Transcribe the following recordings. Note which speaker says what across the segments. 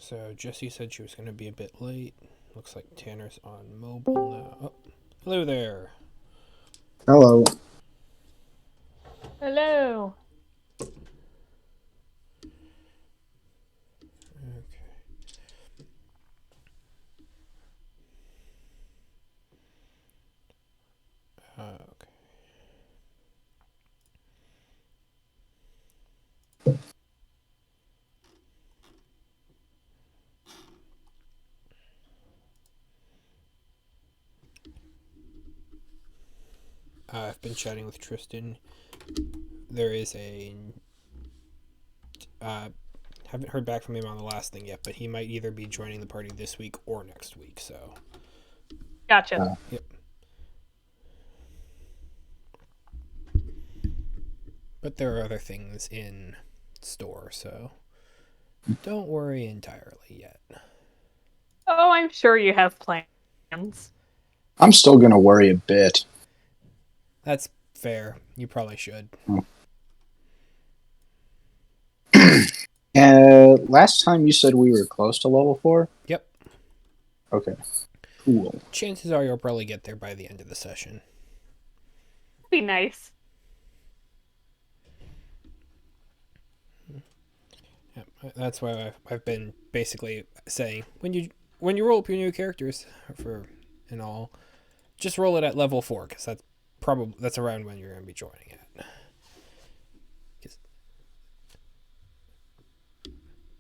Speaker 1: So Jessie said she was going to be a bit late. Looks like Tanner's on mobile now. Oh, hello there.
Speaker 2: Hello.
Speaker 3: Hello.
Speaker 1: Okay. Okay. I've been chatting with Tristan. There is a haven't heard back from him on the last thing yet, but he might either be joining the party this week or next week. So,
Speaker 3: Gotcha.
Speaker 1: yep. But there are other things in store, so don't worry entirely yet.
Speaker 3: Oh, I'm sure you have plans.
Speaker 2: I'm still going to worry a bit.
Speaker 1: That's fair. You probably should.
Speaker 2: Last time you said we were close to level 4?
Speaker 1: Yep.
Speaker 2: Okay. Cool.
Speaker 1: Chances are you'll probably get there by the end of the session.
Speaker 3: Be nice.
Speaker 1: Yeah, that's why I've been basically saying when you roll up your new characters for and all, just roll it at level 4 because that's around when you're going to be joining it.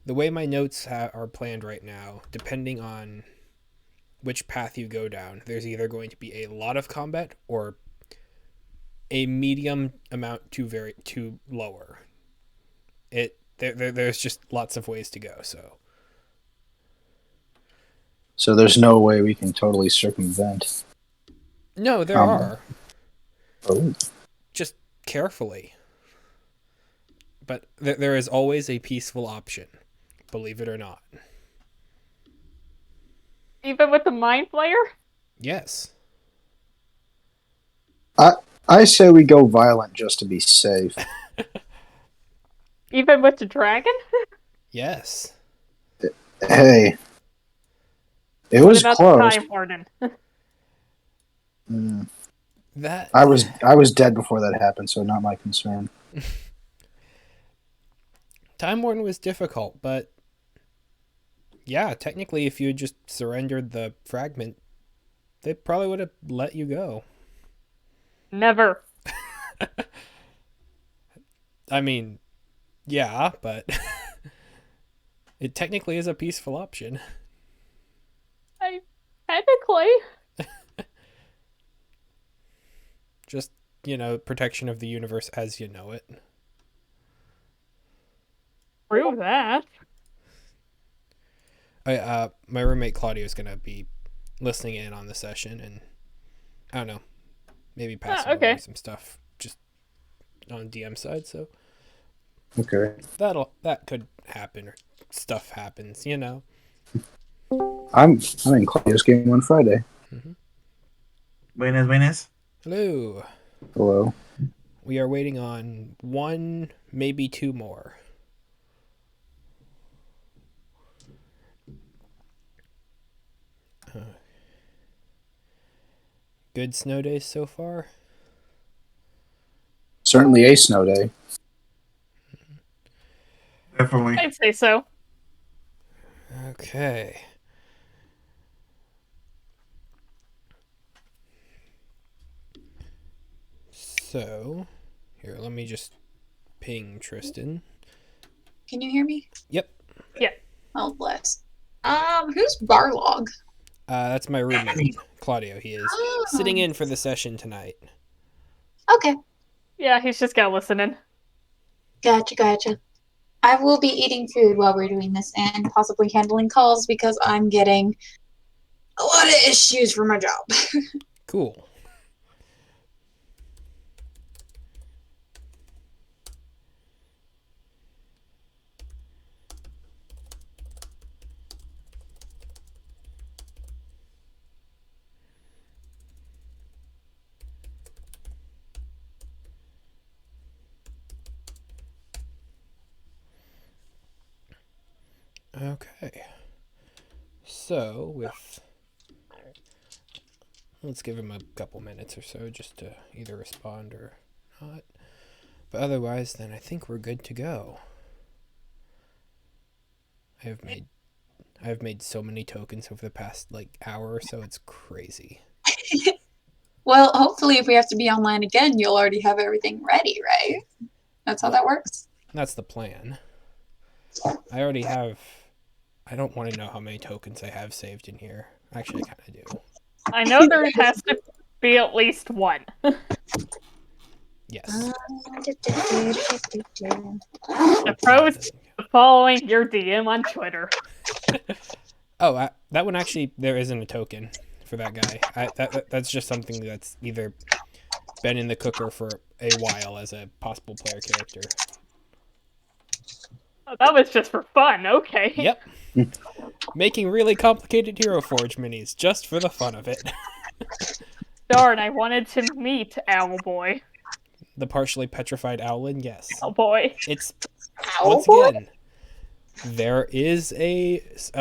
Speaker 1: The way my notes are planned right now, depending on which path you go down, there's either going to be a lot of combat or a medium amount to lower. There's just lots of ways to go.
Speaker 2: So there's no way we can totally circumvent.
Speaker 1: No, there are.
Speaker 2: Oh.
Speaker 1: Just carefully. But there is always a peaceful option, believe it or not.
Speaker 3: Even with the Mind Flayer?
Speaker 1: Yes.
Speaker 2: I say we go violent just to be safe.
Speaker 3: Even with the dragon?
Speaker 1: Yes.
Speaker 2: Hey. It
Speaker 3: What
Speaker 2: was
Speaker 3: about
Speaker 2: close.
Speaker 3: the Time Warden?
Speaker 1: That
Speaker 2: I was dead before that happened, so not my concern.
Speaker 1: Time Warden was difficult, but yeah, technically if you had just surrendered the fragment, they probably would have let you go.
Speaker 3: Never.
Speaker 1: I mean, yeah, but it technically is a peaceful option.
Speaker 3: Technically.
Speaker 1: Just, protection of the universe as you know it.
Speaker 3: Prove that.
Speaker 1: My roommate Claudia is going to be listening in on the session, and I don't know, maybe passing
Speaker 3: okay.
Speaker 1: along some stuff just on DM side. So
Speaker 2: Okay.
Speaker 1: that could happen, or stuff happens.
Speaker 2: I'm in Claudia's game on Friday.
Speaker 1: Mm-hmm.
Speaker 4: Buenas.
Speaker 1: Hello.
Speaker 2: Hello.
Speaker 1: We are waiting on one, maybe two more. Good snow days so far?
Speaker 2: Certainly a snow day.
Speaker 4: Definitely.
Speaker 3: I'd say so.
Speaker 1: Okay. So, here, let me just ping Tristan.
Speaker 5: Can you hear me?
Speaker 1: Yep.
Speaker 3: Yeah.
Speaker 5: Oh, bless. Who's Barlog?
Speaker 1: That's my roommate, Claudio. He is sitting in for the session tonight.
Speaker 5: Okay.
Speaker 3: Yeah, he's just gotta listen in.
Speaker 5: Gotcha. I will be eating food while we're doing this and possibly handling calls because I'm getting a lot of issues for my job.
Speaker 1: Cool. Okay. So, let's give him a couple minutes or so just to either respond or not. But otherwise, then I think we're good to go. I've made so many tokens over the past hour or so. It's crazy.
Speaker 5: Well, hopefully, if we have to be online again, you'll already have everything ready, right? That's how that works.
Speaker 1: That's the plan. I already have. I don't want to know how many tokens I have saved in here. Actually, I kind of do.
Speaker 3: I know there has to be at least one.
Speaker 1: Yes.
Speaker 3: The pros of following your DM on Twitter.
Speaker 1: Oh, that one actually, there isn't a token for that guy. That's just something that's either been in the cooker for a while as a possible player character.
Speaker 3: Oh, that was just for fun, okay.
Speaker 1: Yep. Making really complicated Hero Forge minis just for the fun of it.
Speaker 3: Darn, I wanted to meet Owlboy.
Speaker 1: The partially petrified owlin, yes.
Speaker 3: Owlboy.
Speaker 1: It's once
Speaker 5: Owlboy?
Speaker 1: again, there is a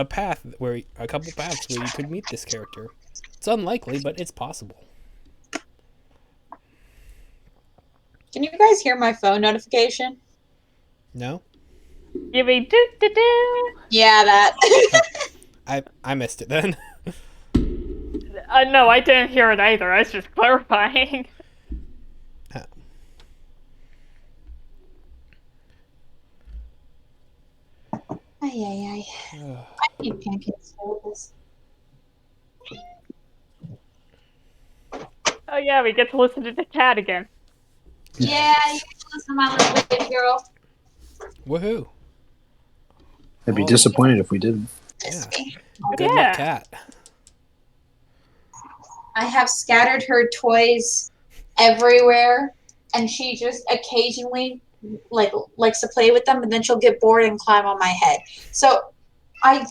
Speaker 1: path where a couple paths where you could meet this character. It's unlikely, but it's possible.
Speaker 5: Can you guys hear my phone notification?
Speaker 1: No?
Speaker 3: You mean do-do-do?
Speaker 5: Yeah, that.
Speaker 1: I missed it then.
Speaker 3: No, I didn't hear it either. I was just clarifying.
Speaker 1: Oh.
Speaker 5: Ay. I need pancakes for this.
Speaker 3: Oh yeah, we get to listen to the cat again.
Speaker 5: Yeah, you can listen to my little baby girl.
Speaker 1: Woohoo.
Speaker 2: I'd be disappointed if we didn't.
Speaker 1: Yeah.
Speaker 3: Oh,
Speaker 1: Good
Speaker 3: yeah.
Speaker 1: luck, cat.
Speaker 5: I have scattered her toys everywhere, and she just occasionally likes to play with them, and then she'll get bored and climb on my head. So I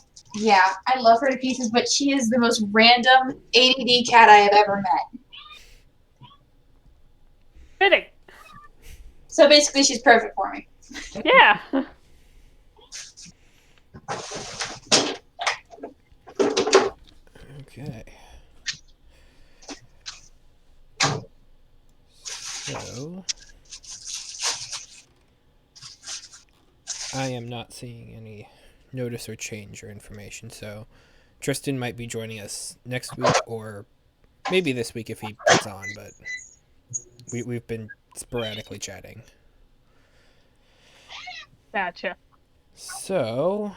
Speaker 5: love her to pieces, but she is the most random ADD cat I have ever met.
Speaker 3: Fitting.
Speaker 5: So basically, she's perfect for me.
Speaker 3: Yeah.
Speaker 1: Okay. So I am not seeing any notice or change or information, so Tristan might be joining us next week or maybe this week if he puts on, but we've been sporadically chatting.
Speaker 3: Gotcha.
Speaker 1: So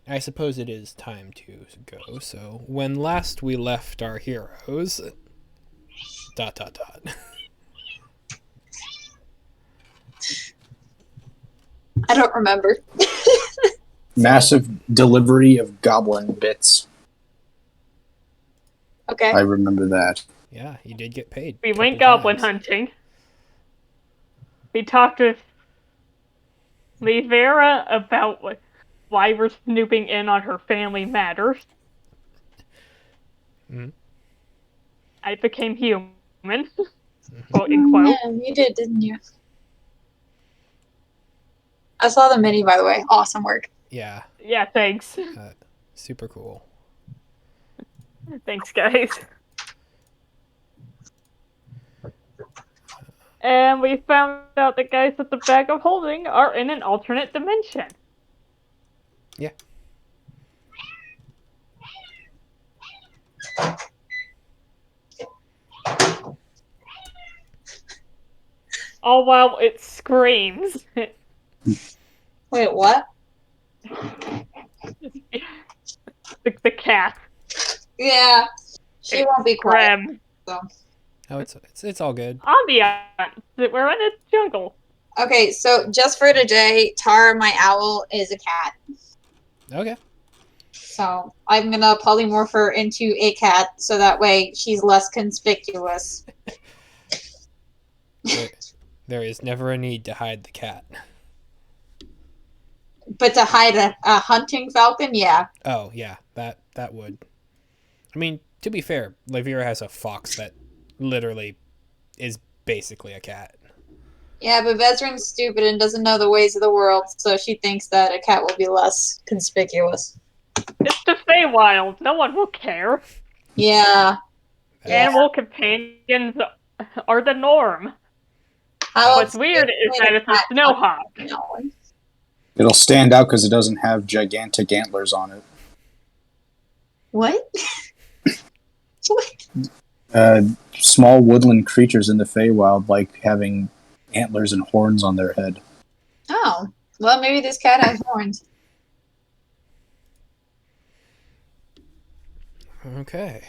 Speaker 1: I suppose it is time to go. So when last we left our heroes ...
Speaker 5: I don't remember.
Speaker 2: Massive delivery of goblin bits.
Speaker 5: Okay.
Speaker 2: I remember that.
Speaker 1: Yeah, you did get paid.
Speaker 3: We
Speaker 1: couple
Speaker 3: went goblin
Speaker 1: times.
Speaker 3: hunting. We talked with Livera about why we're snooping in on her family matters.
Speaker 1: Mhm.
Speaker 3: I became human. Quote unquote.
Speaker 5: Yeah, you did, didn't you? I saw the mini, by the way. Awesome work.
Speaker 1: Yeah,
Speaker 3: Yeah, thanks.
Speaker 1: super cool.
Speaker 3: Thanks, guys. And we found out the guys at the bag of holding are in an alternate dimension.
Speaker 1: Yeah.
Speaker 3: All while it screams.
Speaker 5: Wait, what?
Speaker 3: The cat.
Speaker 5: Yeah. She won't be quiet.
Speaker 3: Grem.
Speaker 1: Oh, it's all good.
Speaker 3: Ambiance. We're in a jungle.
Speaker 5: Okay, so just for today, Tara, my owl, is a cat.
Speaker 1: Okay.
Speaker 5: So I'm gonna polymorph her into a cat so that way she's less conspicuous.
Speaker 1: There is never a need to hide the cat.
Speaker 5: But to hide a hunting falcon, yeah.
Speaker 1: Oh, yeah, that would. I mean, to be fair, Livera has a fox that literally is basically a cat.
Speaker 5: Yeah, but Vezrin's stupid and doesn't know the ways of the world, so she thinks that a cat will be less conspicuous.
Speaker 3: It's the Feywild. No one will care.
Speaker 5: Yeah. Yeah.
Speaker 3: Animal companions are the norm.
Speaker 5: How
Speaker 3: What's
Speaker 5: else
Speaker 3: weird
Speaker 5: do you
Speaker 3: is
Speaker 5: explain
Speaker 3: that it's a
Speaker 5: cat
Speaker 3: snow
Speaker 5: not
Speaker 3: hawk.
Speaker 5: knowing?
Speaker 2: It'll stand out because it doesn't have gigantic antlers on it.
Speaker 5: What? What?
Speaker 2: Small woodland creatures in the Feywild like having antlers and horns on their head.
Speaker 5: Oh. Well, maybe this cat has horns.
Speaker 1: Okay.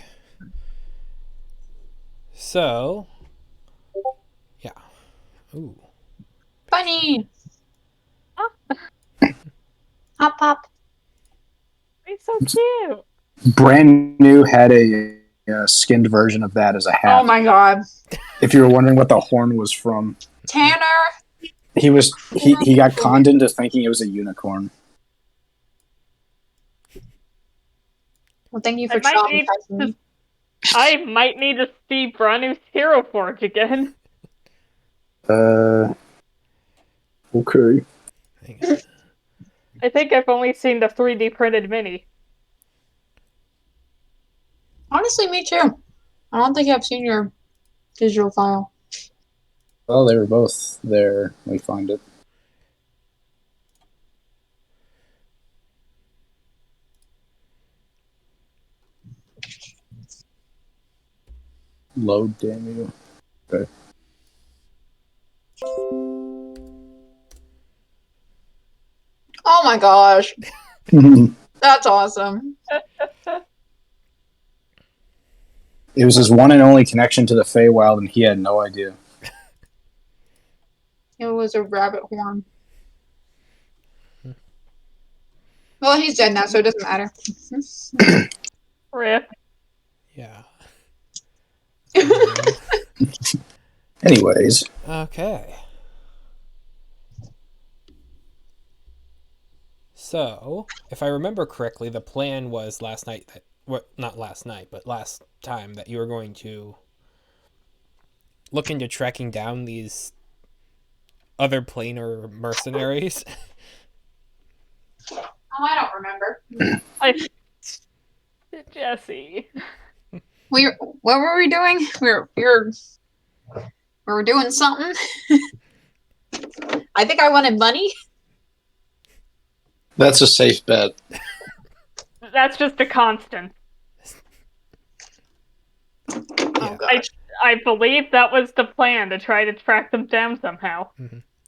Speaker 1: So, yeah. Ooh.
Speaker 5: Funny. Hop, hop.
Speaker 3: He's so cute.
Speaker 2: Brand new had a skinned version of that as a hat.
Speaker 5: Oh my god.
Speaker 2: If you were wondering what the horn was from,
Speaker 5: Tanner.
Speaker 2: he got conned into thinking it was a unicorn.
Speaker 5: Well, thank you for
Speaker 3: I might need
Speaker 5: traumatizing me.
Speaker 3: I might need to see Branu's Hero Forge again.
Speaker 2: Okay.
Speaker 1: Hang on.
Speaker 3: I think I've only seen the 3D printed mini.
Speaker 5: Honestly, me too. I don't think I've seen your digital file.
Speaker 2: Well, they were both there. Let me find it. Load, damn you. Okay.
Speaker 5: Oh my gosh. That's awesome.
Speaker 2: It was his one and only connection to the Feywild, and he had no idea.
Speaker 5: It was a rabbit horn. Well, he's dead now, so it doesn't matter.
Speaker 3: Rip.
Speaker 1: Yeah.
Speaker 2: Anyways,
Speaker 1: Okay. So, if I remember correctly, the plan was last night that, well, not last night, but last time that you were going to look into tracking down these other planar mercenaries.
Speaker 5: Oh, I don't remember.
Speaker 3: Jesse.
Speaker 5: What were we doing? We were doing something. I think I wanted money.
Speaker 2: that's a safe bet.
Speaker 3: That's just a constant.
Speaker 5: Oh gosh.
Speaker 3: I believe that was the plan, to try to track them down somehow.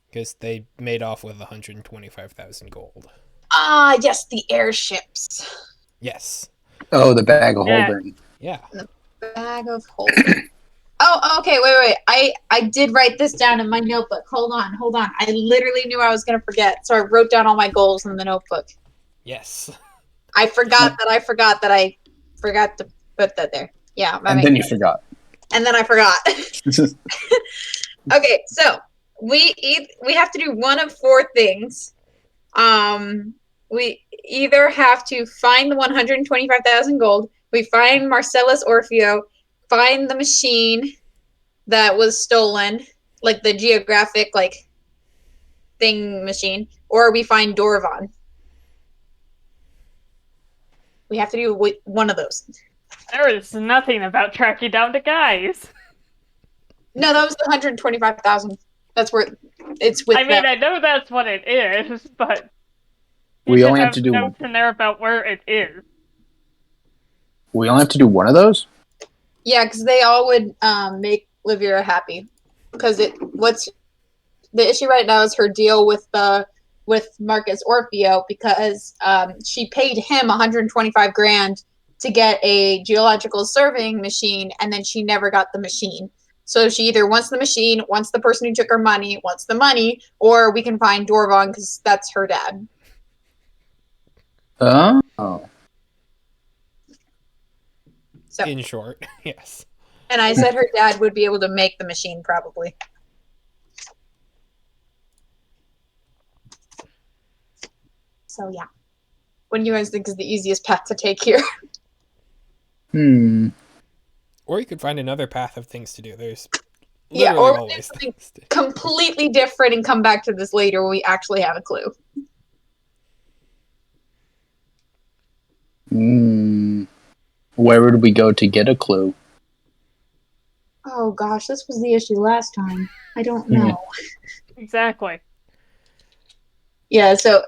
Speaker 1: Because they made off with 125,000 gold.
Speaker 5: Ah, yes, the airships.
Speaker 1: Yes.
Speaker 2: Oh, the bag of
Speaker 3: Yeah.
Speaker 2: holding.
Speaker 1: Yeah.
Speaker 5: Bag of holding. Oh, okay, wait. I did write this down in my notebook. Hold on. I literally knew I was gonna forget, so I wrote down all my goals in the notebook.
Speaker 1: Yes.
Speaker 5: I forgot that I forgot to put that there. Yeah,
Speaker 2: And then you forgot.
Speaker 5: and then I forgot. Okay, so we have to do one of four things. We either have to find the 125,000 gold, we find Marcellus Orfeo, find the machine that was stolen, like the geographic thing machine, or we find Dorvan. We have to do one of those.
Speaker 3: There is nothing about tracking down the guys.
Speaker 5: No, that was the 125,000. That's where it's with
Speaker 3: I mean,
Speaker 5: them.
Speaker 3: I know that's what it is, but
Speaker 2: We
Speaker 3: you should
Speaker 2: only have
Speaker 3: have
Speaker 2: to do.
Speaker 3: notes in there about where it is.
Speaker 2: We only have to do one of those.
Speaker 5: Yeah, because they all would make Livira happy. Because what's the issue right now is her deal with Marcus Orfeo, because she paid him 125 grand to get a geological surveying machine, and then she never got the machine. So she either wants the machine, wants the person who took her money, wants the money, or we can find Dorvan because that's her dad.
Speaker 2: Oh.
Speaker 5: So,
Speaker 1: In short, yes.
Speaker 5: and I said her dad would be able to make the machine probably. So yeah. What do you guys think is the easiest path to take here?
Speaker 2: Hmm.
Speaker 1: Or you could find another path of things to do. There's
Speaker 5: Yeah,
Speaker 1: Literally
Speaker 5: or we'll do
Speaker 1: always.
Speaker 5: something completely different and come back to this later when we actually have a clue.
Speaker 2: Where would we go to get a clue?
Speaker 5: Oh gosh, this was the issue last time. I don't know.
Speaker 3: Exactly.
Speaker 5: Yeah, so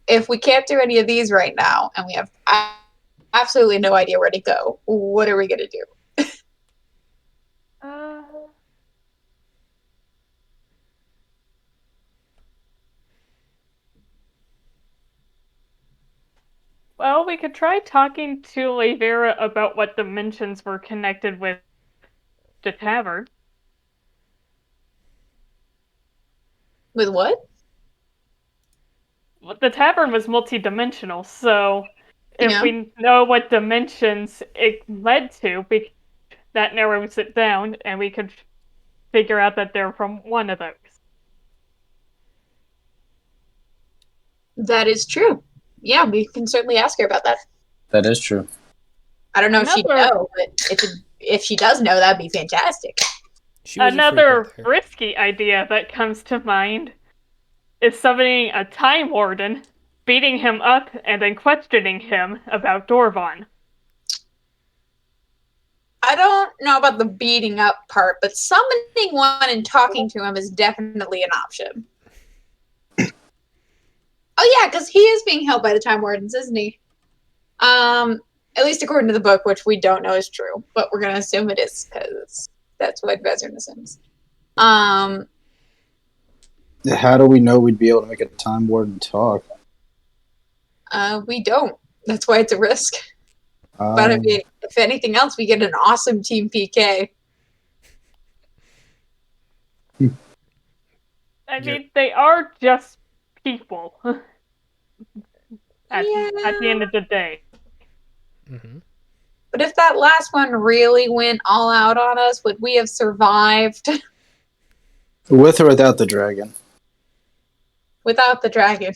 Speaker 5: if we can't do any of these right now and we have absolutely no idea where to go, what are we going to do?
Speaker 3: Uh, well, we could try talking to Levera about what dimensions were connected with the tavern.
Speaker 5: With what?
Speaker 3: Well, the tavern was multi-dimensional, so if
Speaker 5: Yeah.
Speaker 3: we know what dimensions it led to, that narrows it down, and we could figure out that they're from one of those.
Speaker 5: That is true. Yeah, we can certainly ask her about that.
Speaker 2: That is true.
Speaker 5: I don't know if she'd
Speaker 3: Another-
Speaker 5: know, but if she does know, that'd be fantastic.
Speaker 1: She was a
Speaker 3: Another
Speaker 1: frequent there.
Speaker 3: risky idea that comes to mind is summoning a Time Warden, beating him up, and then questioning him about Dorvan.
Speaker 5: I don't know about the beating up part, but summoning one and talking to him is definitely an option. Oh yeah, because he is being held by the Time Wardens, isn't he? At least according to the book, which we don't know is true, but we're gonna assume it is because that's what Vezrin assumes.
Speaker 2: How do we know we'd be able to make a Time Warden talk?
Speaker 5: We don't. That's why it's a risk. But I mean, if anything else, we get an awesome team PK.
Speaker 3: I mean, they are just people at the end of the day.
Speaker 1: Mm-hmm.
Speaker 5: But if that last one really went all out on us, would we have survived
Speaker 2: With or without the dragon?
Speaker 5: without the dragon?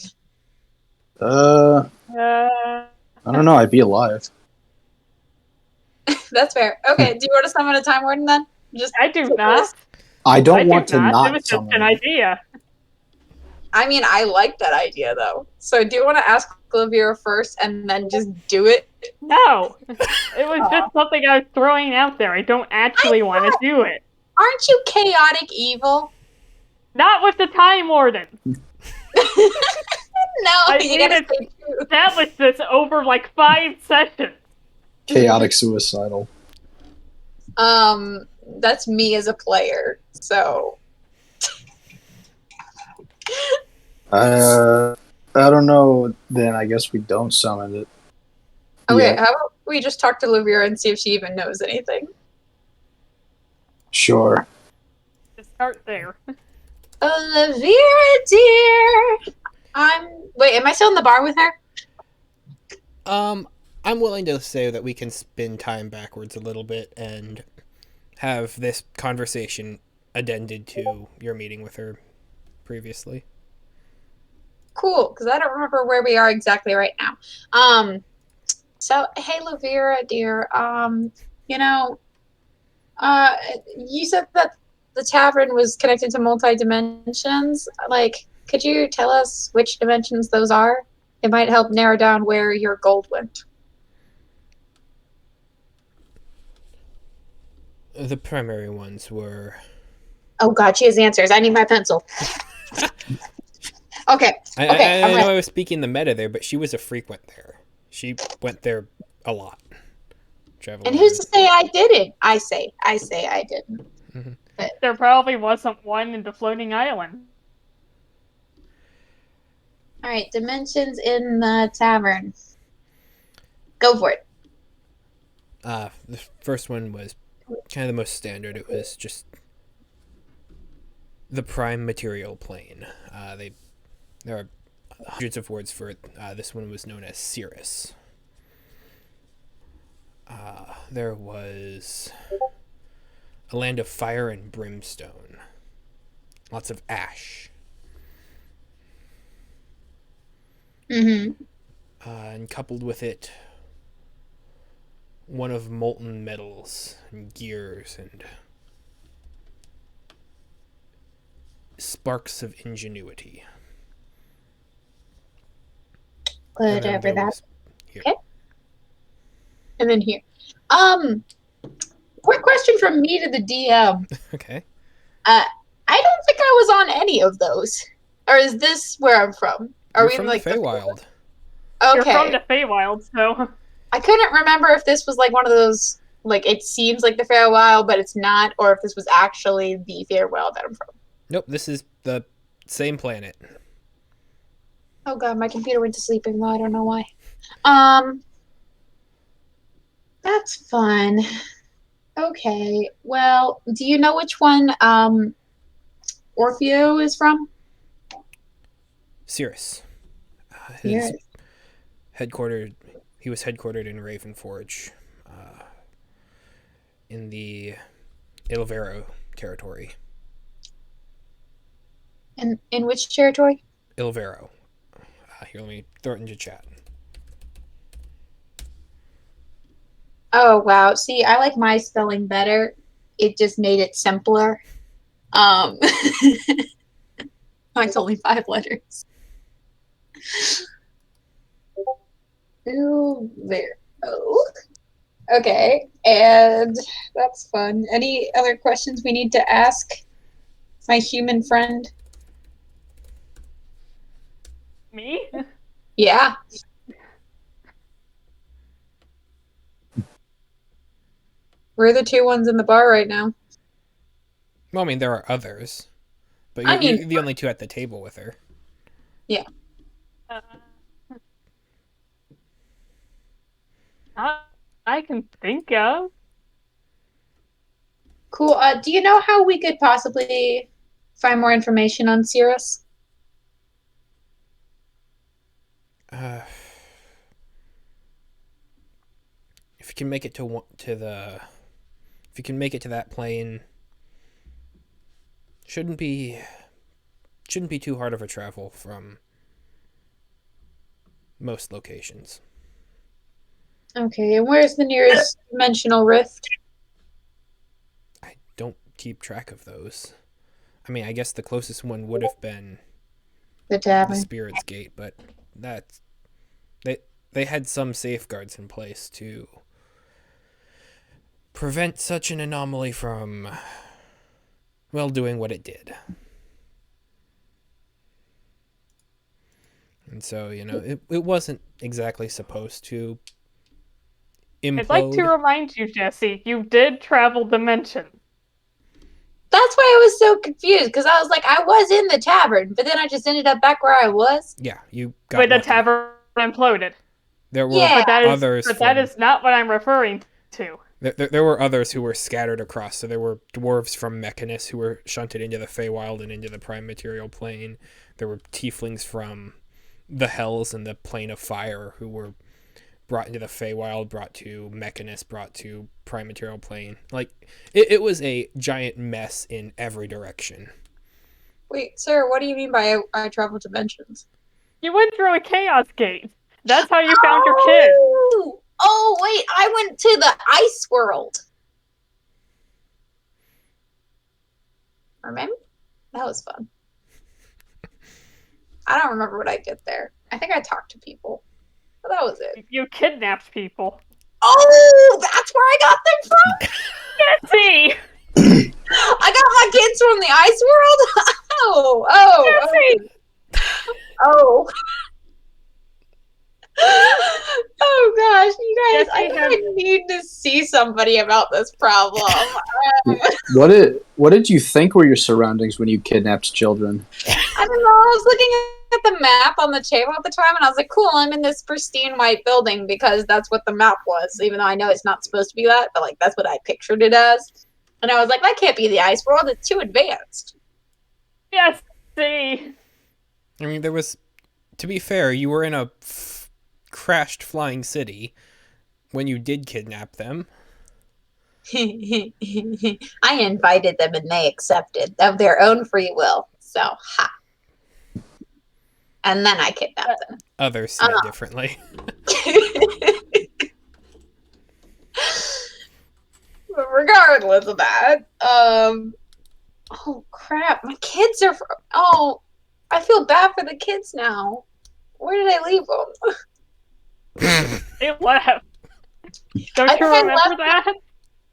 Speaker 3: Uh,
Speaker 2: I don't know. I'd be alive.
Speaker 5: That's fair. Okay, do you want to summon a Time Warden then? Just
Speaker 3: I do not.
Speaker 2: I
Speaker 3: I
Speaker 2: don't
Speaker 3: do
Speaker 2: want to
Speaker 3: not. It
Speaker 2: not
Speaker 3: was just
Speaker 2: summon
Speaker 3: an
Speaker 2: him.
Speaker 3: idea.
Speaker 5: I mean, I like that idea though. So do you want to ask Olivia first and then just do it?
Speaker 3: No, it was just something I was throwing out there. I don't actually want to do it.
Speaker 5: Aren't you chaotic evil?
Speaker 3: Not with the Time Warden.
Speaker 5: No,
Speaker 3: I
Speaker 5: you gotta
Speaker 3: needed
Speaker 5: stay true.
Speaker 3: established this over like 5 sessions.
Speaker 2: Chaotic suicidal.
Speaker 5: That's me as a player. So
Speaker 2: I don't know. Then I guess we don't summon it.
Speaker 5: okay,
Speaker 2: Yeah.
Speaker 5: how about we just talk to Olivia and see if she even knows anything?
Speaker 2: Sure.
Speaker 3: Just start there.
Speaker 5: Olivia, dear. Wait, am I still in the bar with her?
Speaker 1: I'm willing to say that we can spin time backwards a little bit and have this conversation addended to your meeting with her previously.
Speaker 5: Cool, because I don't remember where we are exactly right now. So hey, Lavira, dear. You know, you said that the tavern was connected to multi-dimensions. Like, could you tell us which dimensions those are? It might help narrow down where your gold went.
Speaker 1: The primary ones were...
Speaker 5: Oh god, she has answers. I need my pencil. Okay. Okay, I'm
Speaker 1: I know
Speaker 5: ready.
Speaker 1: I was speaking the meta there, but she was a frequent there. She went there a lot. Traveled
Speaker 5: And who's to
Speaker 1: around.
Speaker 5: say I didn't? I say I didn't.
Speaker 3: There probably wasn't one in the floating island.
Speaker 5: All right, dimensions in the tavern. Go for it.
Speaker 1: The first one was kind of the most standard. It was just the prime material plane. There are hundreds of words for it. This one was known as Cirrus. There was a land of fire and brimstone. Lots of ash.
Speaker 5: Mm-hmm.
Speaker 1: And coupled with it, one of molten metals and gears and sparks of ingenuity.
Speaker 6: Whatever that.
Speaker 1: Here.
Speaker 6: Okay. And then here. Quick question from me to the DM.
Speaker 1: Okay.
Speaker 6: I don't think I was on any of those. Or is this where I'm from? Are
Speaker 1: You're
Speaker 6: we
Speaker 1: from
Speaker 6: in, like,
Speaker 1: the Feywild.
Speaker 3: You're from
Speaker 6: Okay.
Speaker 3: the Feywild, so
Speaker 6: I couldn't remember if this was like one of those, like, it seems like the Feywild, but it's not, or if this was actually the Feywild that I'm from.
Speaker 1: Nope, this is the same planet.
Speaker 6: Oh god, my computer went to sleep even though I don't know why. That's fun. Okay, well, do you know which one Orfeo is from?
Speaker 1: Cirrus.
Speaker 6: Yes.
Speaker 1: He was headquartered in Ravenforge, in the Ilvero territory.
Speaker 6: In which territory?
Speaker 1: Ilvero. Here, let me throw it into chat.
Speaker 6: Oh wow. See, I like my spelling better. It just made it simpler. It's only 5 letters. Ooh, there. Oh. Okay, and that's fun. Any other questions we need to ask my human friend?
Speaker 3: me?
Speaker 6: Yeah. We're the 2 ones in the bar right now.
Speaker 1: Well, I mean, there are others, but
Speaker 6: I
Speaker 1: you're
Speaker 6: mean-
Speaker 1: the only 2 at the table with her.
Speaker 3: I can think of.
Speaker 6: Cool. Do you know how we could possibly find more information on Cirrus?
Speaker 1: If you can make it if you can make it to that plane, shouldn't be too hard of a travel from most locations.
Speaker 6: Okay, and where's the nearest dimensional rift?
Speaker 1: I don't keep track of those. I mean, I guess the closest one would have been
Speaker 6: The
Speaker 1: the
Speaker 6: tavern.
Speaker 1: Spirit's Gate, but they had some safeguards in place to prevent such an anomaly from, well, doing what it did. And so, it wasn't exactly supposed to implode.
Speaker 3: I'd like to remind you, Jesse, you did travel dimension.
Speaker 6: That's why I was so confused, because I was like, I was in the tavern, but then I just ended up back where I was.
Speaker 1: Yeah, you got
Speaker 3: But the
Speaker 1: lucky.
Speaker 3: tavern imploded.
Speaker 1: There were
Speaker 6: Yeah.
Speaker 1: others.
Speaker 3: That is not what I'm referring to.
Speaker 1: There were others who were scattered across. So there were dwarves from Mechanus who were shunted into the Feywild and into the Prime Material Plane. There were tieflings from the Hells and the Plane of Fire who were brought into the Feywild, brought to Mechanus, brought to Prime Material Plane. Like, it was a giant mess in every direction.
Speaker 6: Wait, sir, what do you mean by I travel dimensions?
Speaker 3: You went through a chaos gate. That's how you found your kid.
Speaker 6: Oh, wait, I went to the ice world. Remember? That was fun. I don't remember what I did there. I think I talked to people. But that was it.
Speaker 3: You kidnapped people.
Speaker 6: Oh, that's where I got them from?
Speaker 3: Jesse!
Speaker 6: I got my kids from the ice world? Oh. Oh gosh, you guys, I
Speaker 3: Jesse
Speaker 6: think I need to see somebody about this problem.
Speaker 2: What did you think were your surroundings when you kidnapped children?
Speaker 6: I don't know, I was looking at the map on the table at the time and I was like, cool, I'm in this pristine white building because that's what the map was, even though I know it's not supposed to be that, but like that's what I pictured it as. And I was like, that can't be the ice world, it's too advanced.
Speaker 3: Jesse! I
Speaker 1: mean, there was, to be fair, you were in a crashed flying city when you did kidnap them.
Speaker 6: I invited them and they accepted of their own free will. So, ha. And then I kidnapped them.
Speaker 1: Others see it differently.
Speaker 6: But regardless of that, Oh crap! My kids are. Oh, I feel bad for the kids now. Where did I leave them?
Speaker 3: They left. Don't
Speaker 6: I
Speaker 3: you
Speaker 6: think I
Speaker 3: remember
Speaker 6: left
Speaker 3: that?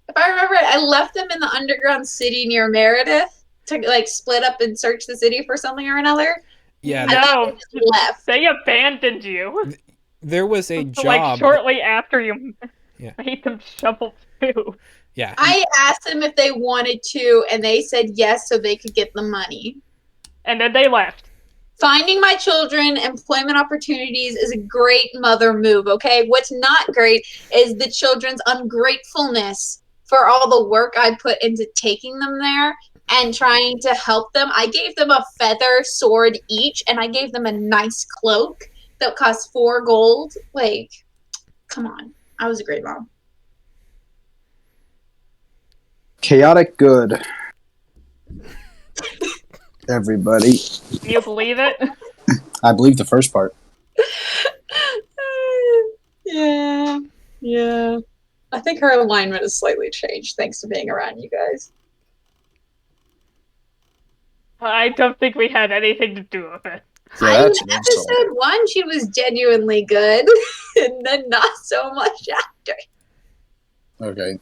Speaker 6: If I remember it, I left them in the underground city near Meredith to like split up and search the city for something or another.
Speaker 1: Yeah,
Speaker 6: And then I
Speaker 3: No,
Speaker 6: just left.
Speaker 3: they abandoned you.
Speaker 1: there was a
Speaker 3: Like
Speaker 1: job.
Speaker 3: shortly after you
Speaker 1: Yeah.
Speaker 3: made them shovel too.
Speaker 1: Yeah.
Speaker 6: I asked them if they wanted to, and they said yes, so they could get the money.
Speaker 3: And then they left.
Speaker 6: Finding my children employment opportunities is a great mother move, okay? What's not great is the children's ungratefulness for all the work I put into taking them there and trying to help them. I gave them a feather sword each, and I gave them a nice cloak that cost 4 gold. Like, come on. I was a great mom.
Speaker 2: Chaotic good. Everybody.
Speaker 3: Can you believe it?
Speaker 2: I believe the first part.
Speaker 6: Yeah. Yeah. I think her alignment has slightly changed thanks to being around you guys.
Speaker 3: I don't think we had anything to do with it.
Speaker 2: Yeah,
Speaker 6: I
Speaker 2: that's
Speaker 6: in
Speaker 2: an insult.
Speaker 6: episode 1, she was genuinely good, and then not so much after.
Speaker 2: Okay.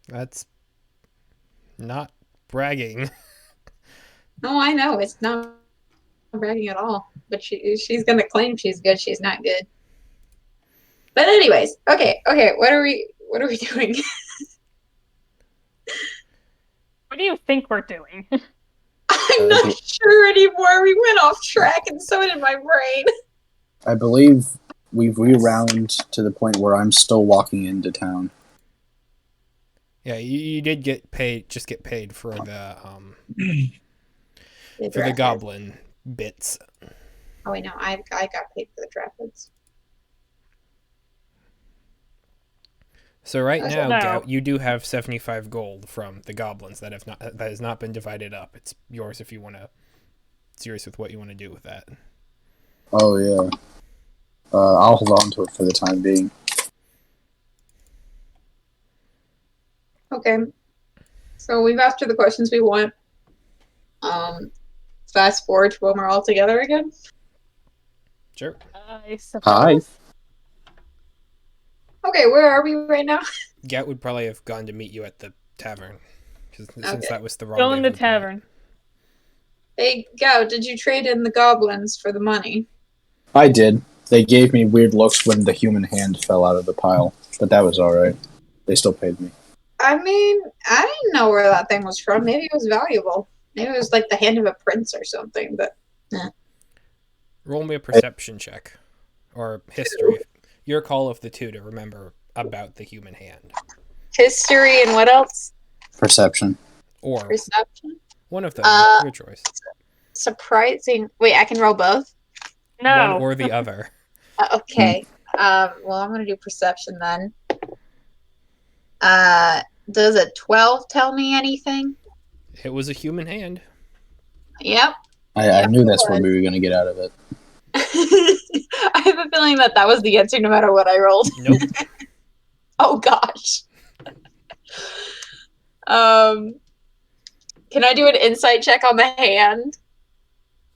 Speaker 1: That's not bragging.
Speaker 6: Oh, I know it's not bragging at all. But she's gonna claim she's good. She's not good. But anyways, okay. What are we doing?
Speaker 3: What do you think we're doing?
Speaker 6: I'm not sure anymore. We went off track, and so did my brain.
Speaker 2: I believe we've rewound to the point where I'm still walking into town.
Speaker 1: Yeah, you did get paid. Just get paid for the goblin bits.
Speaker 6: Oh wait, no, I got paid for the draftwoods.
Speaker 1: So right
Speaker 6: Okay.
Speaker 1: now,
Speaker 3: No.
Speaker 1: Gout, you do have 75 gold from the goblins that has not been divided up. It's yours if you want to. Serious with what you want to do with that.
Speaker 2: Oh, yeah. I'll hold on to it for the time being.
Speaker 6: Okay. So we've asked her the questions we want. Fast forward to when we're all together again.
Speaker 1: Sure.
Speaker 3: I suppose.
Speaker 2: Hi.
Speaker 6: Okay, where are we right now?
Speaker 1: Gout would probably have gone to meet you at the tavern, since that was the
Speaker 3: Still in the
Speaker 1: rendezvous point.
Speaker 3: tavern.
Speaker 6: Hey, Gao, did you trade in the goblins for the money?
Speaker 2: I did. They gave me weird looks when the human hand fell out of the pile, but that was alright. They still paid me.
Speaker 6: I mean, I didn't know where that thing was from. Maybe it was valuable. Maybe it was like the hand of a prince or something, but
Speaker 1: Roll me a perception check, or history. Your call of the two to remember about the human hand,
Speaker 6: history and what else?
Speaker 2: Perception.
Speaker 1: or
Speaker 6: Perception?
Speaker 1: one of them. Your choice.
Speaker 6: Surprising. Wait, I can roll both?
Speaker 3: No.
Speaker 1: One or the other.
Speaker 6: Okay. Well, I'm going to do perception then. Does a 12 tell me anything?
Speaker 1: It was a human hand.
Speaker 6: Yep.
Speaker 2: I knew that's what we were going to get out of it.
Speaker 6: I have a feeling that was the answer no matter what I rolled.
Speaker 1: Nope.
Speaker 6: Oh gosh. Can I do an insight check on the hand?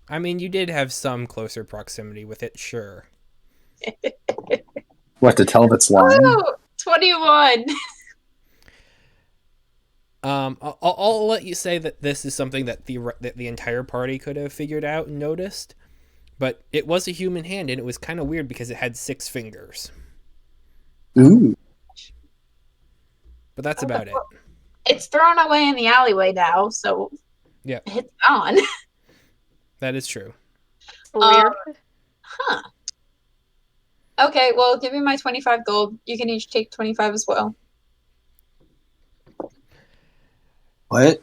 Speaker 1: I mean, you did have some closer proximity with it, sure.
Speaker 2: What, to tell if it's lying?
Speaker 6: Oh, 21.
Speaker 1: I'll let you say that this is something that the entire party could have figured out and noticed, but it was a human hand, and it was kind of weird because it had 6 fingers.
Speaker 2: Ooh.
Speaker 1: But that's about it.
Speaker 6: It's thrown away in the alleyway now, so
Speaker 1: Yeah.
Speaker 6: it's gone.
Speaker 1: That is true.
Speaker 3: Weird.
Speaker 6: Huh. Okay, well, give me my 25 gold. You can each take 25 as well.
Speaker 2: What?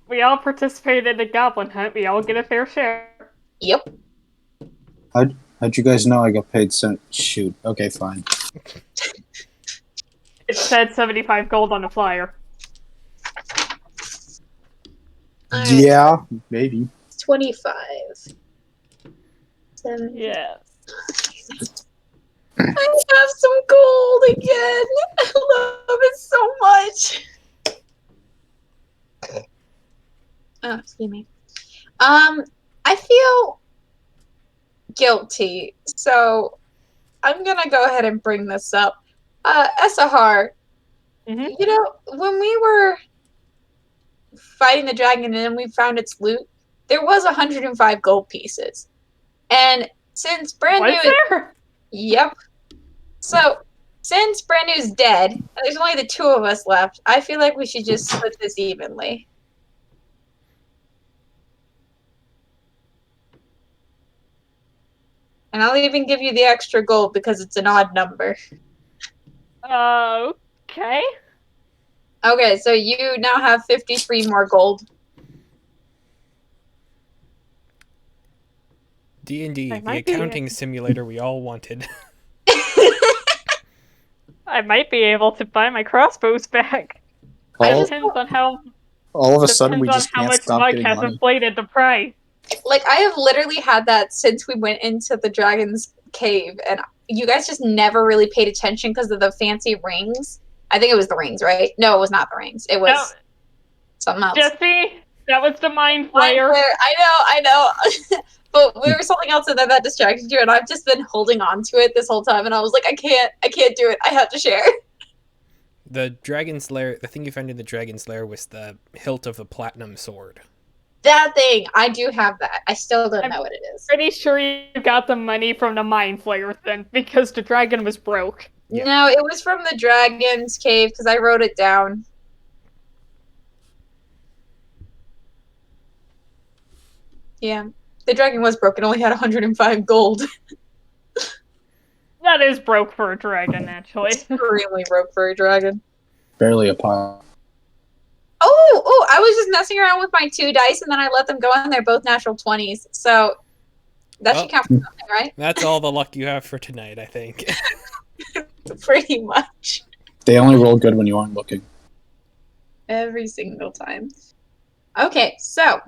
Speaker 3: We all participated in the goblin hunt. We all get a fair share.
Speaker 6: Yep.
Speaker 2: How'd you guys know I got paid so... Shoot. Okay, fine.
Speaker 3: It said 75 gold on the flyer.
Speaker 6: Alright,
Speaker 2: Yeah, maybe.
Speaker 6: 25. 7.
Speaker 3: Yeah.
Speaker 6: I have some gold again. I love it so much. Oh, excuse me. I feel guilty, so I'm gonna go ahead and bring this up. Esahar,
Speaker 3: Mhm.
Speaker 6: you know, when we were fighting the dragon and then we found its loot, there was 105 gold pieces. And since brand
Speaker 3: Was
Speaker 6: new,
Speaker 3: there?
Speaker 6: yep. So since brand new's dead, and there's only the two of us left, I feel like we should just split this evenly. And I'll even give you the extra gold because it's an odd number.
Speaker 3: Okay.
Speaker 6: Okay, so you now have 53 more gold.
Speaker 1: D&D,
Speaker 3: I
Speaker 1: the
Speaker 3: might be-
Speaker 1: accounting simulator we all wanted.
Speaker 3: I might be able to buy my crossbows back.
Speaker 2: All,
Speaker 3: Depends on how
Speaker 2: all of a sudden, we just can't
Speaker 3: much
Speaker 2: stop
Speaker 3: Mike
Speaker 2: getting
Speaker 3: has
Speaker 2: money.
Speaker 3: inflated the price.
Speaker 6: Like, I have literally had that since we went into the dragon's cave, and you guys just never really paid attention because of the fancy rings. I think it was the rings, right? No, it was not the rings. It was
Speaker 3: No,
Speaker 6: something else.
Speaker 3: Jesse, that was the mind
Speaker 6: Mind
Speaker 3: flayer.
Speaker 6: Flayer, I know. But there was something else that distracted you, and I've just been holding on to it this whole time, and I was like, I can't do it. I have to share.
Speaker 1: The Dragon's Lair, the thing you found in the Dragon's Lair was the hilt of the platinum sword.
Speaker 6: That thing, I do have that. I still don't know what it is.
Speaker 3: Pretty sure you got the money from the mind flayer then, because the dragon was broke.
Speaker 1: Yeah.
Speaker 6: No, it was from the dragon's cave because I wrote it down. Yeah, the dragon was broke. It only had 105 gold.
Speaker 3: That is broke for a dragon, actually.
Speaker 6: Extremely broke for a dragon.
Speaker 2: Barely a pile.
Speaker 6: Oh, I was just messing around with my 2 dice and then I let them go and they're both natural 20s. So that should count for something, right?
Speaker 1: That's all the luck you have for tonight, I think.
Speaker 6: Pretty much.
Speaker 2: They only roll good when you aren't looking.
Speaker 6: Every single time. Okay, so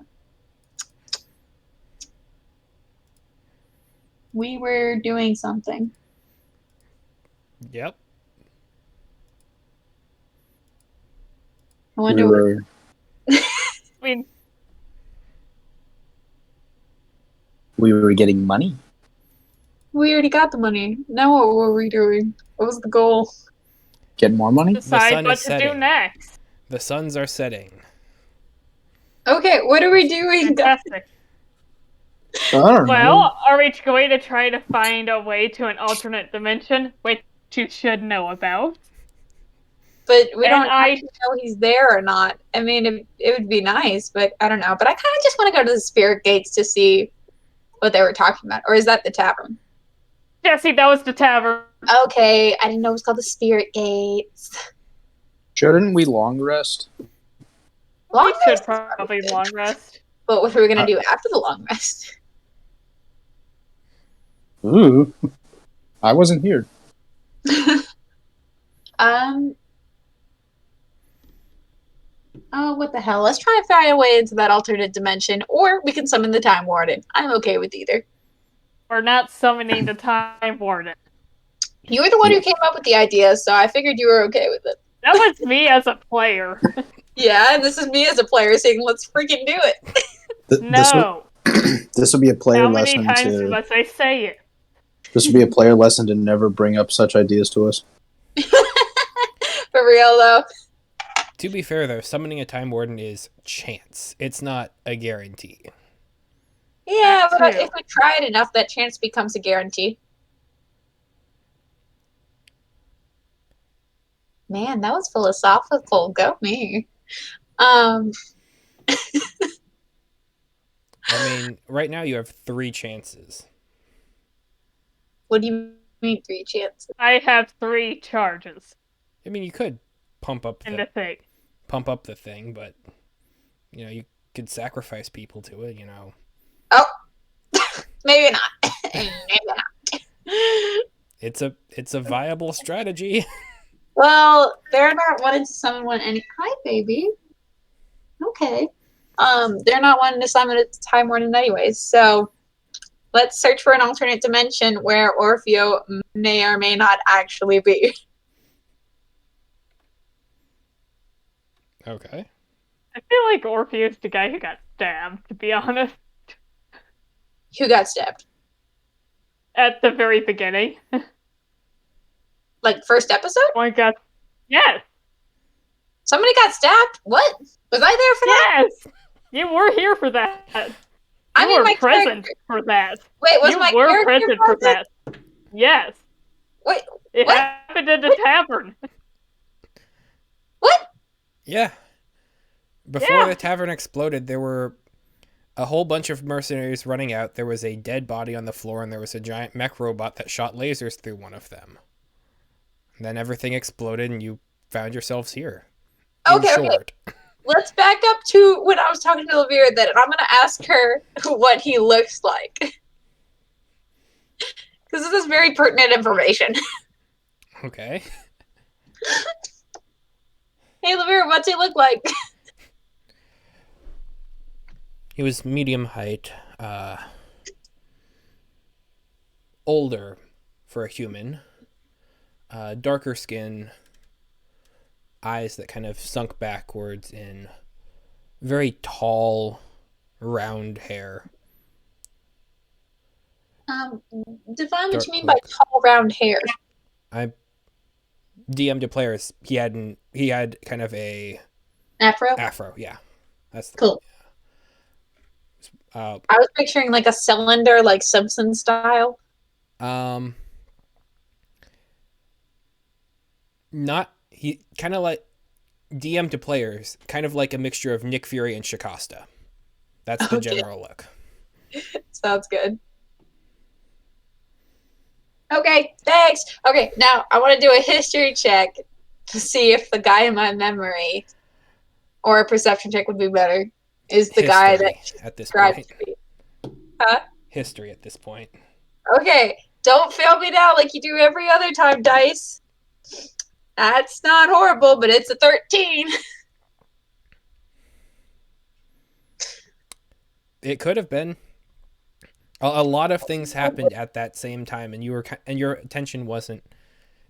Speaker 6: we were doing something.
Speaker 1: Yep.
Speaker 6: I
Speaker 2: We
Speaker 6: wonder
Speaker 2: were,
Speaker 3: I mean,
Speaker 2: we were getting money.
Speaker 6: we already got the money. Now what were we doing? What was the goal?
Speaker 2: Get more money?
Speaker 3: decide
Speaker 1: sun
Speaker 3: what
Speaker 1: is
Speaker 3: to do
Speaker 1: setting.
Speaker 3: next.
Speaker 1: The suns are setting.
Speaker 6: Okay, what are we doing?
Speaker 3: Fantastic.
Speaker 2: I don't know.
Speaker 3: Well, are we going to try to find a way to an alternate dimension, which you should know about?
Speaker 6: But we
Speaker 3: And
Speaker 6: don't
Speaker 3: I-
Speaker 6: actually know he's there or not. I mean, it would be nice, but I don't know. But I kind of just want to go to the spirit gates to see what they were talking about. Or is that the tavern?
Speaker 3: Jesse, that was the tavern.
Speaker 6: Okay, I didn't know it was called the spirit gates.
Speaker 2: Shouldn't we long rest?
Speaker 6: Long
Speaker 3: We should
Speaker 6: rest is
Speaker 3: probably
Speaker 6: good.
Speaker 3: long rest.
Speaker 6: But what are we going to do after the long rest?
Speaker 2: Ooh. I wasn't here.
Speaker 6: Oh, what the hell? Let's try and find a way into that alternate dimension, or we can summon the Time Warden. I'm okay with either.
Speaker 3: We're not summoning the time warden.
Speaker 6: You were the one who came up with the idea, so I figured you were okay with it.
Speaker 3: That was me as a player.
Speaker 6: Yeah, and this is me as a player saying, let's freaking do it.
Speaker 3: No.
Speaker 2: This will be a player
Speaker 3: How many
Speaker 2: lesson
Speaker 3: times
Speaker 2: to.
Speaker 3: must I say it?
Speaker 2: This will be a player lesson to never bring up such ideas to us.
Speaker 6: For real, though.
Speaker 1: To be fair, though, summoning a time warden is chance. It's not a guarantee.
Speaker 6: Yeah,
Speaker 3: That
Speaker 6: but
Speaker 3: too.
Speaker 6: if we try it enough, that chance becomes a guarantee. Man, that was philosophical. Go me.
Speaker 1: I mean, right now you have 3 chances.
Speaker 6: What do you mean 3 chances?
Speaker 3: I have 3 charges
Speaker 1: I mean, you could pump up
Speaker 3: in the thing.
Speaker 1: the thing, but you could sacrifice people to it.
Speaker 6: Maybe not. Maybe not.
Speaker 1: It's a viable strategy.
Speaker 6: Well, they're not wanting to summon one any. Hi, baby. Okay. They're not wanting to summon a Time Warden anyways, so let's search for an alternate dimension where Orfeo may or may not actually be.
Speaker 1: Okay.
Speaker 3: I feel like Orpheus, the guy who got stabbed, to be honest,
Speaker 6: Who got stabbed?
Speaker 3: at the very beginning.
Speaker 6: Like first episode?
Speaker 3: One got. Yes!
Speaker 6: Somebody got stabbed? What? Was I there for that?
Speaker 3: Yes! You were here for that.
Speaker 6: I
Speaker 3: You
Speaker 6: mean,
Speaker 3: were
Speaker 6: my
Speaker 3: present
Speaker 6: character.
Speaker 3: for that.
Speaker 6: Wait, was
Speaker 3: You
Speaker 6: my
Speaker 3: were
Speaker 6: character
Speaker 3: present for that. Yes.
Speaker 6: Wait,
Speaker 3: It
Speaker 6: What?
Speaker 3: happened in the tavern.
Speaker 6: what?
Speaker 1: Yeah. Before
Speaker 3: Yeah.
Speaker 1: the tavern exploded, there were a whole bunch of mercenaries running out. There was a dead body on the floor, and there was a giant mech robot that shot lasers through one of them. And then everything exploded, and you found yourselves here. In
Speaker 6: Okay,
Speaker 1: short.
Speaker 6: Let's back up to when I was talking to Elvira then, and I'm going to ask her what he looks like. Because this is very pertinent information.
Speaker 1: Okay.
Speaker 6: Hey, Elvira, what's he look like?
Speaker 1: He was medium height, older for a human, darker skin, eyes that kind of sunk backwards in very tall, round hair.
Speaker 6: Define what
Speaker 1: Dark
Speaker 6: you mean by
Speaker 1: cloak.
Speaker 6: tall, round hair.
Speaker 1: I DM'd to players. He had kind of a
Speaker 6: Afro?
Speaker 1: afro. Yeah, that's the
Speaker 6: Cool.
Speaker 1: Uh,
Speaker 6: I was picturing like a cylinder, like Simpson style.
Speaker 1: Not he kind of like DM to players, kind of like a mixture of Nick Fury and Shikasta. That's the
Speaker 6: Okay.
Speaker 1: general look.
Speaker 6: Sounds good. Okay, thanks. Okay, now I want to do a history check to see if the guy in my memory, or a perception check would be better, is the guy that
Speaker 1: History at this
Speaker 6: described
Speaker 1: point.
Speaker 6: to me. Huh?
Speaker 1: History at this point.
Speaker 6: Okay, don't fail me now like you do every other time, Dice. That's not horrible, but it's a 13.
Speaker 1: It could have been. A lot of things happened at that same time, and your attention wasn't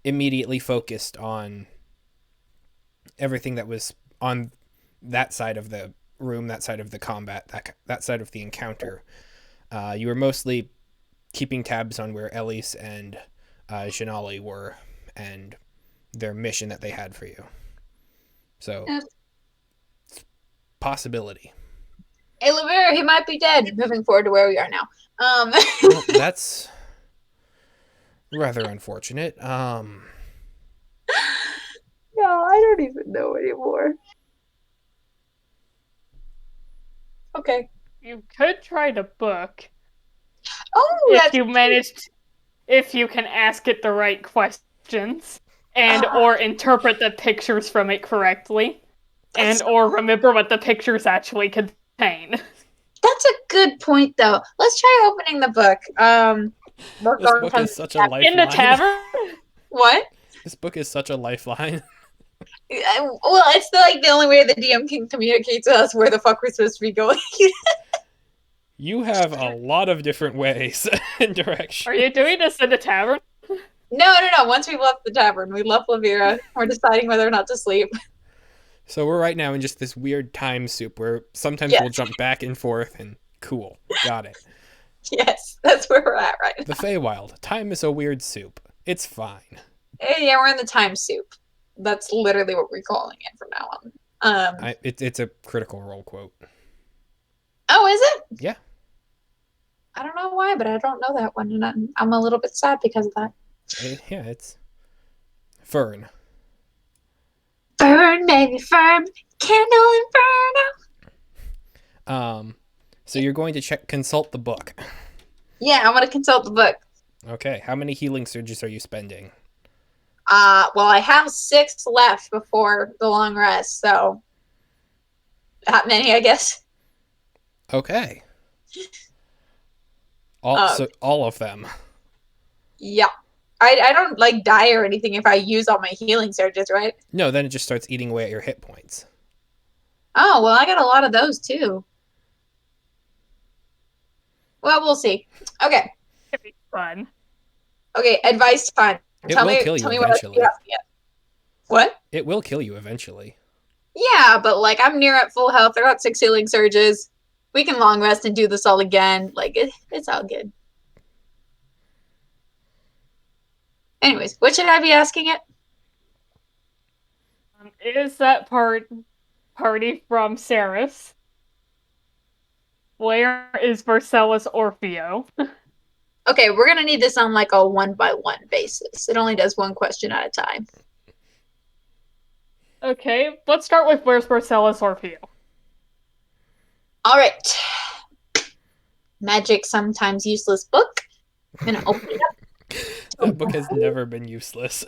Speaker 1: immediately focused on everything that was on that side of the room, that side of the combat, that side of the encounter. You were mostly keeping tabs on where Elise and Janali were and their mission that they had for you. So,
Speaker 6: Yeah.
Speaker 1: possibility.
Speaker 6: Hey, Lavera, he might be dead. Moving forward to where we are now.
Speaker 1: Well, that's rather unfortunate.
Speaker 6: No, I don't even know anymore. Okay.
Speaker 3: You could try to book
Speaker 6: Oh,
Speaker 3: if
Speaker 6: that's
Speaker 3: you managed, if you can ask it the right questions and or interpret the pictures from it correctly, and or remember what the pictures actually contain.
Speaker 6: That's a good point, though. Let's try opening the book. Work
Speaker 1: This
Speaker 6: on
Speaker 1: book
Speaker 6: some-
Speaker 1: is such a lifeline.
Speaker 3: In the tavern?
Speaker 6: What?
Speaker 1: This book is such a lifeline.
Speaker 6: Well, it's like the only way the DM can communicate to us where the fuck we're supposed to be going.
Speaker 1: You have a lot of different ways and directions.
Speaker 3: Are you doing this in the tavern?
Speaker 6: No. Once we left the tavern, we left Lavira. We're deciding whether or not to sleep.
Speaker 1: So we're right now in just this weird time soup where sometimes
Speaker 6: Yes.
Speaker 1: we'll jump back and forth and cool. Got it.
Speaker 6: Yes, that's where we're at right
Speaker 1: The Feywild. Time is a weird soup. It's fine.
Speaker 6: Yeah, we're in the time soup. That's literally what we're calling it from now on.
Speaker 1: It's a Critical Role quote.
Speaker 6: Oh, is it?
Speaker 1: Yeah.
Speaker 6: I don't know why, but I don't know that one, and I'm a little bit sad because of that.
Speaker 1: Yeah, it's Fern.
Speaker 6: Burn, baby, burn, candle inferno.
Speaker 1: So you're going to consult the book.
Speaker 6: Yeah, I want to consult the book.
Speaker 1: Okay, how many healing surges are you spending?
Speaker 6: Well, I have 6 left before the long rest, so that many, I guess.
Speaker 1: Okay.
Speaker 6: Uh,
Speaker 1: All of them.
Speaker 6: Yeah. I don't like die or anything if I use all my healing surges, right?
Speaker 1: No, then it just starts eating away at your hit points.
Speaker 6: Oh, well, I got a lot of those too. Well, we'll see. Okay.
Speaker 3: It'd be fun.
Speaker 6: Okay, advice time.
Speaker 1: It will kill you
Speaker 6: tell me
Speaker 1: eventually.
Speaker 6: What?
Speaker 1: It will kill you eventually.
Speaker 6: Yeah, but like I'm near at full health. I got 6 healing surges. We can long rest and do this all again. Like, it's all good. Anyways, what should I be asking it?
Speaker 3: Is that party from Ceres? Where is Marcellus Orfeo?
Speaker 6: Okay, we're gonna need this on like a 1-by-1 basis. It only does one question at a time.
Speaker 3: Okay, let's start with where's Marcellus Orfeo?
Speaker 6: All right. Magic sometimes useless book. I'm gonna open it up.
Speaker 1: That book has never been useless.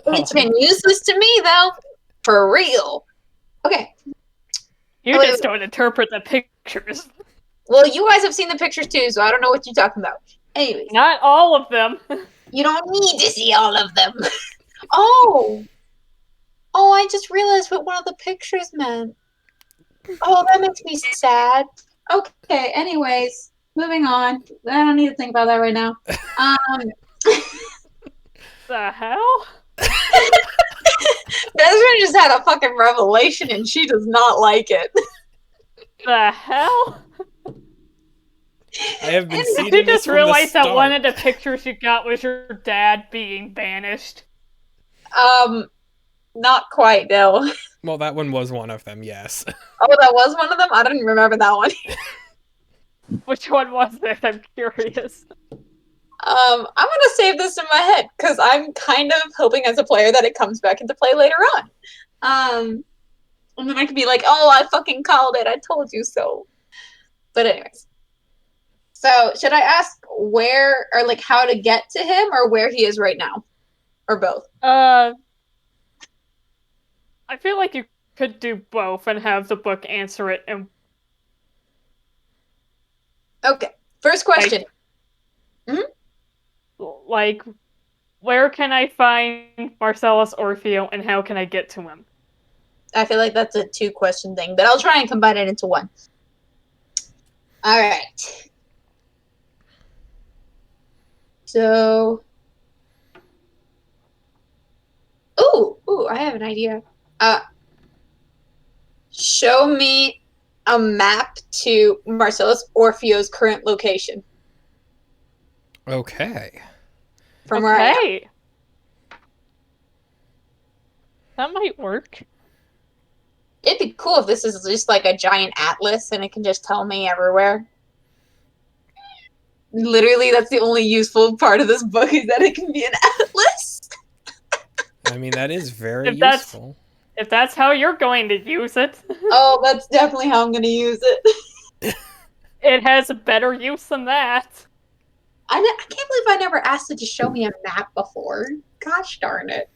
Speaker 6: It's been useless to me though, for real. Okay.
Speaker 3: You
Speaker 6: wait,
Speaker 3: just don't interpret the pictures.
Speaker 6: Well, you guys have seen the pictures too, so I don't know what you're talking about. Anyways,
Speaker 3: Not all of them.
Speaker 6: you don't need to see all of them. Oh, I just realized what one of the pictures meant. Oh, that makes me sad.
Speaker 5: Okay, anyways, moving on. I don't need to think about that right now.
Speaker 3: The hell?
Speaker 6: Desmond just had a fucking revelation and she does not like it.
Speaker 3: The hell?
Speaker 1: I have been
Speaker 3: Did
Speaker 1: seeing
Speaker 3: you
Speaker 1: this
Speaker 3: just
Speaker 1: from
Speaker 3: realize
Speaker 1: the
Speaker 3: that one
Speaker 1: start.
Speaker 3: of the pictures you got was your dad being banished?
Speaker 6: Not quite, no.
Speaker 1: Well, that one was one of them, yes.
Speaker 6: Oh, that was one of them? I didn't remember that one.
Speaker 3: Which one was it? I'm curious.
Speaker 6: I'm gonna save this in my head, because I'm kind of hoping as a player that it comes back into play later on. And then I can be like, oh, I fucking called it, I told you so. But anyways. So, should I ask where, or like how to get to him, or where he is right now? Or both?
Speaker 3: I feel like you could do both and have the book answer it. And
Speaker 6: Okay, first question.
Speaker 3: like, where can I find Marcellus Orfeo, and how can I get to him?
Speaker 6: I feel like that's a 2-question thing, but I'll try and combine it into one. All right. So, ooh, I have an idea. Show me a map to Marcellus Orfeo's current location
Speaker 1: Okay.
Speaker 6: from where I am.
Speaker 3: Okay. That might work.
Speaker 6: It'd be cool if this is just like a giant atlas and it can just tell me everywhere. Literally, that's the only useful part of this book is that it can be an atlas.
Speaker 1: I mean, that is very
Speaker 3: If that's-
Speaker 1: useful.
Speaker 3: If that's how you're going to use it,
Speaker 6: Oh, that's definitely how I'm going to use it.
Speaker 3: it has a better use than that.
Speaker 6: I can't believe I never asked it to show me a map before. Gosh darn it.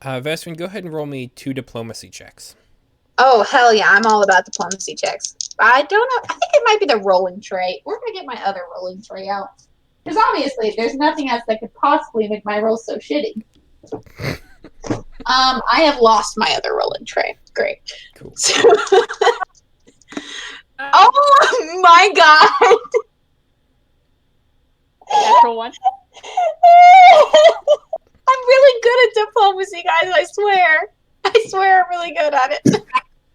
Speaker 1: Vestrin, go ahead and roll me 2 diplomacy checks.
Speaker 6: Oh, hell yeah, I'm all about diplomacy checks. I don't know. I think it might be the rolling tray. We're going to get my other rolling tray out.
Speaker 5: Because obviously, there's nothing else that could possibly make my roll so shitty.
Speaker 6: I have lost my other rolling tray. Great.
Speaker 1: Cool.
Speaker 6: Oh my god!
Speaker 3: Natural one.
Speaker 6: I'm really good at diplomacy, guys, I swear. I swear I'm really good at it.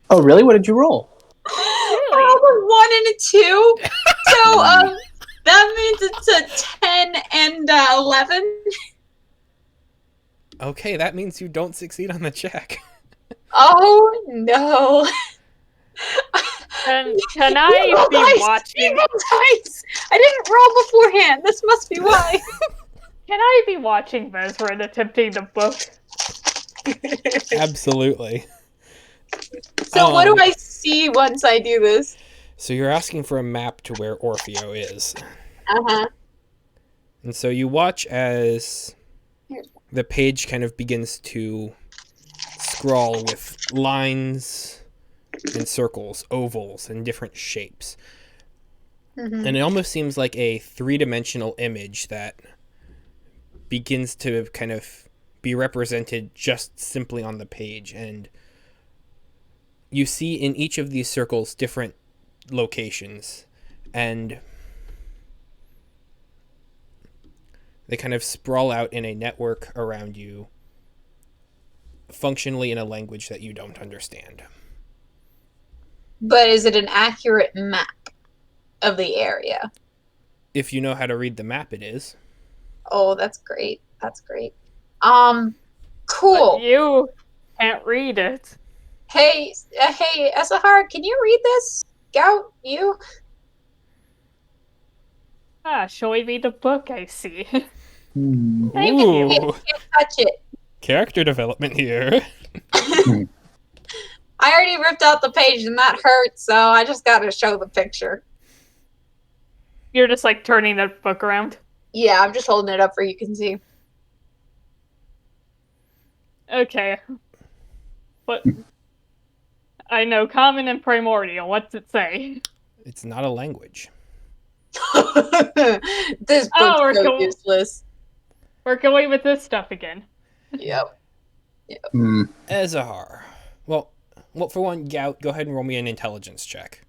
Speaker 2: Oh, really? What did you roll?
Speaker 6: I rolled a 1 and a 2. So, that means it's a 10 and 11.
Speaker 1: Okay, that means you don't succeed on the check.
Speaker 6: Oh, no.
Speaker 3: Can I be watching?
Speaker 6: Dice. I didn't roll beforehand. This must be why.
Speaker 3: Can I be watching Vezra and attempting the book?
Speaker 1: Absolutely.
Speaker 6: So what do I see once I do this?
Speaker 1: So you're asking for a map to where Orfeo is.
Speaker 6: Uh-huh.
Speaker 1: And so you watch as the page kind of begins to scrawl with lines and circles, ovals, and different shapes.
Speaker 6: Mm-hmm.
Speaker 1: And it almost seems like a 3-dimensional image that begins to kind of be represented just simply on the page. And you see in each of these circles different locations, and they kind of sprawl out in a network around you, functionally in a language that you don't understand.
Speaker 6: But is it an accurate map? of the area.
Speaker 1: If you know how to read the map, it is.
Speaker 6: Oh, that's great. That's great. Cool.
Speaker 3: But you can't read it.
Speaker 6: Hey, Esahar, can you read this? Gout, you?
Speaker 3: Shall we read the book? I see.
Speaker 2: Hmm.
Speaker 3: Thank you.
Speaker 1: Ooh,
Speaker 6: Can't touch it.
Speaker 1: character development here.
Speaker 6: I already ripped out the page and that hurt, so I just gotta show the picture.
Speaker 3: You're just like turning the book around.
Speaker 6: Yeah, I'm just holding it up for you can see.
Speaker 3: Okay. But I know common and primordial. What's it say?
Speaker 1: It's not a language.
Speaker 6: This
Speaker 3: Oh,
Speaker 6: book's
Speaker 3: we're
Speaker 6: so
Speaker 3: cool.
Speaker 6: useless.
Speaker 3: We're going with this stuff again.
Speaker 6: Yep.
Speaker 2: Hmm.
Speaker 1: Ezahar. Well, for one, Gout, go ahead and roll me an intelligence check.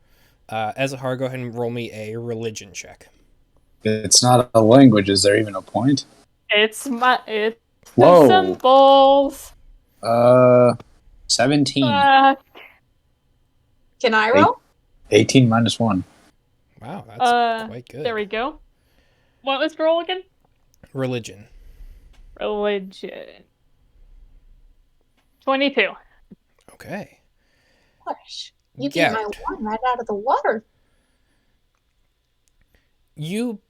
Speaker 1: Ezahar, go ahead and roll me a religion check.
Speaker 2: It's not a language. Is there even a point?
Speaker 3: It's the
Speaker 2: Whoa.
Speaker 3: symbols.
Speaker 2: 17.
Speaker 6: Can I roll?
Speaker 2: 18 minus 1.
Speaker 1: Wow, that's quite good.
Speaker 3: There we go. What was the roll again?
Speaker 1: Religion.
Speaker 3: Religion. 22.
Speaker 1: Okay.
Speaker 6: Gosh, you beat my
Speaker 1: Gout.
Speaker 6: one right out of the water.
Speaker 1: You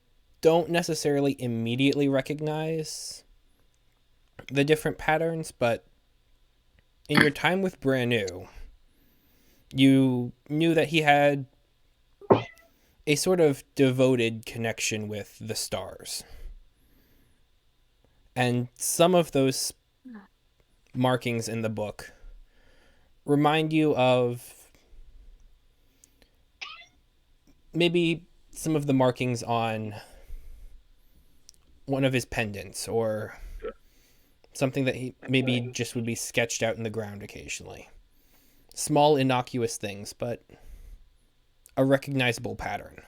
Speaker 1: don't necessarily immediately recognize the different patterns, but in your time with Branu, you knew that he had a sort of devoted connection with the stars. And some of those markings in the book remind you of maybe some of the markings on one of his pendants, or something that he maybe just would be sketched out in the ground occasionally. Small, innocuous things, but a recognizable pattern.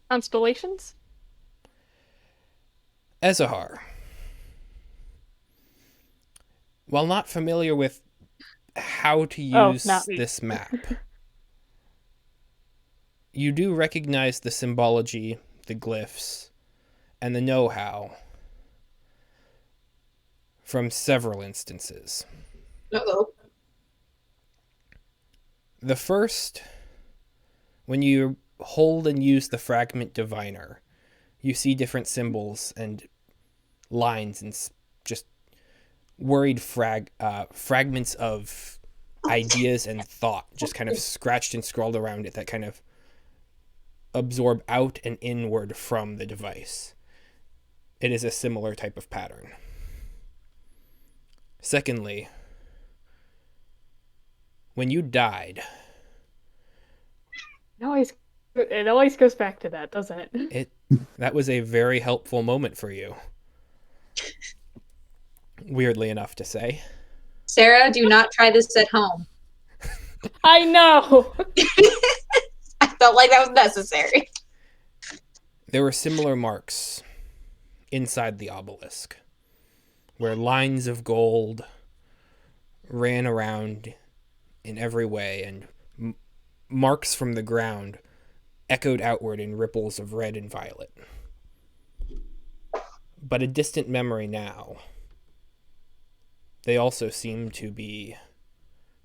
Speaker 3: Constellations?
Speaker 1: Ezahar. While not familiar with how to use
Speaker 3: not me.
Speaker 1: this map, you do recognize the symbology, the glyphs, and the know-how from several instances.
Speaker 6: Uh-oh.
Speaker 1: The first, when you hold and use the fragment diviner, you see different symbols and lines and just worried fragments of ideas and thought just kind of scratched and scrawled around it that kind of absorb out and inward from the device. It is a similar type of pattern. Secondly, when you died,
Speaker 3: It always goes back to that, doesn't it?
Speaker 1: that was a very helpful moment for you. Weirdly enough to say.
Speaker 6: Sarah, do not try this at home.
Speaker 3: I know!
Speaker 6: I felt like that was necessary.
Speaker 1: There were similar marks inside the obelisk, where lines of gold ran around in every way, and marks from the ground echoed outward in ripples of red and violet. But a distant memory now. They also seem to be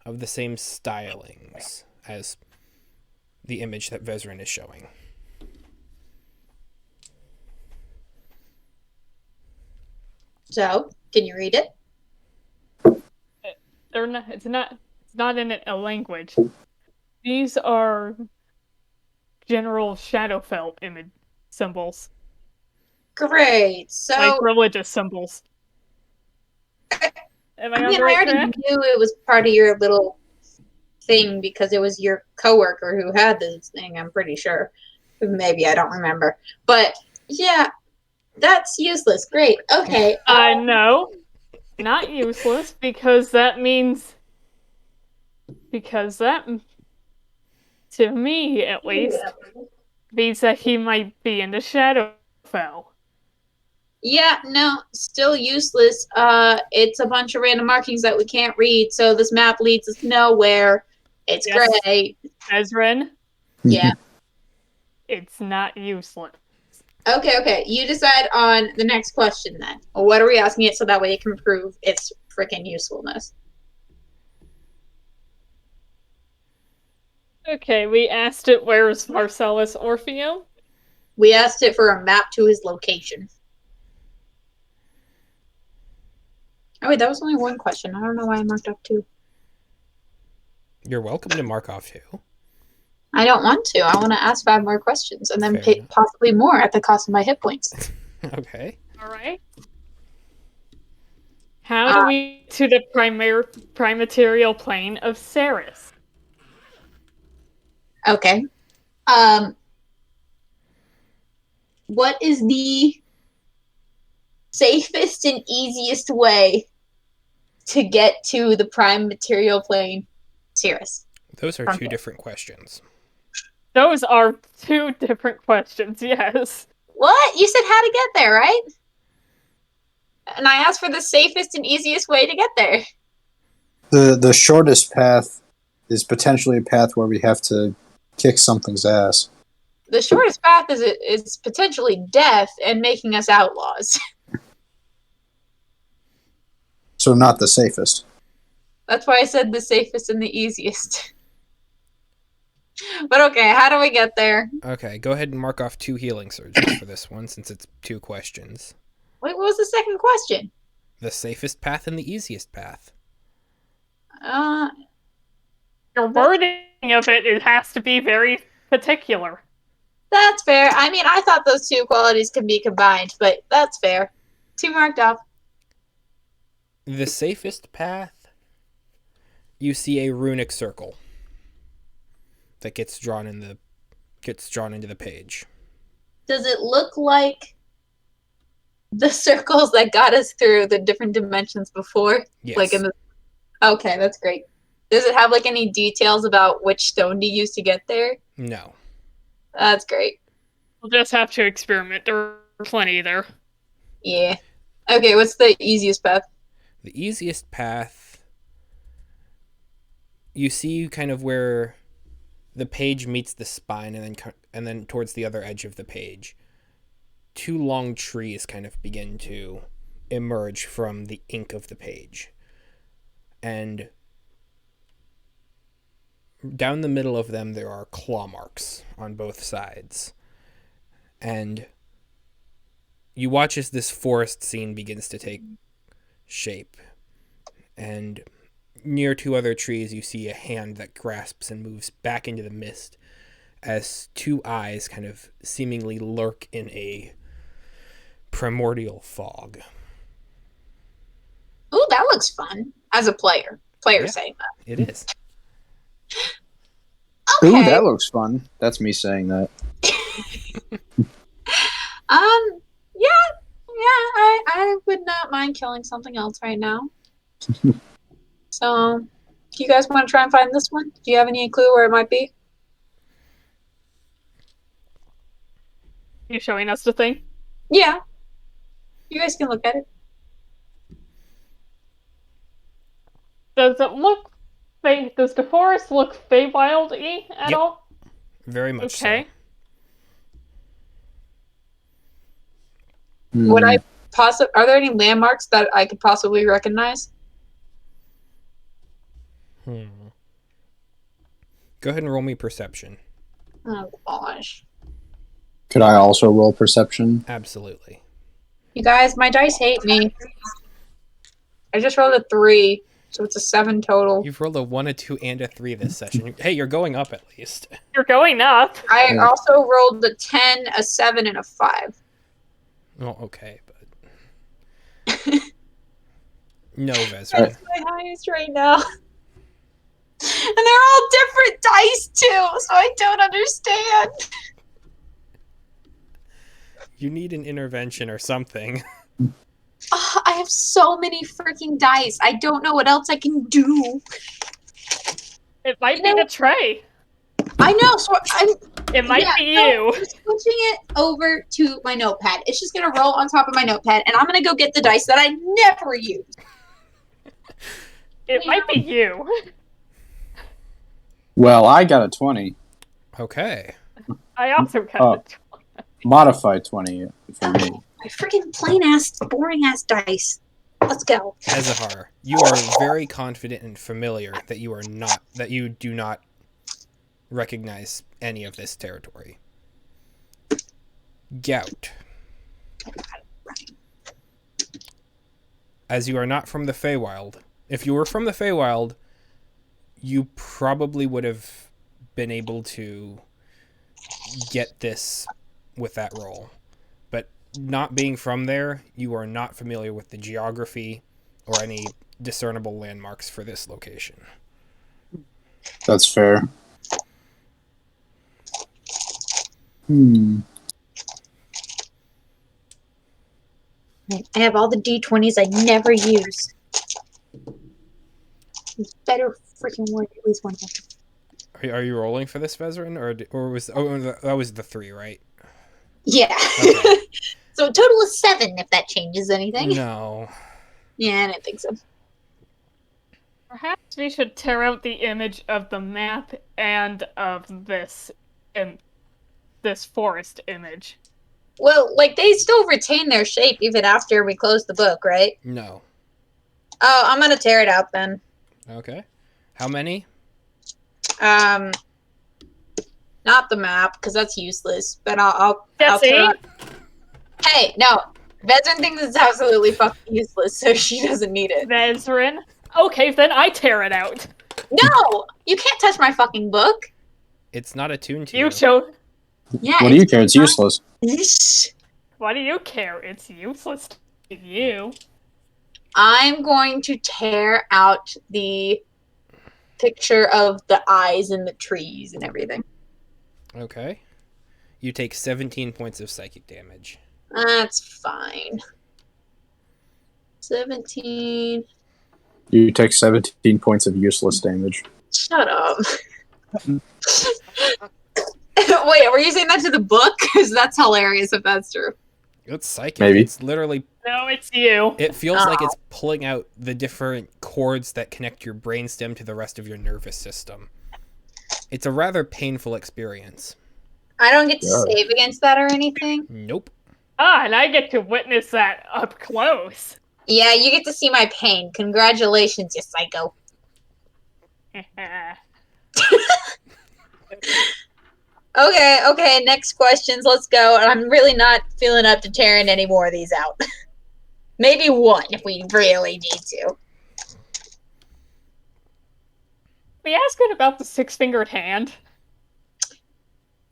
Speaker 1: of the same stylings as the image that Vezrin is showing.
Speaker 6: So, can you read it?
Speaker 3: It's not in a language. These are general Shadowfell image symbols.
Speaker 6: Great. So,
Speaker 3: Like religious symbols. Am I on the
Speaker 6: I
Speaker 3: right
Speaker 6: already
Speaker 3: track?
Speaker 6: knew it was part of your little thing because it was your coworker who had this thing, I'm pretty sure. Maybe, I don't remember. But, yeah, that's useless. Great. Okay.
Speaker 3: No. Not useless, because that, to me at least, means that he might be in the Shadowfell.
Speaker 6: Yeah, no, still useless. It's a bunch of random markings that we can't read, so this map leads us nowhere. It's
Speaker 3: Yes.
Speaker 6: great.
Speaker 3: Ezrin?
Speaker 6: Yeah.
Speaker 3: It's not useless.
Speaker 6: Okay. You decide on the next question then. Well, what are we asking it so that way it can prove its freaking usefulness?
Speaker 3: Okay, we asked it where's Marcellus Orpheum?
Speaker 6: We asked it for a map to his location. Oh wait, that was only one question. I don't know why I marked off 2.
Speaker 1: You're welcome to mark off 2.
Speaker 6: I don't want to. I want to ask 5 more questions and then
Speaker 1: Fair
Speaker 6: pay
Speaker 1: enough.
Speaker 6: possibly more at the cost of my hit points.
Speaker 1: Okay.
Speaker 3: Alright. How do we get to the primaterial plane of Ceres?
Speaker 6: Okay. What is the safest and easiest way to get to the prime material plane, Cirrus?
Speaker 1: Those are 2
Speaker 6: Okay.
Speaker 1: different questions.
Speaker 3: Those are 2 different questions, yes.
Speaker 6: What? You said how to get there, right? And I asked for the safest and easiest way to get there.
Speaker 2: The shortest path is potentially a path where we have to kick something's ass.
Speaker 6: The shortest path is potentially death and making us outlaws.
Speaker 2: So not the safest.
Speaker 6: That's why I said the safest and the easiest. But okay, how do we get there?
Speaker 1: Okay, go ahead and mark off 2 healing surges for this one, since it's 2 questions.
Speaker 6: Wait, what was the second question?
Speaker 1: The safest path and the easiest path.
Speaker 3: Your wording of it has to be very particular.
Speaker 6: That's fair. I mean, I thought those 2 qualities could be combined, but that's fair. 2 marked off.
Speaker 1: The safest path, you see a runic circle that gets drawn into the page.
Speaker 6: Does it look like the circles that got us through the different dimensions before?
Speaker 1: Yes.
Speaker 6: Like in the... Okay, that's great. Does it have like any details about which stone to use to get there?
Speaker 1: No.
Speaker 6: That's great.
Speaker 3: We'll just have to experiment. There are plenty there.
Speaker 6: Yeah. Okay, what's the easiest path?
Speaker 1: The easiest path, you see kind of where the page meets the spine and then towards the other edge of the page. 2 long trees kind of begin to emerge from the ink of the page. And down the middle of them, there are claw marks on both sides. And you watch as this forest scene begins to take shape. And near 2 other trees, you see a hand that grasps and moves back into the mist as 2 eyes kind of seemingly lurk in a primordial fog.
Speaker 6: Ooh, that looks fun. As a player.
Speaker 1: Yeah.
Speaker 6: Saying that.
Speaker 1: It is.
Speaker 6: Okay.
Speaker 2: Ooh, that looks fun. That's me saying that.
Speaker 6: Yeah, I would not mind killing something else right now. So, do you guys want to try and find this one? Do you have any clue where it might be?
Speaker 3: You showing us the thing?
Speaker 6: Yeah. You guys can look at it.
Speaker 3: Does it look does the forest look Feywild-y at
Speaker 1: Yep.
Speaker 3: all?
Speaker 1: Very much
Speaker 3: Okay.
Speaker 6: Would I are there any landmarks that I could possibly recognize?
Speaker 1: so. Go ahead and roll me perception.
Speaker 6: Oh gosh.
Speaker 2: Could I also roll perception?
Speaker 1: Absolutely.
Speaker 6: You guys, my dice hate me. I just rolled a 3, so it's a 7 total.
Speaker 1: You've rolled a 1, a 2, and a 3 this session. Hey, you're going up at least.
Speaker 3: You're going up.
Speaker 6: I also rolled a 10, a 7, and a 5.
Speaker 1: Oh, okay, but no, Vezra.
Speaker 6: That's my highest right now. And they're all different dice too, so I don't understand.
Speaker 1: You need an intervention or something.
Speaker 6: Oh, I have so many freaking dice. I don't know what else I can do.
Speaker 3: It might be the tray.
Speaker 6: I know, so
Speaker 3: It might be
Speaker 6: no,
Speaker 3: you.
Speaker 6: I'm switching it over to my notepad. It's just gonna roll on top of my notepad, and I'm gonna go get the dice that I never use.
Speaker 3: It might be you.
Speaker 2: Well, I got a 20.
Speaker 1: Okay.
Speaker 3: I also got
Speaker 2: Oh.
Speaker 3: the 20.
Speaker 2: Modify 20 for me.
Speaker 5: My freaking plain ass, boring ass dice. Let's go.
Speaker 1: Ezahar, you are very confident and familiar that you do not recognize any of this territory. Gout. As you are not from the Feywild, if you were from the Feywild, you probably would have been able to get this with that roll. But not being from there, you are not familiar with the geography or any discernible landmarks for this location.
Speaker 2: That's fair.
Speaker 5: I have all the D20s I never use. You better freaking work at least one time.
Speaker 1: Are you rolling for this, Vezrin, or was that was the 3, right?
Speaker 5: Yeah.
Speaker 1: Okay.
Speaker 5: So a total of 7 if that changes anything.
Speaker 1: No.
Speaker 5: Yeah, I didn't think so.
Speaker 3: Perhaps we should tear out the image of the map and of this forest image.
Speaker 6: Well, like, they still retain their shape even after we close the book, right?
Speaker 1: No.
Speaker 6: Oh, I'm gonna tear it out then.
Speaker 1: Okay. How many?
Speaker 6: Not the map, because that's useless, but I'll
Speaker 3: Jesse?
Speaker 6: tear out. Hey, no. Vezrin thinks it's absolutely fucking useless, so she doesn't need it.
Speaker 3: Vezrin? Okay, then I tear it out.
Speaker 6: No! You can't touch my fucking book!
Speaker 1: It's not attuned to you.
Speaker 3: You chose.
Speaker 5: Yeah.
Speaker 2: What do you care? It's useless.
Speaker 3: What do you care? It's useless to you.
Speaker 6: I'm going to tear out the picture of the eyes and the trees and everything.
Speaker 1: Okay. You take 17 points of psychic damage.
Speaker 6: That's fine. 17.
Speaker 2: You take 17 points of useless damage.
Speaker 6: Shut up. Wait, were you saying that to the book? Because that's hilarious if that's true.
Speaker 1: It's psychic.
Speaker 2: Maybe.
Speaker 1: It's literally...
Speaker 3: No, it's you.
Speaker 1: It feels like it's pulling out the different cords that connect your brainstem to the rest of your nervous system. It's a rather painful experience.
Speaker 6: I don't get to
Speaker 2: Yeah.
Speaker 6: save against that or anything.
Speaker 1: Nope.
Speaker 3: And I get to witness that up close.
Speaker 6: Yeah, you get to see my pain. Congratulations, you psycho. Okay, next questions. Let's go. I'm really not feeling up to tearing any more of these out. Maybe one if we really need to.
Speaker 3: We asked it about the six-fingered hand.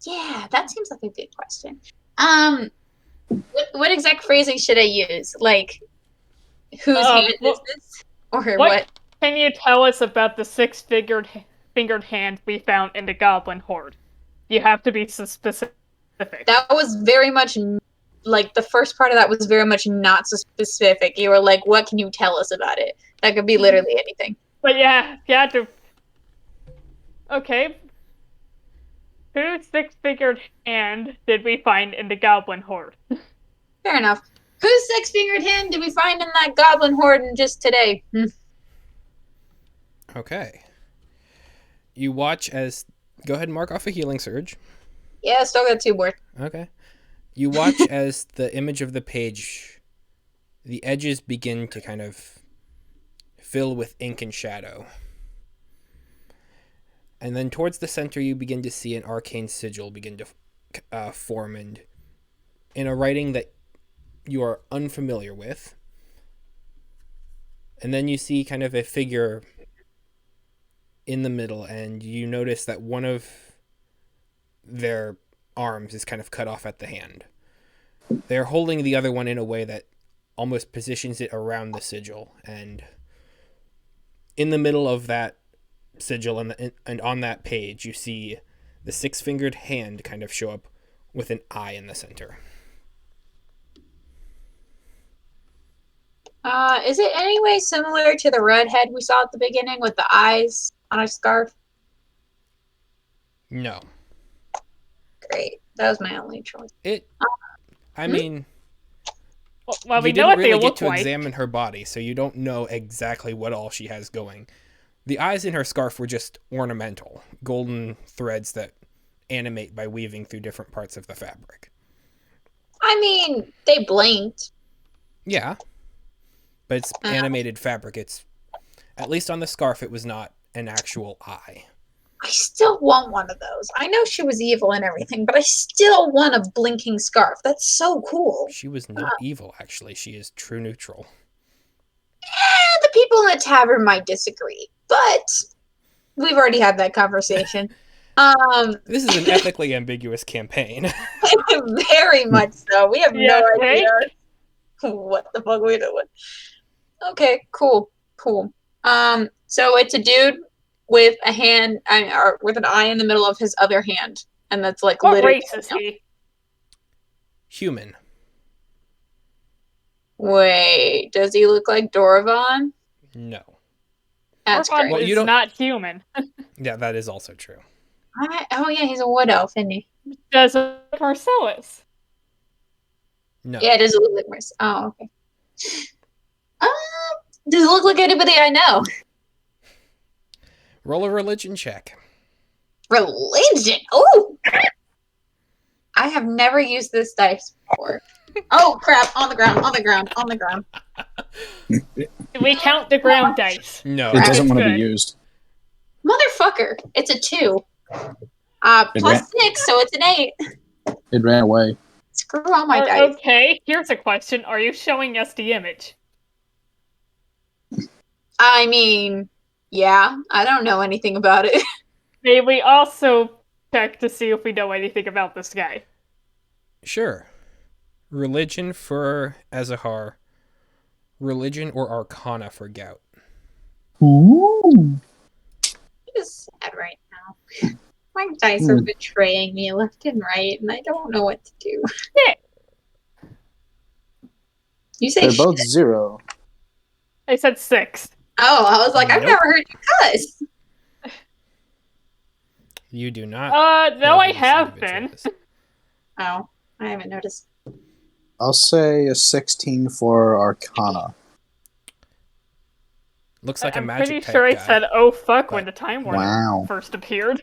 Speaker 6: Yeah, that seems like a good question. What exact phrasing should I use? Like, whose hand is this? Or what?
Speaker 3: Can you tell us about the six-fingered hand we found in the Goblin Horde? You have to be specific.
Speaker 6: That was very much, like, the first part of that was very much not so specific. You were like, what can you tell us about it? That could be literally anything.
Speaker 3: But yeah, you had to... Okay. Whose six-fingered hand did we find in the Goblin Horde?
Speaker 6: Fair enough. Whose six-fingered hand did we find in that Goblin Horde just today?
Speaker 1: Okay. You watch as... Go ahead and mark off a healing surge.
Speaker 6: Yeah, still got 2 more.
Speaker 1: Okay. You watch as the image of the page, the edges begin to kind of fill with ink and shadow. And then towards the center, you begin to see an arcane sigil begin to form, and in a writing that you are unfamiliar with. And then you see kind of a figure in the middle, and you notice that one of their arms is kind of cut off at the hand. They're holding the other one in a way that almost positions it around the sigil, and in the middle of that sigil and on that page, you see the six-fingered hand kind of show up with an eye in the center.
Speaker 6: Is it any way similar to the redhead we saw at the beginning with the eyes on a scarf?
Speaker 1: No.
Speaker 6: Great. That was my only choice.
Speaker 1: I mean,
Speaker 3: Well,
Speaker 1: you
Speaker 3: we know
Speaker 1: didn't
Speaker 3: what
Speaker 1: really
Speaker 3: they
Speaker 1: get
Speaker 3: look
Speaker 1: to
Speaker 3: like.
Speaker 1: examine her body, so you don't know exactly what all she has going. The eyes in her scarf were just ornamental, golden threads that animate by weaving through different parts of the fabric.
Speaker 6: I mean, they blinked.
Speaker 1: Yeah. But it's animated fabric. It's, at least on the scarf, it was not an actual eye.
Speaker 6: I still want one of those. I know she was evil and everything, but I still want a blinking scarf. That's so cool.
Speaker 1: She was not evil, actually. She is true neutral.
Speaker 6: The people in the tavern might disagree, but we've already had that conversation.
Speaker 1: This is an ethically ambiguous campaign.
Speaker 6: Very much so. We have
Speaker 3: Yeah,
Speaker 6: no
Speaker 3: right?
Speaker 6: idea what the fuck we're doing. Okay, cool. So it's a dude with a hand, or with an eye in the middle of his other hand, and that's like
Speaker 3: What
Speaker 6: literally.
Speaker 3: race is he?
Speaker 1: Human.
Speaker 6: Wait, does he look like Doravan?
Speaker 1: No.
Speaker 6: That's
Speaker 3: Orphan
Speaker 6: great.
Speaker 1: Well, you
Speaker 3: is
Speaker 1: don't-
Speaker 3: not human.
Speaker 1: Yeah, that is also true.
Speaker 6: Oh yeah, he's a wood elf, isn't he?
Speaker 3: Does Marcellus?
Speaker 1: No.
Speaker 6: Yeah, does it look like Marcellus? Oh, okay. Does it look like anybody I know?
Speaker 1: Roll a religion check.
Speaker 6: Religion. Oh, I have never used this dice before. Oh crap! On the ground.
Speaker 3: We count the ground dice.
Speaker 1: No.
Speaker 2: It doesn't want to
Speaker 3: good.
Speaker 2: be used.
Speaker 6: Motherfucker! It's a 2.
Speaker 2: It
Speaker 6: Plus
Speaker 2: ran-
Speaker 6: 6, so it's an 8.
Speaker 2: It ran away.
Speaker 6: Screw all my dice.
Speaker 3: Okay, here's a question. Are you showing us the image?
Speaker 6: I mean, yeah, I don't know anything about it.
Speaker 3: May we also check to see if we know anything about this guy?
Speaker 1: Sure. Religion for Azahar. Religion or Arcana for Gout.
Speaker 2: Ooh.
Speaker 6: Just sad right now. My dice are betraying me left and right, and I don't know what to do.
Speaker 3: Yeah.
Speaker 6: You say
Speaker 2: They're both
Speaker 6: shit.
Speaker 2: 0.
Speaker 3: I said 6.
Speaker 6: Oh, I was like, I've
Speaker 1: Nope.
Speaker 6: never heard you cuss.
Speaker 1: You do not.
Speaker 3: No,
Speaker 1: know
Speaker 3: I
Speaker 1: who this
Speaker 3: have
Speaker 1: individual
Speaker 3: been.
Speaker 1: is.
Speaker 6: Oh, I haven't noticed.
Speaker 2: I'll say a 16 for Arcana.
Speaker 1: Looks like a
Speaker 3: I'm
Speaker 1: magic
Speaker 3: pretty
Speaker 1: type
Speaker 3: sure I
Speaker 1: guy.
Speaker 3: said, oh fuck, when
Speaker 1: but-
Speaker 3: the Time Warner
Speaker 2: Wow.
Speaker 3: first appeared.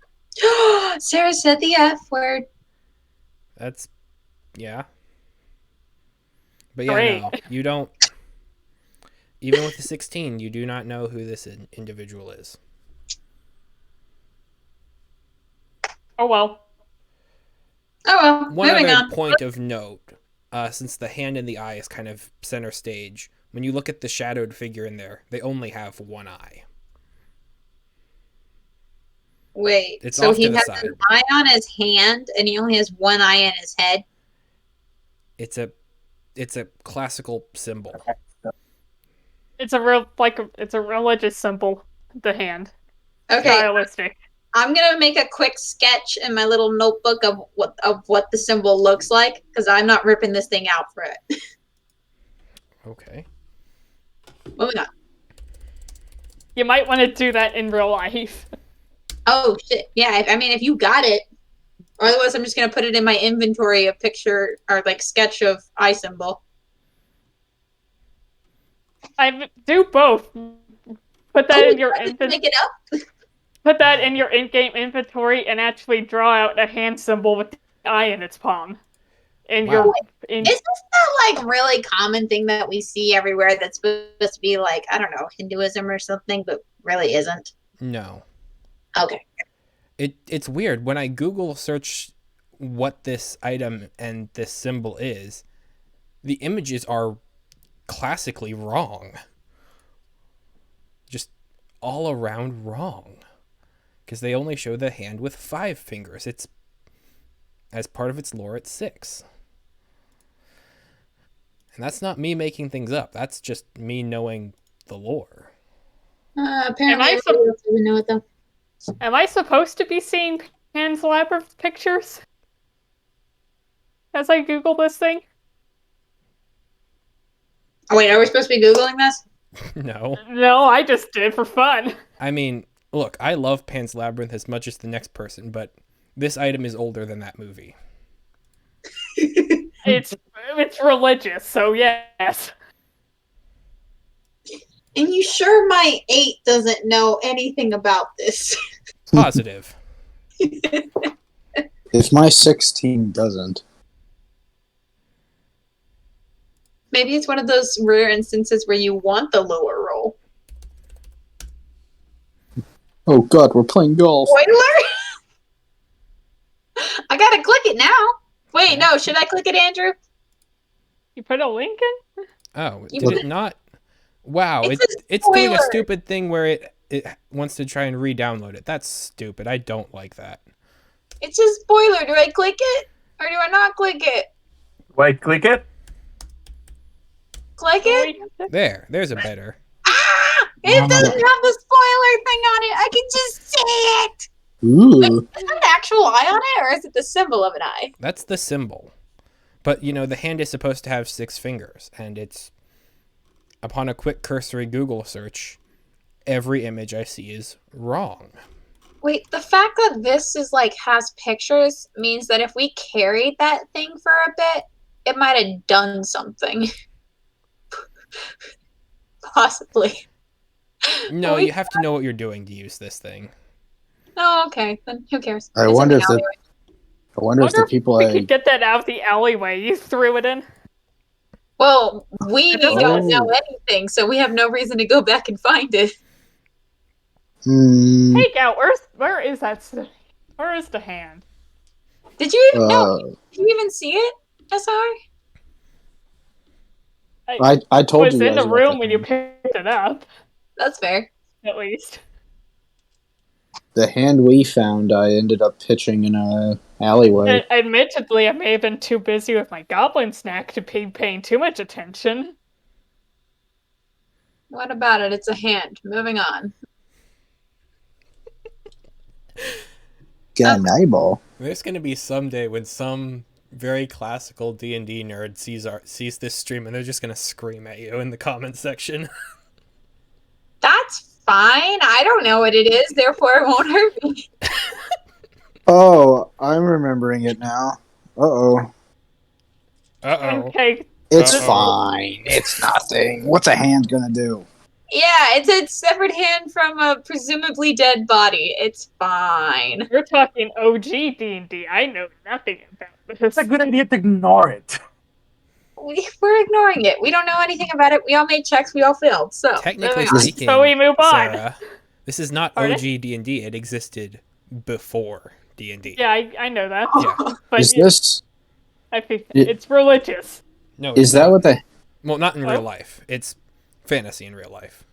Speaker 6: Sarah said the F word.
Speaker 1: That's, yeah. But yeah,
Speaker 3: Great.
Speaker 1: no, you don't. Even with the 16, you do not know who this individual is.
Speaker 3: Oh well.
Speaker 6: Oh well,
Speaker 1: One
Speaker 6: moving
Speaker 1: other
Speaker 6: on.
Speaker 1: point of note, since the hand and the eye is kind of center stage, when you look at the shadowed figure in there, they only have one eye.
Speaker 6: Wait,
Speaker 1: It's
Speaker 6: so
Speaker 1: off to
Speaker 6: he
Speaker 1: the
Speaker 6: has
Speaker 1: side.
Speaker 6: an eye on his hand, and he only has one eye in his head?
Speaker 1: It's a classical symbol.
Speaker 3: It's a it's a religious symbol. The hand.
Speaker 6: Okay,
Speaker 3: Stylistic.
Speaker 6: I'm gonna make a quick sketch in my little notebook of what the symbol looks like, because I'm not ripping this thing out for it.
Speaker 1: Okay.
Speaker 6: Moving on.
Speaker 3: You might want to do that in real life.
Speaker 6: Oh shit! Yeah, I mean, if you got it, or otherwise, I'm just gonna put it in my inventory of picture or like sketch of eye symbol.
Speaker 3: I do both. Put that in your
Speaker 6: Make it up.
Speaker 3: Put that in your in-game inventory and actually draw out a hand symbol with the eye in its palm. In
Speaker 1: Wow.
Speaker 3: your in
Speaker 6: Is this that like really common thing that we see everywhere that's supposed to be like, I don't know, Hinduism or something, but really isn't?
Speaker 1: No.
Speaker 6: Okay.
Speaker 1: It's weird. When I Google search what this item and this symbol is, the images are classically wrong. Just all around wrong. Because they only show the hand with 5 fingers. It's, as part of its lore, it's 6. And that's not me making things up. That's just me knowing the lore.
Speaker 6: Apparently,
Speaker 3: I
Speaker 6: everybody else doesn't know it though.
Speaker 3: Am I supposed to be seeing Pan's Labyrinth pictures? As I Google this thing?
Speaker 6: Oh wait, are we supposed to be googling this?
Speaker 1: No.
Speaker 3: No, I just did for fun.
Speaker 1: I mean, look, I love Pan's Labyrinth as much as the next person, but this item is older than that movie.
Speaker 3: It's religious, so yes.
Speaker 6: And you sure my 8 doesn't know anything about this?
Speaker 1: Positive.
Speaker 2: If my 16 doesn't,
Speaker 6: Maybe it's one of those rare instances where you want the lower roll.
Speaker 2: oh god, we're playing golf.
Speaker 6: Spoiler! I gotta click it now. Wait, no, should I click it, Andrew?
Speaker 3: You put a link in?
Speaker 1: Oh,
Speaker 6: You
Speaker 1: did
Speaker 6: put-
Speaker 1: it not? Wow,
Speaker 6: It's a
Speaker 1: it's doing a
Speaker 6: spoiler.
Speaker 1: stupid thing where it wants to try and re-download it. That's stupid. I don't like that.
Speaker 6: It's a spoiler. Do I click it? Or do I not click it?
Speaker 4: Wait, click it.
Speaker 6: Click it?
Speaker 1: There's a better.
Speaker 6: Ah! It doesn't have the spoiler thing on it. I can just see it.
Speaker 2: Ooh.
Speaker 6: Is that an actual eye on it, or is it the symbol of an eye?
Speaker 1: That's the symbol. But, the hand is supposed to have 6 fingers, and it's, upon a quick cursory Google search, every image I see is wrong.
Speaker 6: Wait, the fact that this is has pictures means that if we carried that thing for a bit, it might have done something. Possibly.
Speaker 1: No,
Speaker 6: We-
Speaker 1: you have to know what you're doing to use this thing.
Speaker 6: Oh, okay. Then who cares?
Speaker 2: I
Speaker 6: It's in
Speaker 2: wonder
Speaker 6: the
Speaker 2: if the
Speaker 6: alleyway.
Speaker 2: I wonder if the people
Speaker 3: We
Speaker 2: I
Speaker 3: could get that out of the alleyway. You threw it in.
Speaker 6: Well, we
Speaker 3: doesn't-
Speaker 6: don't know anything, so we have no reason to go back and find it.
Speaker 3: Hey, Gout, where is that? Where is the hand?
Speaker 6: Did you even know?
Speaker 2: uh,
Speaker 6: Did you even see it, SR?
Speaker 2: I told
Speaker 3: was
Speaker 2: you
Speaker 3: in
Speaker 2: guys
Speaker 3: the
Speaker 2: about
Speaker 3: room
Speaker 2: the
Speaker 3: when you
Speaker 2: hand.
Speaker 3: picked it up,
Speaker 6: That's fair.
Speaker 3: at least.
Speaker 2: The hand we found, I ended up pitching in a alleyway.
Speaker 3: Admittedly, I may have been too busy with my goblin snack to be paying too much attention.
Speaker 6: What about it? It's a hand. Moving on.
Speaker 2: Got an eyeball.
Speaker 1: There's going to be someday when some very classical D&D nerd sees this stream, and they're just going to scream at you in the comments section.
Speaker 6: That's fine. I don't know what it is, therefore it won't hurt me.
Speaker 2: Oh, I'm remembering it now. Uh-oh.
Speaker 1: Uh-oh.
Speaker 3: Okay,
Speaker 2: It's
Speaker 1: Uh-oh.
Speaker 2: fine. It's nothing. What's a hand gonna do?
Speaker 6: Yeah, it's a severed hand from a presumably dead body. It's fine.
Speaker 3: we're talking OG D&D. I know nothing about this.
Speaker 4: It's a good idea to ignore it.
Speaker 6: We're ignoring it. We don't know anything about it. We all made checks. We all failed. So
Speaker 1: Technically
Speaker 6: moving on.
Speaker 1: speaking,
Speaker 3: So we move on.
Speaker 1: Sarah, this is not
Speaker 3: Pardon?
Speaker 1: OG D&D. It existed before D&D.
Speaker 3: Yeah, I know that.
Speaker 1: Yeah.
Speaker 3: But
Speaker 2: Is this?
Speaker 3: I think
Speaker 2: it-
Speaker 3: it's religious.
Speaker 1: No,
Speaker 2: Is
Speaker 1: it's
Speaker 2: that
Speaker 1: not.
Speaker 2: what the?
Speaker 1: Well, not in
Speaker 3: Oh.
Speaker 1: real life. It's fantasy in real life.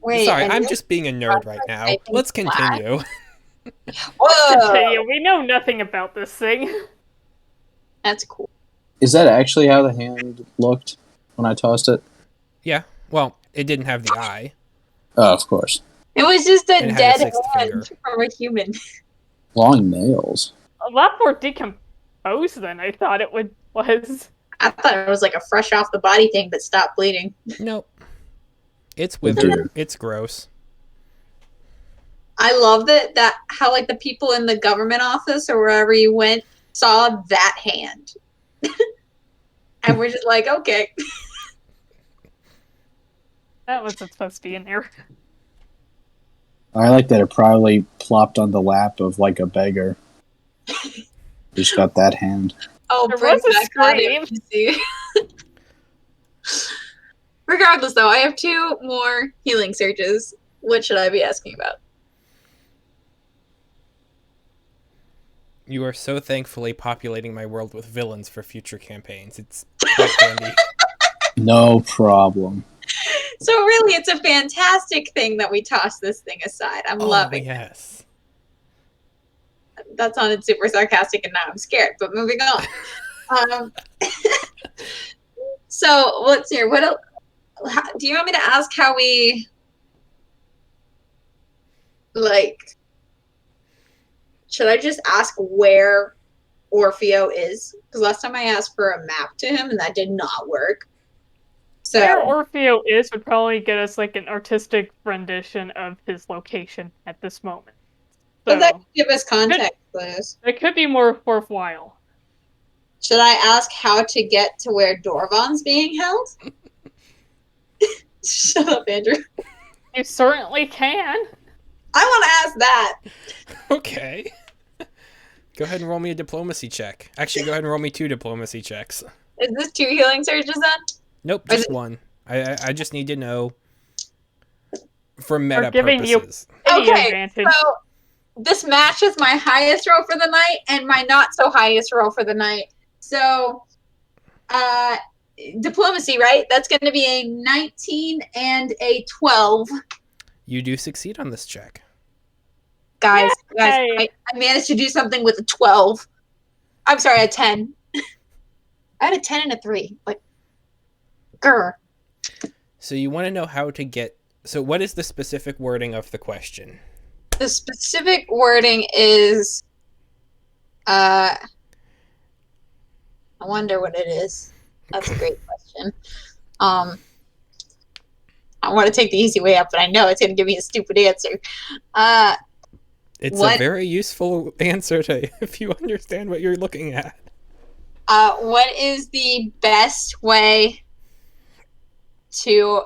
Speaker 6: Wait,
Speaker 1: Sorry,
Speaker 6: and
Speaker 1: I'm
Speaker 6: this-
Speaker 1: just being a nerd right now.
Speaker 6: typing
Speaker 1: Let's
Speaker 6: flat.
Speaker 1: continue.
Speaker 6: Whoa,
Speaker 3: Continue. We know nothing about this thing.
Speaker 6: that's cool.
Speaker 2: Is that actually how the hand looked when I tossed it?
Speaker 1: Yeah. Well, it didn't have the eye.
Speaker 2: Oh, of course.
Speaker 6: It was just a
Speaker 1: And it had a
Speaker 6: dead
Speaker 1: sixth
Speaker 6: hand
Speaker 1: finger.
Speaker 6: from a human.
Speaker 2: Long nails.
Speaker 3: A lot more decomposed than I thought it was.
Speaker 6: I thought it was like a fresh off the body thing, but stopped bleeding.
Speaker 1: Nope. It's
Speaker 2: Dear.
Speaker 1: withered. It's gross.
Speaker 6: I love that how the people in the government office or wherever you went saw that hand. And we're just like, okay.
Speaker 3: That wasn't supposed to be in there.
Speaker 2: I like that it probably plopped on the lap of a beggar. Just got that hand.
Speaker 6: Oh,
Speaker 3: There
Speaker 6: bring
Speaker 3: was a
Speaker 6: back that
Speaker 3: scream.
Speaker 6: NPC. Regardless, though, I have 2 more healing surges. What should I be asking about?
Speaker 1: You are so thankfully populating my world with villains for future campaigns. It's quite handy.
Speaker 2: No problem.
Speaker 6: So really, it's a fantastic thing that we toss this thing aside. I'm loving it.
Speaker 1: Yes.
Speaker 6: That sounded super sarcastic, and now I'm scared. But moving on. So let's hear. What else? Do you want me to ask how we Should I just ask where Orfeo is? Because last time I asked for a map to him, and that did not work. So
Speaker 3: Where Orfeo is would probably get us an artistic rendition of his location at this moment. So
Speaker 6: but that could give us context clues.
Speaker 3: it could be more worthwhile.
Speaker 6: Should I ask how to get to where Dorvan's being held? Shut up, Andrew.
Speaker 3: You certainly can.
Speaker 6: I want to ask that.
Speaker 1: Okay. Go ahead and roll me a diplomacy check. Actually, go ahead and roll me 2 diplomacy checks.
Speaker 6: Is this 2 healing surges then?
Speaker 1: Nope,
Speaker 6: Or is
Speaker 1: just
Speaker 6: it-
Speaker 1: 1. I just need to know for meta
Speaker 3: giving you-
Speaker 1: purposes.
Speaker 3: Any
Speaker 6: Okay,
Speaker 3: advantage.
Speaker 6: so this matches my highest roll for the night and my not so highest roll for the night. So, diplomacy, right? That's going to be a 19 and a 12.
Speaker 1: You do succeed on this check.
Speaker 6: Guys,
Speaker 3: Yay.
Speaker 6: I managed to do something with a 12. I'm sorry, a 10. I had a 10 and a 3. Like, grr.
Speaker 1: So you want to know how to get... So what is the specific wording of the question?
Speaker 6: The specific wording is, I wonder what it is. That's a great question. I want to take the easy way out, but I know it's going to give me a stupid answer.
Speaker 1: It's
Speaker 6: What?
Speaker 1: a very useful answer to if you understand what you're looking at.
Speaker 6: What is the best way to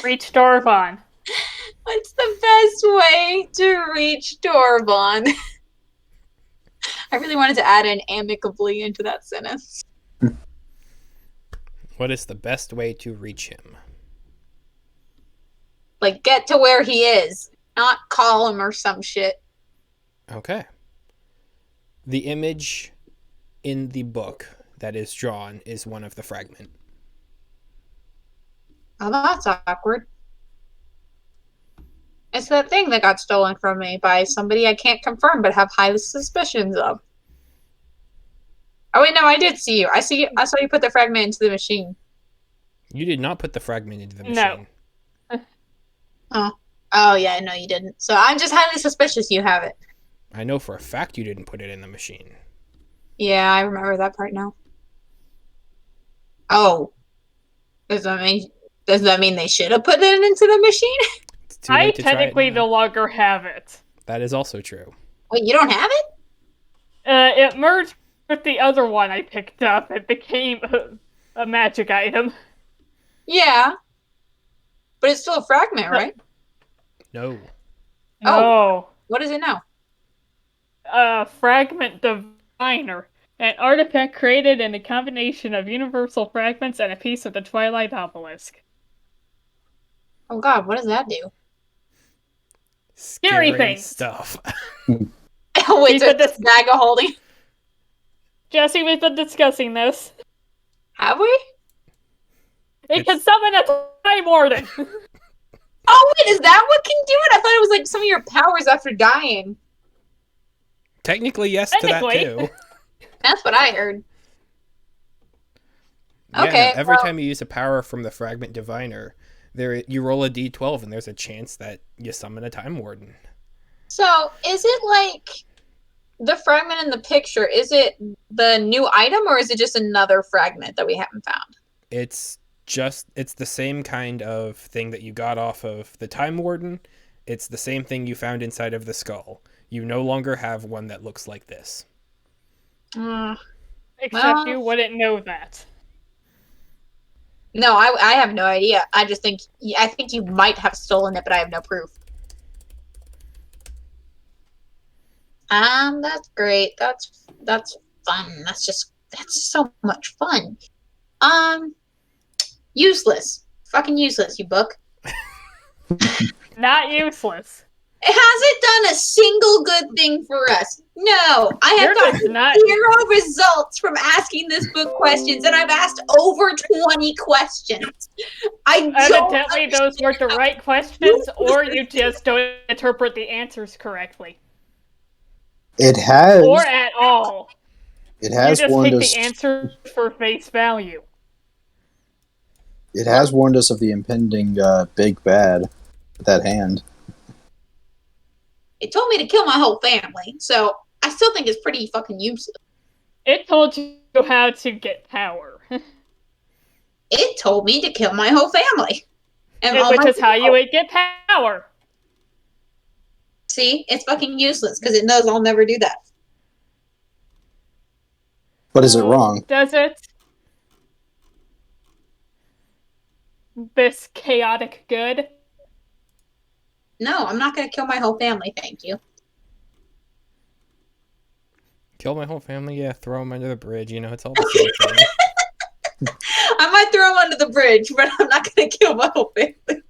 Speaker 3: Reach Dorvon.
Speaker 6: What's the best way to reach Dorvon? I really wanted to add an amicably into that sentence.
Speaker 1: What is the best way to reach him?
Speaker 6: Like, get to where he is, not call him or some shit.
Speaker 1: Okay. The image in the book that is drawn is one of the fragment.
Speaker 6: Oh, that's awkward. It's that thing that got stolen from me by somebody I can't confirm but have high suspicions of. Oh wait, no, I did see you. I saw you put the fragment into the machine.
Speaker 1: You did not put the fragment into the
Speaker 3: No.
Speaker 1: machine.
Speaker 6: Oh yeah, no, you didn't. So I'm just highly suspicious you have it.
Speaker 1: I know for a fact you didn't put it in the machine.
Speaker 6: Yeah, I remember that part now. Oh. Does that mean they should have put it into the machine?
Speaker 1: It's too
Speaker 3: I
Speaker 1: late to try it
Speaker 3: technically
Speaker 1: now.
Speaker 3: no longer have it.
Speaker 1: That is also true.
Speaker 6: Wait, you don't have it?
Speaker 3: It merged with the other one I picked up. It became a magic item.
Speaker 6: Yeah. But it's still a fragment, right?
Speaker 1: No.
Speaker 3: No.
Speaker 6: What is it now?
Speaker 3: Fragment Diviner. An artifact created in a combination of universal fragments and a piece of the Twilight Obelisk.
Speaker 6: Oh god, what does that do?
Speaker 3: Scary things.
Speaker 1: stuff.
Speaker 6: Wait,
Speaker 3: Keep
Speaker 6: so
Speaker 3: it
Speaker 6: this bag of holding.
Speaker 3: Jesse, we've been discussing this.
Speaker 6: Have we?
Speaker 3: It can summon a Time Warden.
Speaker 6: Oh wait, is that what can do it? I thought it was like some of your powers after dying.
Speaker 1: Technically, yes to that
Speaker 3: Technically.
Speaker 1: too.
Speaker 6: That's what I heard.
Speaker 1: Yeah,
Speaker 6: Okay,
Speaker 1: no, every
Speaker 6: well-
Speaker 1: time you use a power from the Fragment Diviner, you roll a d12 and there's a chance that you summon a Time Warden.
Speaker 6: So, is it like the fragment in the picture? Is it the new item or is it just another fragment that we haven't found?
Speaker 1: It's the same kind of thing that you got off of the Time Warden. It's the same thing you found inside of the skull. You no longer have one that looks like this.
Speaker 3: Except
Speaker 6: Well-
Speaker 3: you wouldn't know that.
Speaker 6: No, I have no idea. I think you might have stolen it, but I have no proof. That's great. That's fun. That's so much fun. Useless. Fucking useless, you book.
Speaker 3: Not useless.
Speaker 6: It hasn't done a single good thing for us. No, I have
Speaker 3: Yours is
Speaker 6: gotten
Speaker 3: not-
Speaker 6: 0 results from asking this book questions, and I've asked over 20 questions. I don't
Speaker 3: Evidently, those weren't the right questions, or you just don't interpret the answers correctly.
Speaker 2: It has.
Speaker 3: Or at all.
Speaker 2: It
Speaker 3: You
Speaker 2: has
Speaker 3: just
Speaker 2: warned
Speaker 3: take
Speaker 2: us.
Speaker 3: the answer for face value.
Speaker 2: It has warned us of the impending big bad with that hand.
Speaker 6: It told me to kill my whole family, so I still think it's pretty fucking useless.
Speaker 3: It told you how to get power.
Speaker 6: It told me to kill my whole family. And all
Speaker 3: Which
Speaker 6: my
Speaker 3: is how you
Speaker 6: people.
Speaker 3: would get power.
Speaker 6: See, it's fucking useless because it knows I'll never do that.
Speaker 2: But is it wrong?
Speaker 3: Does it? This chaotic good?
Speaker 6: No, I'm not going to kill my whole family, thank you.
Speaker 1: Kill my whole family, yeah, throw them under the bridge, it's all the same thing.
Speaker 6: I might throw him under the bridge, but I'm not going to kill my whole family.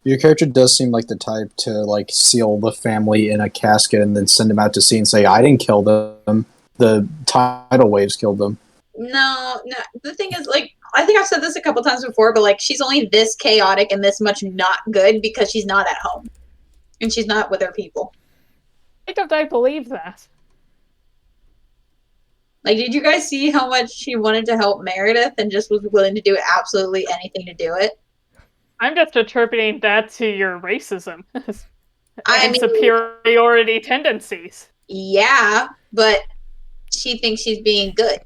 Speaker 2: Your character does seem like the type to like seal the family in a casket and then send them out to sea and say, "I didn't kill them. The tidal waves killed them."
Speaker 6: No. The thing is, like, I think I've said this a couple times before, but like, she's only this chaotic and this much not good because she's not at home, and she's not with her people.
Speaker 3: Why don't I believe that?
Speaker 6: Like, did you guys see how much she wanted to help Meredith and just was willing to do absolutely anything to do it?
Speaker 3: I'm just attributing that to your racism
Speaker 6: I
Speaker 3: and
Speaker 6: mean,
Speaker 3: superiority tendencies.
Speaker 6: yeah, but she thinks she's being good.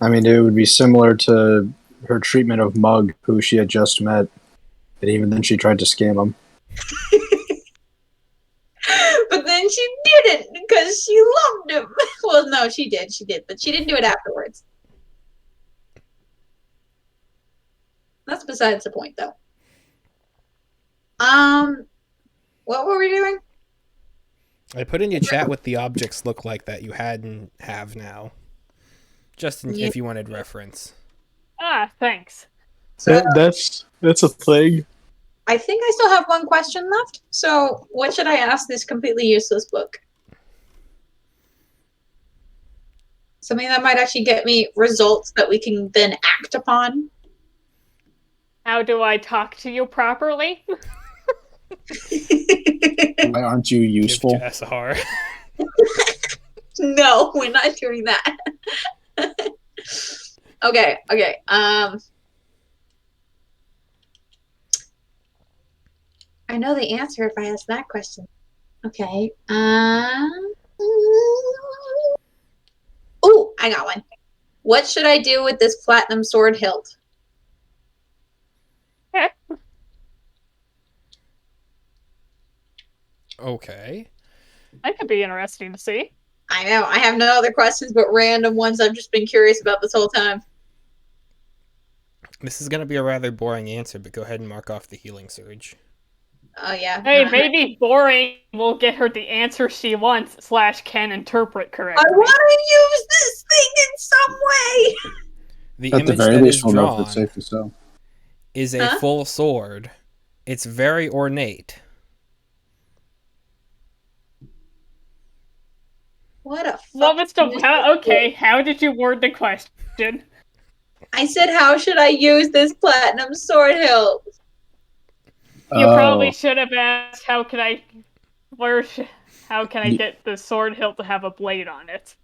Speaker 2: I mean, it would be similar to her treatment of Mug, who she had just met, and even then she tried to scam him.
Speaker 6: But then she didn't because she loved him. Well, no, she did, but she didn't do it afterwards. That's besides the point, though. What were we doing?
Speaker 1: I put in your chat what the objects look like that you had and have now. Just if you wanted reference.
Speaker 3: Ah, thanks.
Speaker 2: That's a thing.
Speaker 6: I think I still have one question left. So, what should I ask this completely useless book? Something that might actually get me results that we can then act upon.
Speaker 3: How do I talk to you properly?
Speaker 2: Why aren't you useful?
Speaker 1: Give to SR.
Speaker 6: No, we're not doing that. Okay. I know the answer if I ask that question. Okay. Oh, I got one. What should I do with this platinum sword hilt?
Speaker 1: Okay.
Speaker 3: That could be interesting to see.
Speaker 6: I know. I have no other questions but random ones I've just been curious about this whole time.
Speaker 1: This is going to be a rather boring answer, but go ahead and mark off the healing surge.
Speaker 6: Oh, yeah.
Speaker 3: Hey, maybe boring will get her the answer she wants / can interpret correctly.
Speaker 6: I want to use this thing in some way.
Speaker 1: The
Speaker 2: At the
Speaker 1: image
Speaker 2: very
Speaker 1: that
Speaker 2: least,
Speaker 1: is
Speaker 2: we'll know if it's
Speaker 1: drawn
Speaker 2: safe to sell.
Speaker 1: is a
Speaker 6: Huh?
Speaker 1: full sword. It's very ornate.
Speaker 6: What a
Speaker 3: Well,
Speaker 6: fuck.
Speaker 3: okay, how did you word the question?
Speaker 6: I said, how should I use this platinum sword hilt?
Speaker 3: You probably
Speaker 2: Oh,
Speaker 3: should have asked, how can I get the sword hilt to have a blade on it?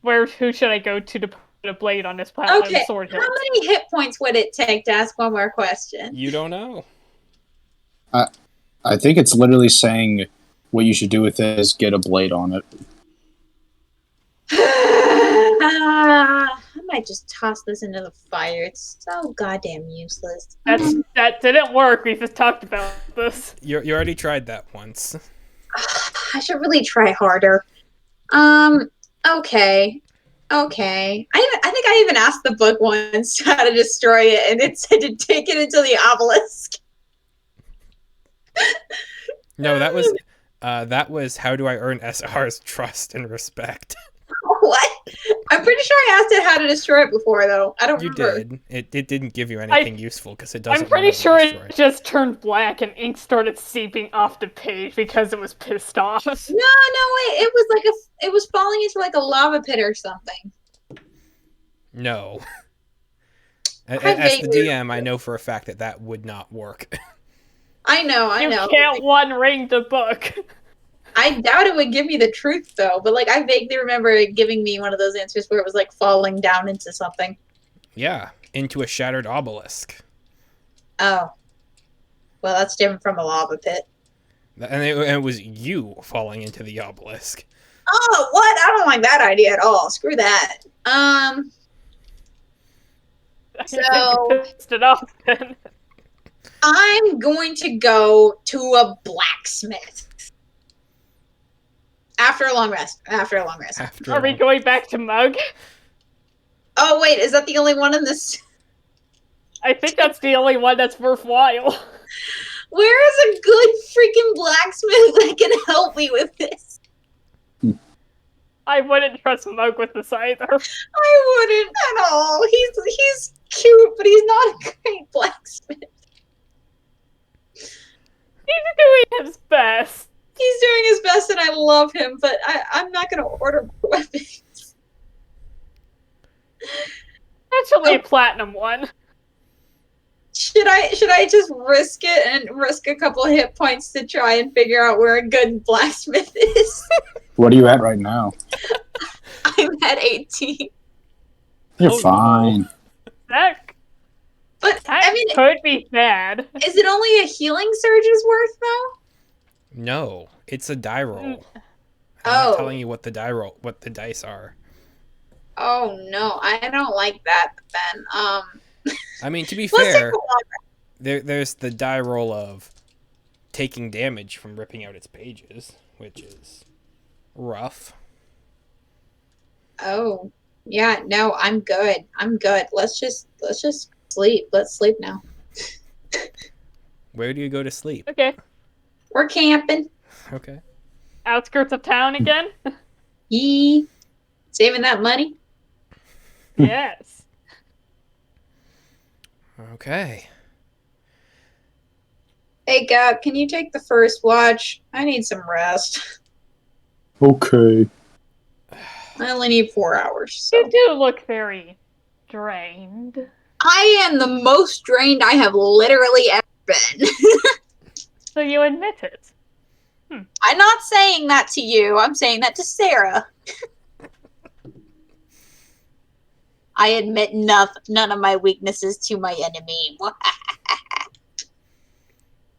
Speaker 3: Who should I go to put a blade on this platinum
Speaker 6: Okay,
Speaker 3: sword
Speaker 6: how
Speaker 3: hilt?
Speaker 6: many hit points would it take to ask one more question?
Speaker 1: You don't know.
Speaker 2: I think it's literally saying what you should do with it is get a blade on it.
Speaker 6: I might just toss this into the fire. It's so goddamn useless.
Speaker 3: That didn't work. We just talked about this.
Speaker 1: You already tried that once.
Speaker 6: I should really try harder. Okay. I think I even asked the book once how to destroy it, and it said to take it into the obelisk.
Speaker 1: No, that was how do I earn SR's trust and respect.
Speaker 6: What? I'm pretty sure I asked it how to destroy it before, though. I don't
Speaker 1: You
Speaker 6: remember.
Speaker 1: did. It didn't give you anything useful because it doesn't.
Speaker 3: I'm pretty
Speaker 1: remember
Speaker 3: sure
Speaker 1: destroy.
Speaker 3: it just turned black and ink started seeping off the page because it was pissed off.
Speaker 6: No, wait. It was like it was falling into like a lava pit or something.
Speaker 1: No. As the
Speaker 6: vaguely
Speaker 1: DM, I know for a fact that would not work.
Speaker 6: I know.
Speaker 3: You can't one ring the book.
Speaker 6: I doubt it would give me the truth though, but like I vaguely remember it giving me one of those answers where it was like falling down into something.
Speaker 1: Yeah, into a shattered obelisk.
Speaker 6: Oh. Well, that's different from a lava pit.
Speaker 1: And it was you falling into the obelisk.
Speaker 6: Oh, what? I don't like that idea at all. Screw that. So
Speaker 3: Pissed it off then.
Speaker 6: I'm going to go to a blacksmith. After a long rest.
Speaker 3: Are we going back to Mug?
Speaker 6: Oh, wait. Is that the only one in this?
Speaker 3: I think that's the only one that's worthwhile.
Speaker 6: Where is a good freaking blacksmith that can help me with this?
Speaker 3: I wouldn't trust Mug with this either.
Speaker 6: I wouldn't at all. He's cute, but he's not a great blacksmith.
Speaker 3: He's doing his best.
Speaker 6: He's doing his best, and I love him, but I'm not gonna order more weapons.
Speaker 3: Actually, a platinum one.
Speaker 6: Should I just risk it and risk a couple hit points to try and figure out where a good blacksmith is?
Speaker 2: What are you at right now?
Speaker 6: I'm at 18.
Speaker 2: You're
Speaker 1: Oh,
Speaker 2: fine.
Speaker 3: That
Speaker 6: But I mean,
Speaker 3: could be bad.
Speaker 6: is it only a healing surge's worth though?
Speaker 1: No, it's a die roll. I'm
Speaker 6: Oh.
Speaker 1: not telling you what the dice are.
Speaker 6: Oh no, I don't like that then.
Speaker 1: I mean, to be
Speaker 6: Let's take
Speaker 1: fair,
Speaker 6: a walk.
Speaker 1: there's the die roll of taking damage from ripping out its pages, which is rough.
Speaker 6: Oh. Yeah, no, I'm good. I'm good. Let's just sleep. Let's sleep now.
Speaker 1: Where do you go to sleep?
Speaker 3: Okay.
Speaker 6: We're camping.
Speaker 1: Okay.
Speaker 3: Outskirts of town again?
Speaker 6: Yee. Saving that money.
Speaker 3: Yes.
Speaker 1: Okay.
Speaker 6: Hey Gab, can you take the first watch? I need some rest.
Speaker 2: Okay.
Speaker 6: I only need 4 hours. So.
Speaker 3: You do look very drained.
Speaker 6: I am the most drained I have literally ever been.
Speaker 3: So you admit it.
Speaker 6: I'm not saying that to you. I'm saying that to Sarah. I admit none of my weaknesses to my enemy.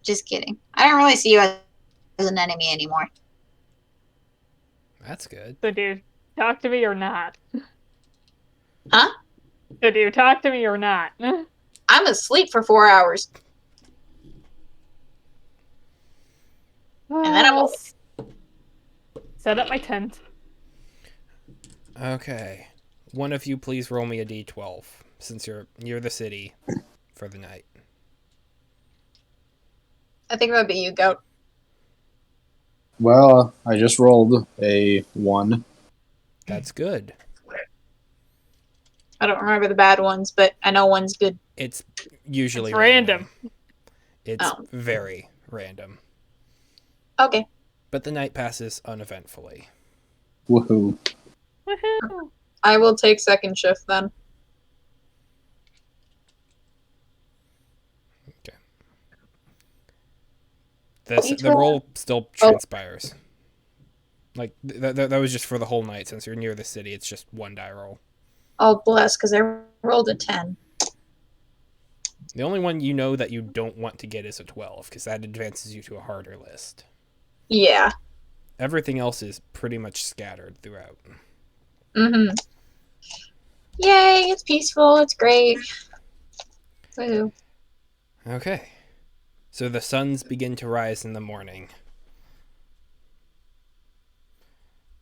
Speaker 6: Just kidding. I don't really see you as an enemy anymore.
Speaker 1: That's good.
Speaker 3: So do you talk to me or not?
Speaker 6: Huh?
Speaker 3: So do you talk to me or not?
Speaker 6: I'm asleep for 4 hours. And then I'm
Speaker 3: I'll set up my tent.
Speaker 1: Okay. One of you please roll me a d12, since you're near the city for the night.
Speaker 6: I think that would be you, Goat.
Speaker 2: Well, I just rolled a 1.
Speaker 1: That's good.
Speaker 6: I don't remember the bad ones, but I know one's good.
Speaker 1: It's usually
Speaker 3: It's random.
Speaker 1: It's
Speaker 6: Oh.
Speaker 1: very random.
Speaker 6: Okay.
Speaker 1: But the night passes uneventfully.
Speaker 2: Woohoo.
Speaker 3: Woohoo!
Speaker 6: I will take second shift then.
Speaker 1: The roll still transpires. Like, that was just for the whole night. Since you're near the city, it's just one die roll.
Speaker 6: Oh, bless, because I rolled a 10.
Speaker 1: The only one you know that you don't want to get is a 12, because that advances you to a harder list.
Speaker 6: Yeah.
Speaker 1: Everything else is pretty much scattered throughout.
Speaker 6: Mm-hmm. Yay, it's peaceful, it's great. Woohoo.
Speaker 1: Okay. So the suns begin to rise in the morning.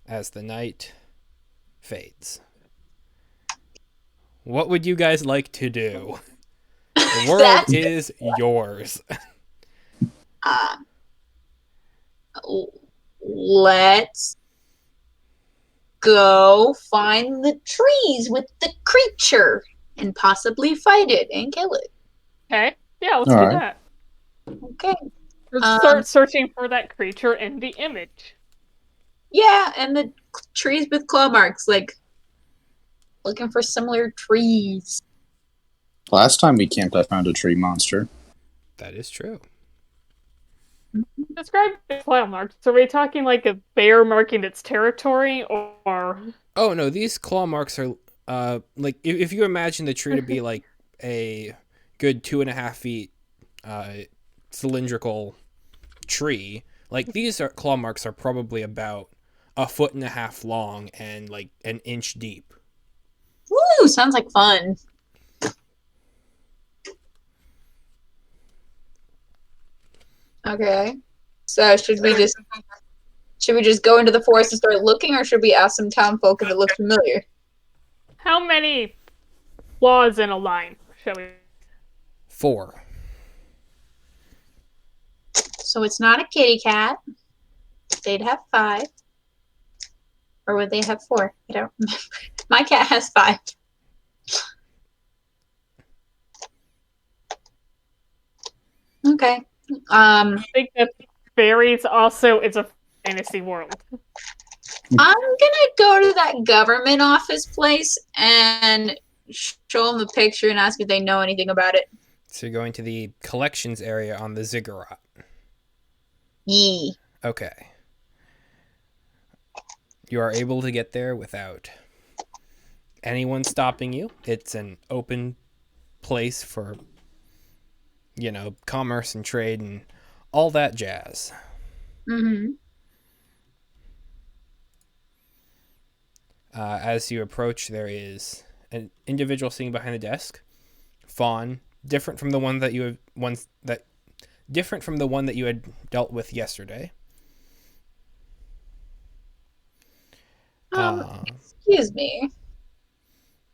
Speaker 1: As the night fades. What would you guys like to do? The world is yours.
Speaker 6: Let's go find the trees with the creature and possibly fight it and kill it.
Speaker 3: Okay. Yeah, let's
Speaker 2: All
Speaker 3: do
Speaker 2: right.
Speaker 3: that.
Speaker 6: Okay.
Speaker 3: Let's start searching for that creature in the image.
Speaker 6: Yeah, and the trees with claw marks, like looking for similar trees.
Speaker 2: Last time we camped, I found a tree monster.
Speaker 1: That is true.
Speaker 3: Describe the claw marks. So are we talking like a bear marking its territory, or...
Speaker 1: Oh, no, these claw marks are, like, if you imagine the tree to be like a good 2.5 feet cylindrical tree, like, these claw marks are probably about 1.5 feet long and like an inch deep.
Speaker 6: Woo, sounds like fun. Okay. So should we just go into the forest and start looking, or should we ask some town folk if it looks familiar?
Speaker 3: How many claws in a line, shall we
Speaker 1: 4.
Speaker 6: So it's not a kitty cat. They'd have 5. Or would they have 4? I don't remember. My cat has 5. Okay.
Speaker 3: I think that fairies also is a fantasy world.
Speaker 6: I'm gonna go to that government office place and show them the picture and ask if they know anything about it.
Speaker 1: So you're going to the collections area on the ziggurat.
Speaker 6: Yee.
Speaker 1: Okay. You are able to get there without anyone stopping you. It's an open place for, commerce and trade and all that jazz.
Speaker 6: Mm-hmm.
Speaker 1: As you approach, there is an individual sitting behind the desk. Fawn, different from the one that you had dealt with yesterday.
Speaker 6: Excuse me.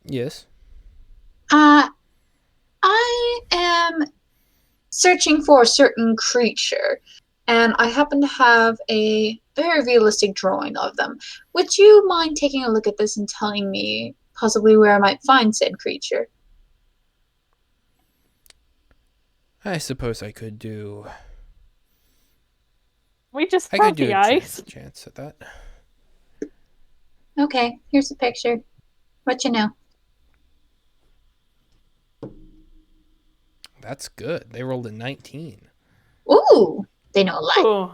Speaker 1: Yes.
Speaker 6: I am searching for a certain creature, and I happen to have a very realistic drawing of them. Would you mind taking a look at this and telling me possibly where I might find said creature?
Speaker 1: I suppose I could do.
Speaker 3: We just
Speaker 1: I
Speaker 3: have
Speaker 1: could do
Speaker 3: the
Speaker 1: a
Speaker 3: ice.
Speaker 1: chance at that.
Speaker 6: Okay, here's the picture. What you know?
Speaker 1: That's good. They rolled a 19.
Speaker 6: Ooh, they know a lot.
Speaker 3: Ooh.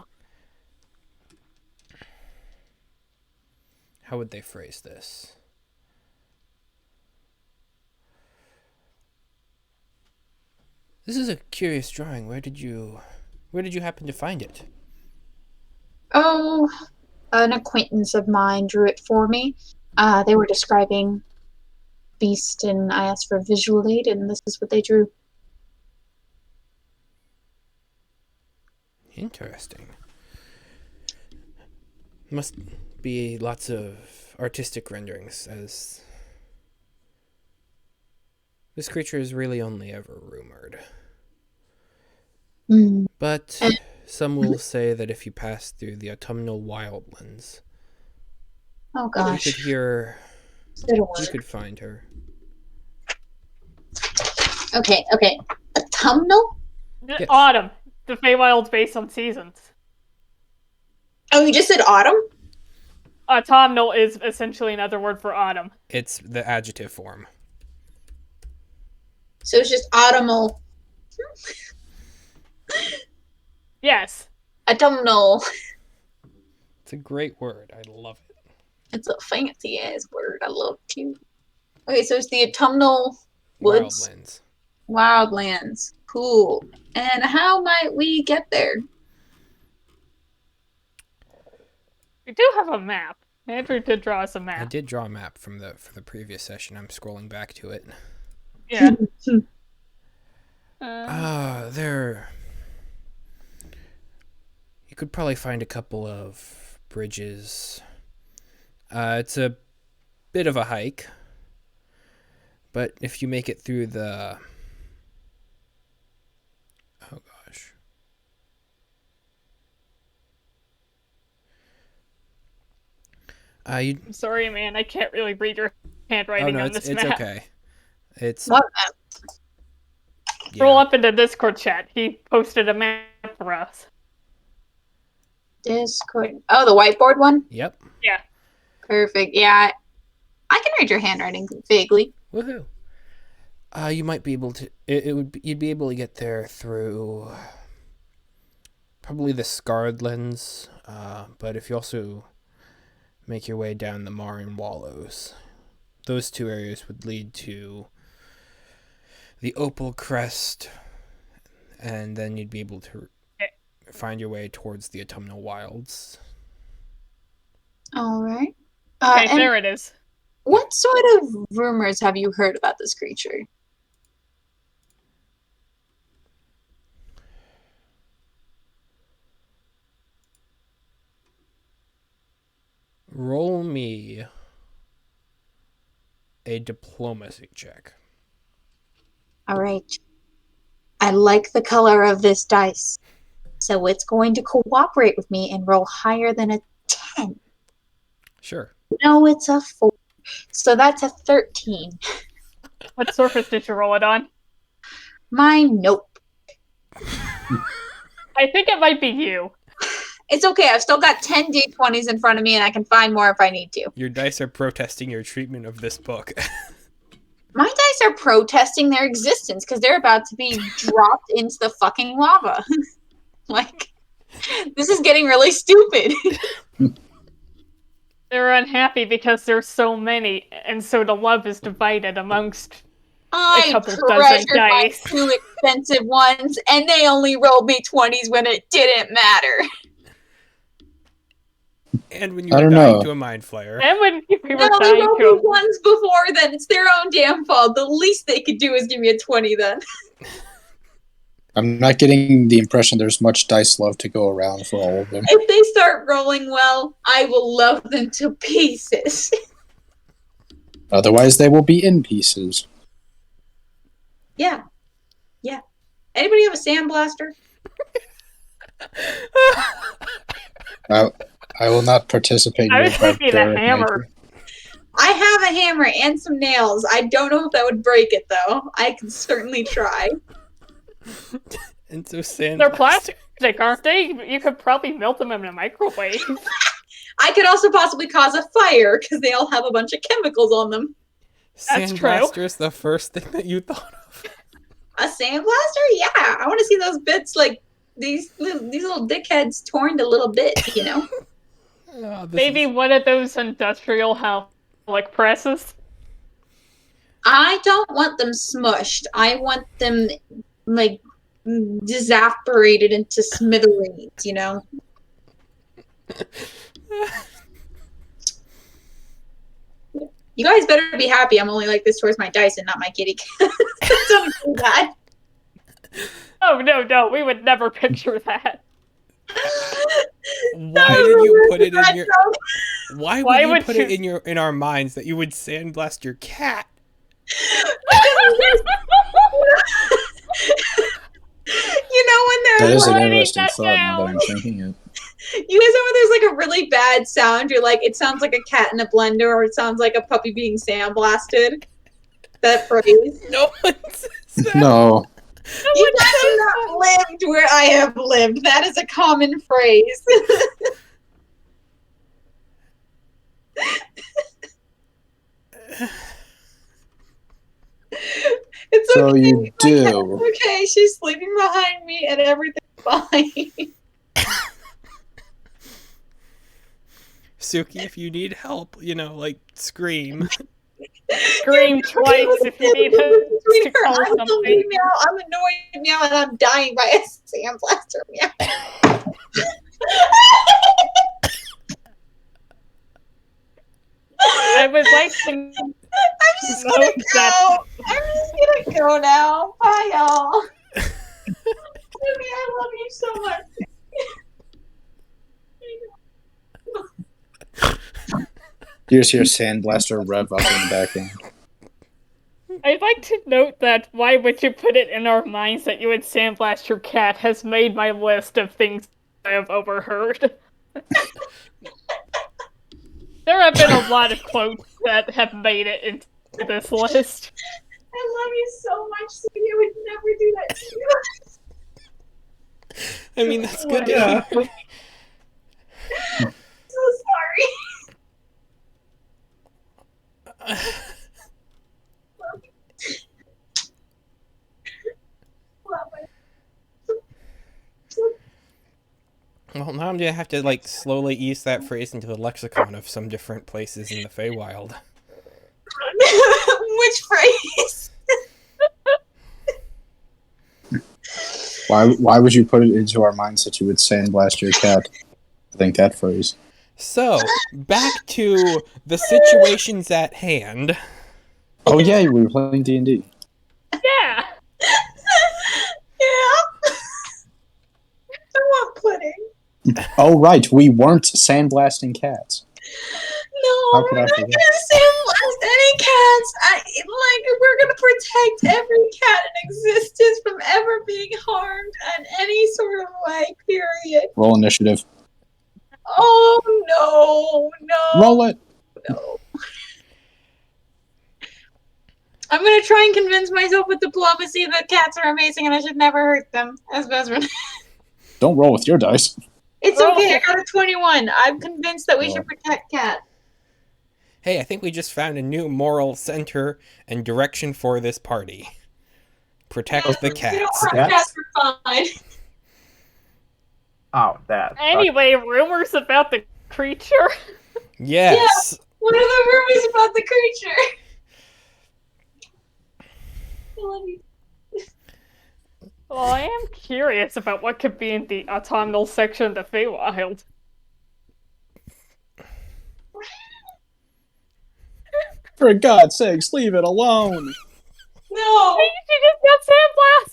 Speaker 1: How would they phrase this? This is a curious drawing. Where did you happen to find it?
Speaker 6: Oh, an acquaintance of mine drew it for me. They were describing beast, and I asked for a visual aid, and this is what they drew.
Speaker 1: Interesting. Must be lots of artistic renderings, as this creature is really only ever rumored.
Speaker 6: Mm.
Speaker 1: But some will say that if you pass through the autumnal wildlands,
Speaker 6: Oh
Speaker 1: you
Speaker 6: gosh.
Speaker 1: could hear,
Speaker 6: Said a
Speaker 1: you
Speaker 6: word.
Speaker 1: could find her.
Speaker 6: Okay. Autumnal?
Speaker 1: Yes.
Speaker 3: Autumn. The Feywild's based on seasons.
Speaker 6: Oh, you just said autumn?
Speaker 3: Autumnal is essentially another word for autumn.
Speaker 1: It's the adjective form.
Speaker 6: So it's just autumnal.
Speaker 3: Yes.
Speaker 6: Autumnal.
Speaker 1: It's a great word. I love it.
Speaker 6: It's a fancy ass word. I love it too. Okay, so it's the autumnal woods.
Speaker 1: Wildlands.
Speaker 6: Wildlands. Cool. And how might we get there?
Speaker 3: We do have a map. Andrew did draw us a
Speaker 1: I
Speaker 3: map.
Speaker 1: did draw a map for the previous session. I'm scrolling back to it.
Speaker 3: Yeah.
Speaker 1: There. You could probably find a couple of bridges. It's a bit of a hike, but if you make it through the... Oh gosh.
Speaker 3: I'm sorry, man. I can't really read your handwriting on this
Speaker 1: it's
Speaker 3: map.
Speaker 1: okay. It's
Speaker 6: What?
Speaker 3: Roll
Speaker 1: yeah.
Speaker 3: up into Discord chat. He posted a map for us.
Speaker 6: Discord. Oh, the whiteboard one?
Speaker 1: Yep.
Speaker 3: Yeah.
Speaker 6: Perfect. Yeah. I can read your handwriting vaguely.
Speaker 1: Woohoo. You might be able to. You'd be able to get there through probably the Scarred Lens. But if you also make your way down the Marin Wallows, those two areas would lead to the Opal Crest, and then you'd be able to find your way towards the Autumnal Wilds.
Speaker 6: All right.
Speaker 3: Okay,
Speaker 6: And
Speaker 3: there it is.
Speaker 6: what sort of rumors have you heard about this creature?
Speaker 1: Roll me a diplomacy check.
Speaker 6: All right. I like the color of this dice. So it's going to cooperate with me and roll higher than a 10.
Speaker 1: Sure.
Speaker 6: No, it's a 4. So that's a 13.
Speaker 3: What surface did you roll it on?
Speaker 6: Mine, nope.
Speaker 3: I think it might be you.
Speaker 6: It's okay. I've still got 10 D20s in front of me, and I can find more if I need to.
Speaker 1: Your dice are protesting your treatment of this book.
Speaker 6: My dice are protesting their existence because they're about to be dropped into the fucking lava. Like, this is getting really stupid.
Speaker 3: They're unhappy because there's so many, and so the love is divided amongst
Speaker 6: I
Speaker 3: couple dozen
Speaker 6: treasured my
Speaker 3: dice.
Speaker 6: 2 expensive ones, and they only rolled me 20s when it didn't matter.
Speaker 1: And when you
Speaker 2: I
Speaker 1: were
Speaker 2: don't
Speaker 1: dying
Speaker 2: know.
Speaker 1: to a mind flayer.
Speaker 3: And when we were
Speaker 6: No, they
Speaker 3: dying
Speaker 6: rolled
Speaker 3: to
Speaker 6: me ones before then. It's their own damn fault. The least they could do is give me a 20 then.
Speaker 2: I'm not getting the impression there's much dice love to go around for all of them.
Speaker 6: If they start rolling well, I will love them to pieces.
Speaker 2: Otherwise, they will be in pieces.
Speaker 6: Yeah. Yeah. Anybody have a sandblaster?
Speaker 2: I will not participate in
Speaker 3: I
Speaker 2: your
Speaker 3: was thinking a
Speaker 2: barbaric
Speaker 3: hammer.
Speaker 2: nature.
Speaker 6: I have a hammer and some nails. I don't know if that would break it, though. I can certainly try.
Speaker 1: And so sand.
Speaker 3: They're plastic, aren't they? You could probably melt them in a microwave.
Speaker 6: I could also possibly cause a fire, because they all have a bunch of chemicals on them.
Speaker 3: That's true.
Speaker 1: Sandblaster is the first thing that you thought of.
Speaker 6: A sandblaster? Yeah. I want to see those bits, like, these little dickheads torn to little bits, you know?
Speaker 1: Oh,
Speaker 3: Maybe one of those industrial hydraulic presses.
Speaker 6: I don't want them smushed. I want them, like, disapparated into smithereens, you know? You guys better be happy I'm only like this towards my dice and not my kitty cat. Don't do that.
Speaker 3: Oh, no, we would never picture that.
Speaker 1: Why did you put it in your? Why would
Speaker 3: Why
Speaker 1: you
Speaker 3: would
Speaker 1: put
Speaker 3: you-
Speaker 1: it in our minds that you would sandblast your cat?
Speaker 6: You know when
Speaker 2: That
Speaker 6: there's
Speaker 2: is an
Speaker 6: like,
Speaker 3: writing
Speaker 2: interesting
Speaker 3: that
Speaker 2: thought now that
Speaker 3: down.
Speaker 2: I'm thinking it.
Speaker 6: you guys know when there's like a really bad sound, you're like, it sounds like a cat in a blender, or it sounds like a puppy being sandblasted. That phrase.
Speaker 1: No one says that.
Speaker 2: No.
Speaker 6: You guys have not lived where I have lived. That is a common phrase. It's
Speaker 2: So
Speaker 6: okay.
Speaker 2: you
Speaker 6: my cat's
Speaker 2: do.
Speaker 6: okay, she's sleeping behind me and everything's fine.
Speaker 1: Suki, if you need help, like scream.
Speaker 3: Scream twice if you need to call
Speaker 6: I'm a
Speaker 3: something.
Speaker 6: meow, I'm annoyed meow, and I'm dying by a sandblaster meow.
Speaker 3: I would like to
Speaker 6: I'm just gonna
Speaker 3: note
Speaker 6: go.
Speaker 3: that
Speaker 6: I'm just gonna go now. Bye, y'all. Jimmy, I love you so much.
Speaker 2: You just hear Sandblaster rev up in the background.
Speaker 3: I'd like to note that why would you put it in our minds that you would sandblast your cat has made my list of things I have overheard. There have been a lot of quotes that have made it into this list.
Speaker 6: I love you so much, Sweetie. I would never do that to you.
Speaker 1: I mean, that's good to
Speaker 3: Yeah.
Speaker 1: hear.
Speaker 6: So sorry.
Speaker 1: Well, now I'm gonna have to slowly ease that phrase into the lexicon of some different places in the Feywild.
Speaker 6: Which phrase?
Speaker 2: Why would you put it into our minds that you would sandblast your cat? I think that phrase.
Speaker 1: So, back to the situations at hand.
Speaker 2: Oh yeah, we were playing D&D.
Speaker 3: Yeah!
Speaker 6: Yeah. I want pudding.
Speaker 2: Oh right, we weren't sandblasting cats.
Speaker 6: No,
Speaker 2: How
Speaker 6: we're
Speaker 2: could I
Speaker 6: not
Speaker 2: forget?
Speaker 6: gonna sandblast just any cats. We're gonna protect every cat in existence from ever being harmed in any sort of way. Period.
Speaker 2: Roll initiative.
Speaker 6: Oh no,
Speaker 2: Roll it.
Speaker 6: no. I'm gonna try and convince myself with diplomacy that cats are amazing and I should never hurt them as best friend.
Speaker 2: Don't roll with your dice.
Speaker 6: It's okay. I got a 21. I'm convinced that we
Speaker 2: Oh.
Speaker 6: should protect cats.
Speaker 1: Hey, I think we just found a new moral center and direction for this party. Protect the
Speaker 6: We don't
Speaker 1: cats.
Speaker 6: want
Speaker 4: Cats?
Speaker 6: cats are fine.
Speaker 4: Oh, that.
Speaker 3: Anyway, rumors about the creature.
Speaker 1: Yes.
Speaker 6: What are the rumors about the creature? I love you.
Speaker 3: Well, I am curious about what could be in the autumnal section of the Feywild.
Speaker 2: For God's sakes, leave it alone.
Speaker 6: No,
Speaker 3: She just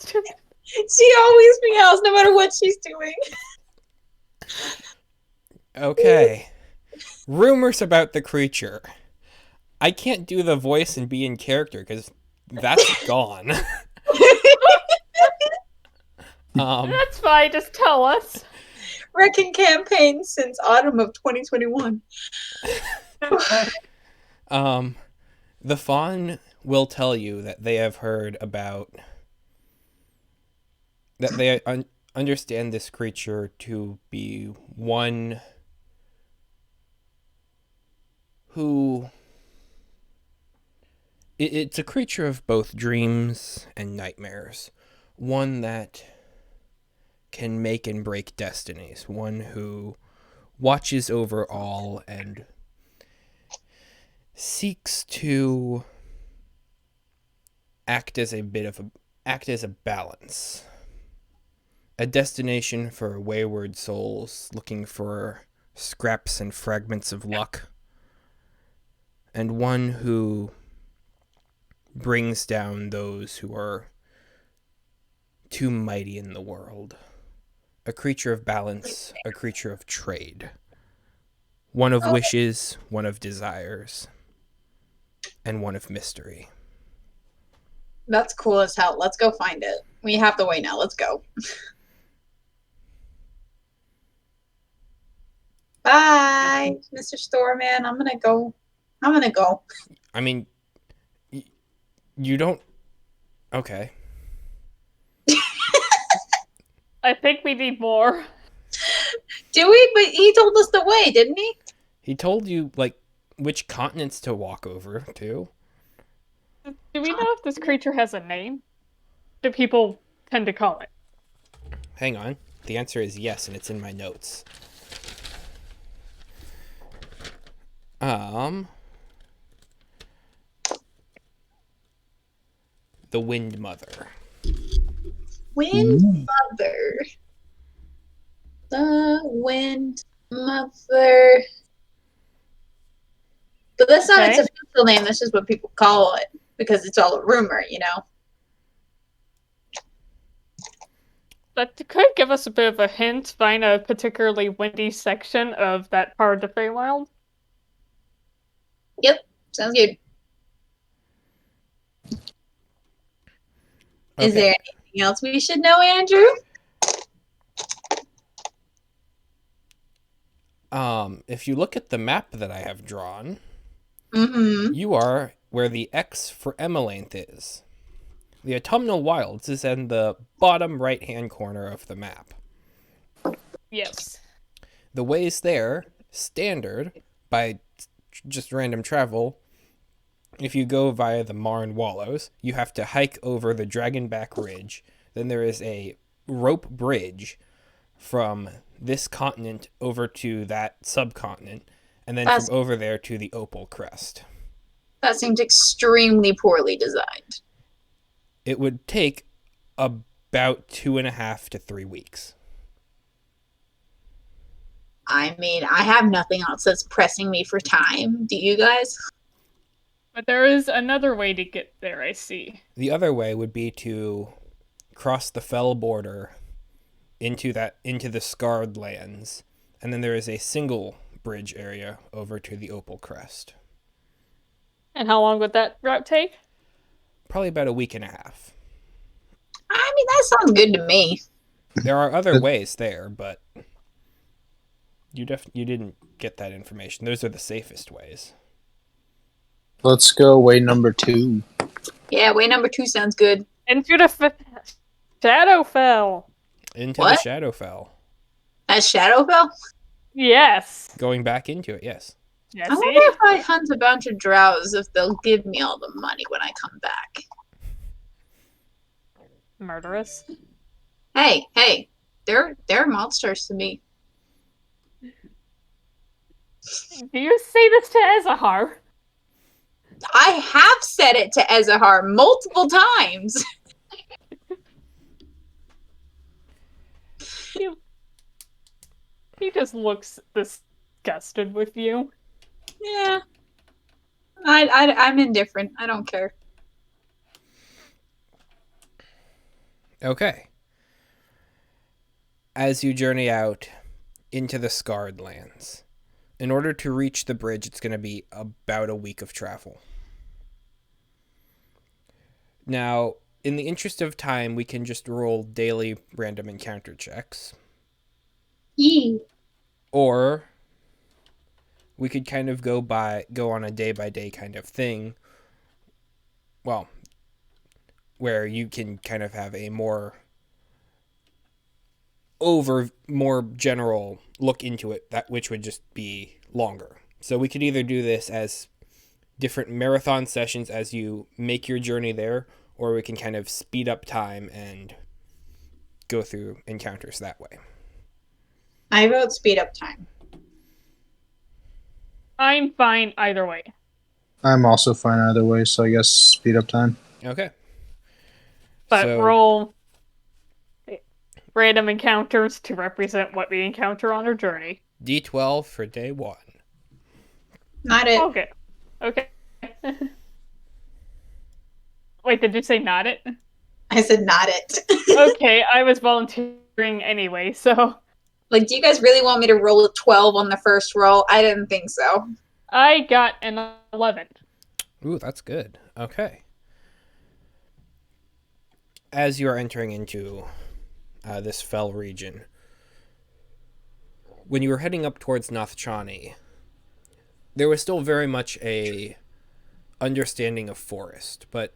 Speaker 3: got sandblasted.
Speaker 6: she always meows no matter what she's doing.
Speaker 1: Okay. Rumors about the creature. I can't do the voice and be in character because that's gone.
Speaker 3: That's fine, just tell us.
Speaker 6: Wrecking campaign since autumn of 2021.
Speaker 1: The fawn will tell you that they have heard about that they understand this creature to be one who it's a creature of both dreams and nightmares, one that can make and break destinies, one who watches over all and seeks to act as a balance, a destination for wayward souls looking for scraps and fragments of luck, and one who brings down those who are too mighty in the world. A creature of balance, a creature of trade, one of wishes, one of desires, and one of mystery.
Speaker 6: That's cool as hell. Let's go find it. We have the way now. Let's go. Bye, Mr. Storeman. I'm gonna go.
Speaker 1: I mean, you don't... Okay.
Speaker 3: I think we need more.
Speaker 6: Do we? But he told us the way, didn't he?
Speaker 1: He told you, like, which continents to walk over to.
Speaker 3: Do we know if this creature has a name? Do people tend to call it?
Speaker 1: Hang on. The answer is yes, and it's in my notes. The Wind Mother.
Speaker 6: Wind Mother. The Wind Mother. But that's not its
Speaker 3: Okay.
Speaker 6: official name. That's just what people call it because it's all a rumor, you know.
Speaker 3: But it could give us a bit of a hint, find a particularly windy section of that part of the Feywild.
Speaker 6: Yep, sounds good. Is
Speaker 1: Okay.
Speaker 6: there anything else we should know, Andrew?
Speaker 1: If you look at the map that I have drawn,
Speaker 6: Mm-hmm.
Speaker 1: you are where the X for Emalanth is. The Autumnal Wilds is in the bottom right-hand corner of the map.
Speaker 3: Yes.
Speaker 1: The ways there, standard, by just random travel, if you go via the Marne Wallows, you have to hike over the Dragonback Ridge. Then there is a rope bridge from this continent over to that subcontinent, and then
Speaker 6: That's-
Speaker 1: from over there to the Opal Crest.
Speaker 6: That seems extremely poorly designed.
Speaker 1: It would take about 2.5 to 3 weeks.
Speaker 6: I mean, I have nothing else that's pressing me for time. Do you guys?
Speaker 3: But there is another way to get there, I see.
Speaker 1: The other way would be to cross the fell border into the Scarred Lands, and then there is a single bridge area over to the Opal Crest.
Speaker 3: And how long would that route take?
Speaker 1: Probably about a week and a half.
Speaker 6: I mean, that sounds good to me.
Speaker 1: There are other ways there, but you didn't get that information. Those are the safest ways.
Speaker 2: Let's go way number 2.
Speaker 6: Yeah, way number 2 sounds good.
Speaker 3: Into the Shadowfell.
Speaker 1: Into
Speaker 6: What?
Speaker 1: the Shadowfell.
Speaker 6: That's Shadowfell?
Speaker 3: Yes.
Speaker 1: Going back into it, yes.
Speaker 3: Jesse.
Speaker 6: I wonder if I hunt a bunch of drows, if they'll give me all the money when I come back.
Speaker 3: Murderous.
Speaker 6: Hey, they're monsters to me.
Speaker 3: Do you say this to Ezahar?
Speaker 6: I have said it to Ezahar multiple times.
Speaker 3: He just looks disgusted with you.
Speaker 6: Yeah. I'm indifferent. I don't care.
Speaker 1: Okay. As you journey out into the Scarred Lands, in order to reach the bridge, it's going to be about a week of travel. Now, in the interest of time, we can just roll daily random encounter checks.
Speaker 6: Yee.
Speaker 1: Or we could kind of go on a day-by-day kind of thing. Well, where you can kind of have a more general look into it, which would just be longer. So we could either do this as different marathon sessions as you make your journey there, or we can kind of speed up time and go through encounters that way.
Speaker 6: I vote speed up time.
Speaker 3: I'm fine either way.
Speaker 2: I'm also fine either way, so I guess speed up time.
Speaker 1: Okay.
Speaker 3: But
Speaker 1: So-
Speaker 3: roll random encounters to represent what we encounter on our journey.
Speaker 1: D12 for day 1.
Speaker 6: Not it.
Speaker 3: Okay. Okay. Wait, did you say not it?
Speaker 6: I said not it.
Speaker 3: Okay, I was volunteering anyway, so
Speaker 6: Like, do you guys really want me to roll a 12 on the first roll? I didn't think so.
Speaker 3: I got an 11.
Speaker 1: Ooh, that's good. Okay. As you are entering into this fell region, when you were heading up towards Nathchani, there was still very much a understanding of forest, but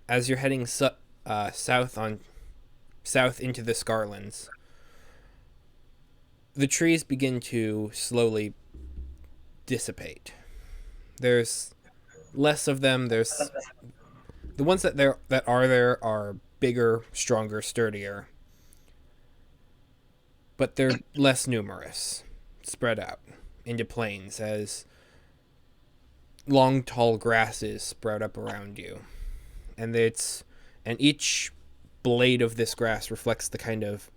Speaker 1: as you're heading south into the Scarlands, the trees begin to slowly dissipate. There's less of them. There's the ones that are there are bigger, stronger, sturdier, but they're less numerous, spread out into plains as long, tall grasses sprout up around you, and each blade of this grass reflects the kind of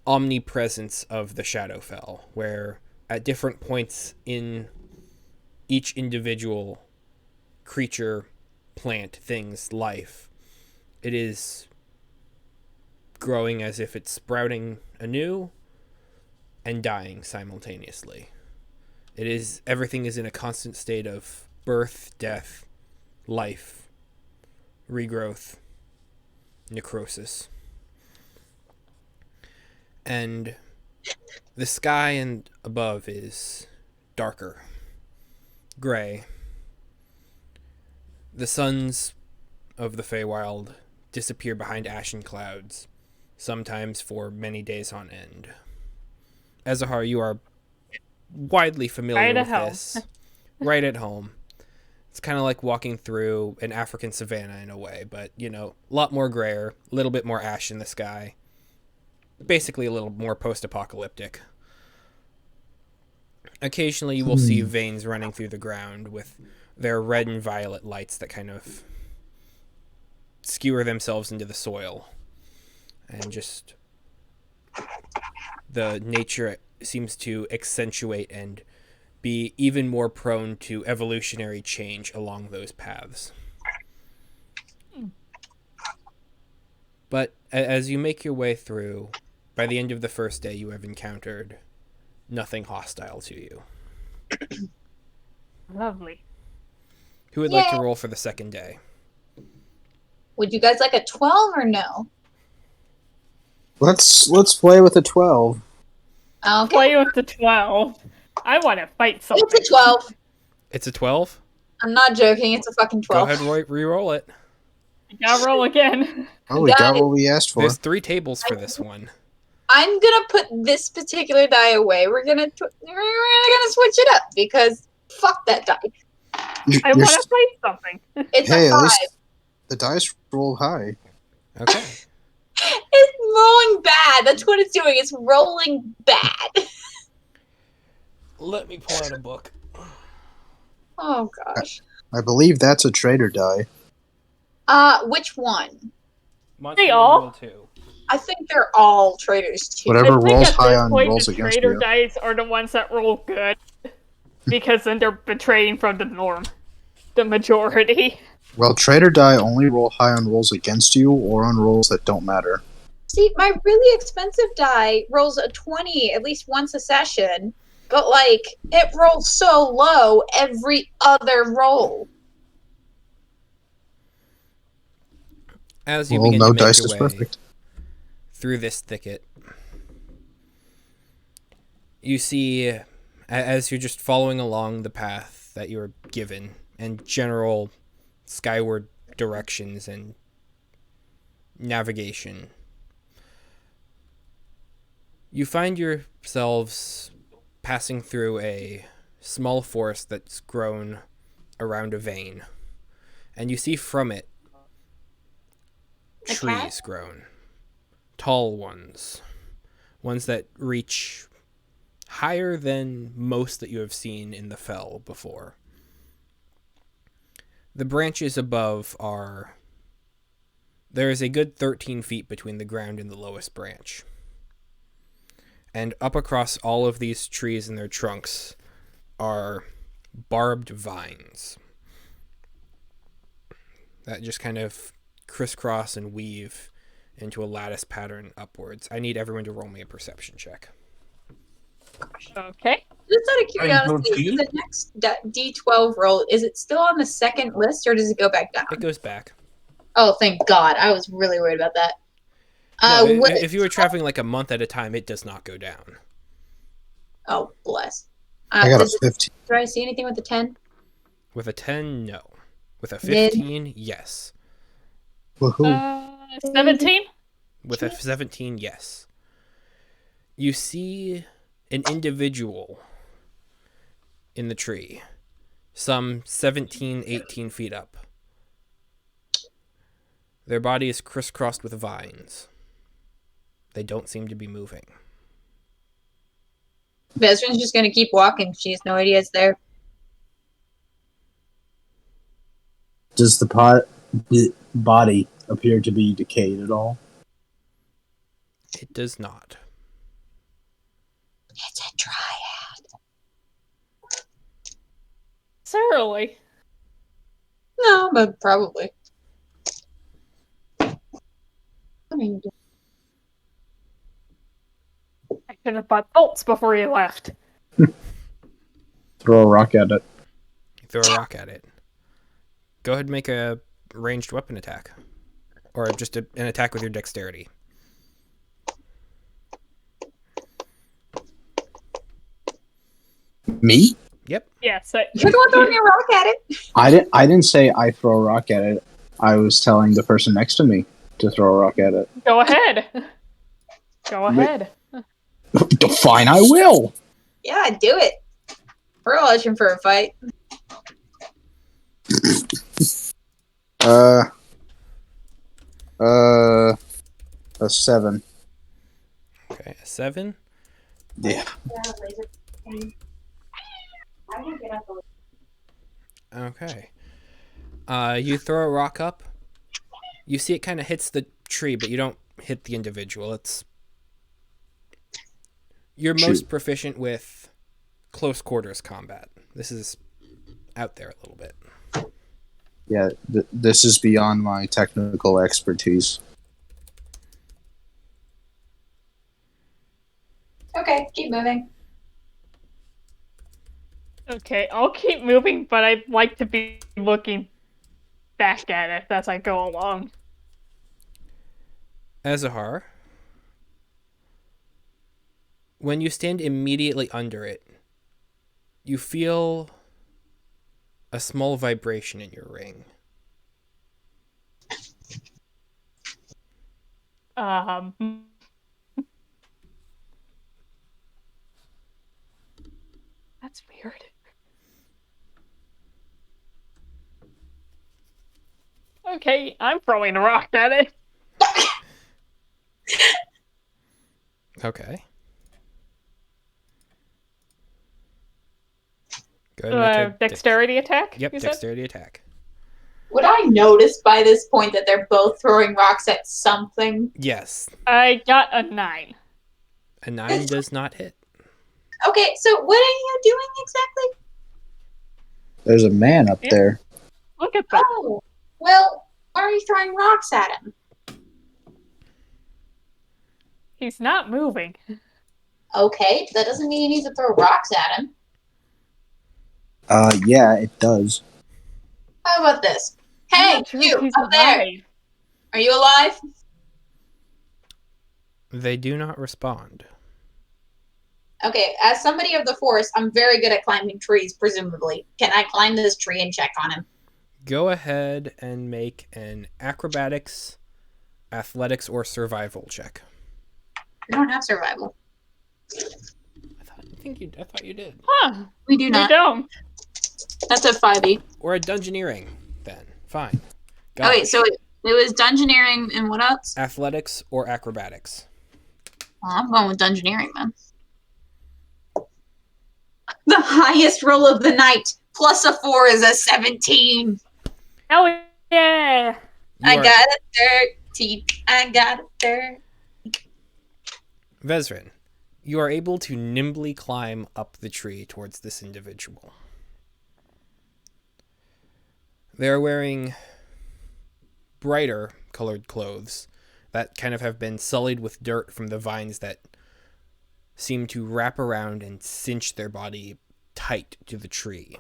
Speaker 1: omnipresence of the Shadowfell, where at different points in each individual creature, plant, thing's life, it is growing as if it's sprouting anew and dying simultaneously. Everything is in a constant state of birth, death, life, regrowth, necrosis. And the sky and above is darker, gray. The suns of the Feywild disappear behind ashen clouds, sometimes for many days on end. Ezahar, you are widely familiar
Speaker 3: Right at
Speaker 1: with
Speaker 3: home.
Speaker 1: this. Right at home. It's kind of like walking through an African savanna in a way, but, a lot more grayer, a little bit more ash in the sky. Basically a little more post-apocalyptic. Occasionally you will see veins running through the ground with their red and violet lights that kind of skewer themselves into the soil. And just the nature seems to accentuate and be even more prone to evolutionary change along those paths. But as you make your way through, by the end of the first day, you have encountered nothing hostile to you.
Speaker 3: Lovely.
Speaker 1: Who would like to roll for the second day?
Speaker 6: Would you guys like a 12 or no? Would you guys like a 12 or no?
Speaker 2: Let's play with a 12.
Speaker 6: Okay.
Speaker 3: Play with the 12. I want to fight something.
Speaker 6: It's a 12.
Speaker 1: It's a 12?
Speaker 6: I'm not joking. It's a fucking 12.
Speaker 1: Go ahead, Roy, re-roll it.
Speaker 3: Gotta roll again.
Speaker 2: Oh, we got what we asked for.
Speaker 1: There's 3 tables for this one.
Speaker 6: I'm gonna put this particular die away. We're gonna switch it up because fuck that die.
Speaker 3: I want to fight something.
Speaker 6: It's
Speaker 2: Hey,
Speaker 6: a
Speaker 2: at
Speaker 6: 5.
Speaker 2: least the dice roll high.
Speaker 1: Okay.
Speaker 6: It's rolling bad. That's what it's doing. It's rolling bad.
Speaker 1: Let me pull out a book.
Speaker 6: Oh gosh.
Speaker 2: I believe that's a traitor die.
Speaker 6: Which one?
Speaker 3: They all?
Speaker 1: 2.
Speaker 6: I think they're all traitors too.
Speaker 2: Whatever
Speaker 3: I think
Speaker 2: rolls
Speaker 3: at
Speaker 2: high
Speaker 3: this
Speaker 2: on
Speaker 3: point,
Speaker 2: rolls
Speaker 3: the
Speaker 2: against
Speaker 3: traitor
Speaker 2: you.
Speaker 3: dice are the ones that roll good. Because then they're betraying from the norm. The majority.
Speaker 2: Well, traitor die only roll high on rolls against you or on rolls that don't matter.
Speaker 6: See, my really expensive die rolls a 20 at least once a session, but like it rolls so low every other roll.
Speaker 1: As you
Speaker 2: Well,
Speaker 1: begin
Speaker 2: no
Speaker 1: to make
Speaker 2: dice
Speaker 1: your
Speaker 2: is
Speaker 1: way
Speaker 2: perfect.
Speaker 1: through this thicket, you see, as you're just following along the path that you're given and general skyward directions and navigation, you find yourselves passing through a small forest that's grown around a vein, and you see from it trees grown, tall ones that reach higher than most that you have seen in the fell before. The branches above there is a good 13 feet between the ground and the lowest branch. And up across all of these trees and their trunks are barbed vines that just kind of crisscross and weave into a lattice pattern upwards. I need everyone to roll me a perception check.
Speaker 3: Okay.
Speaker 6: Just out of curiosity, is the next D12 roll, is it still on the second list or does it go back down?
Speaker 1: It goes back.
Speaker 6: Oh, thank God. I was really worried about that.
Speaker 1: No, if you were traveling like a month at a time, it does not go down.
Speaker 6: Oh, bless.
Speaker 2: I got a 15.
Speaker 6: Do I see anything with the 10?
Speaker 1: With a 10, no. With a 15, yes.
Speaker 2: Woohoo.
Speaker 3: 17?
Speaker 1: With a 17, yes. You see an individual in the tree, some 17, 18 feet up. Their body is crisscrossed with vines. They don't seem to be moving.
Speaker 6: Bezrin's just going to keep walking. She has no idea it's there.
Speaker 2: Does the body appear to be decayed at all?
Speaker 1: It does not.
Speaker 6: It's a dryad.
Speaker 3: Necessarily.
Speaker 6: No, but probably. I mean,
Speaker 3: I should have bought bolts before you left.
Speaker 2: Throw a rock at it.
Speaker 1: Throw a rock at it. Go ahead and make a ranged weapon attack. Or just an attack with your dexterity.
Speaker 2: Me?
Speaker 1: Yep.
Speaker 3: Yes.
Speaker 6: you're the one throwing a rock at it.
Speaker 2: I didn't say I throw a rock at it. I was telling the person next to me to throw a rock at it.
Speaker 3: Go ahead. Go ahead.
Speaker 2: Fine, I will.
Speaker 6: Yeah, do it. We're all itching for a fight.
Speaker 2: A 7.
Speaker 1: Okay, a 7.
Speaker 2: Yeah.
Speaker 1: Okay. You throw a rock up. You see it kind of hits the tree, but you don't hit the individual. You're most proficient with close quarters combat. This is out there a little bit.
Speaker 2: Yeah, this is beyond my technical expertise.
Speaker 6: Okay, keep moving.
Speaker 3: Okay, I'll keep moving, but I'd like to be looking back at it as I go along.
Speaker 1: Azahar, when you stand immediately under it, you feel a small vibration in your ring.
Speaker 3: That's weird. Okay, I'm throwing a rock at it.
Speaker 1: Okay. Go ahead and make a
Speaker 3: Dexterity attack?
Speaker 1: Yep,
Speaker 3: you said?
Speaker 1: dexterity attack.
Speaker 6: Would I notice by this point that they're both throwing rocks at something?
Speaker 1: Yes.
Speaker 3: I got a 9.
Speaker 1: A 9 does not hit.
Speaker 6: Okay, so what are you doing exactly?
Speaker 2: There's a man up there.
Speaker 3: Look at that.
Speaker 6: Oh, well, why are you throwing rocks at him?
Speaker 3: He's not moving.
Speaker 6: Okay, that doesn't mean you need to throw rocks at him.
Speaker 2: Yeah, it does.
Speaker 6: How about this?
Speaker 3: I'm
Speaker 6: Hey,
Speaker 3: not sure
Speaker 6: you,
Speaker 3: if he's
Speaker 6: up there!
Speaker 3: alive.
Speaker 6: Are you alive?
Speaker 1: They do not respond.
Speaker 6: Okay, as somebody of the forest, I'm very good at climbing trees, presumably. Can I climb this tree and check on him?
Speaker 1: Go ahead and make an acrobatics, athletics, or survival check.
Speaker 6: We don't have survival.
Speaker 1: I thought you did.
Speaker 3: Huh.
Speaker 6: We do
Speaker 3: We
Speaker 6: not.
Speaker 3: don't.
Speaker 6: That's a 5e.
Speaker 1: Or a dungeoneering, then. Fine.
Speaker 6: Okay, so it was dungeoneering and what else?
Speaker 1: Athletics or acrobatics.
Speaker 6: Well, I'm going with dungeoneering, then. The highest roll of the night, plus a 4 is a 17.
Speaker 3: Hell yeah!
Speaker 1: You
Speaker 6: I
Speaker 1: are-
Speaker 6: got a 13. I got a 13.
Speaker 1: Vezrin, you are able to nimbly climb up the tree towards this individual. They are wearing brighter colored clothes that kind of have been sullied with dirt from the vines that seem to wrap around and cinch their body tight to the tree,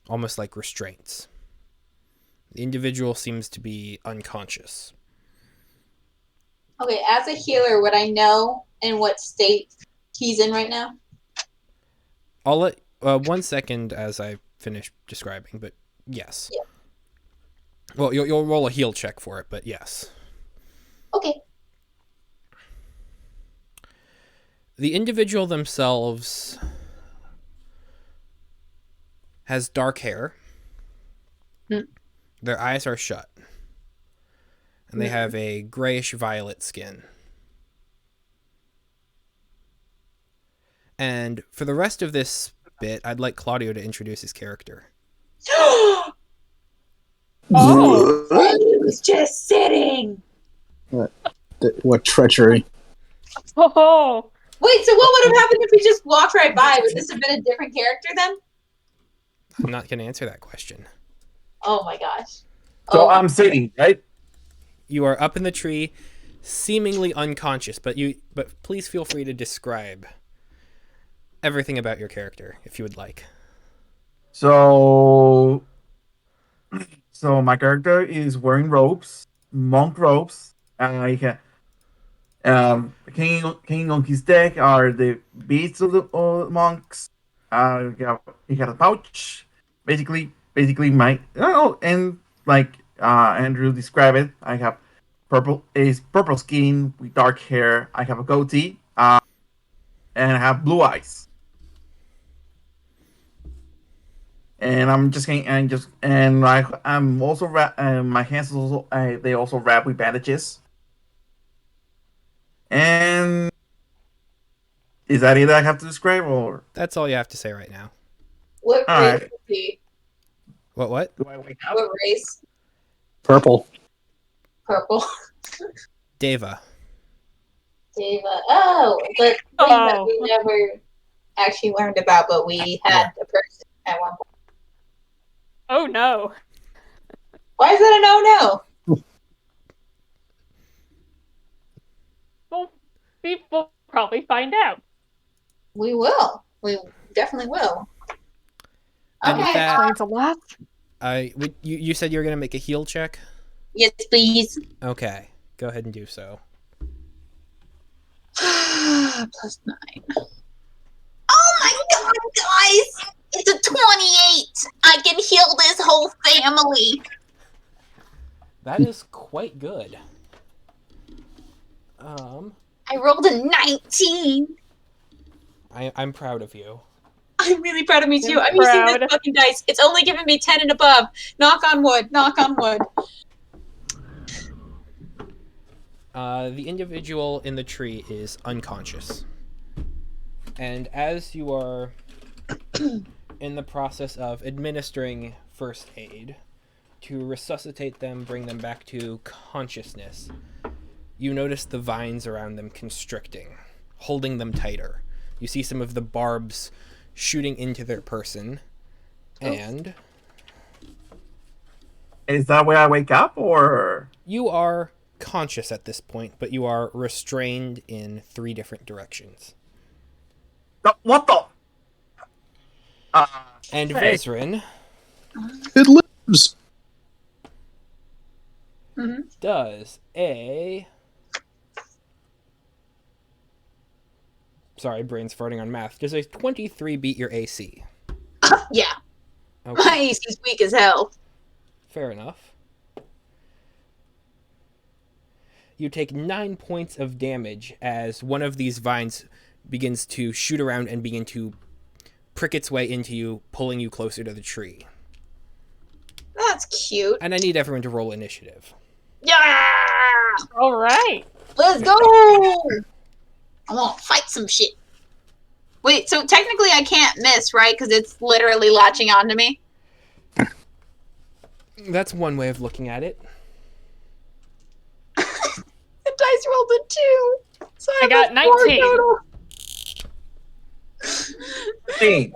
Speaker 1: almost like restraints. The individual seems to be unconscious.
Speaker 6: Okay, as a healer, would I know in what state he's in right now?
Speaker 1: I'll let 1 second as I finish describing, but yes.
Speaker 6: Yeah.
Speaker 1: Well, you'll roll a heal check for it, but yes.
Speaker 6: Okay.
Speaker 1: The individual themselves has dark hair. Their eyes are shut. And they have a grayish violet skin. And for the rest of this bit, I'd like Claudio to introduce his character.
Speaker 3: Oh!
Speaker 6: I was just sitting.
Speaker 2: What treachery.
Speaker 3: Oh!
Speaker 6: Wait, so what would have happened if we just walked right by? Would this have been a different character then?
Speaker 1: I'm not going to answer that question.
Speaker 6: Oh my gosh.
Speaker 4: So
Speaker 6: Oh,
Speaker 4: I'm sitting, right?
Speaker 1: You are up in the tree, seemingly unconscious, but please feel free to describe everything about your character, if you would like.
Speaker 4: So my character is wearing robes, monk robes. Hanging on his deck are the beads of the monks. He got a pouch, basically my and like Andrew described it. I have purple skin with dark hair. I have a goatee, and I have blue eyes. And I'm also my hands also they also wrap with bandages. And is that it I have to describe, or
Speaker 1: That's all you have to say right now.
Speaker 6: what
Speaker 4: all
Speaker 6: race
Speaker 4: right.
Speaker 6: is he?
Speaker 1: What?
Speaker 4: Do I wake up?
Speaker 6: What race?
Speaker 2: Purple.
Speaker 6: Purple.
Speaker 1: Deva.
Speaker 6: Deva. Oh, the thing that
Speaker 3: Oh.
Speaker 6: we never actually learned about, but we had a person at one point.
Speaker 3: Oh no.
Speaker 6: Why is that a no-no?
Speaker 3: Well, people probably find out.
Speaker 6: We will. We definitely will.
Speaker 1: And with
Speaker 6: Okay.
Speaker 1: that,
Speaker 3: Explains a lot.
Speaker 1: you said you were gonna make a heal check.
Speaker 6: Yes, please.
Speaker 1: Okay, go ahead and do so.
Speaker 6: +9. Oh my god, guys! It's a 28! I can heal this whole family!
Speaker 1: That is quite good.
Speaker 6: I rolled a 19!
Speaker 1: I'm proud of you.
Speaker 6: I'm really proud of me too.
Speaker 3: I'm
Speaker 6: I'm using this
Speaker 3: proud.
Speaker 6: fucking dice. It's only giving me 10 and above. Knock on wood. Knock on wood.
Speaker 1: The individual in the tree is unconscious. And as you are in the process of administering first aid to resuscitate them, bring them back to consciousness, you notice the vines around them constricting, holding them tighter. You see some of the barbs shooting into their person, and
Speaker 4: Is that where I wake up, or?
Speaker 1: you are conscious at this point, but you are restrained in 3 different directions.
Speaker 4: What the?
Speaker 1: And
Speaker 4: Hey.
Speaker 1: Vezrin
Speaker 2: It lives.
Speaker 1: does a... Sorry, brain's farting on math. Does a 23 beat your AC?
Speaker 6: Yeah.
Speaker 1: Okay,
Speaker 6: My AC's weak as hell.
Speaker 1: fair enough. You take 9 points of damage as one of these vines begins to shoot around and begin to prick its way into you, pulling you closer to the tree.
Speaker 6: That's cute.
Speaker 1: And I need everyone to roll initiative.
Speaker 6: Yeah!
Speaker 3: All right.
Speaker 6: Let's go! I want to fight some shit. Wait, so technically I can't miss, right? Because it's literally latching onto me.
Speaker 1: That's one way of looking at it.
Speaker 6: The dice rolled a 2. So
Speaker 3: I got
Speaker 6: have a 4
Speaker 3: 19.
Speaker 6: total.
Speaker 4: 13.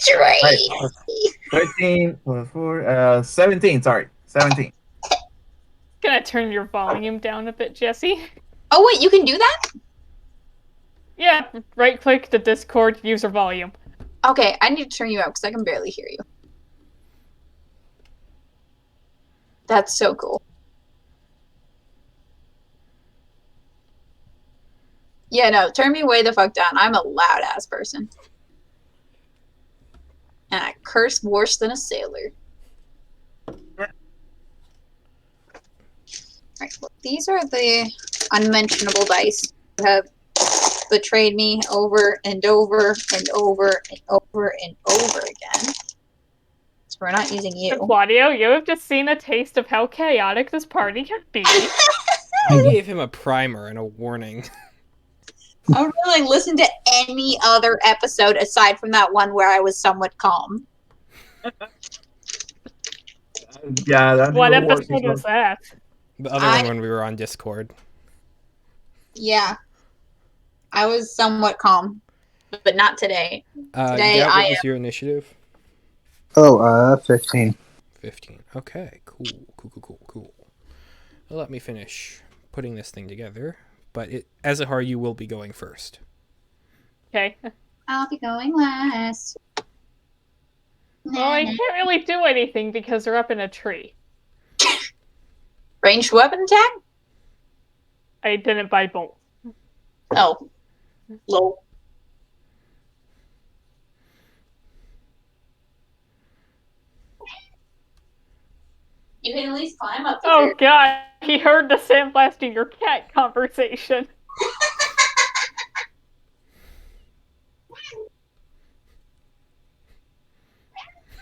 Speaker 6: Betray!
Speaker 4: Right. 13 plus 4, 17, sorry. 17.
Speaker 3: Gonna turn your volume down a bit, Jesse.
Speaker 6: Oh, wait, you can do that?
Speaker 3: Yeah, right click the Discord user volume.
Speaker 6: Okay, I need to turn you up because I can barely hear you. That's so cool. Yeah, no, turn me way the fuck down. I'm a loud ass person. And I curse worse than a sailor. Right, well, these are the unmentionable dice that have betrayed me over and over and over and over and over again. So we're not using you.
Speaker 3: Claudio, you have just seen a taste of how chaotic this party can be.
Speaker 1: I gave him a primer and a warning.
Speaker 6: I don't really listen to any other episode aside from that one where I was somewhat calm.
Speaker 4: Yeah, that's
Speaker 3: What
Speaker 4: even worse.
Speaker 3: episode was that?
Speaker 1: The other one when we were on Discord.
Speaker 6: Yeah. I was somewhat calm. But not today. Today
Speaker 1: Yeah,
Speaker 6: I
Speaker 1: what was your initiative?
Speaker 2: Oh, 15.
Speaker 1: 15. Okay, cool. Well, let me finish putting this thing together. But as a Har, you will be going first.
Speaker 3: Okay.
Speaker 6: I'll be going last.
Speaker 3: Well, I can't really do anything because they're up in a tree.
Speaker 6: Ranged weapon attack?
Speaker 3: I didn't buy bolts.
Speaker 6: Oh. Lol. You can at least climb up the
Speaker 3: Oh
Speaker 6: tree.
Speaker 3: god, he heard the sandblasting your cat conversation.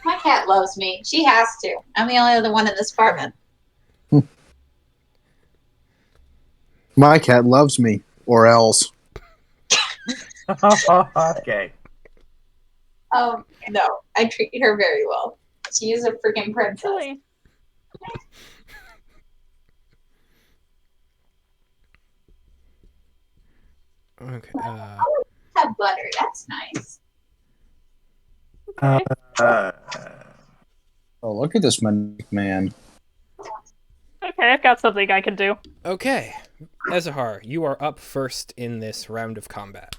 Speaker 6: My cat loves me. She has to. I'm the only other one in this apartment.
Speaker 2: My cat loves me, or else.
Speaker 4: Okay.
Speaker 6: Oh, no. I treat her very well. She is a freaking princess.
Speaker 3: Really?
Speaker 1: Okay.
Speaker 6: Have butter. That's nice.
Speaker 4: Uh,
Speaker 2: Oh, look at this man.
Speaker 3: Okay, I've got something I can do.
Speaker 1: Okay. Ezahar, you are up first in this round of combat.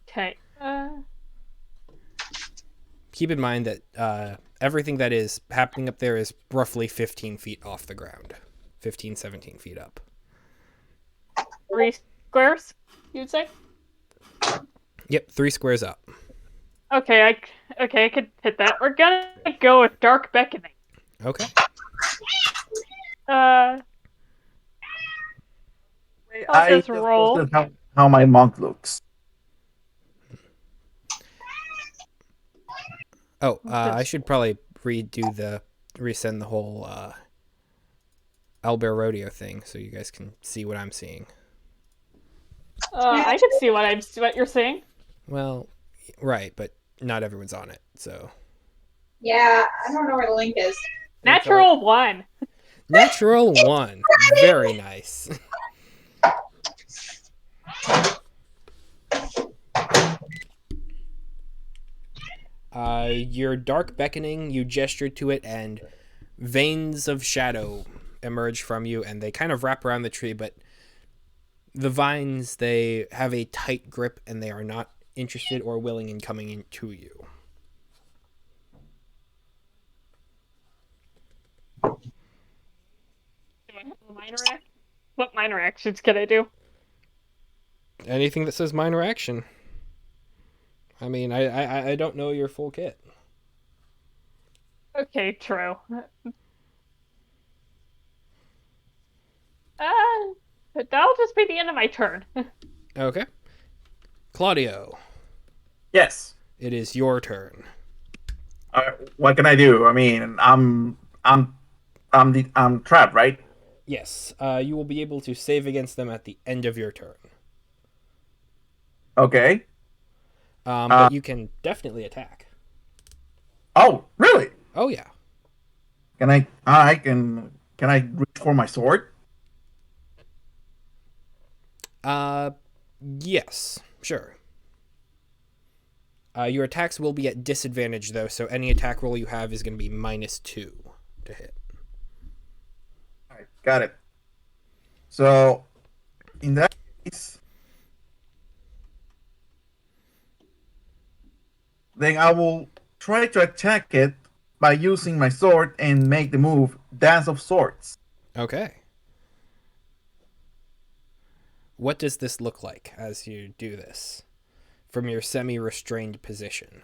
Speaker 3: Okay.
Speaker 1: keep in mind that everything that is happening up there is roughly 15 feet off the ground. 15, 17 feet up.
Speaker 3: 3 squares, you'd say?
Speaker 1: Yep, 3 squares up.
Speaker 3: Okay, I could hit that. We're gonna go with Dark Beckoning.
Speaker 1: Okay.
Speaker 3: I'll
Speaker 4: I
Speaker 3: just
Speaker 4: just
Speaker 3: roll.
Speaker 4: posted how my monk looks.
Speaker 1: Oh, I should probably resend the whole Owlbear Rodeo thing so you guys can see what I'm seeing.
Speaker 3: I can see what you're saying.
Speaker 1: Well, right, but not everyone's on it, so.
Speaker 6: Yeah, I don't know where the link is.
Speaker 3: Natural 1.
Speaker 1: Natural 1. Very nice. Your dark beckoning, you gesture to it, and veins of shadow emerge from you, and they kind of wrap around the tree, but the vines, they have a tight grip, and they are not interested or willing in coming into you.
Speaker 3: What minor actions can I do?
Speaker 1: Anything that says minor action. I mean, I don't know your full kit.
Speaker 3: Okay, true. That'll just be the end of my turn.
Speaker 1: Okay. Claudio,
Speaker 4: Yes.
Speaker 1: it is your turn.
Speaker 4: What can I do? I mean, I'm trapped, right?
Speaker 1: Yes, you will be able to save against them at the end of your turn.
Speaker 4: Okay.
Speaker 1: But you can definitely attack.
Speaker 4: Oh, really?
Speaker 1: Oh yeah.
Speaker 4: Can I can I reach for my sword?
Speaker 1: Yes, sure. Your attacks will be at disadvantage though, so any attack roll you have is going to be -2 to hit.
Speaker 4: All right, got it. So, in that case, then I will try to attack it by using my sword and make the move Dance of Swords.
Speaker 1: Okay. What does this look like as you do this from your semi-restrained position?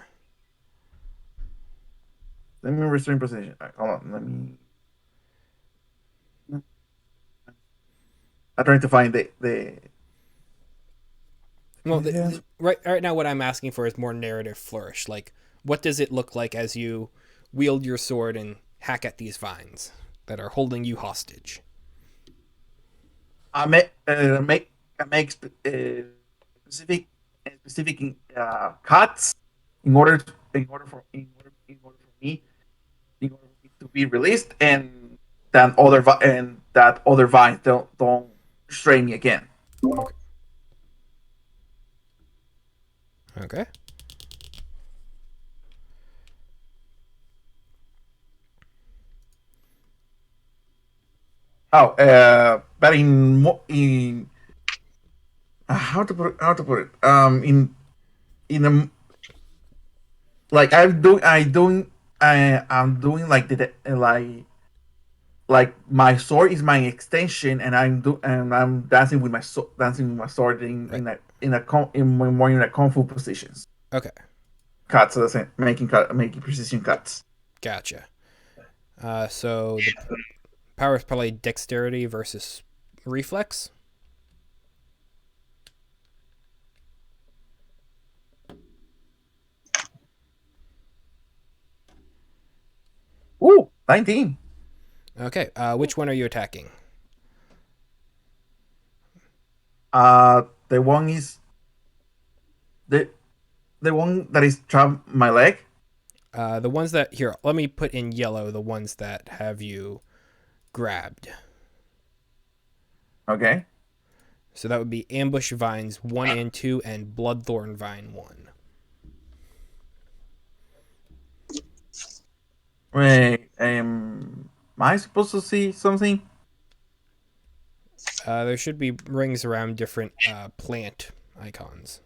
Speaker 4: Let me restrain position. Hold on, let me. I'm trying to find the.
Speaker 1: Well,
Speaker 4: Yes.
Speaker 1: right now what I'm asking for is more narrative flourish. Like, what does it look like as you wield your sword and hack at these vines that are holding you hostage?
Speaker 4: I make specific cuts in order for me to be released, and that other vines don't strain me again.
Speaker 1: Okay.
Speaker 4: Oh, but in how to put it in a like I'm doing like like my sword is my extension, and I'm dancing with my sword
Speaker 1: Right.
Speaker 4: more in a kung fu positions.
Speaker 1: Okay.
Speaker 4: Cuts, so that's it, making precision cuts.
Speaker 1: Gotcha. So the power is probably dexterity versus reflex.
Speaker 4: Ooh, 19.
Speaker 1: Okay. Which one are you attacking?
Speaker 4: The one is the one that is trapped my leg.
Speaker 1: The ones that here. Let me put in yellow the ones that have you grabbed.
Speaker 4: Okay.
Speaker 1: So that would be ambush vines 1 and 2 and bloodthorn vine 1.
Speaker 4: Wait, am I supposed to see something?
Speaker 1: There should be rings around different plant icons.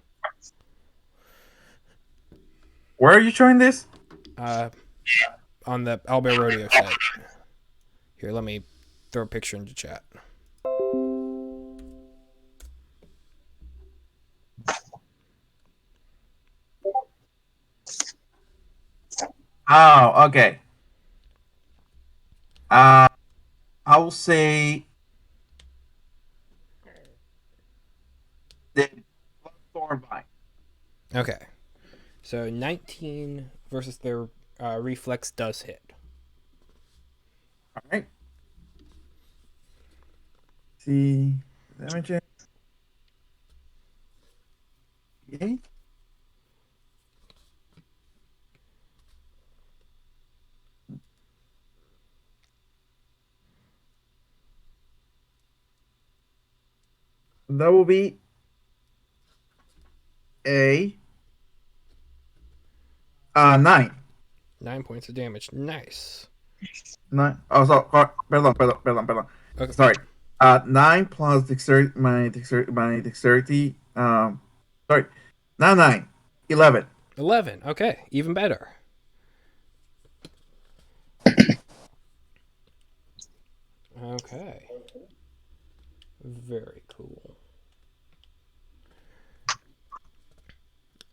Speaker 4: Where are you showing this?
Speaker 1: on the Owlbear Rodeo site. Here, let me throw a picture into chat.
Speaker 4: Oh, okay. I will say the Bloodthorn Vine.
Speaker 1: Okay. So 19 versus their reflex does hit.
Speaker 4: All right. See damage. Okay. That will be a 9.
Speaker 1: 9 points of damage. Nice.
Speaker 4: 9. Oh, so perdón.
Speaker 1: Okay.
Speaker 4: Sorry. 9 plus my dexterity. Sorry. Not 9. 11.
Speaker 1: 11. Okay, even better. Okay. Very cool.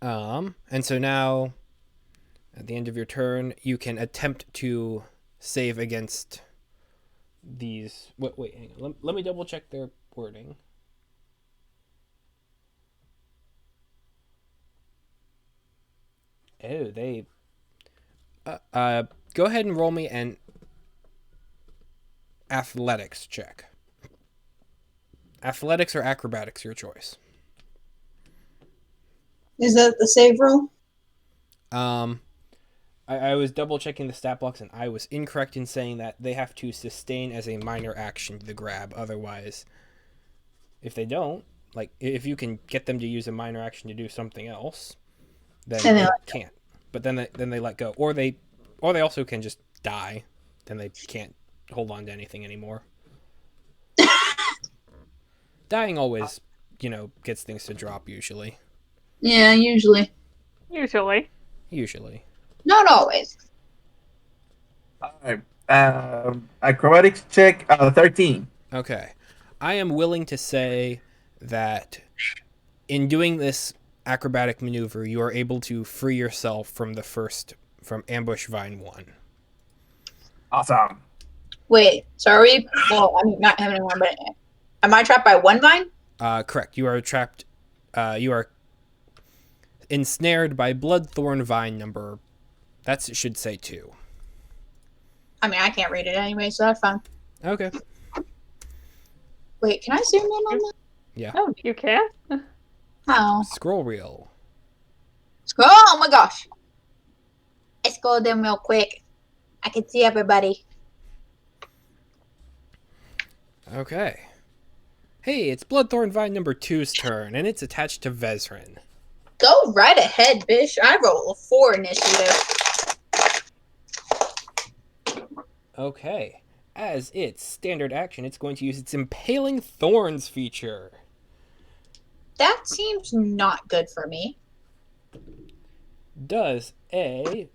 Speaker 1: And so now, at the end of your turn, you can attempt to save against these. Wait, hang on. Let me double check their wording. Oh, they. Go ahead and roll me an athletics check. Athletics or acrobatics, your choice.
Speaker 6: Is that the save roll?
Speaker 1: I was double checking the stat blocks and I was incorrect in saying that they have to sustain as a minor action the grab. Otherwise, if they don't, like if you can get them to use a minor action to do something else, then they can't. But then they let go, or they also can just die. Then they can't hold on to anything anymore. Dying always, gets things to drop usually.
Speaker 6: Yeah, usually.
Speaker 3: Usually.
Speaker 6: Not always.
Speaker 4: All right. Acrobatics check 13.
Speaker 1: Okay. I am willing to say that in doing this acrobatic maneuver, you are able to free yourself from ambush vine 1.
Speaker 4: Awesome.
Speaker 6: Wait, so are we? Well, I'm not having one, but am I trapped by one vine?
Speaker 1: Correct. You are trapped. You are ensnared by Bloodthorn vine number. That should say 2.
Speaker 6: I mean, I can't read it anyway, so that's fine.
Speaker 1: Okay.
Speaker 6: Wait, can I zoom in on that?
Speaker 1: Yeah.
Speaker 3: Oh, you can?
Speaker 6: Oh.
Speaker 1: Scroll reel.
Speaker 6: Oh my gosh. I scrolled them real quick. I can see everybody.
Speaker 1: Okay. Hey, it's Bloodthorn vine number 2's turn, and it's attached to Vezrin.
Speaker 6: Go right ahead, bish. I roll a 4 initiative.
Speaker 1: Okay. As its standard action, it's going to use its Impaling Thorns feature.
Speaker 6: That seems not good for me.
Speaker 1: Does a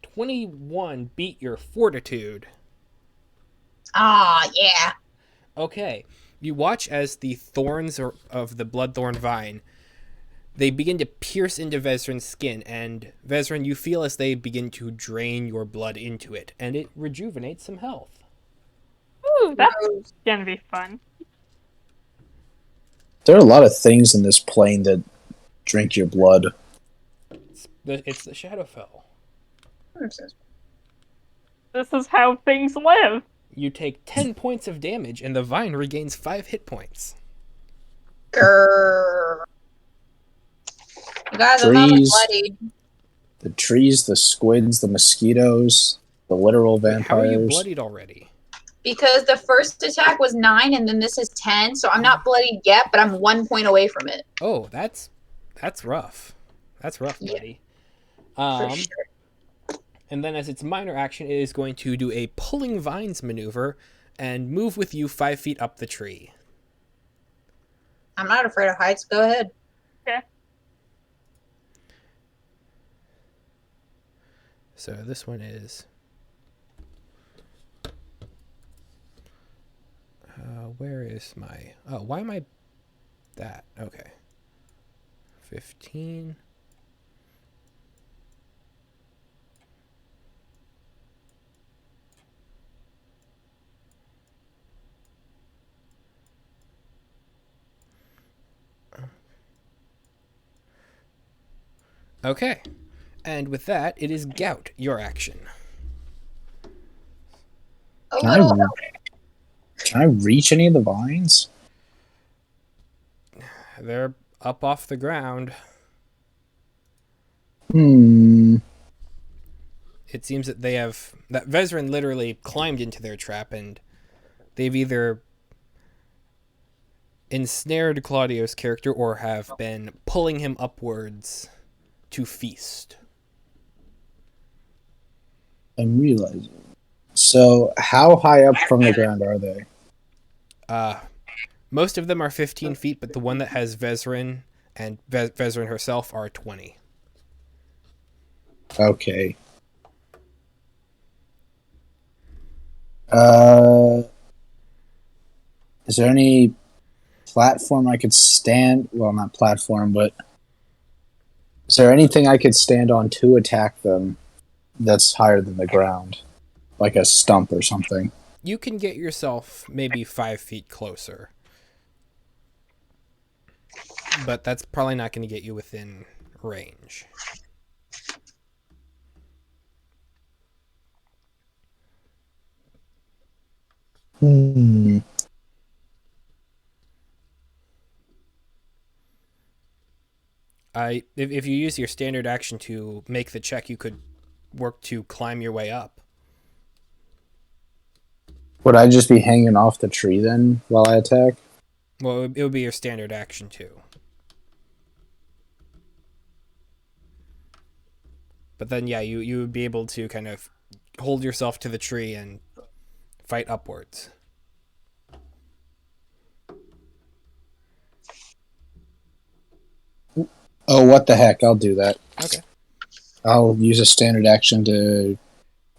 Speaker 1: 21 beat your fortitude?
Speaker 6: Ah, yeah.
Speaker 1: Okay. You watch as the thorns of the Bloodthorn vine, they begin to pierce into Vezrin's skin, and Vezrin, you feel as they begin to drain your blood into it, and it rejuvenates some health.
Speaker 3: Ooh, that's gonna be fun.
Speaker 2: There are a lot of things in this plane that drink your blood.
Speaker 1: It's the Shadowfell.
Speaker 3: This is how things live.
Speaker 1: You take 10 points of damage, and the vine regains 5 hit points.
Speaker 6: Grrr. You guys are not bloodied.
Speaker 2: The trees, the squids, the mosquitoes, the literal vampires.
Speaker 1: How are you bloodied already?
Speaker 6: Because the first attack was 9 and then this is 10, so I'm not bloodied yet, but I'm 1 point away from it.
Speaker 1: Oh, that's rough. That's rough, buddy.
Speaker 6: For sure.
Speaker 1: And then as its minor action, it is going to do a pulling vines maneuver and move with you 5 feet up the tree.
Speaker 6: I'm not afraid of heights. Go ahead.
Speaker 3: Okay.
Speaker 1: So this one is... where is my... Oh, why am I... That. Okay. 15. Okay. And with that, it is Gout, your action.
Speaker 6: A
Speaker 2: Can I,
Speaker 6: little.
Speaker 2: can I reach any of the vines?
Speaker 1: They're up off the ground. It seems that that Vezran literally climbed into their trap, and they've either ensnared Claudio's character or have been pulling him upwards to feast.
Speaker 2: I'm realizing. So, how high up from the ground are they?
Speaker 1: Most of them are 15 feet, but the one that has Vezran and Vezran herself are 20.
Speaker 2: Okay. Is there any platform I could stand? Well, not platform, but is there anything I could stand on to attack them that's higher than the ground? Like a stump or something?
Speaker 1: You can get yourself maybe 5 feet closer. But that's probably not going to get you within range. If you use your standard action to make the check, you could work to climb your way up.
Speaker 2: Would I just be hanging off the tree then while I attack?
Speaker 1: Well, it would be your standard action too. But then, yeah, you would be able to kind of hold yourself to the tree and fight upwards.
Speaker 2: Oh, what the heck? I'll do that.
Speaker 1: Okay.
Speaker 2: I'll use a standard action to...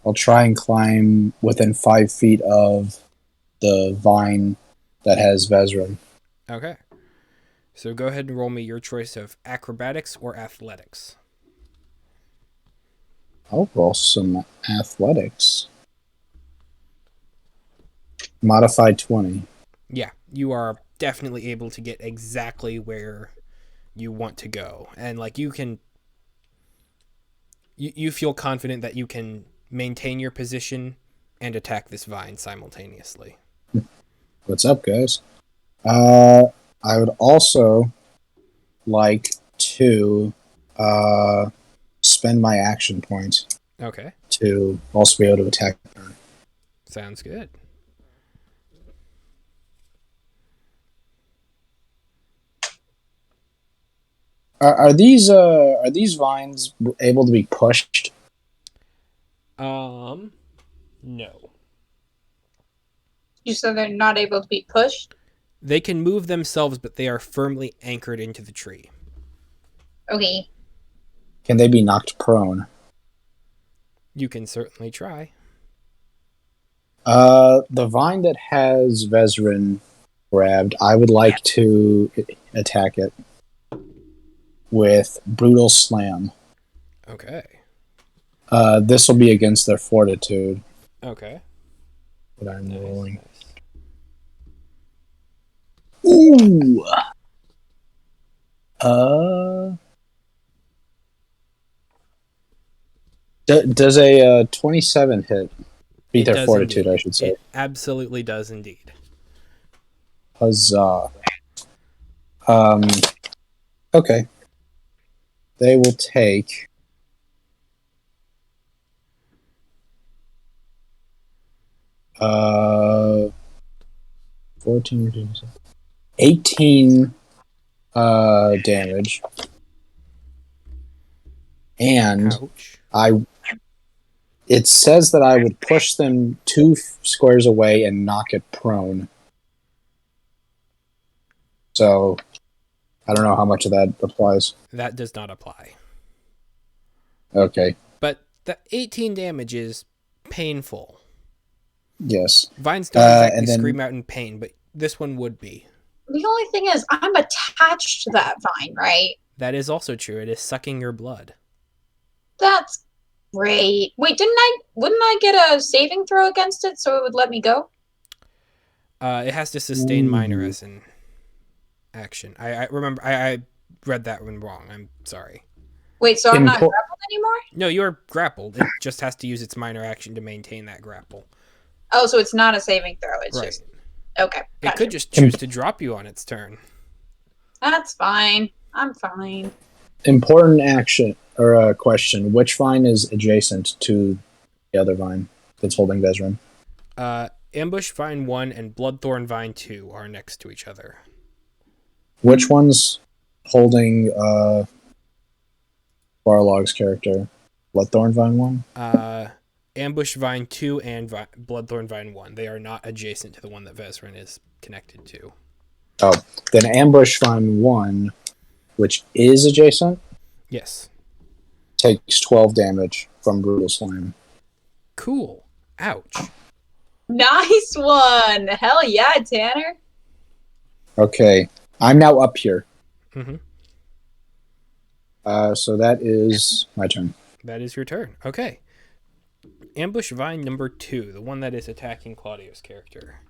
Speaker 2: I'll try and climb within 5 feet of the vine that has Vezran.
Speaker 1: Okay. So go ahead and roll me your choice of acrobatics or athletics.
Speaker 2: I'll roll some athletics. Modified 20.
Speaker 1: Yeah, you are definitely able to get exactly where you want to go. And like you feel confident that you can maintain your position and attack this vine simultaneously.
Speaker 2: What's up, guys? I would also like to spend my action point
Speaker 1: Okay.
Speaker 2: to also be able to attack her.
Speaker 1: Sounds good.
Speaker 2: Are these vines able to be pushed?
Speaker 1: No.
Speaker 6: You said they're not able to be pushed?
Speaker 1: They can move themselves, but they are firmly anchored into the tree.
Speaker 6: Okay.
Speaker 2: Can they be knocked prone?
Speaker 1: You can certainly try.
Speaker 2: The vine that has Vezran grabbed, I would like to attack it with Brutal Slam.
Speaker 1: Okay.
Speaker 2: This will be against their fortitude.
Speaker 1: Okay.
Speaker 2: But I'm rolling.
Speaker 1: Nice.
Speaker 2: Ooh! Does a 27 hit? Beat their fortitude,
Speaker 1: indeed.
Speaker 2: I should say.
Speaker 1: It absolutely does indeed.
Speaker 2: Huzzah. Okay. They will take 14, 18 damage. And
Speaker 1: Ouch.
Speaker 2: it says that I would push them 2 squares away and knock it prone. So, I don't know how much of that applies.
Speaker 1: That does not apply.
Speaker 2: Okay.
Speaker 1: But The 18 damage is painful.
Speaker 2: Yes.
Speaker 1: Vines don't exactly
Speaker 2: and then-
Speaker 1: scream out in pain, but this one would be.
Speaker 6: The only thing is, I'm attached to that vine, right?
Speaker 1: That is also true. It is sucking your blood.
Speaker 6: That's great. Wait, wouldn't I get a saving throw against it so it would let me go?
Speaker 1: It has to sustain minor
Speaker 2: Ooh.
Speaker 1: as an action. I remember. I read that one wrong. I'm sorry.
Speaker 6: Wait, so I'm not
Speaker 2: Impor-
Speaker 6: grappled anymore?
Speaker 1: No, you're grappled. It just has to use its minor action to maintain that grapple.
Speaker 6: Oh, so it's not a saving throw. It's
Speaker 1: Right.
Speaker 6: just okay.
Speaker 1: It
Speaker 6: Gotcha.
Speaker 1: could just choose to drop you on its turn.
Speaker 6: That's fine. I'm fine.
Speaker 2: Important action or question: which vine is adjacent to the other vine that's holding Vezrin?
Speaker 1: Ambush Vine 1 and Bloodthorn Vine 2 are next to each other.
Speaker 2: Which one's holding Barlog's character? Bloodthorn Vine 1?
Speaker 1: Ambush Vine 2 and Bloodthorn Vine 1. They are not adjacent to the one that Vezrin is connected to.
Speaker 2: Oh, then Ambush Vine 1, which is adjacent,
Speaker 1: Yes.
Speaker 2: takes 12 damage from Brutal Slime.
Speaker 1: Cool. Ouch.
Speaker 6: Nice one. Hell yeah, Tanner.
Speaker 2: Okay, I'm now up here.
Speaker 1: Mm-hmm.
Speaker 2: So that is my turn.
Speaker 1: That is your turn. Okay. Ambush Vine number 2, the one that is attacking Claudio's character,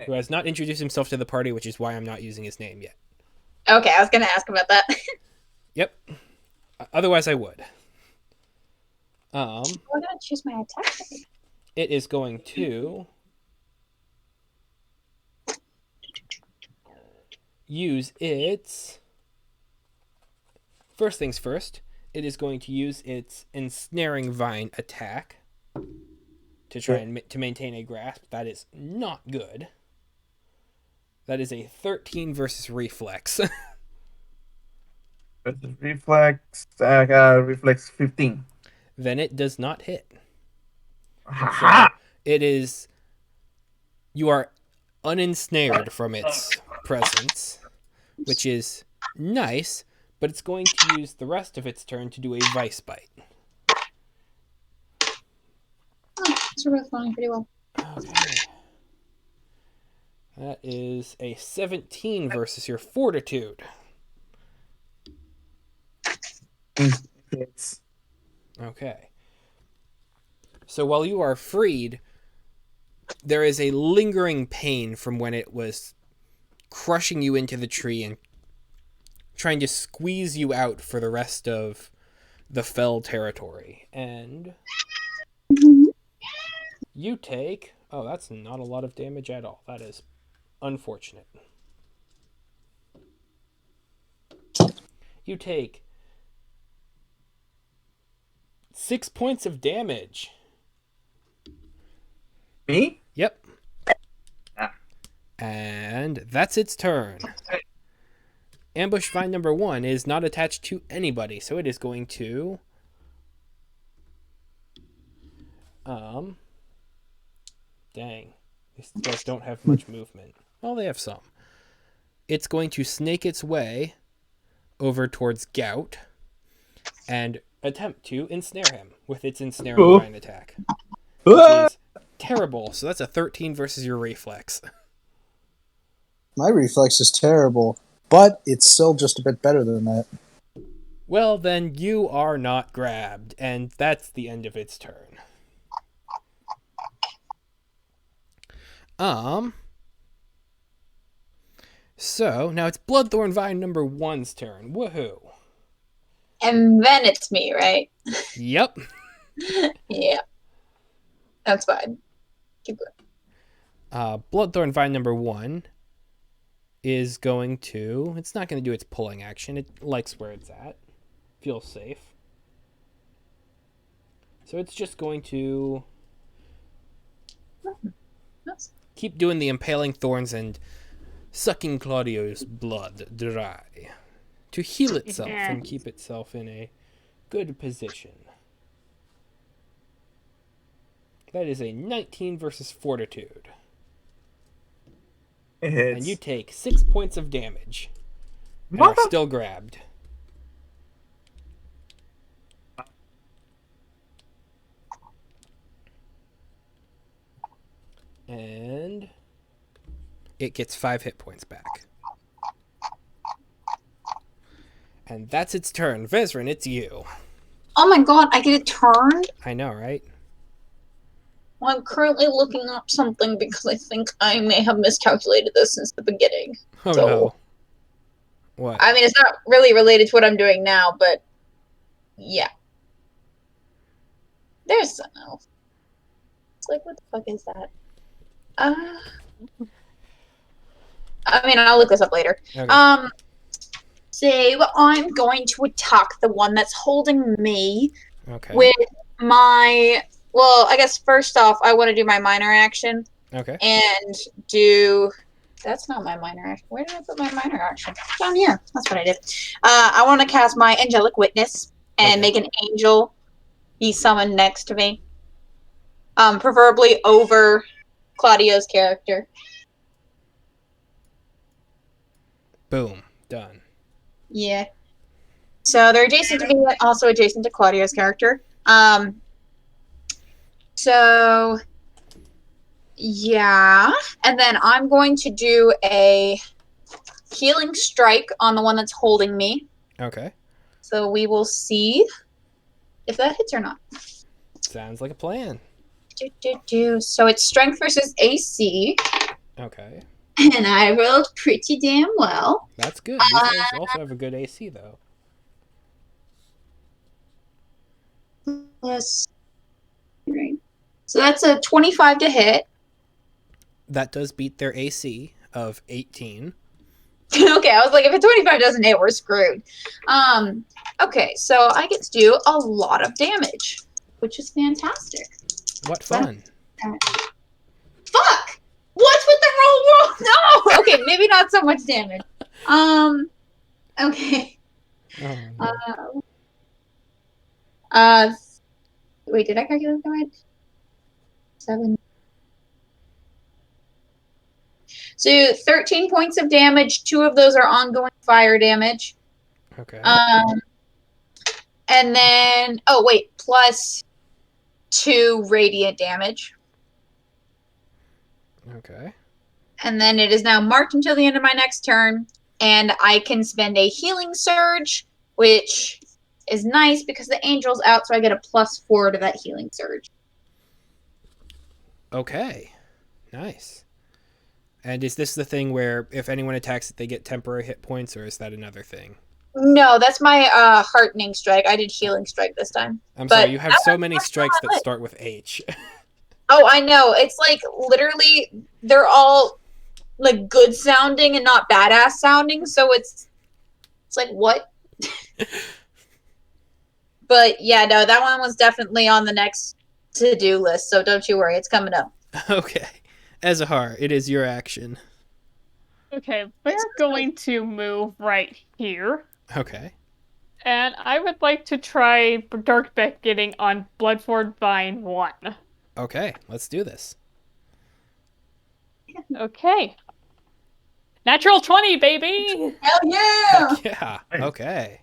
Speaker 1: who has not introduced himself to the party, which is why I'm not using his name yet.
Speaker 6: Okay, I was gonna ask about that.
Speaker 1: Yep. Otherwise, I would.
Speaker 6: I'm gonna choose my attack.
Speaker 1: It is going to use its... First things first, it is going to use its Ensnaring Vine attack to try and to maintain a grasp. That is not good. That is a 13 versus Reflex.
Speaker 4: Reflex, I got reflex 15.
Speaker 1: Then it does not hit.
Speaker 4: Ha!
Speaker 1: It is... You are unensnared from its presence, which is nice, but it's going to use the rest of its turn to do a Vice Bite.
Speaker 6: These are both going pretty well.
Speaker 1: Okay. That is a 17 versus your Fortitude.
Speaker 4: It's
Speaker 1: Okay. So while you are freed, there is a lingering pain from when it was crushing you into the tree and trying to squeeze you out for the rest of the fell territory. And you take... Oh, that's not a lot of damage at all. That is unfortunate. You take 6 points of damage.
Speaker 4: me?
Speaker 1: Yep.
Speaker 4: Ah.
Speaker 1: And that's its turn. Ambush Vine number 1 is not attached to anybody, so it is going to... Dang. These guys don't have much movement. Well, they have some. It's going to snake its way over towards Gout and attempt to ensnare him with its Ensnaring Vine attack. Which is terrible, so that's a 13 versus your Reflex.
Speaker 2: My reflex is terrible, but it's still just a bit better than that.
Speaker 1: Well, then you are not grabbed, and that's the end of its turn. So, now it's Bloodthorn Vine number 1's turn. Woohoo.
Speaker 6: And then it's me, right?
Speaker 1: Yep.
Speaker 6: Yeah. That's fine. Keep going.
Speaker 1: Bloodthorn Vine number 1 is going to... It's not going to do its pulling action. It likes where it's at. Feels safe. So it's just going to
Speaker 6: Nice.
Speaker 1: keep doing the impaling thorns and sucking Claudio's blood dry to heal itself and keep itself in a good position. That is a 19 versus Fortitude.
Speaker 4: It's
Speaker 1: And you take 6 points of damage and are still grabbed. And it gets 5 hit points back. And that's its turn. Vezrin, it's you.
Speaker 6: Oh my god, I get a turn?
Speaker 1: I know, right?
Speaker 6: Well, I'm currently looking up something because I think I may have miscalculated this since the beginning.
Speaker 1: Oh,
Speaker 6: So-
Speaker 1: no. What?
Speaker 6: I mean, it's not really related to what I'm doing now, but yeah. There's something else. It's like, what the fuck is that? I mean, I'll look this up later.
Speaker 1: Okay.
Speaker 6: So I'm going to attack the one that's holding me
Speaker 1: Okay.
Speaker 6: with my. Well, I guess first off, I want to do my minor action
Speaker 1: Okay.
Speaker 6: and do. That's not my minor action. Where did I put my minor action? Down here. That's what I did. I want to cast my Angelic Witness and
Speaker 1: Okay.
Speaker 6: make an angel be summoned next to me. Preferably over Claudio's character.
Speaker 1: Boom. Done.
Speaker 6: Yeah. So they're adjacent to me, but also adjacent to Claudio's character. So yeah. And then I'm going to do a healing strike on the one that's holding me.
Speaker 1: Okay.
Speaker 6: So we will see if that hits or not.
Speaker 1: Sounds like a plan.
Speaker 6: So it's strength versus AC.
Speaker 1: Okay.
Speaker 6: And I rolled pretty damn well.
Speaker 1: That's good. These guys also have a good AC, though.
Speaker 6: Plus, right. So that's a 25 to hit.
Speaker 1: That does beat their AC of 18.
Speaker 6: Okay, I was like, if a 25 doesn't hit, we're screwed. Okay, so I get to do a lot of damage, which is fantastic.
Speaker 1: What fun.
Speaker 6: Fuck! What's with the roll? No! Okay, maybe not so much damage. Okay.
Speaker 1: Oh, no.
Speaker 6: Wait, did I calculate that right? 7. So 13 points of damage. 2 of those are ongoing fire damage.
Speaker 1: Okay.
Speaker 6: And then, plus 2 radiant damage.
Speaker 1: Okay.
Speaker 6: And then it is now marked until the end of my next turn. And I can spend a healing surge, which is nice because the angel's out, so I get a +4 to that healing surge.
Speaker 1: Okay. Nice. And is this the thing where if anyone attacks it, they get temporary hit points, or is that another thing?
Speaker 6: No, that's my heartening strike. I did healing strike this time.
Speaker 1: I'm
Speaker 6: But
Speaker 1: sorry, you have
Speaker 6: that
Speaker 1: so
Speaker 6: one's
Speaker 1: many
Speaker 6: not
Speaker 1: strikes that
Speaker 6: good.
Speaker 1: start with H.
Speaker 6: Oh, I know. It's like literally they're all like good sounding and not badass sounding, so it's like what? But yeah, no, that one was definitely on the next to-do list, so don't you worry, it's coming up.
Speaker 1: Okay. Ezahar, it is your action.
Speaker 3: Okay, we're going to move right here.
Speaker 1: Okay.
Speaker 3: And I would like to try Dark Beckoning on Bloodford Vine 1.
Speaker 1: Okay, let's do this.
Speaker 3: Okay. Natural 20, baby!
Speaker 6: Hell yeah!
Speaker 1: Heck yeah. Okay.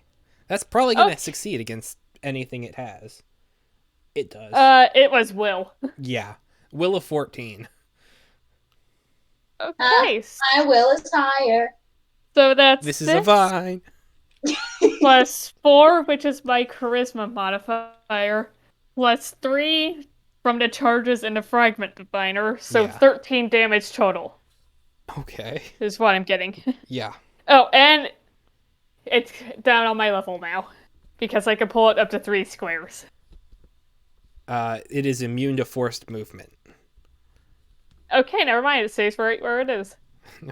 Speaker 1: That's probably going to
Speaker 3: Okay.
Speaker 1: succeed against anything it has. It does.
Speaker 3: It was Will.
Speaker 1: Yeah. Will of 14.
Speaker 3: Okay,
Speaker 6: My will is higher.
Speaker 3: so that's
Speaker 1: This is a
Speaker 3: 6
Speaker 1: vine.
Speaker 3: plus 4, which is my charisma modifier, plus 3 from the charges in the fragment diviner, so
Speaker 1: Yeah.
Speaker 3: 13 damage total
Speaker 1: Okay.
Speaker 3: is what I'm getting.
Speaker 1: Yeah.
Speaker 3: Oh, and it's down on my level now, because I can pull it up to 3 squares.
Speaker 1: It is immune to forced movement.
Speaker 3: Okay, never mind, it stays right where it is.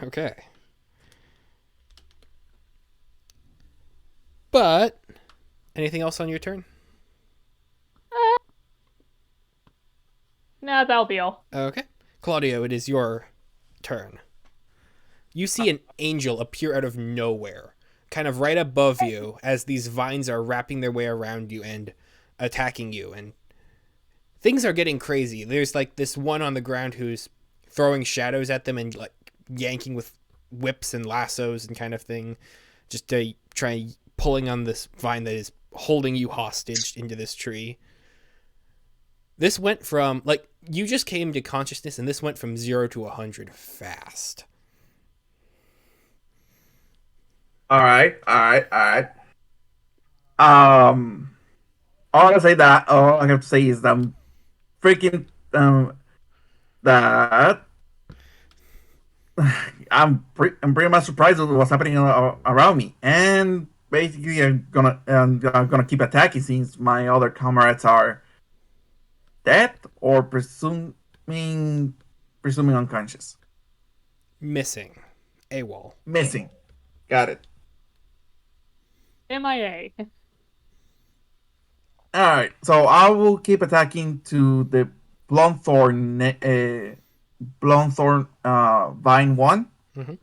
Speaker 1: Okay. But, anything else on your turn?
Speaker 3: Nah, that'll be all.
Speaker 1: Okay. Claudio, it is your turn. You see an angel appear out of nowhere, kind of right above you, as these vines are wrapping their way around you and attacking you. And things are getting crazy. There's like this one on the ground who's throwing shadows at them and like yanking with whips and lassos and kind of thing, just to try pulling on this vine that is holding you hostage into this tree. This went from, like, you just came to consciousness, and this went from 0 to 100 fast.
Speaker 4: All right. All I say that all I have to say is that I'm freaking that I'm pretty much surprised at what's happening around me, and basically I'm gonna keep attacking since my other comrades are dead or presuming unconscious,
Speaker 1: Missing. AWOL.
Speaker 4: missing. Got it.
Speaker 3: MIA.
Speaker 4: All right, so I will keep attacking to the Blonthorn, Vine 1.
Speaker 1: Mhm.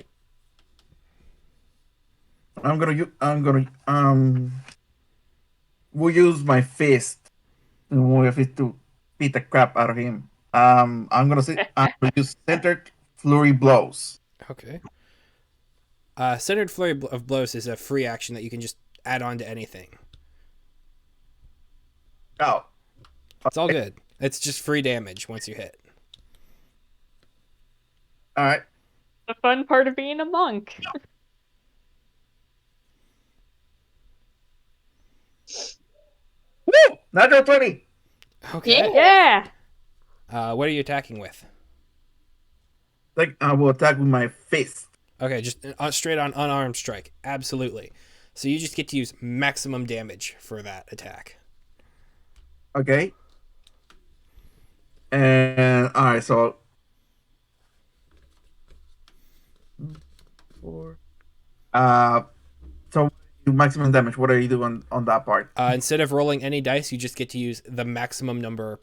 Speaker 4: We'll use my fist to beat the crap out of him. I'm gonna use centered flurry blows.
Speaker 1: Okay. Centered Flurry of Blows is a free action that you can just add on to anything.
Speaker 4: Oh,
Speaker 1: It's all good. It's just free damage once you hit.
Speaker 4: all right.
Speaker 3: The fun part of being a monk.
Speaker 4: Woo! Natural 20.
Speaker 1: Okay.
Speaker 3: Yeah.
Speaker 1: What are you attacking with?
Speaker 4: Like I will attack with my fist.
Speaker 1: Okay, just straight on unarmed strike. Absolutely. So you just get to use maximum damage for that attack.
Speaker 4: Okay. And all right, so so maximum damage. What are you doing on that part?
Speaker 1: Instead of rolling any dice, you just get to use the maximum number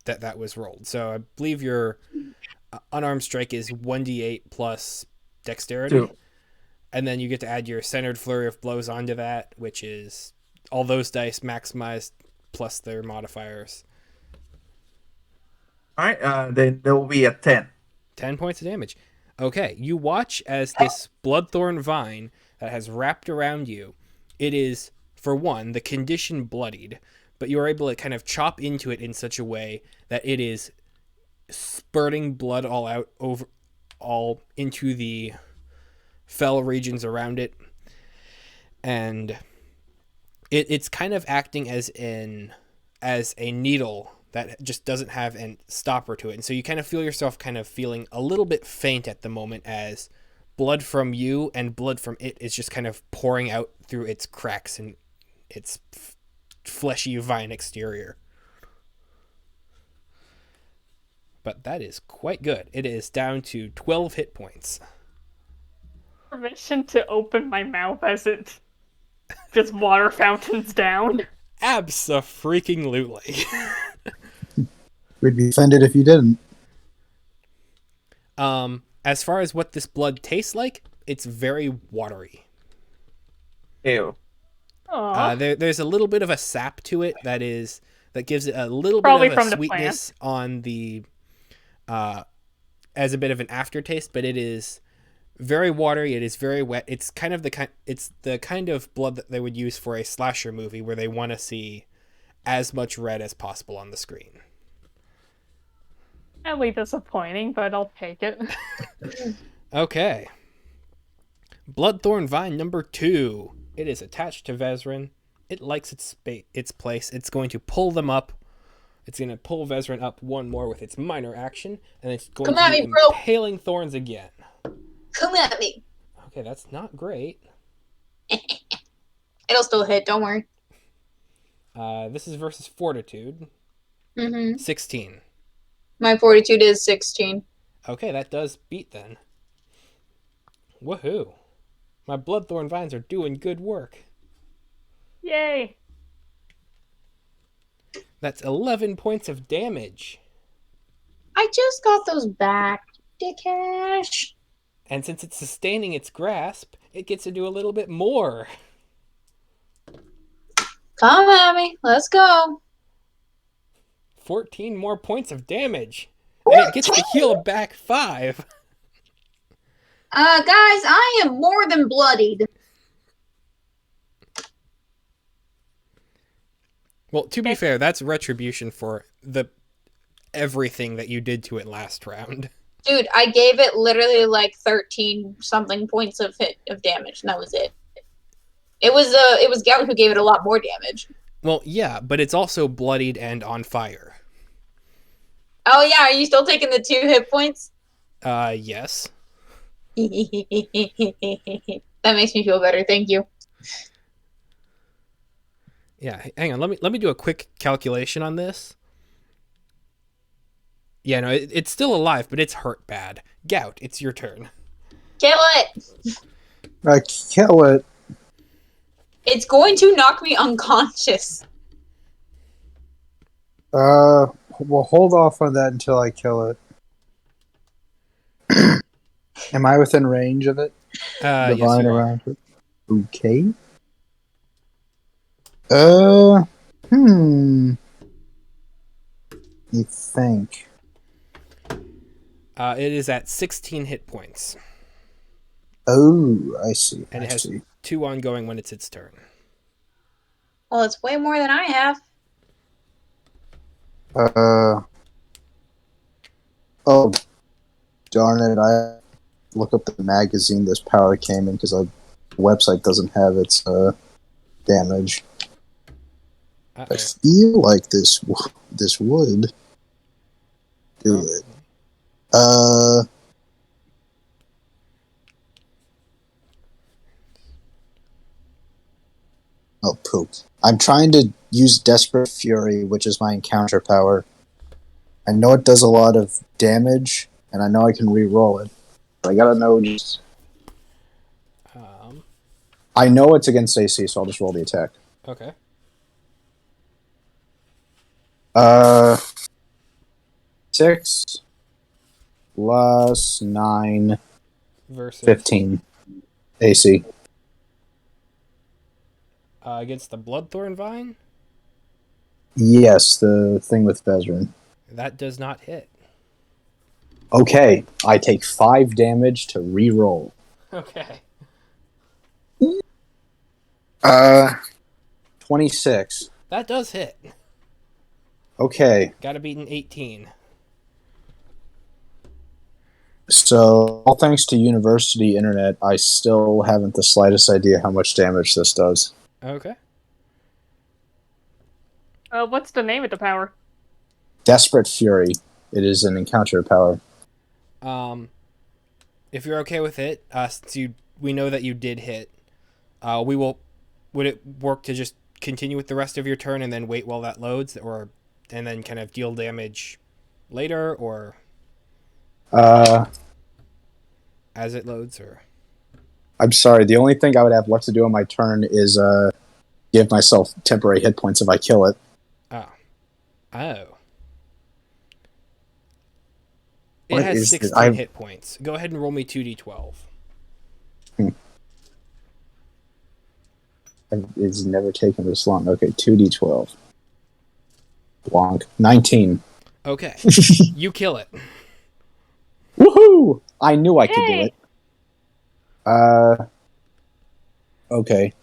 Speaker 1: that was rolled. So I believe your unarmed strike is 1d8 plus dexterity.
Speaker 4: 2.
Speaker 1: And then you get to add your centered flurry of blows onto that, which is all those dice maximized plus their modifiers.
Speaker 4: All right, then there will be a 10.
Speaker 1: 10 points of damage. Okay, you watch as this bloodthorn vine that has wrapped around you, it is, for one, the condition bloodied, but you are able to kind of chop into it in such a way that it is spurting blood all into the fell regions around it. And it's kind of acting as a needle that just doesn't have a stopper to it. And so you kind of feel yourself kind of feeling a little bit faint at the moment as blood from you and blood from it is just kind of pouring out through its cracks and its fleshy vine exterior. But that is quite good. It is down to 12 hit points.
Speaker 3: Permission to open my mouth as it just water fountains down.
Speaker 1: Abso-freaking-lutely.
Speaker 2: We'd be offended if you didn't.
Speaker 1: As far as what this blood tastes like, it's very watery.
Speaker 4: Ew.
Speaker 1: There's a little bit of a sap to it that gives it a little
Speaker 3: Probably
Speaker 1: bit of
Speaker 3: from
Speaker 1: a
Speaker 3: the
Speaker 1: sweetness on the as a bit of an aftertaste, but it is very watery. It is very wet. It's kind of the kind of blood that they would use for a slasher movie where they want to see as much red as possible on the screen.
Speaker 3: Sadly disappointing, but I'll take it.
Speaker 1: Okay. Bloodthorn Vine number 2. It is attached to Vezrin. It likes its place. It's going to pull them up. It's going to pull Vezrin up one more with its minor action, and it's going to be impaling thorns again.
Speaker 6: Come at me.
Speaker 1: Okay, that's not great.
Speaker 6: It'll still hit, don't worry.
Speaker 1: This is versus Fortitude. 16.
Speaker 6: My fortitude is 16.
Speaker 1: Okay, that does beat then. Woohoo. My Bloodthorn Vines are doing good work.
Speaker 3: Yay!
Speaker 1: That's 11 points of damage.
Speaker 6: I just got those back, dickash.
Speaker 1: And since it's sustaining its grasp, it gets to do a little bit more.
Speaker 6: Come at me. Let's go.
Speaker 1: 14 more points of damage. And it gets to heal back 5.
Speaker 6: Guys, I am more than bloodied.
Speaker 1: Well, to be fair, that's retribution for the everything that you did to it last round.
Speaker 6: Dude, I gave it literally like 13 something points of damage, and that was it. It was Gout who gave it a lot more damage.
Speaker 1: Well, yeah, but it's also bloodied and on fire.
Speaker 6: Oh yeah, are you still taking the 2 hit points?
Speaker 1: Yes.
Speaker 6: That makes me feel better. Thank you.
Speaker 1: Yeah, hang on. Let me do a quick calculation on this. Yeah, no, it's still alive, but it's hurt bad. Gout, it's your turn.
Speaker 6: Kill it.
Speaker 2: I kill it.
Speaker 6: It's going to knock me unconscious.
Speaker 2: We'll hold off on that until I kill it. Am I within range of it?
Speaker 1: Yes,
Speaker 2: Vine
Speaker 1: you are.
Speaker 2: around it. Okay. You think?
Speaker 1: It is at 16 hit points,
Speaker 2: Oh, I see.
Speaker 1: and
Speaker 2: I
Speaker 1: it has
Speaker 2: see.
Speaker 1: 2 ongoing when it's its turn.
Speaker 6: Well, it's way more than I have.
Speaker 2: Oh, darn it! I look up the magazine this power came in because the website doesn't have its damage. I
Speaker 1: Uh-oh.
Speaker 2: feel like this would do it. Oh, poop. I'm trying to use Desperate Fury, which is my encounter power. I know it does a lot of damage, and I know I can re-roll it. But I gotta know just... I know it's against AC, so I'll just roll the attack.
Speaker 1: Okay.
Speaker 2: 6 plus 9,
Speaker 1: Versus
Speaker 2: 15 AC.
Speaker 1: Against the Bloodthorn Vine?
Speaker 2: Yes, the thing with Vezrin.
Speaker 1: That does not hit.
Speaker 2: Okay, I take 5 damage to re-roll.
Speaker 1: Okay.
Speaker 2: 26.
Speaker 1: That does hit.
Speaker 2: Okay,
Speaker 1: Gotta beat an 18.
Speaker 2: so all thanks to university internet, I still haven't the slightest idea how much damage this does.
Speaker 1: Okay.
Speaker 3: What's the name of the power?
Speaker 2: Desperate Fury. It is an encounter power.
Speaker 1: If you're okay with it, since we know that you did hit, would it work to just continue with the rest of your turn and then wait while that loads, and then kind of deal damage later, or as it loads, or?
Speaker 2: I'm sorry, the only thing I would have left to do on my turn is give myself temporary hit points if I kill it.
Speaker 1: Oh.
Speaker 2: What
Speaker 1: It has
Speaker 2: is this?
Speaker 1: 16 hit points. Go ahead and roll me 2d12.
Speaker 2: It's never taken this long. Okay, 2d12. Blanc. 19.
Speaker 1: Okay. You kill it.
Speaker 2: Woohoo! I knew I could do
Speaker 3: Yay!
Speaker 2: it. Okay.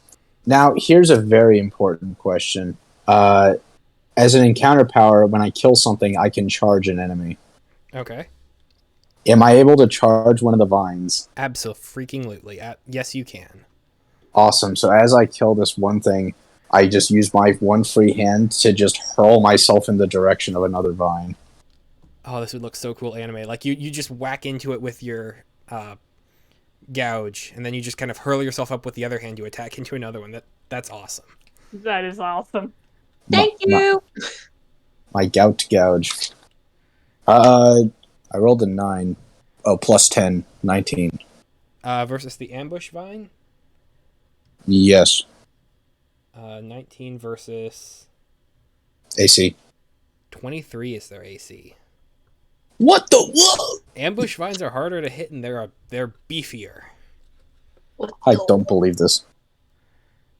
Speaker 2: Now, here's a very important question. As an encounter power, when I kill something, I can charge an enemy.
Speaker 1: Okay.
Speaker 2: Am I able to charge one of the vines?
Speaker 1: Abso-freaking-lutely. Yes, you can.
Speaker 2: Awesome. So as I kill this one thing, I just use my one free hand to just hurl myself in the direction of another vine.
Speaker 1: Oh, this would look so cool anime. Like, you just whack into it with your gouge, and then you just kind of hurl yourself up with the other hand to attack into another one. That's awesome.
Speaker 3: That is awesome.
Speaker 6: Thank you.
Speaker 2: My gout gouge. I rolled a 9. Oh, plus 10. 19.
Speaker 1: Versus the ambush vine?
Speaker 2: Yes.
Speaker 1: 19 versus...
Speaker 2: AC.
Speaker 1: 23 is their AC.
Speaker 2: What the what?
Speaker 1: Ambush vines are harder to hit, and they're beefier.
Speaker 2: I don't believe this.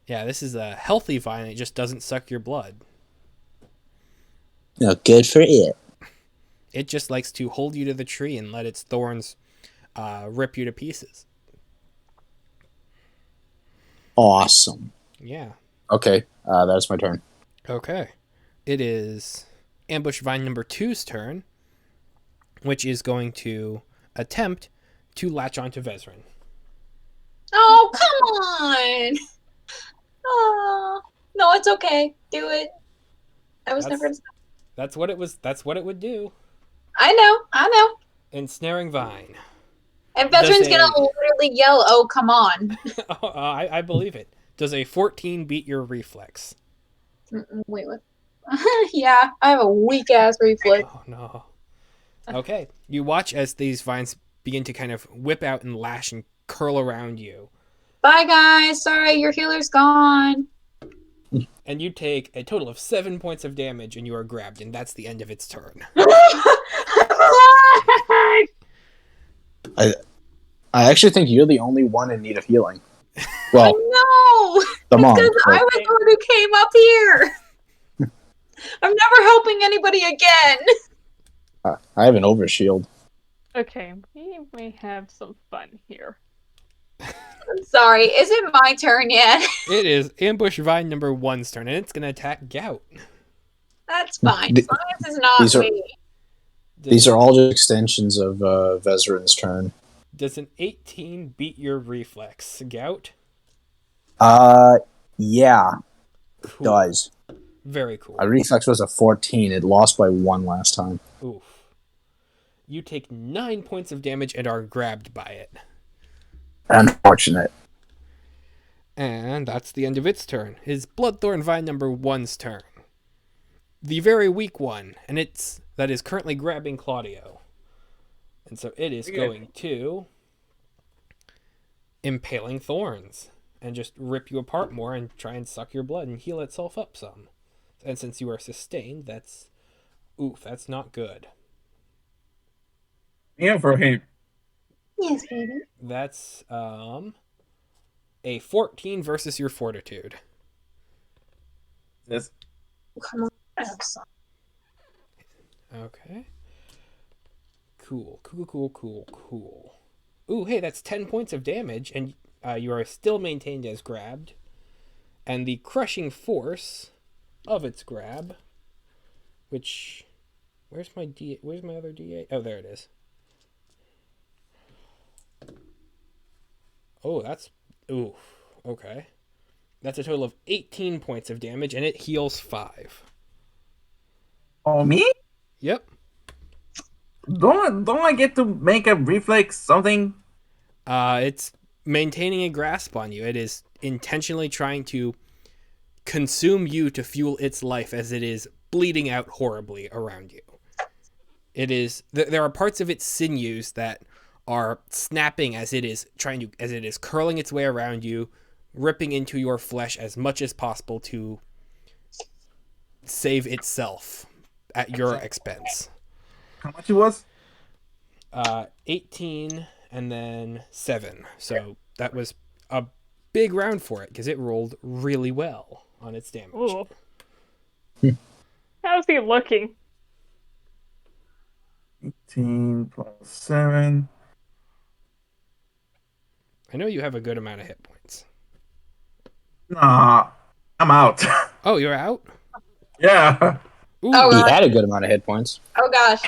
Speaker 1: Yeah, this is a healthy vine. It just doesn't suck your blood.
Speaker 2: No, good for it.
Speaker 1: It just likes to hold you to the tree and let its thorns rip you to pieces.
Speaker 2: Awesome.
Speaker 1: Yeah.
Speaker 2: Okay, that's my turn.
Speaker 1: Okay. It is Ambush Vine number 2's turn, which is going to attempt to latch onto Vezrin.
Speaker 6: Oh, come on! Oh, no, it's okay. Do it. I was never.
Speaker 1: That's what it was. That's what it would do.
Speaker 6: I know.
Speaker 1: Ensnaring Vine.
Speaker 6: And Veteran's gonna literally yell, "Oh, come on!"
Speaker 1: I believe it. Does a 14 beat your reflex?
Speaker 6: Wait, what? Yeah, I have a weak ass reflex.
Speaker 1: Oh no. Okay, you watch as these vines begin to kind of whip out and lash and curl around you.
Speaker 6: Bye, guys. Sorry, your healer's gone.
Speaker 1: And you take a total of 7 points of damage, and you are grabbed, and that's the end of its turn.
Speaker 2: I actually think you're the only one in need of healing. Well,
Speaker 6: no,
Speaker 2: the monk.
Speaker 6: Because I was the one who came up here. I'm never helping anybody again.
Speaker 2: I have an overshield.
Speaker 3: Okay, we may have some fun here.
Speaker 6: I'm sorry. Is it my turn yet?
Speaker 1: It is Ambush Vine number 1's turn, and it's going to attack Gout.
Speaker 6: That's fine. As long as it's not me.
Speaker 2: These are all just extensions of Vezrin's turn.
Speaker 1: Does an 18 beat your reflex, Gout?
Speaker 2: Yeah. It
Speaker 1: Cool.
Speaker 2: does.
Speaker 1: Very cool.
Speaker 2: My reflex was a 14. It lost by 1 last time.
Speaker 1: Oof. You take 9 points of damage and are grabbed by it.
Speaker 2: Unfortunate.
Speaker 1: And that's the end of its turn. Is Bloodthorn Vine number 1's turn. The very weak one, and that is currently grabbing Claudio. And so it is going to Impaling Thorns and just rip you apart more and try and suck your blood and heal itself up some. And since you are sustained, that's not good.
Speaker 4: Yeah, for him.
Speaker 6: Yes, baby.
Speaker 1: That's a 14 versus your fortitude.
Speaker 4: Yes.
Speaker 6: Come on. I have some.
Speaker 1: Okay. Cool. Ooh, hey, that's 10 points of damage, and you are still maintained as grabbed. And the crushing force of its grab, which... Where's my other D8? Oh, there it is. Oh, that's... Ooh, okay. That's a total of 18 points of damage, and it heals 5.
Speaker 4: Oh, me?
Speaker 1: Yep.
Speaker 4: Don't I get to make a reflex something?
Speaker 1: It's maintaining a grasp on you. It is intentionally trying to consume you to fuel its life as it is bleeding out horribly around you. It is there are parts of its sinews that are snapping as it is curling its way around you, ripping into your flesh as much as possible to save itself at your expense.
Speaker 4: How much it was?
Speaker 1: 18 and then 7. So that was a big round for it because it rolled really well on its damage.
Speaker 3: Ooh. How's he looking?
Speaker 4: 18 plus 7.
Speaker 1: I know you have a good amount of hit points.
Speaker 4: Nah, I'm out.
Speaker 1: Oh, you're out?
Speaker 4: Yeah.
Speaker 1: Ooh,
Speaker 6: Oh,
Speaker 2: He had a good amount of hit points.
Speaker 6: Oh gosh.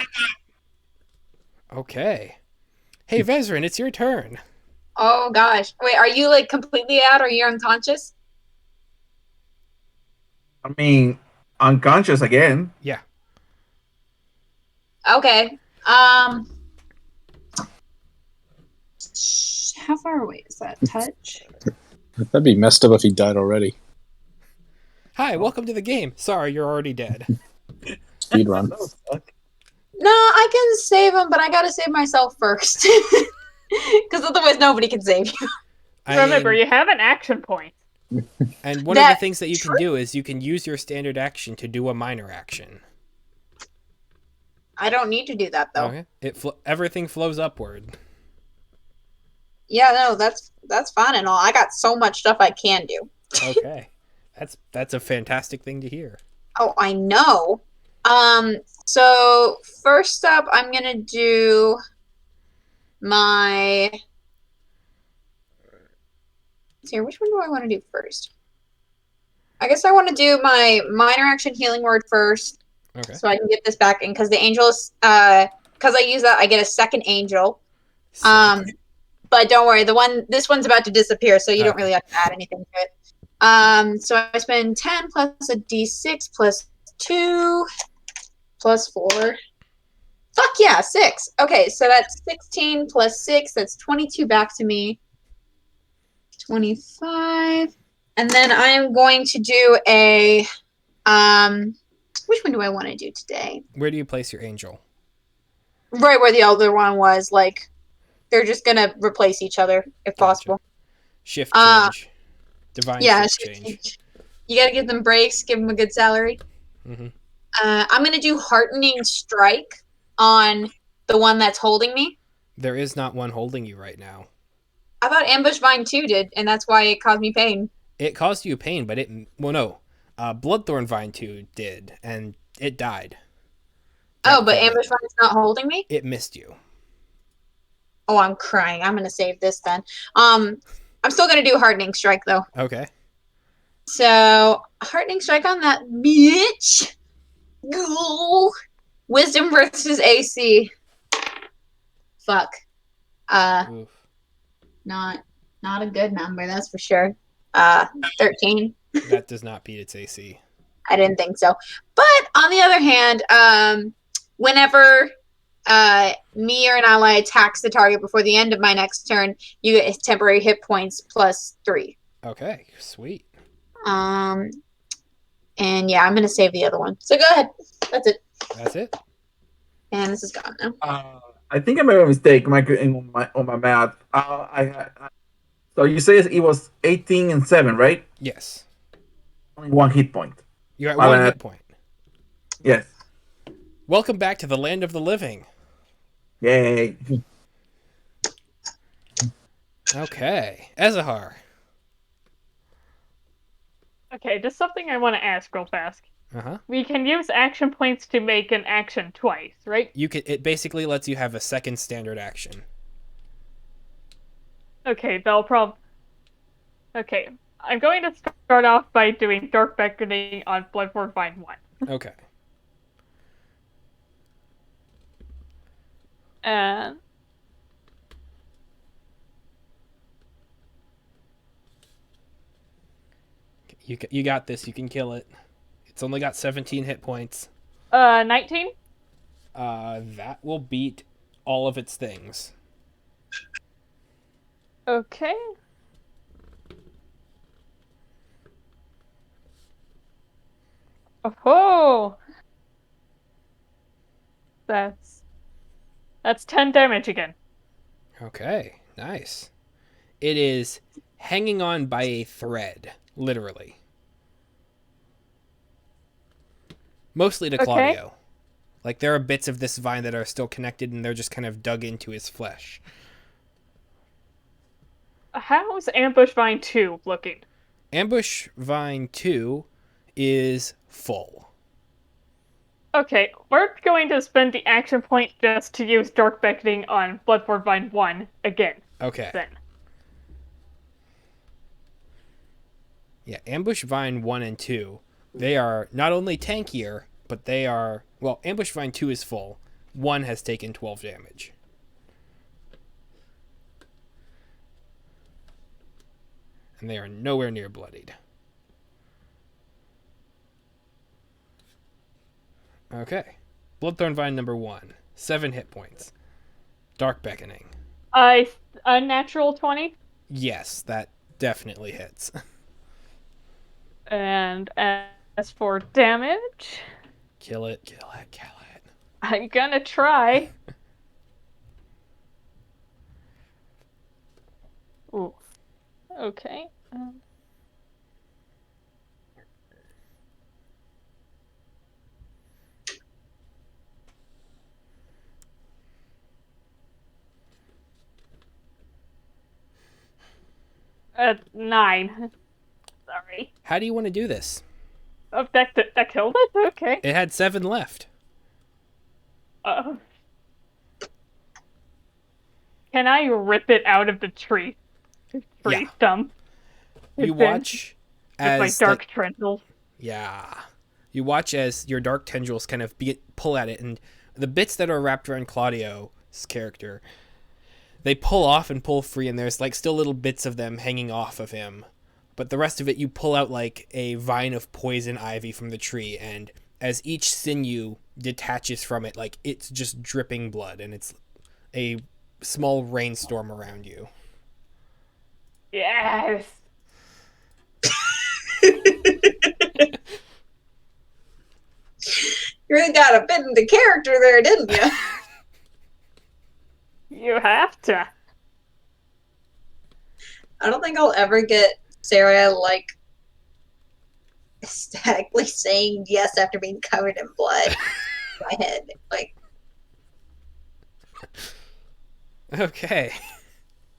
Speaker 1: okay. Hey, Vezrin, it's your turn.
Speaker 6: Oh gosh. Wait, are you like completely out or you're unconscious?
Speaker 4: I mean, unconscious again.
Speaker 1: Yeah.
Speaker 6: Okay. How far away is that? Touch?
Speaker 2: That'd be messed up if he died already.
Speaker 1: Hi, welcome to the game. Sorry, you're already dead.
Speaker 2: Speedrun.
Speaker 6: No, I can save him, but I gotta save myself first. Because otherwise nobody can save you.
Speaker 3: Remember, you have an action point.
Speaker 1: And one of the things that you can do is you can use your standard action to do a minor action.
Speaker 6: I don't need to do that though.
Speaker 1: Okay. Everything flows upward.
Speaker 6: Yeah, no, that's fine and all. I got so much stuff I can do.
Speaker 1: Okay. That's a fantastic thing to hear.
Speaker 6: Oh, I know. So first up, I'm gonna do my. Here, which one do I want to do first? I guess I want to do my minor action healing word first,
Speaker 1: Okay.
Speaker 6: So I can get this back in because the angels, because I use that, I get a second angel.
Speaker 1: Sick.
Speaker 6: But don't worry, this one's about to disappear, so you don't
Speaker 1: Okay.
Speaker 6: really have to add anything to it. So I spend 10 plus a d6 plus 2 plus 4. Fuck yeah, 6. Okay, so that's 16 plus 6. That's 22 back to me. 25. And then I am going to do a which one do I want to do today?
Speaker 1: Where do you place your angel?
Speaker 6: Right where the other one was, like they're just gonna replace each other if
Speaker 1: Gotcha.
Speaker 6: possible.
Speaker 1: Shift change. Divine
Speaker 6: Yeah,
Speaker 1: shift change.
Speaker 6: you gotta give them breaks, give them a good salary.
Speaker 1: Mm-hmm.
Speaker 6: I'm gonna do heartening strike on the one that's holding me.
Speaker 1: There is not one holding you right now.
Speaker 6: I thought ambush vine 2 did, and that's why it caused me pain.
Speaker 1: It caused you pain, but Bloodthorn Vine 2 did, and it died.
Speaker 6: Oh, but ambush vine's not holding me?
Speaker 1: It missed you.
Speaker 6: Oh, I'm crying. I'm gonna save this then. I'm still gonna do hardening strike though.
Speaker 1: Okay.
Speaker 6: So hardening strike on that bitch. Go. Wisdom versus AC. Fuck.
Speaker 1: Oof.
Speaker 6: Not a good number, that's for sure. 13.
Speaker 1: That does not beat its AC.
Speaker 6: I didn't think so. But on the other hand, whenever me or an ally attacks the target before the end of my next turn, you get temporary hit points plus 3.
Speaker 1: Okay, sweet.
Speaker 6: And yeah, I'm gonna save the other one. So go ahead. That's it.
Speaker 1: That's it.
Speaker 6: And this is gone now.
Speaker 4: I think I made a mistake on my math. So you say it was 18 and 7, right?
Speaker 1: Yes.
Speaker 4: Only 1 hit point.
Speaker 1: You're at
Speaker 4: My
Speaker 1: 1
Speaker 4: bad.
Speaker 1: hit point.
Speaker 4: Yes.
Speaker 1: Welcome back to the land of the living.
Speaker 4: Yay.
Speaker 1: Okay. Ezahar.
Speaker 3: Okay, just something I want to ask real fast.
Speaker 1: Uh-huh.
Speaker 3: We can use action points to make an action twice, right?
Speaker 1: It basically lets you have a second standard action.
Speaker 3: Okay, Okay, I'm going to start off by doing Dark Beckoning on Bloodborne Vine 1.
Speaker 1: Okay.
Speaker 3: And...
Speaker 1: You got this. You can kill it. It's only got 17 hit points.
Speaker 3: 19?
Speaker 1: That will beat all of its things.
Speaker 3: Okay. Oh! That's 10 damage again.
Speaker 1: Okay, nice. It is hanging on by a thread, literally. Mostly to
Speaker 3: Okay.
Speaker 1: Claudio. Like, there are bits of this vine that are still connected, and they're just kind of dug into his flesh.
Speaker 3: How's Ambush Vine 2 looking?
Speaker 1: Ambush Vine 2 is full.
Speaker 3: Okay, we're going to spend the action point just to use Dark Beckoning on Bloodborne Vine 1 again.
Speaker 1: Okay.
Speaker 3: Then.
Speaker 1: Yeah, Ambush Vine 1 and 2, they are not only tankier, but they are... Well, Ambush Vine 2 is full. 1 has taken 12 damage. And they are nowhere near bloodied. Okay. Bloodthorn Vine number 1. 7 hit points. Dark Beckoning.
Speaker 3: Unnatural 20.
Speaker 1: Yes, that definitely hits.
Speaker 3: And as for damage,
Speaker 1: Kill it, kill it, kill it.
Speaker 3: I'm gonna try. Ooh. Okay. 9. Sorry.
Speaker 1: How do you want to do this?
Speaker 3: Oh, that killed it? Okay.
Speaker 1: It had 7 left.
Speaker 3: Can I rip it out of the tree?
Speaker 1: Yeah.
Speaker 3: Stump.
Speaker 1: You watch
Speaker 3: With
Speaker 1: as
Speaker 3: my dark tendrils.
Speaker 1: Yeah. You watch as your dark tendrils kind of pull at it, and the bits that are wrapped around Claudio's character, they pull off and pull free, and there's like still little bits of them hanging off of him. But the rest of it, you pull out like a vine of poison ivy from the tree, and as each sinew detaches from it, like it's just dripping blood, and it's a small rainstorm around you.
Speaker 3: Yes.
Speaker 6: You really got a bit into character there, didn't you?
Speaker 3: You have to.
Speaker 6: I don't think I'll ever get Sarah, like, ecstatically saying yes after being covered in blood in my head. Like,
Speaker 1: Okay.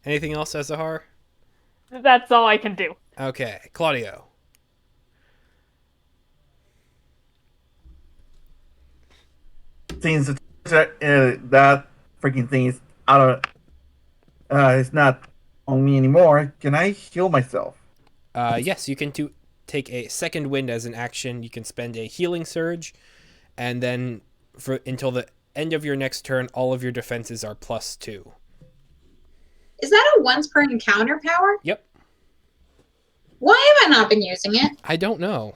Speaker 1: Anything else, Azahar?
Speaker 3: That's all I can do.
Speaker 1: Okay, Claudio.
Speaker 4: Since that freaking thing is out of, it's not on me anymore. Can I heal myself?
Speaker 1: Yes, you can take a second wind as an action. You can spend a healing surge, and then until the end of your next turn, all of your defenses are +2.
Speaker 6: is that a once per encounter power?
Speaker 1: Yep.
Speaker 6: Why have I not been using it?
Speaker 1: I don't know.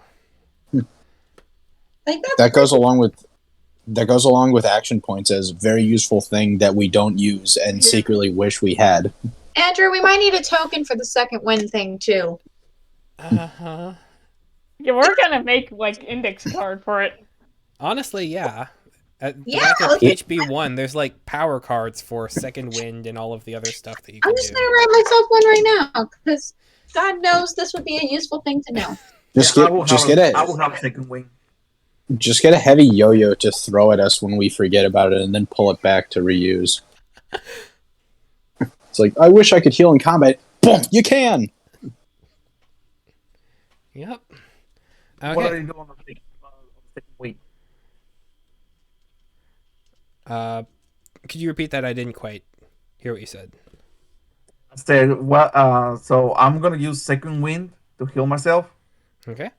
Speaker 6: Like
Speaker 2: That goes along with action points as a very useful thing that we don't use and secretly wish we had.
Speaker 6: Andrew, we might need a token for the second win thing too.
Speaker 1: Uh-huh.
Speaker 3: Yeah, we're gonna make like index card for it.
Speaker 1: Honestly, yeah. At the
Speaker 6: Yeah,
Speaker 1: back of
Speaker 6: let's-
Speaker 1: HB1, there's like power cards for second wind and all of the other stuff that you can
Speaker 6: I'm
Speaker 1: do.
Speaker 6: just gonna write myself one right now because God knows this would be a useful thing to know.
Speaker 4: I will have a second wing.
Speaker 2: Just get a heavy yo-yo to throw at us when we forget about it, and then pull it back to reuse. It's like, I wish I could heal in combat. Boom! You can.
Speaker 1: Yep.
Speaker 4: What
Speaker 1: Okay.
Speaker 4: are you doing on the second wing?
Speaker 1: Could you repeat that? I didn't quite hear what you said.
Speaker 4: I said, well, so I'm gonna use second wind to heal myself.
Speaker 1: Okay.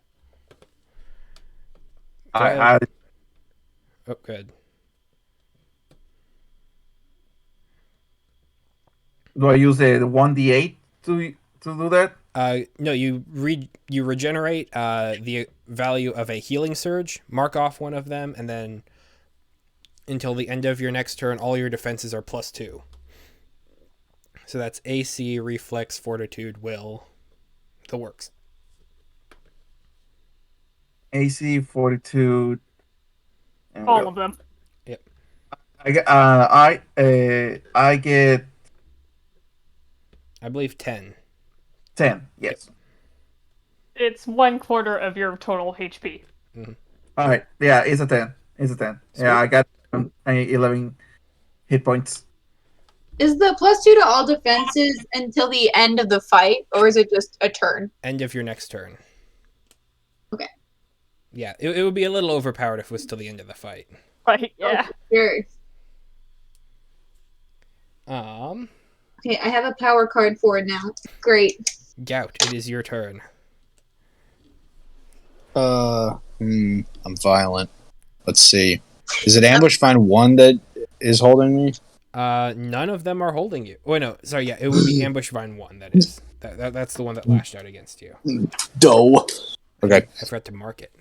Speaker 4: I
Speaker 1: Oh, good.
Speaker 4: do I use a 1d8 to do that?
Speaker 1: No, you regenerate the value of a healing surge, mark off one of them, and then until the end of your next turn, all your defenses are +2. So that's AC, Reflex, Fortitude, Will, the works.
Speaker 4: AC, Fortitude, and
Speaker 3: All
Speaker 4: will.
Speaker 3: of them.
Speaker 4: I get
Speaker 1: I believe 10.
Speaker 4: 10. Yes.
Speaker 3: It's 1/4 of your total HP.
Speaker 4: All right. Yeah, it's a 10. It's a 10.
Speaker 1: Sweet.
Speaker 4: Yeah, I got 11 hit points.
Speaker 6: Is the +2 to all defenses until the end of the fight, or is it just a turn?
Speaker 1: End of your next turn.
Speaker 6: Okay.
Speaker 1: Yeah, it would be a little overpowered if it was till the end of the fight.
Speaker 3: Right, yeah.
Speaker 6: Sure.
Speaker 1: Okay,
Speaker 6: I have a power card for it now. Great.
Speaker 1: Gout, it is your turn.
Speaker 2: I'm violent. Let's see. Is it Ambush Find 1 that is holding me?
Speaker 1: None of them are holding you. Oh, no, sorry, yeah, it would be Ambush Vine 1, that is. That's the one that lashed out against you.
Speaker 2: Doe. Okay.
Speaker 1: I forgot to mark it.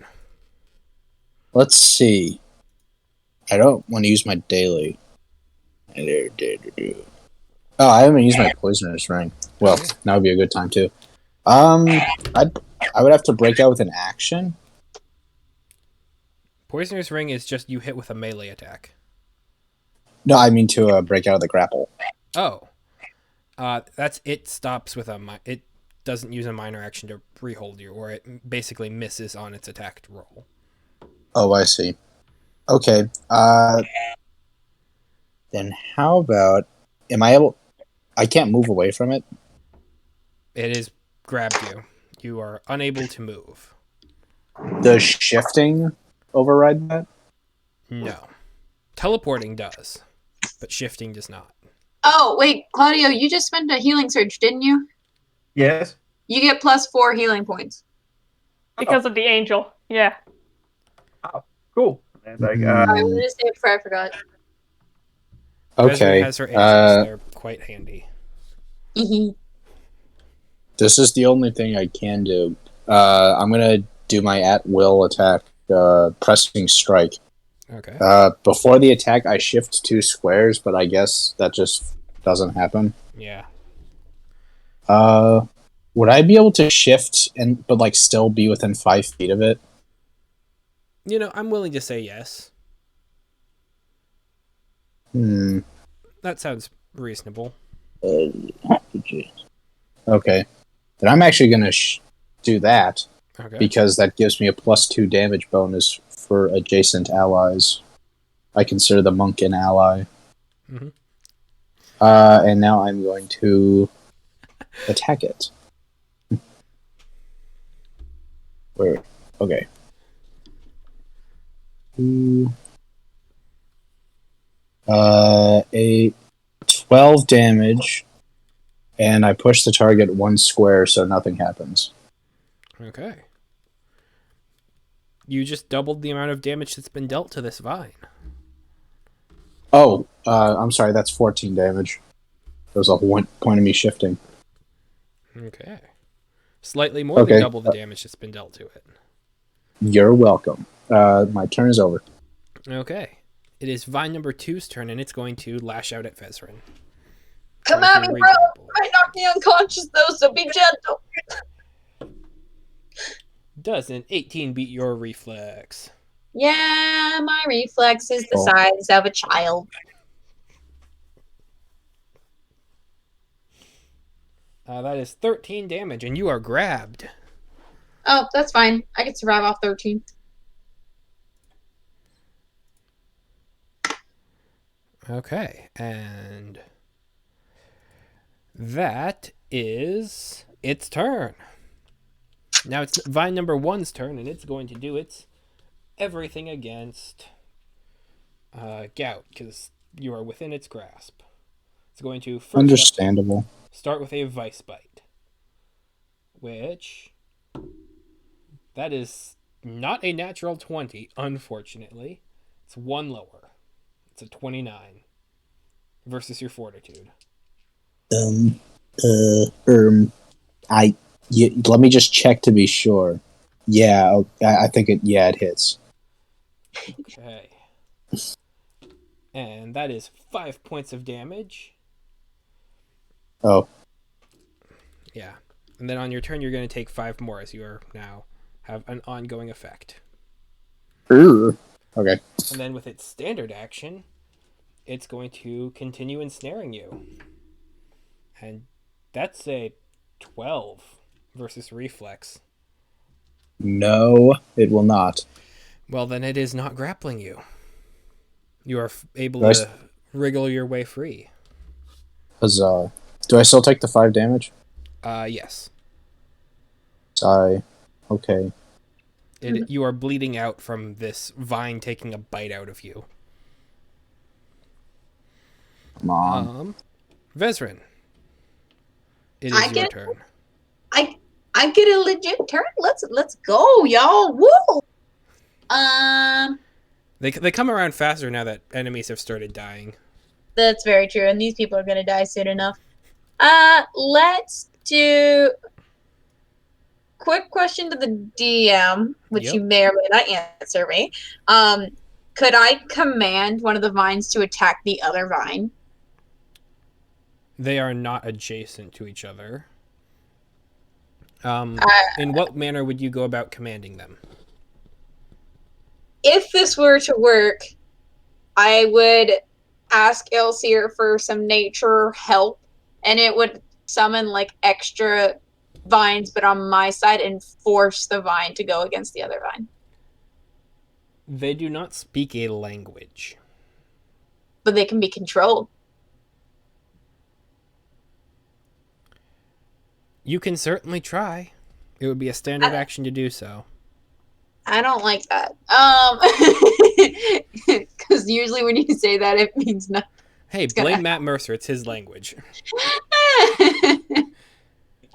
Speaker 2: Let's see. I don't want to use my daily. Oh, I haven't used my Poisoner's Ring. Well, now would be a good time too. I would have to break out with an action.
Speaker 1: Poisoner's Ring is just you hit with a melee attack.
Speaker 2: No, I mean to break out of the grapple.
Speaker 1: Oh. That's it stops with it doesn't use a minor action to rehold you, or it basically misses on its attacked roll.
Speaker 2: Oh, I see. Okay. Then how about... Am I able... I can't move away from it?
Speaker 1: It has grabbed you. You are unable to move.
Speaker 2: Does shifting override that?
Speaker 1: No. Teleporting does, but shifting does not.
Speaker 6: Oh, wait, Claudio, you just spent a healing surge, didn't you?
Speaker 4: Yes.
Speaker 6: You get +4 healing points.
Speaker 3: Because of the angel. Yeah.
Speaker 4: Cool. And like,
Speaker 6: I wanted to say it before I forgot.
Speaker 1: Vezrin
Speaker 2: Okay.
Speaker 1: has her entries. They're quite handy.
Speaker 2: This is the only thing I can do. I'm gonna do my at-will attack, pressing strike.
Speaker 1: Okay.
Speaker 2: Before the attack, I shift 2 squares, but I guess that just doesn't happen.
Speaker 1: Yeah.
Speaker 2: Would I be able to shift but like still be within 5 feet of it?
Speaker 1: You know, I'm willing to say yes. That sounds reasonable.
Speaker 2: Okay. Then I'm actually gonna do that.
Speaker 1: Okay.
Speaker 2: Because that gives me a +2 damage bonus for adjacent allies. I consider the monk an ally.
Speaker 1: Mm-hmm.
Speaker 2: And now I'm going to attack it. Where? Okay. A 12 damage, and I push the target 1 square so nothing happens.
Speaker 1: Okay. You just doubled the amount of damage that's been dealt to this vine.
Speaker 2: Oh, I'm sorry, that's 14 damage. There was a point of me shifting.
Speaker 1: Okay. Slightly more than double the damage that's been dealt to it.
Speaker 2: You're welcome. My turn is over.
Speaker 1: Okay. It is vine number 2's turn, and it's going to lash out at Vezrin.
Speaker 6: Come at me, bro! You might knock me unconscious, though, so be gentle.
Speaker 1: Does an 18 beat your reflex?
Speaker 6: Yeah, my reflex is the size of a child.
Speaker 1: That is 13 damage, and you are grabbed.
Speaker 6: Oh, that's fine. I can survive off 13.
Speaker 1: Okay, and that is its turn. Now it's vine number 1's turn, and it's going to do its everything against Gout, because you are within its grasp. It's going to first
Speaker 2: Understandable.
Speaker 1: Start with a Vice Bite, which that is not a natural 20, unfortunately. It's 1 lower. It's a 29 versus your Fortitude.
Speaker 2: Let me just check to be sure. Yeah, I think it hits.
Speaker 1: Okay. And that is 5 points of damage.
Speaker 2: Oh.
Speaker 1: Yeah. And then on your turn, you're going to take 5 more as you are now have an ongoing effect.
Speaker 2: Okay.
Speaker 1: And then with its standard action, it's going to continue ensnaring you. And that's a 12 versus reflex.
Speaker 2: No, it will not.
Speaker 1: Well, then it is not grappling you. You are able to wriggle your way free.
Speaker 2: Huzzah. Do I still take the 5 damage?
Speaker 1: Yes.
Speaker 2: Okay.
Speaker 1: You are bleeding out from this vine taking a bite out of you.
Speaker 2: Come on.
Speaker 1: Vezrin. It is your turn.
Speaker 6: I get a legit turn. Let's go, y'all. Woo!
Speaker 1: They come around faster now that enemies have started dying.
Speaker 6: That's very true, and these people are gonna die soon enough. Let's do quick question to the DM, which you may or may not answer me. Could I command one of the vines to attack the other vine?
Speaker 1: They are not adjacent to each other. In what manner would you go about commanding them?
Speaker 6: If this were to work, I would ask Elsier for some nature help, and it would summon like extra vines, but on my side, and force the vine to go against the other vine.
Speaker 1: They do not speak a language.
Speaker 6: But they can be controlled.
Speaker 1: You can certainly try. It would be a standard action to do so.
Speaker 6: I don't like that. Because usually when you say that, it means nothing.
Speaker 1: Hey, blame Matt Mercer. It's his language.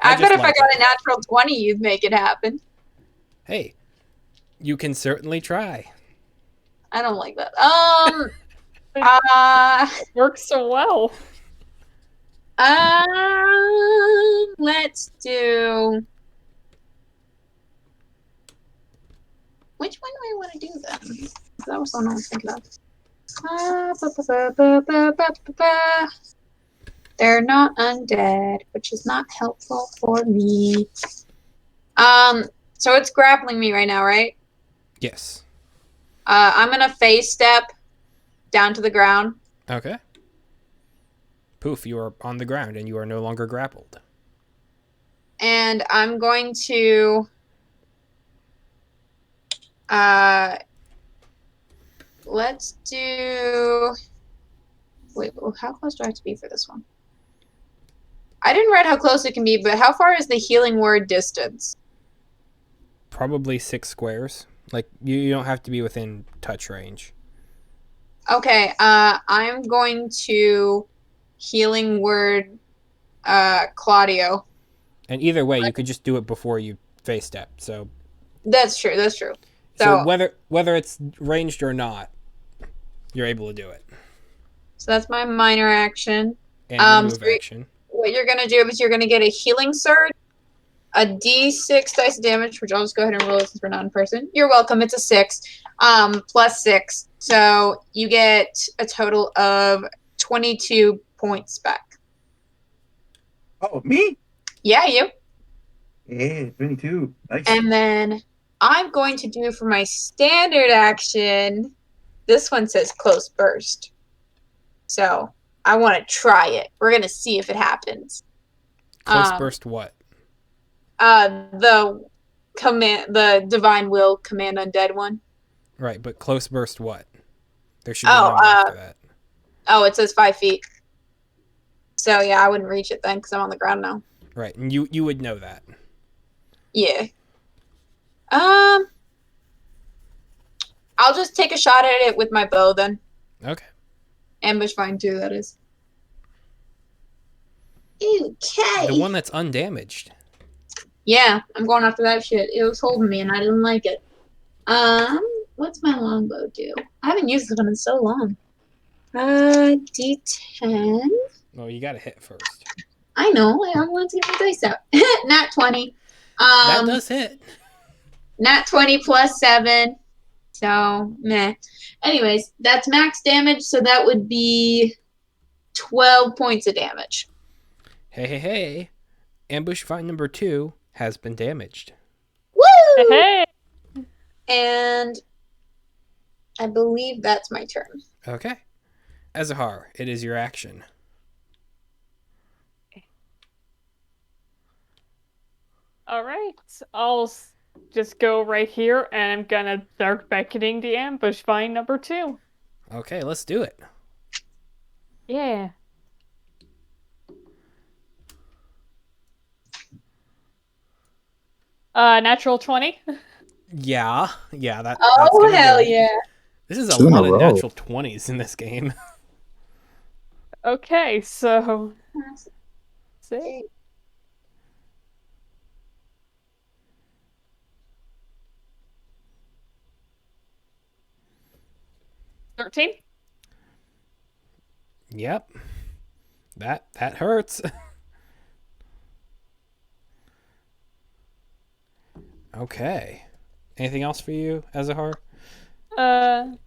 Speaker 6: I bet if I got a natural 20, you'd make it happen.
Speaker 1: Hey, you can certainly try.
Speaker 6: I don't like that.
Speaker 3: Works so well.
Speaker 6: Let's do. Which one do I want to do then? That was the one I was thinking of. They're not undead, which is not helpful for me. So it's grappling me right now, right?
Speaker 1: Yes.
Speaker 6: I'm gonna phase step down to the ground.
Speaker 1: Okay. Poof, you are on the ground and you are no longer grappled.
Speaker 6: And I'm going to let's do wait, how close do I have to be for this one? I didn't write how close it can be, but how far is the healing word distance?
Speaker 1: Probably 6 squares. Like, you don't have to be within touch range.
Speaker 6: Okay, I'm going to healing word Claudio.
Speaker 1: And either way, you could just do it before you face step. So
Speaker 6: That's true.
Speaker 1: so whether it's ranged or not, you're able to do it.
Speaker 6: So that's my minor action.
Speaker 1: And your move
Speaker 6: So
Speaker 1: action.
Speaker 6: what you're gonna do is you're gonna get a healing surge, a D6 dice of damage, which I'll just go ahead and roll it since we're not in person. You're welcome. It's a 6, plus 6, so you get a total of 22 points back.
Speaker 4: Oh, me?
Speaker 6: Yeah, you.
Speaker 4: Yeah, 22. Nice.
Speaker 6: And then I'm going to do for my standard action. This one says close burst, so I want to try it. We're gonna see if it happens.
Speaker 1: Close burst what?
Speaker 6: The divine will command undead one.
Speaker 1: Right, but close burst what? There should be a number after that.
Speaker 6: Oh, it says 5 feet. So yeah, I wouldn't reach it then because I'm on the ground now.
Speaker 1: Right, and you would know that.
Speaker 6: Yeah. I'll just take a shot at it with my bow then.
Speaker 1: Okay.
Speaker 6: Ambush vine too, that is. Okay.
Speaker 1: The one that's undamaged.
Speaker 6: Yeah, I'm going after that shit. It was holding me and I didn't like it. What's my longbow do? I haven't used this one in so long. D10.
Speaker 1: Well, you gotta hit first.
Speaker 6: I know. I want to get my dice out. Nat 20.
Speaker 1: That does hit.
Speaker 6: Nat 20 plus 7. So, meh. Anyways, that's max damage, so that would be 12 points of damage.
Speaker 1: Hey. Ambush vine number 2 has been damaged.
Speaker 6: Woo!
Speaker 3: Hey.
Speaker 6: And I believe that's my turn.
Speaker 1: Okay. Azahar, it is your action.
Speaker 3: All right. I'll just go right here, and I'm gonna start beckoning the ambush vine number 2.
Speaker 1: Okay, let's do it.
Speaker 3: Yeah. Natural 20.
Speaker 1: Yeah, that's
Speaker 6: Oh,
Speaker 1: gonna
Speaker 6: hell
Speaker 1: do it.
Speaker 6: yeah.
Speaker 1: This is a
Speaker 2: 2 in
Speaker 1: lot
Speaker 2: a
Speaker 1: of
Speaker 2: row.
Speaker 1: natural 20s in this game.
Speaker 3: Okay, so 6. 13.
Speaker 1: Yep. That hurts. Okay. Anything else for you, Azahar?
Speaker 3: No,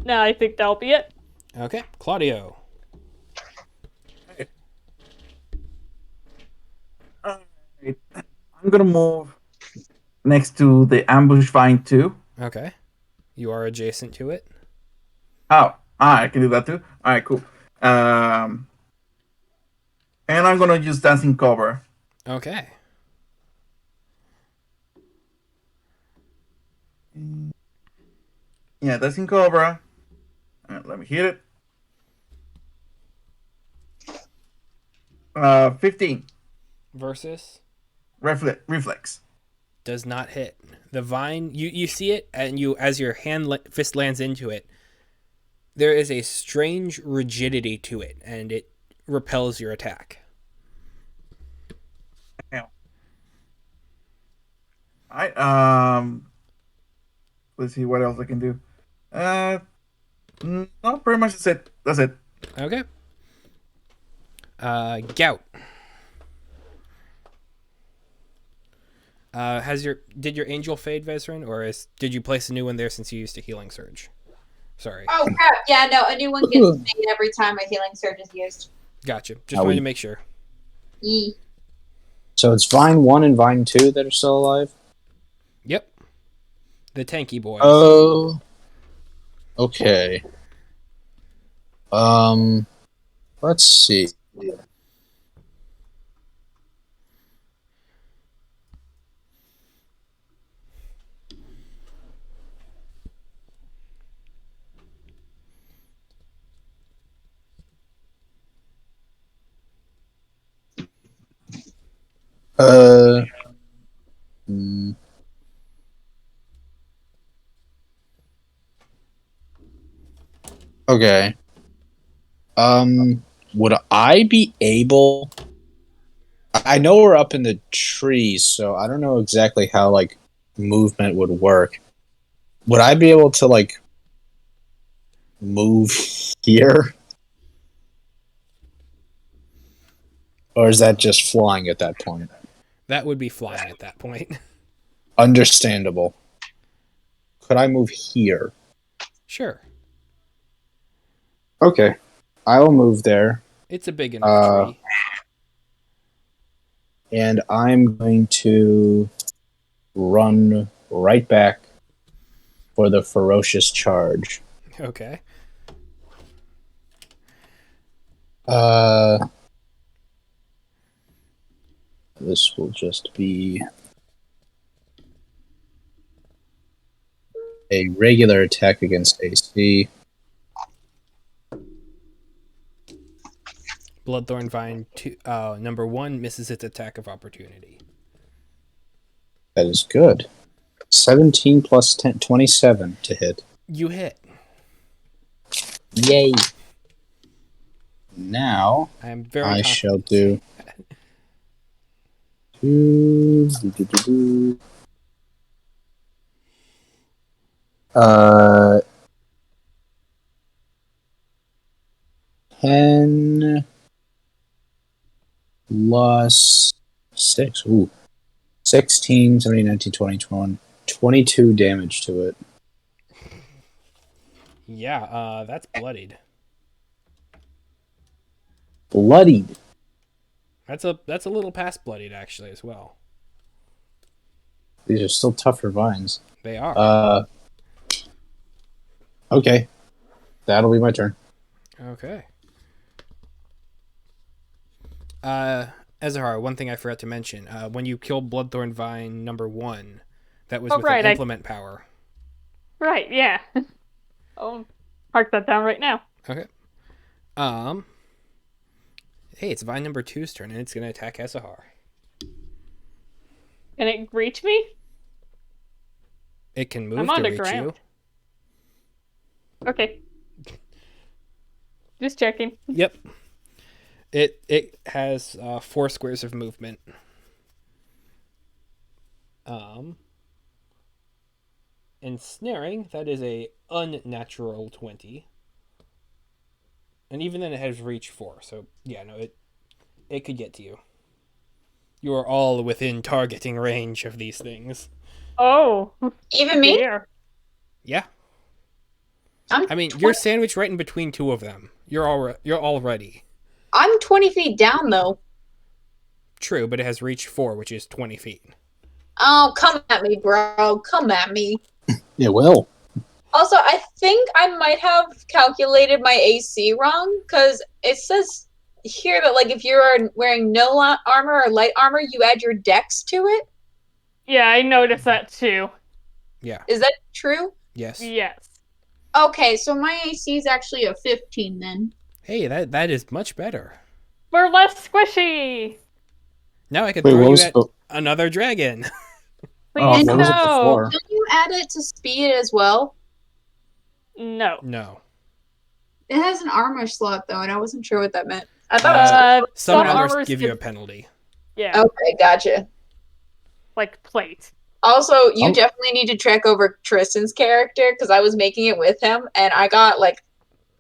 Speaker 3: I think that'll be it.
Speaker 1: Okay. Claudio.
Speaker 4: Alright. I'm gonna move next to the ambush vine too.
Speaker 1: Okay. You are adjacent to it.
Speaker 4: Oh, I can do that too. Alright, cool. And I'm gonna use dancing cover.
Speaker 1: Okay.
Speaker 4: Yeah, dancing cover. Let me hit it. 15.
Speaker 1: Versus
Speaker 4: Reflex.
Speaker 1: does not hit. The vine, you see it, and you, as your fist lands into it, there is a strange rigidity to it, and it repels your attack.
Speaker 4: Alright, let's see what else I can do. No, pretty much that's it. That's it.
Speaker 1: Okay. Gout. Did your angel fade, Vezran, or did you place a new one there since you used a healing surge? Sorry.
Speaker 6: Oh crap! Yeah, no, a new one gets made every time a healing surge is used.
Speaker 1: Gotcha. Just wanted to make sure.
Speaker 6: Yee.
Speaker 2: So it's Vine 1 and Vine 2 that are still alive?
Speaker 1: Yep. The tanky boys.
Speaker 2: Oh. Okay. Let's see. Hmm. Okay. Would I be able? I know we're up in the trees, so I don't know exactly how like movement would work. Would I be able to like move here, or is that just flying at that point?
Speaker 1: That would be flying at that point.
Speaker 2: Understandable. Could I move here?
Speaker 1: Sure.
Speaker 2: Okay, I will move there.
Speaker 1: It's a big enough tree.
Speaker 2: And I'm going to run right back for the ferocious charge.
Speaker 1: Okay.
Speaker 2: This will just be a regular attack against AC.
Speaker 1: Bloodthorn Vine number 1 misses its attack of opportunity.
Speaker 2: That is good. 17 plus 10, 27 to hit.
Speaker 1: You hit.
Speaker 2: Yay. Now,
Speaker 1: I am very
Speaker 2: I
Speaker 1: confident.
Speaker 2: shall do... do. 10 plus 6. Ooh. 16, 17, 19, 20, 21. 22 damage to it.
Speaker 1: Yeah, that's bloodied.
Speaker 2: Bloodied.
Speaker 1: That's a little past bloodied actually as well.
Speaker 2: These are still tougher vines.
Speaker 1: They are.
Speaker 2: Okay. That'll be my turn.
Speaker 1: Okay. Ezahar, one thing I forgot to mention. When you killed Bloodthorn Vine number 1, that was with an implement power.
Speaker 3: Right, yeah. I'll mark that down right now.
Speaker 1: Okay. Hey, it's Vine number 2's turn, and it's going to attack Ezahar.
Speaker 3: Can it reach me?
Speaker 1: It can move
Speaker 3: I'm on
Speaker 1: to
Speaker 3: the
Speaker 1: reach
Speaker 3: ground.
Speaker 1: you.
Speaker 3: Okay. Just checking.
Speaker 1: Yep. It has 4 squares of movement. Ensnaring, that is a unnatural 20. And even then it has reach 4, so yeah, no, it could get to you. You are all within targeting range of these things.
Speaker 3: Oh.
Speaker 6: Even me?
Speaker 3: Dear.
Speaker 1: Yeah.
Speaker 6: I'm
Speaker 1: I mean, you're sandwiched right in between 2 of them. You're all ready.
Speaker 6: I'm 20 feet down though.
Speaker 1: True, but it has reach 4, which is 20 feet.
Speaker 6: Oh, come at me, bro. Come at me.
Speaker 2: It will.
Speaker 6: Also, I think I might have calculated my AC wrong, because it says here that, like, if you're wearing no armor or light armor, you add your dex to it.
Speaker 3: Yeah, I noticed that too.
Speaker 1: Yeah.
Speaker 6: Is that true?
Speaker 1: Yes.
Speaker 3: Yes.
Speaker 6: Okay, so my AC is actually a 15 then.
Speaker 1: Hey, that is much better.
Speaker 3: We're less squishy.
Speaker 1: Now I can
Speaker 2: Wait,
Speaker 1: throw
Speaker 2: what
Speaker 1: you
Speaker 2: was
Speaker 1: at another dragon.
Speaker 3: Please
Speaker 2: what was it
Speaker 3: no.
Speaker 2: before?
Speaker 6: Don't you add it to speed as well?
Speaker 3: No.
Speaker 1: No.
Speaker 6: It has an armor slot though, and I wasn't sure what that meant. I thought it was
Speaker 1: Some
Speaker 3: some
Speaker 1: armors
Speaker 3: armors
Speaker 1: give you a penalty.
Speaker 3: Yeah,
Speaker 6: okay, gotcha.
Speaker 3: like plate.
Speaker 6: Also, you
Speaker 2: Oh.
Speaker 6: definitely need to check over Tristan's character because I was making it with him and I got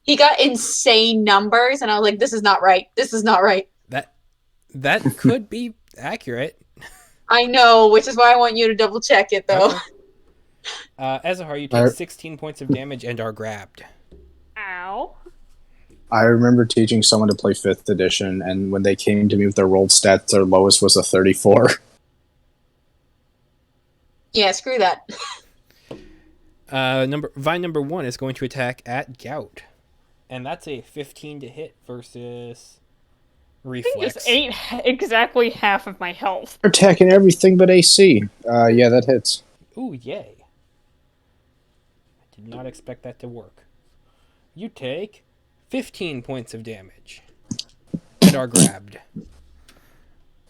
Speaker 6: he got insane numbers and I was like, this is not right. This is not right.
Speaker 1: That could be accurate.
Speaker 6: I know, which is why I want you to double check it though.
Speaker 1: Okay. Azahar, you take 16 points of damage and are grabbed.
Speaker 3: Ow.
Speaker 2: I remember teaching someone to play 5th edition, and when they came to me with their rolled stats, their lowest was a 34.
Speaker 6: Yeah, screw that.
Speaker 1: Vine number 1 is going to attack at Gout. And that's a 15 to hit versus reflex.
Speaker 3: Just ate exactly half of my health.
Speaker 2: They're attacking everything but AC. Yeah, that hits.
Speaker 1: Ooh, yay. I did not expect that to work. You take 15 points of damage and are grabbed.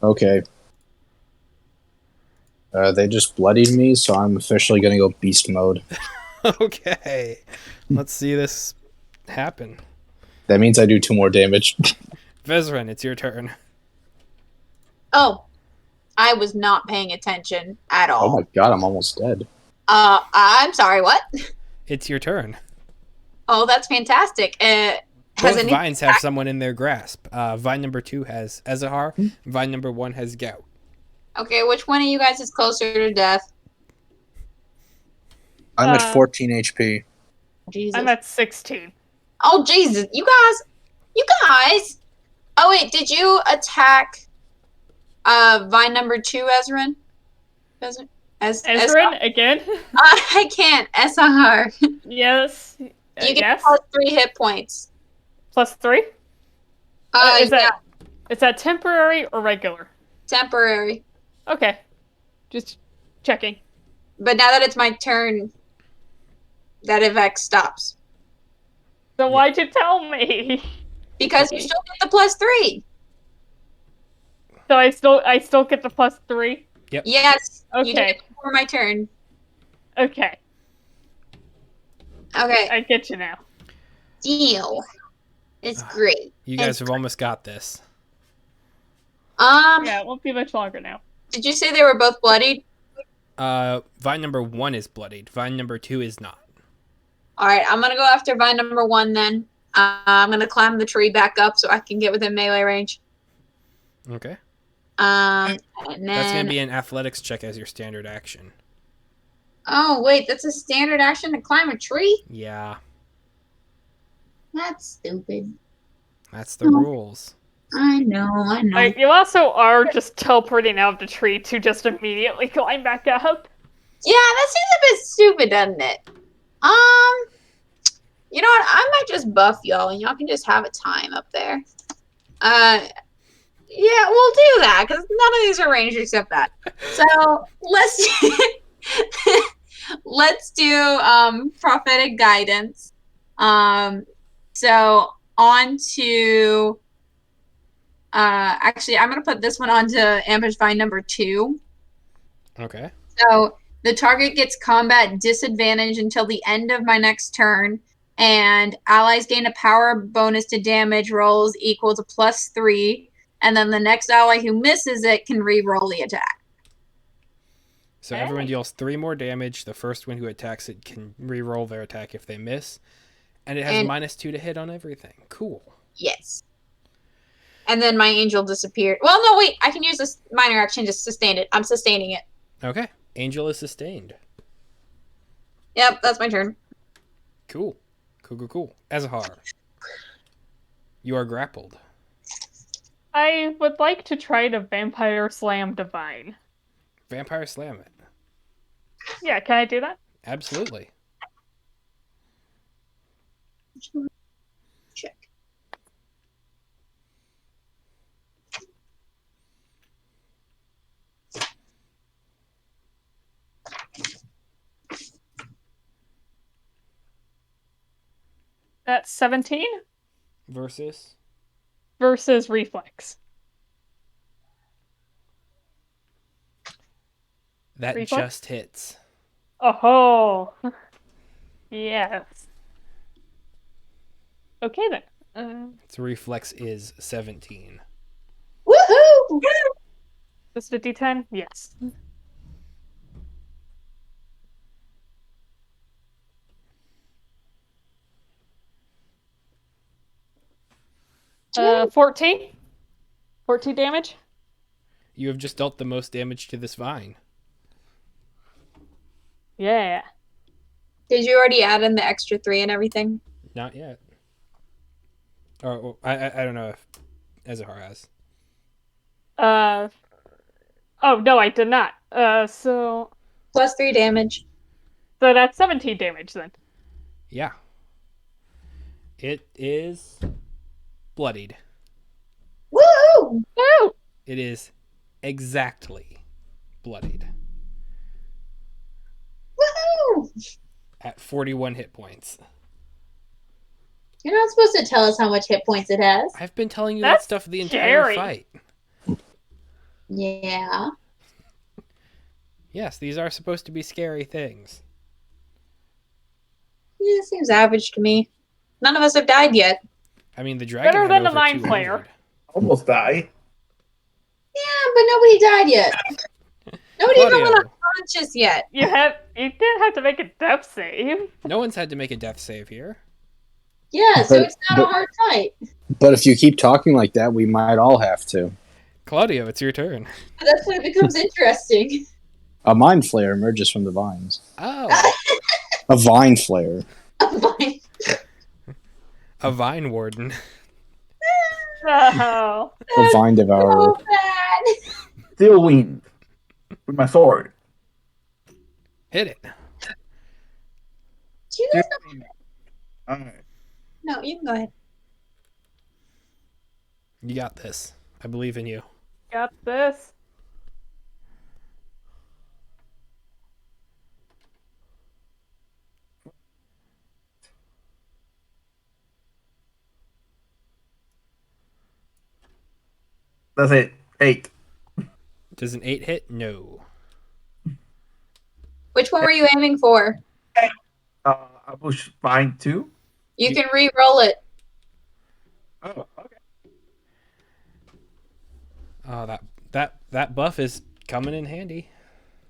Speaker 2: Okay. They just bloodied me, so I'm officially going to go beast mode.
Speaker 1: Okay. Let's see this happen.
Speaker 2: That means I do 2 more damage.
Speaker 1: Vezran, it's your turn.
Speaker 6: Oh, I was not paying attention at all.
Speaker 2: Oh my god, I'm almost dead.
Speaker 6: I'm sorry, what?
Speaker 1: It's your turn.
Speaker 6: Oh, that's fantastic.
Speaker 1: Both vines have someone in their grasp. Vine number 2 has Ezahar. Vine number 1 has Gout.
Speaker 6: Okay, which one of you guys is closer to death?
Speaker 2: I'm at 14 HP.
Speaker 6: Jesus.
Speaker 3: I'm at 16.
Speaker 6: Oh, Jesus. You guys. Oh, wait, did you attack vine number 2, Ezrin?
Speaker 3: Ezrin, again?
Speaker 6: I can't. SR.
Speaker 3: Yes.
Speaker 6: You get
Speaker 3: yes.
Speaker 6: plus 3 hit points.
Speaker 3: Plus 3? Is that temporary or regular?
Speaker 6: Temporary.
Speaker 3: Okay. Just checking.
Speaker 6: But now that it's my turn, that effect stops.
Speaker 3: So why'd you tell me?
Speaker 6: Because you still get the plus 3.
Speaker 3: So I still get the plus 3?
Speaker 1: Yep.
Speaker 6: Yes.
Speaker 3: Okay.
Speaker 6: You did it before my turn.
Speaker 3: Okay.
Speaker 6: Okay.
Speaker 3: I get you now.
Speaker 6: Deal. It's great.
Speaker 1: You guys have almost got this.
Speaker 3: Yeah, it won't be much longer now.
Speaker 6: Did you say they were both bloodied?
Speaker 1: Vine number 1 is bloodied. Vine number 2 is not.
Speaker 6: Alright, I'm gonna go after vine number 1 then. I'm gonna climb the tree back up so I can get within melee range.
Speaker 1: Okay.
Speaker 6: And then...
Speaker 1: That's going to be an athletics check as your standard action.
Speaker 6: Oh, wait, that's a standard action to climb a tree?
Speaker 1: Yeah.
Speaker 6: That's stupid.
Speaker 1: That's the rules.
Speaker 6: I know.
Speaker 3: Like, you also are just teleporting out of the tree to just immediately climb back up.
Speaker 6: Yeah, that seems a bit stupid, doesn't it? You know what? I might just buff y'all, and y'all can just have a time up there. Yeah, we'll do that because none of these are ranged except that. So let's do prophetic guidance. So on to actually, I'm gonna put this one onto ambush vine number 2.
Speaker 1: Okay.
Speaker 6: So the target gets combat disadvantage until the end of my next turn, and allies gain a power bonus to damage rolls equal to +3, and then the next ally who misses it can re-roll the attack.
Speaker 1: So everyone deals 3 more damage. The first one who attacks it can re-roll their attack if they miss. And it has -2 to hit on everything. Cool.
Speaker 6: Yes. And then my angel disappeared. Well, no, wait. I can use this minor action to sustain it. I'm sustaining it.
Speaker 1: Okay. Angel is sustained.
Speaker 6: Yep, that's my turn.
Speaker 1: Cool. Cool. Azahar. You are grappled.
Speaker 3: I would like to try to Vampire Slam Divine.
Speaker 1: Vampire Slam it.
Speaker 3: Yeah, can I do that?
Speaker 1: Absolutely.
Speaker 6: Check.
Speaker 3: That's 17
Speaker 1: Versus?
Speaker 3: versus Reflex.
Speaker 1: That
Speaker 3: Reflex?
Speaker 1: just hits.
Speaker 3: Oh, yes. Okay then.
Speaker 1: Its reflex is 17.
Speaker 6: Woohoo!
Speaker 3: This is a D10? Yes. 14? 14 damage?
Speaker 1: You have just dealt the most damage to this vine.
Speaker 3: Yeah.
Speaker 6: Did you already add in the extra 3 and everything?
Speaker 1: Not yet. Or I don't know if Ezahar has.
Speaker 3: Oh, no, I did not. So
Speaker 6: Plus 3 damage.
Speaker 3: that's 17 damage then.
Speaker 1: Yeah. It is bloodied.
Speaker 6: Woo!
Speaker 3: Woo!
Speaker 1: It is exactly bloodied
Speaker 6: Woohoo!
Speaker 1: at 41 hit points.
Speaker 5: You're not supposed to tell us how much hit points it has.
Speaker 1: I've been telling you
Speaker 3: That's
Speaker 1: that stuff the entire
Speaker 3: scary.
Speaker 1: fight.
Speaker 5: Yeah.
Speaker 1: Yes, these are supposed to be scary things.
Speaker 6: Yeah, seems average to me. None of us have died yet.
Speaker 1: I mean, the dragon
Speaker 3: Better
Speaker 1: had
Speaker 3: than the
Speaker 1: over
Speaker 3: Mind
Speaker 1: 200.
Speaker 3: Flayer.
Speaker 4: Almost die.
Speaker 5: Yeah, but nobody died yet.
Speaker 6: Nobody even
Speaker 1: Claudio,
Speaker 6: went unconscious yet.
Speaker 3: You did have to make a death save.
Speaker 1: no one's had to make a death save here.
Speaker 5: Yeah, so
Speaker 2: But-
Speaker 5: it's not a hard fight.
Speaker 2: But if you keep talking like that, we might all have to.
Speaker 1: Claudio, it's your turn.
Speaker 5: That's when it becomes interesting.
Speaker 2: A mind flare emerges from the vines.
Speaker 1: Oh,
Speaker 2: A vine flare.
Speaker 5: Fine.
Speaker 1: a vine warden.
Speaker 3: Oh.
Speaker 2: A vine devourer.
Speaker 5: So bad.
Speaker 4: Still wind. With my sword.
Speaker 1: Hit it.
Speaker 5: Do you guys know?
Speaker 4: Alright.
Speaker 6: No, you can go ahead.
Speaker 1: You got this. I believe in you.
Speaker 3: Got this.
Speaker 4: That's it. 8.
Speaker 1: Does an 8 hit? No.
Speaker 6: Which one were you aiming for?
Speaker 4: I push fine 2.
Speaker 6: You can re-roll it.
Speaker 4: Oh, okay.
Speaker 1: Oh, that buff is coming in handy.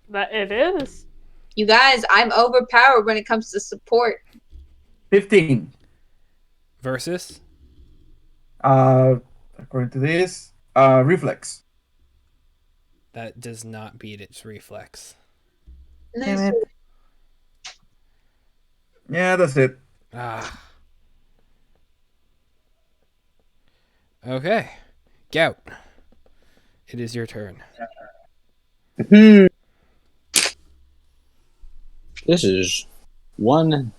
Speaker 3: That it is.
Speaker 6: You guys, I'm overpowered when it comes to support.
Speaker 4: 15.
Speaker 1: Versus?
Speaker 4: According to this, reflex.
Speaker 1: That does not beat its reflex.
Speaker 4: Damn it. Yeah, that's it.
Speaker 1: Ah. Okay. Gout. It is your turn.
Speaker 2: This is one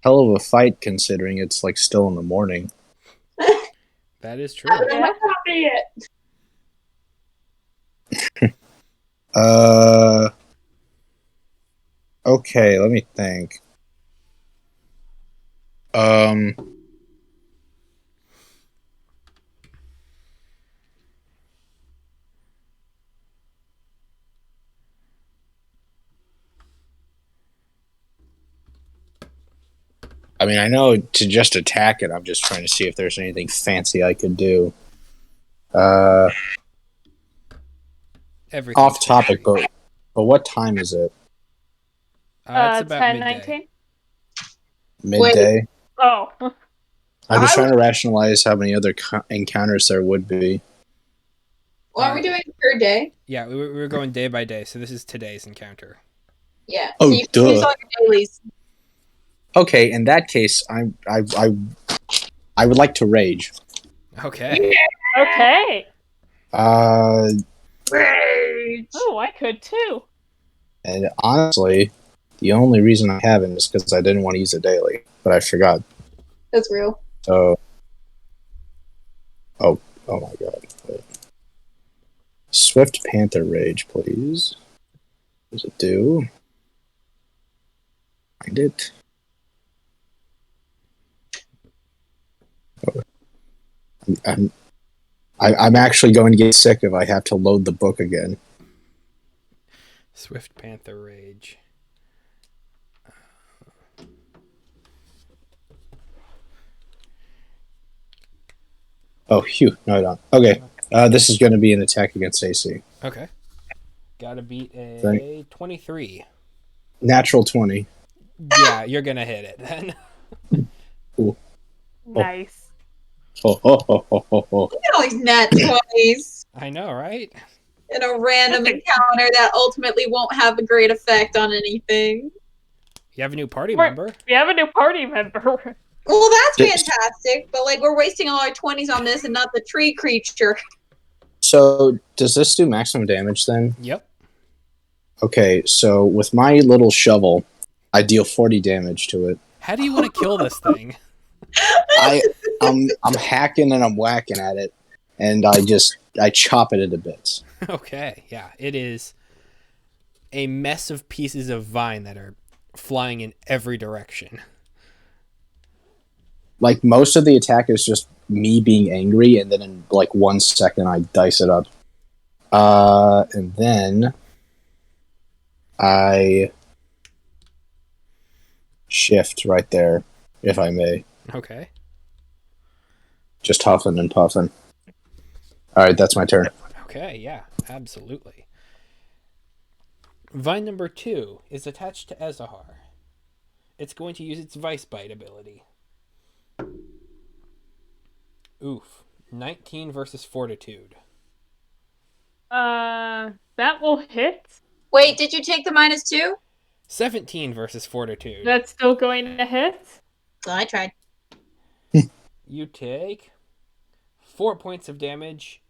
Speaker 2: hell of a fight considering it's like still in the morning.
Speaker 1: That is true.
Speaker 5: That might not be it.
Speaker 2: Okay, let me think. I mean, I know to just attack it, I'm just trying to see if there's anything fancy I could do.
Speaker 1: Everything.
Speaker 2: Off topic, but what time is it?
Speaker 1: It's about
Speaker 3: 10,
Speaker 1: midday.
Speaker 3: 19.
Speaker 2: Midday?
Speaker 3: Oh.
Speaker 2: I'm just
Speaker 6: I
Speaker 2: trying to rationalize how many other encounters there would be.
Speaker 5: What are we doing per day?
Speaker 1: Yeah, we were going day by day, so this is today's encounter.
Speaker 5: Yeah.
Speaker 2: Oh,
Speaker 6: So you can use
Speaker 2: duh.
Speaker 6: all your dailies.
Speaker 2: Okay, in that case, I would like to rage.
Speaker 1: Okay.
Speaker 3: Okay.
Speaker 5: Rage.
Speaker 3: Oh, I could too.
Speaker 2: And honestly, the only reason I haven't is because I didn't want to use it daily, but I forgot.
Speaker 5: That's real.
Speaker 2: So, oh my god! Wait. Swift Panther Rage, please. What does it do? Find it. I'm actually going to get sick if I have to load the book again.
Speaker 1: Swift Panther Rage.
Speaker 2: Oh, phew. No, I don't. Okay. This is going to be an attack against AC.
Speaker 1: Okay. Gotta beat a
Speaker 2: Thank-
Speaker 1: 23.
Speaker 2: Natural 20.
Speaker 1: Yeah, you're gonna hit it then.
Speaker 3: Nice.
Speaker 2: Ho, ho, ho, ho, ho, ho.
Speaker 6: Look at all these nat 20s
Speaker 1: I know, right?
Speaker 6: in a random
Speaker 3: That's
Speaker 6: encounter that ultimately won't have a great effect on anything.
Speaker 1: You have a new party
Speaker 3: We're-
Speaker 1: member.
Speaker 3: We have a new party member.
Speaker 6: Well, that's
Speaker 2: Yes.
Speaker 6: fantastic, but like we're wasting all our 20s on this and not the tree creature.
Speaker 2: So, does this do maximum damage then?
Speaker 1: Yep.
Speaker 2: Okay, so with my little shovel, I deal 40 damage to it.
Speaker 1: How do you want to kill this thing?
Speaker 2: I'm hacking and I'm whacking at it, and I chop it into bits.
Speaker 1: Okay, yeah. It is a mess of pieces of vine that are flying in every direction.
Speaker 2: Like, most of the attack is just me being angry, and then in like 1 second I dice it up. And then I shift right there, if I may.
Speaker 1: Okay.
Speaker 2: Just huffing and puffing. Alright, that's my turn.
Speaker 1: Okay, yeah, absolutely. Vine number 2 is attached to Ezahar. It's going to use its Vice Bite ability. Oof. 19 versus Fortitude.
Speaker 3: That will hit.
Speaker 6: Wait, did you take the -2?
Speaker 1: 17 versus Fortitude.
Speaker 3: That's still going to hit.
Speaker 6: Well, I tried.
Speaker 1: You take 4 points of damage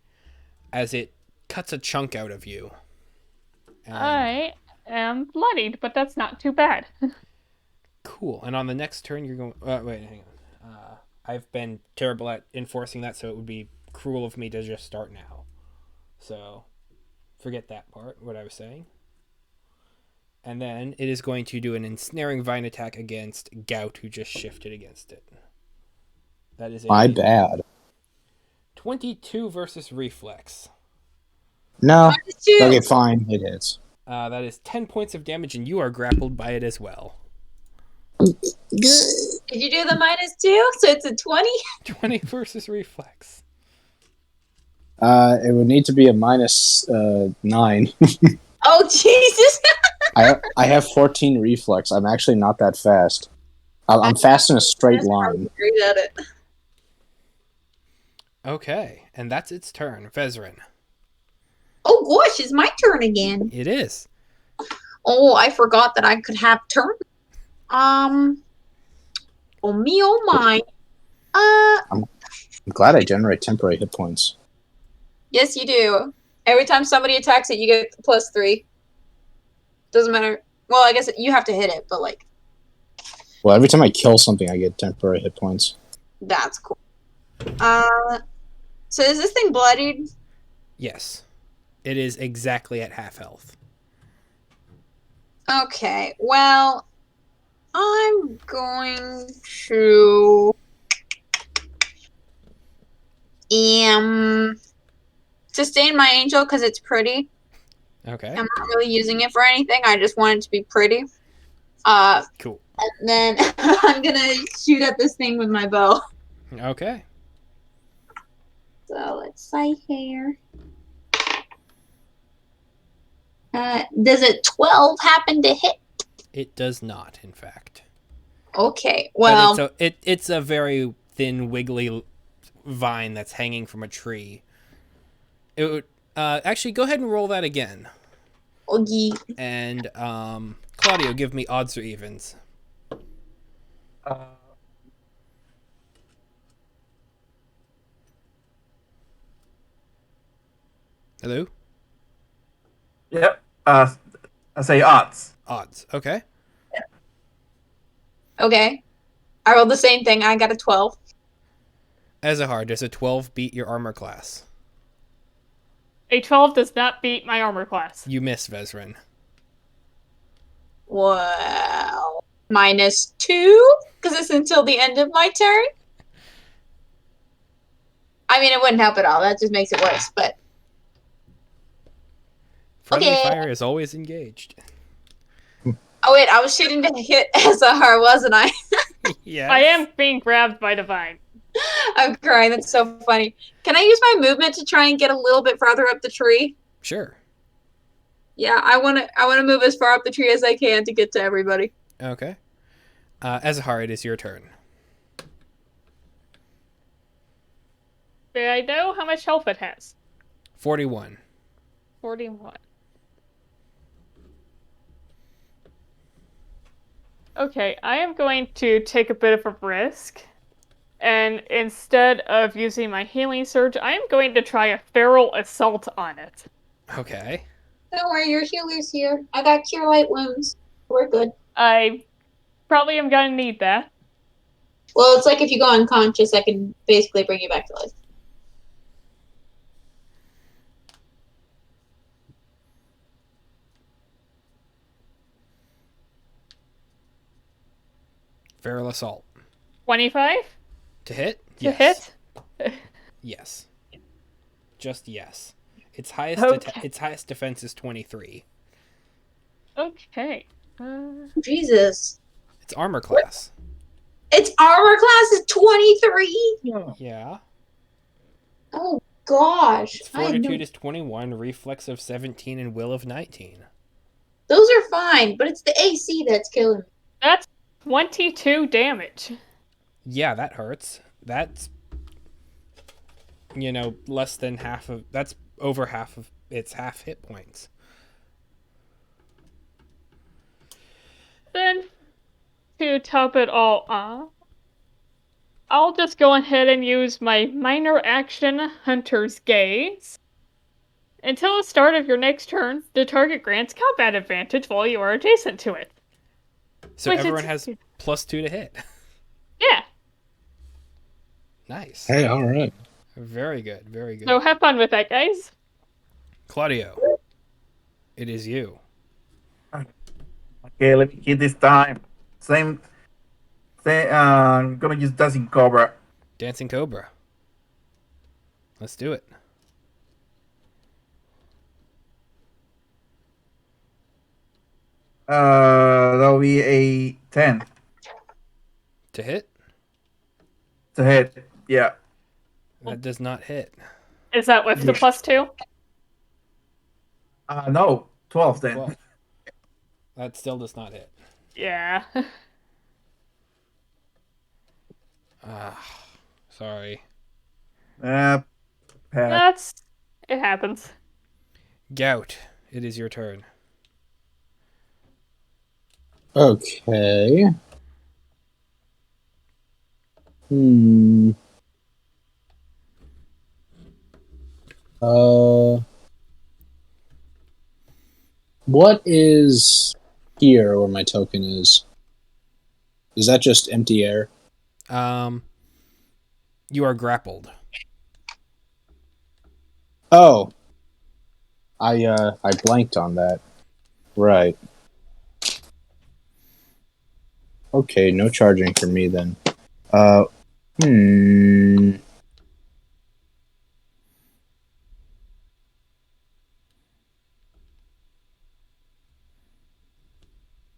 Speaker 1: as it cuts a chunk out of you. And-
Speaker 3: I am bloodied, but that's not too bad.
Speaker 1: Cool. And on the next turn, you're going. Wait, hang on. I've been terrible at enforcing that, so it would be cruel of me to just start now. So, forget that part, what I was saying. And then it is going to do an ensnaring vine attack against Gout, who just shifted against it. That is
Speaker 2: My bad.
Speaker 1: 22 versus Reflex.
Speaker 2: No.
Speaker 6: -2.
Speaker 2: Okay, fine. It is.
Speaker 1: That is 10 points of damage, and you are grappled by it as well.
Speaker 6: Did you do the -2? So it's a 20?
Speaker 1: 20 versus Reflex.
Speaker 2: It would need to be a -9.
Speaker 6: Oh, Jesus.
Speaker 2: I have 14 reflex. I'm actually not that fast. I'm fast in a straight line.
Speaker 6: Great at it.
Speaker 1: Okay, and that's its turn. Vezrin.
Speaker 6: Oh, gosh, it's my turn again.
Speaker 1: It is.
Speaker 6: Oh, I forgot that I could have turn. Oh me, oh my.
Speaker 2: I'm glad I generate temporary hit points.
Speaker 6: Yes, you do. Every time somebody attacks it, you get +3. Doesn't matter. Well, I guess you have to hit it, but like,
Speaker 2: Well, every time I kill something, I get temporary hit points.
Speaker 6: that's cool. So is this thing bloodied?
Speaker 1: Yes. It is exactly at half health.
Speaker 6: Okay, well, I'm going to sustain my angel because it's pretty.
Speaker 1: Okay.
Speaker 6: I'm not really using it for anything. I just want it to be pretty.
Speaker 1: Cool.
Speaker 6: And then I'm gonna shoot at this thing with my bow.
Speaker 1: Okay.
Speaker 6: So let's see here. Does a 12 happen to hit?
Speaker 1: It does not, in fact.
Speaker 6: Okay, well,
Speaker 1: But it's a very thin, wiggly vine that's hanging from a tree. It would actually go ahead and roll that again.
Speaker 6: okay.
Speaker 1: And Claudio, give me odds or evens. Hello?
Speaker 4: Yep. I say odds.
Speaker 1: Odds. Okay.
Speaker 6: Okay. I rolled the same thing. I got a 12.
Speaker 1: Ezahar, does a 12 beat your armor class?
Speaker 3: A 12 does not beat my armor class.
Speaker 1: You miss, Vezrin.
Speaker 6: Well, -2? Because it's until the end of my turn? I mean, it wouldn't help at all. That just makes it worse, but
Speaker 1: Friendly
Speaker 6: Okay.
Speaker 1: fire is always engaged.
Speaker 6: oh wait, I was shooting to hit Ezahar, wasn't I?
Speaker 1: Yeah.
Speaker 3: I am being grabbed by the vine.
Speaker 6: I'm crying. That's so funny. Can I use my movement to try and get a little bit farther up the tree?
Speaker 1: Sure.
Speaker 6: Yeah, I wanna move as far up the tree as I can to get to everybody.
Speaker 1: Okay. Ezahar, it is your turn.
Speaker 3: May I know how much health it has?
Speaker 1: 41.
Speaker 3: 41. Okay, I am going to take a bit of a risk. And instead of using my healing surge, I am going to try a feral assault on it.
Speaker 1: Okay.
Speaker 6: Don't worry, your healer's here. I got cure light wounds. We're good.
Speaker 3: I probably am going to need that.
Speaker 6: Well, it's like if you go unconscious, I can basically bring you back to life.
Speaker 1: Feral assault.
Speaker 3: 25
Speaker 1: To hit?
Speaker 3: to hit?
Speaker 1: Yes. Just yes. Its highest
Speaker 3: Okay.
Speaker 1: its highest defense is 23.
Speaker 3: Okay.
Speaker 6: Jesus.
Speaker 1: Its armor class.
Speaker 6: Its armor class is 23?
Speaker 1: Yeah.
Speaker 6: Oh, gosh.
Speaker 1: Its
Speaker 6: I had
Speaker 1: fortitude
Speaker 6: no...
Speaker 1: is 21, reflex of 17, and will of 19.
Speaker 6: Those are fine, but it's the AC that's killing me.
Speaker 3: That's 22 damage.
Speaker 1: Yeah, that hurts. That's, less than half of... That's over half of its half hit points.
Speaker 3: Then, to top it all off, I'll just go ahead and use my minor action Hunter's Gaze. Until the start of your next turn, the target grants combat advantage while you are adjacent to it.
Speaker 1: So
Speaker 3: Which
Speaker 1: everyone
Speaker 3: it's-
Speaker 1: has +2 to hit.
Speaker 3: Yeah,
Speaker 1: Nice.
Speaker 2: Hey, all right.
Speaker 1: Very good, very good.
Speaker 3: so have fun with that, guys.
Speaker 1: Claudio, it is you.
Speaker 4: Okay, let me hit this time. Same. I'm gonna use Dancing Cobra.
Speaker 1: Dancing Cobra. Let's do it.
Speaker 4: That'll be a 10
Speaker 1: To hit?
Speaker 4: to hit. Yeah.
Speaker 1: That does not hit.
Speaker 3: Is that with the +2?
Speaker 4: No, 12 then.
Speaker 1: 12. That still does not hit.
Speaker 3: Yeah.
Speaker 1: Sorry.
Speaker 4: Pass.
Speaker 3: It happens.
Speaker 1: Gout, it is your turn.
Speaker 2: Okay. Hmm. What is here where my token is? Is that just empty air?
Speaker 1: You are grappled.
Speaker 2: Oh. I blanked on that. Right. Okay, no charging for me then.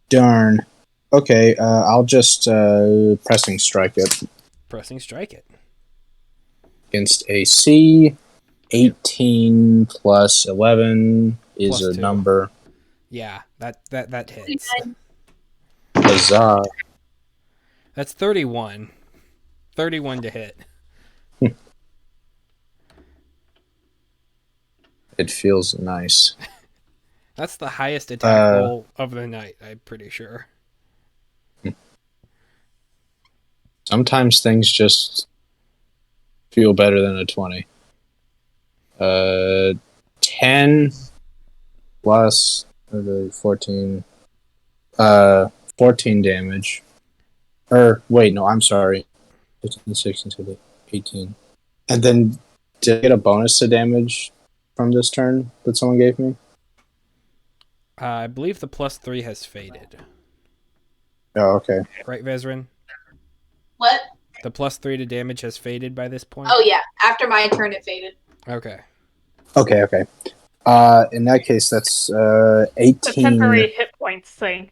Speaker 2: Darn. Okay, I'll just pressing strike it
Speaker 1: Pressing strike it.
Speaker 2: against AC. 18 plus 11 is
Speaker 1: Plus
Speaker 2: a
Speaker 1: 2.
Speaker 2: number.
Speaker 1: Yeah, that hits.
Speaker 2: Huzzah.
Speaker 1: That's 31. 31 to hit.
Speaker 2: It feels nice.
Speaker 1: That's the highest attack roll of the night, I'm pretty sure.
Speaker 2: Sometimes things just feel better than a 20. 10 plus 14. 14 damage. Wait, no, I'm sorry. 15, 16, 17, 18. And then, did I get a bonus to damage from this turn that someone gave me?
Speaker 1: I believe the +3 has faded.
Speaker 2: Oh, okay.
Speaker 1: Right, Vezrin?
Speaker 6: What?
Speaker 1: The +3 to damage has faded by this point?
Speaker 6: Oh, yeah. After my turn, it faded.
Speaker 1: Okay.
Speaker 2: Okay. In that case, that's 18.
Speaker 3: The temporary hit points thing.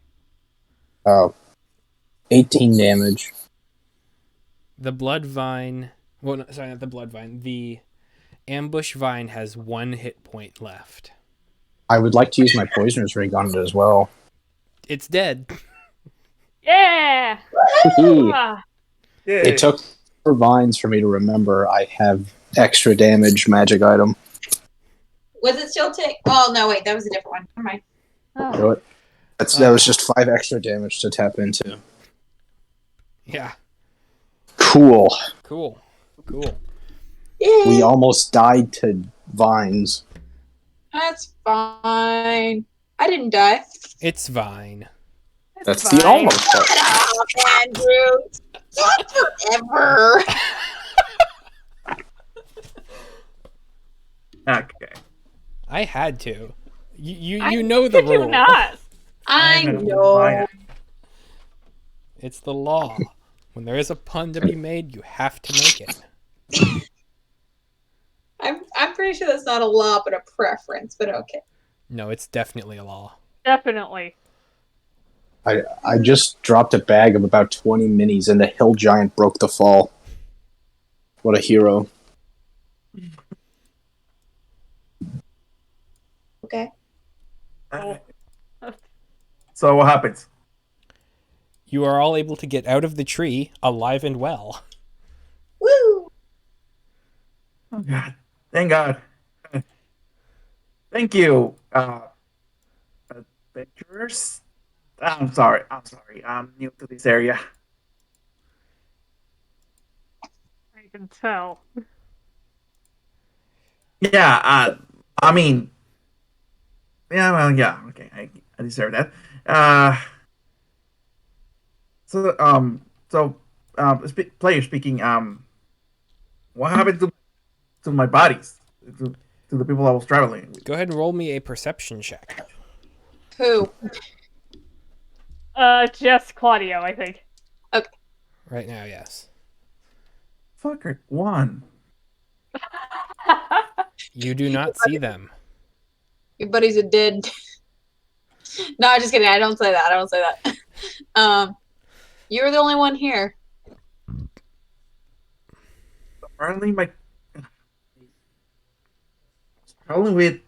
Speaker 2: Oh. 18 damage.
Speaker 1: The blood vine... Well, no, sorry, not the blood vine. The ambush vine has 1 hit point left.
Speaker 2: I would like to use my poisoner's ring on it as well.
Speaker 1: It's dead.
Speaker 3: Yeah!
Speaker 2: It
Speaker 3: Ah,
Speaker 4: Yeah.
Speaker 2: took 4 vines for me to remember I have extra damage magic item.
Speaker 5: Was it still tick? Oh no, wait, that was a different one. Never mind.
Speaker 2: You know what? That was just 5 extra damage to tap into.
Speaker 1: Yeah.
Speaker 2: Cool.
Speaker 1: Cool.
Speaker 6: Yay.
Speaker 2: We almost died to vines.
Speaker 6: That's fine. I didn't die.
Speaker 1: It's fine.
Speaker 2: That's
Speaker 3: fine.
Speaker 2: the almost part.
Speaker 6: Shut up, Andrew. Whatever.
Speaker 4: Okay.
Speaker 1: I had to. You know the
Speaker 3: Could you
Speaker 1: rule.
Speaker 3: not?
Speaker 6: I
Speaker 4: Fine.
Speaker 6: know.
Speaker 1: It's the law. When there is a pun to be made, you have to make it.
Speaker 6: I'm pretty sure that's not a law, but a preference. But okay.
Speaker 1: No, it's definitely a law.
Speaker 3: Definitely.
Speaker 2: I just dropped a bag of about 20 minis and the hill giant broke the fall. What a hero.
Speaker 6: Okay.
Speaker 4: So what happens?
Speaker 1: You are all able to get out of the tree alive and well.
Speaker 6: Woo.
Speaker 4: Oh God! Thank God! Thank you, adventurers. I'm sorry. I'm new to this area.
Speaker 3: I can tell.
Speaker 4: Yeah. I mean, yeah. Well, yeah. Okay. I deserve that. So player speaking. What happened to my bodies? To the people I was traveling with?
Speaker 1: Go ahead and roll me a perception check.
Speaker 6: Who?
Speaker 3: Just Claudio, I think.
Speaker 1: Right now, yes.
Speaker 4: Fucker, 1.
Speaker 1: You do not see them.
Speaker 6: Your buddies are dead. No, I'm just kidding. I don't say that. You're the only one here.
Speaker 4: Apparently, my traveling with.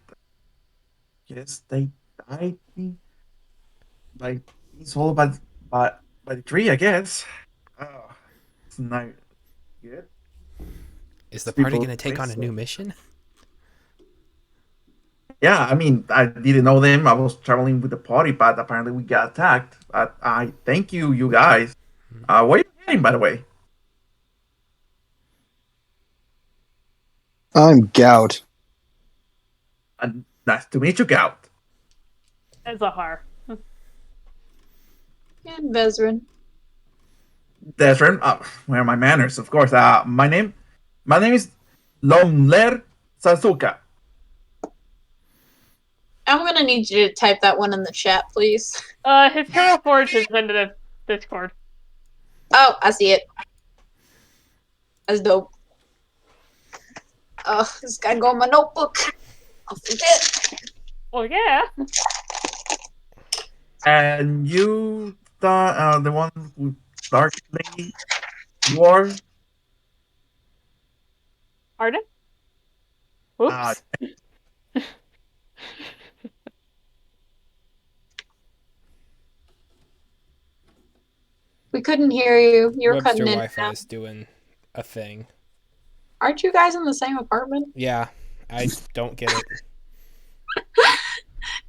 Speaker 4: Yes, they died by being swallowed by the tree. I guess. Oh, it's not good.
Speaker 1: Is the party
Speaker 4: People
Speaker 1: going to take on a
Speaker 4: think
Speaker 1: new
Speaker 4: so.
Speaker 1: mission?
Speaker 4: Yeah, I mean, I didn't know them. I was traveling with the party, but apparently we got attacked. I thank you guys. Where are you heading, by the way?
Speaker 2: I'm Gout.
Speaker 4: Nice to meet you, Gout.
Speaker 3: Zahar.
Speaker 6: And Vezrin.
Speaker 4: Desren. Where are my manners? Of course. My name is Lomler Sasuka.
Speaker 6: I'm gonna need you to type that one in the chat, please.
Speaker 3: His Hero Forge has been to the Discord.
Speaker 6: Oh, I see it. That's dope. Oh, this gotta go in my notebook. I'll forget.
Speaker 3: Well, yeah.
Speaker 4: And you, the one with dark lady, you are.
Speaker 3: Pardon? Oops.
Speaker 4: Uh,
Speaker 6: We couldn't hear you. You were
Speaker 1: Webster
Speaker 6: cutting in.
Speaker 1: Wi-Fi is doing a thing.
Speaker 6: Aren't you guys in the same apartment?
Speaker 1: Yeah, I don't get it.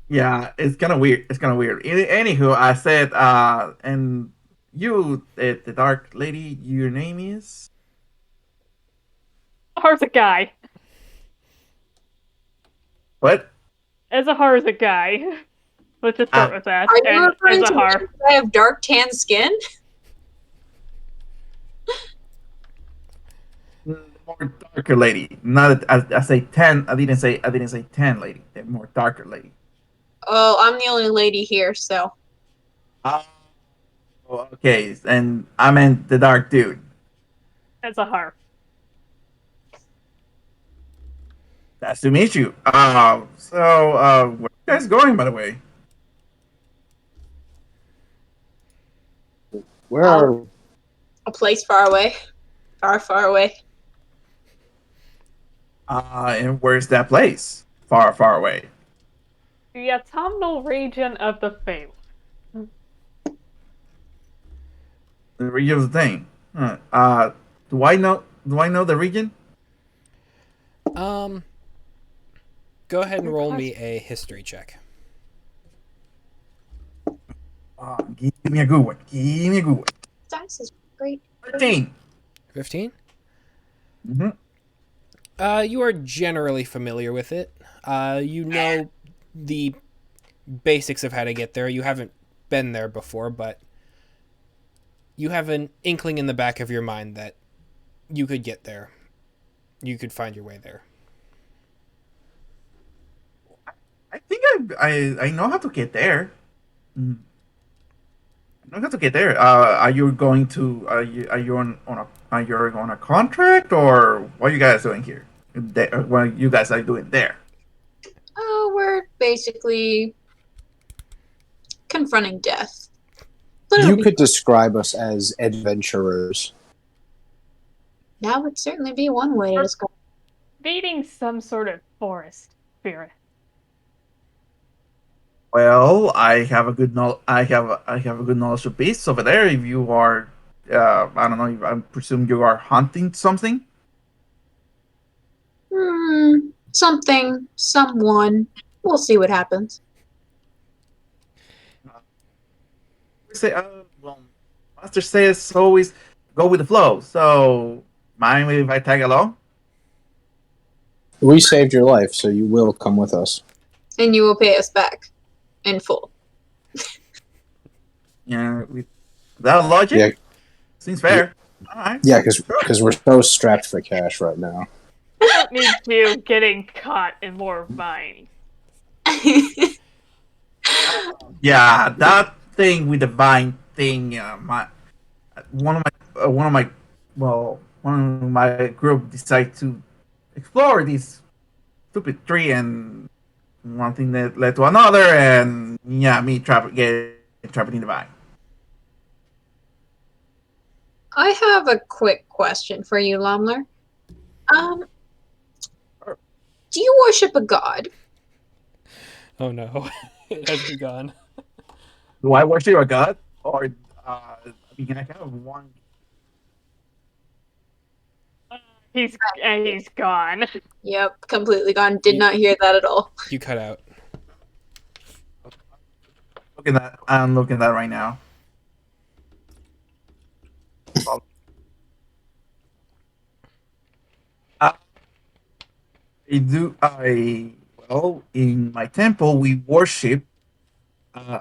Speaker 4: Yeah, it's kind of weird. Anywho, I said, and you, the dark lady, your name is?
Speaker 3: Zahar's a guy.
Speaker 4: What?
Speaker 3: Zahar is a guy. Let's just start with that.
Speaker 6: Are you
Speaker 3: And
Speaker 6: referring to
Speaker 3: Zahar.
Speaker 6: the guy of dark tan skin?
Speaker 4: More darker lady. Not I say 10. I didn't say 10 lady. The more darker lady.
Speaker 6: Oh, I'm the only lady here, so.
Speaker 4: Oh, okay. And I meant the dark dude.
Speaker 3: Zahar.
Speaker 4: Nice to meet you. Where are you guys going, by the way?
Speaker 2: Where are
Speaker 6: A place far away. Far, far away.
Speaker 4: And where's that place? Far, far away.
Speaker 3: The autumnal region of the Fae.
Speaker 4: The region of the thing. Do I know the region?
Speaker 1: Go ahead and roll me a history check.
Speaker 4: Give me a good one. Give me a good one.
Speaker 6: Dice is great.
Speaker 4: 13.
Speaker 1: 15?
Speaker 4: Mm-hmm.
Speaker 1: You are generally familiar with it. You know the basics of how to get there. You haven't been there before, but you have an inkling in the back of your mind that you could get there. You could find your way there.
Speaker 4: I think I know how to get there. Mm. I know how to get there. Are you going to are you on a contract, or what are you guys doing here? What you guys are doing there?
Speaker 6: Oh, we're basically confronting death. But
Speaker 2: You could describe us as adventurers.
Speaker 6: that would certainly be one way to describe.
Speaker 3: Beating some sort of forest spirit.
Speaker 4: Well, I have a good I have a good knowledge of beasts over there. If you are, I don't know. I presume you are hunting something.
Speaker 6: Something, someone. We'll see what happens.
Speaker 4: Say, well, Master says always go with the flow. So, mind if I tag along?
Speaker 2: We saved your life, so you will come with us.
Speaker 6: And you will pay us back in full.
Speaker 4: Yeah, with that logic,
Speaker 2: Yeah,
Speaker 4: seems fair. All right.
Speaker 2: yeah, because we're so strapped for cash right now.
Speaker 3: I don't need you getting caught in more vines.
Speaker 4: Yeah, that thing with the vine thing. One of my group decided to explore this stupid tree, and one thing that led to another, and yeah, me getting trapped in the vine.
Speaker 6: I have a quick question for you, Lomler. Do you worship a god?
Speaker 1: Oh no. It has begun.
Speaker 4: Do I worship a god, or I mean, I have one.
Speaker 3: He's gone.
Speaker 6: Yep, completely gone. Did not hear that at all.
Speaker 1: You cut out.
Speaker 4: I'm looking at that right now. In my temple we worship uh,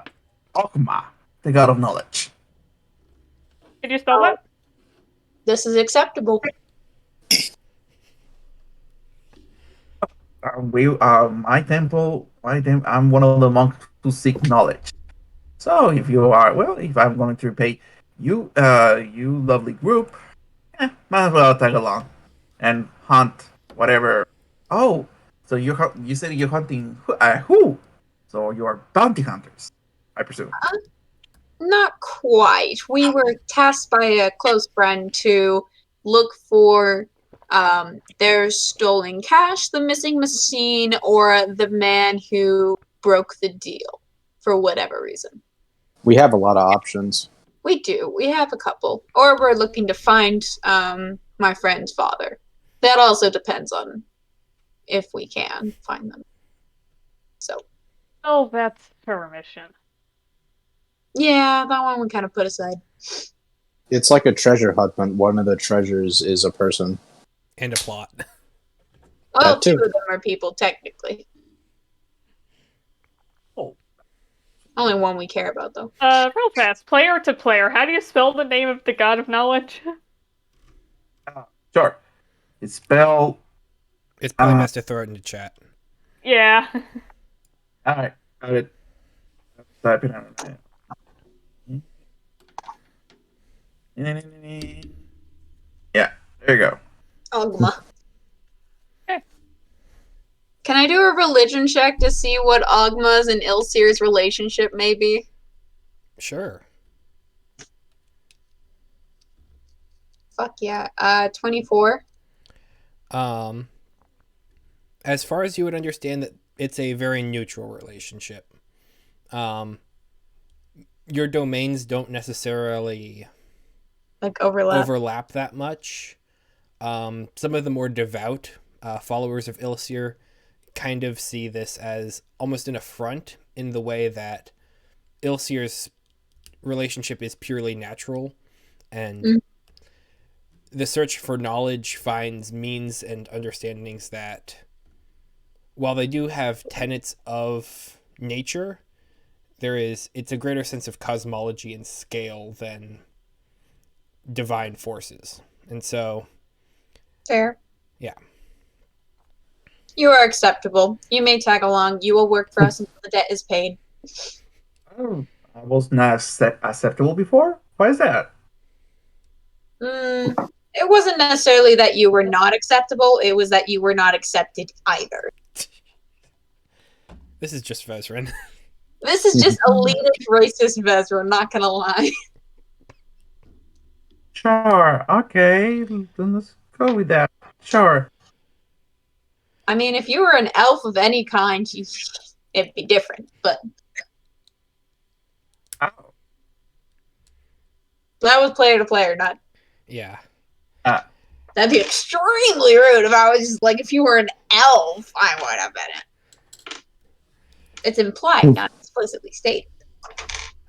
Speaker 4: Okma, the god of knowledge.
Speaker 3: Did you spell that?
Speaker 6: This is acceptable.
Speaker 4: I'm one of the monks who seek knowledge. So if I'm going to repay you, you lovely group, might as well tag along and hunt whatever. Oh, so you said you're hunting who? So you are bounty hunters, I presume.
Speaker 6: Not quite. We were tasked by a close friend to look for their stolen cash, the missing machine, or the man who broke the deal for whatever reason.
Speaker 2: We have a lot of options.
Speaker 6: We do. We have a couple. Or we're looking to find my friend's father. That also depends on if we can find them. So.
Speaker 3: Oh, that's her mission.
Speaker 6: Yeah, that one we kind of put aside.
Speaker 2: It's like a treasure hunt, but one of the treasures is a person.
Speaker 1: And a plot.
Speaker 6: Well,
Speaker 2: That too.
Speaker 6: two of them are people, technically.
Speaker 4: Oh.
Speaker 6: Only one we care about, though.
Speaker 3: Real fast, player to player, how do you spell the name of the god of knowledge?
Speaker 4: Sure. It's spelled.
Speaker 1: It's probably best to throw it into chat.
Speaker 3: Yeah.
Speaker 4: All right. Got it. Type it out. Yeah. There you go.
Speaker 6: Ogma.
Speaker 3: Okay.
Speaker 6: Can I do a religion check to see what Ogma's and Ilsir's relationship may be?
Speaker 1: Sure.
Speaker 6: Fuck yeah. 24.
Speaker 1: As far as you would understand, that it's a very neutral relationship. Your domains don't necessarily
Speaker 6: Like overlap.
Speaker 1: overlap that much. Some of the more devout followers of Ilsir kind of see this as almost an affront in the way that Ilsir's relationship is purely natural, and the search for knowledge finds means and understandings that, while they do have tenets of nature, it's a greater sense of cosmology and scale than divine forces. And so,
Speaker 6: Fair.
Speaker 1: yeah.
Speaker 6: You are acceptable. You may tag along. You will work for us until the debt is paid.
Speaker 4: Oh, I was not acceptable before. Why is that?
Speaker 6: It wasn't necessarily that you were not acceptable. It was that you were not accepted either.
Speaker 1: This is just Vezran.
Speaker 6: This is just elitist, racist Vezra, not gonna lie.
Speaker 4: Sure. Okay. Then let's go with that. Sure.
Speaker 6: I mean, if you were an elf of any kind, it'd be different. But
Speaker 4: Oh.
Speaker 6: that was player to player, not.
Speaker 1: Yeah.
Speaker 6: That'd be extremely rude if I was just like, if you were an elf, I would have been it. It's implied, not explicitly stated.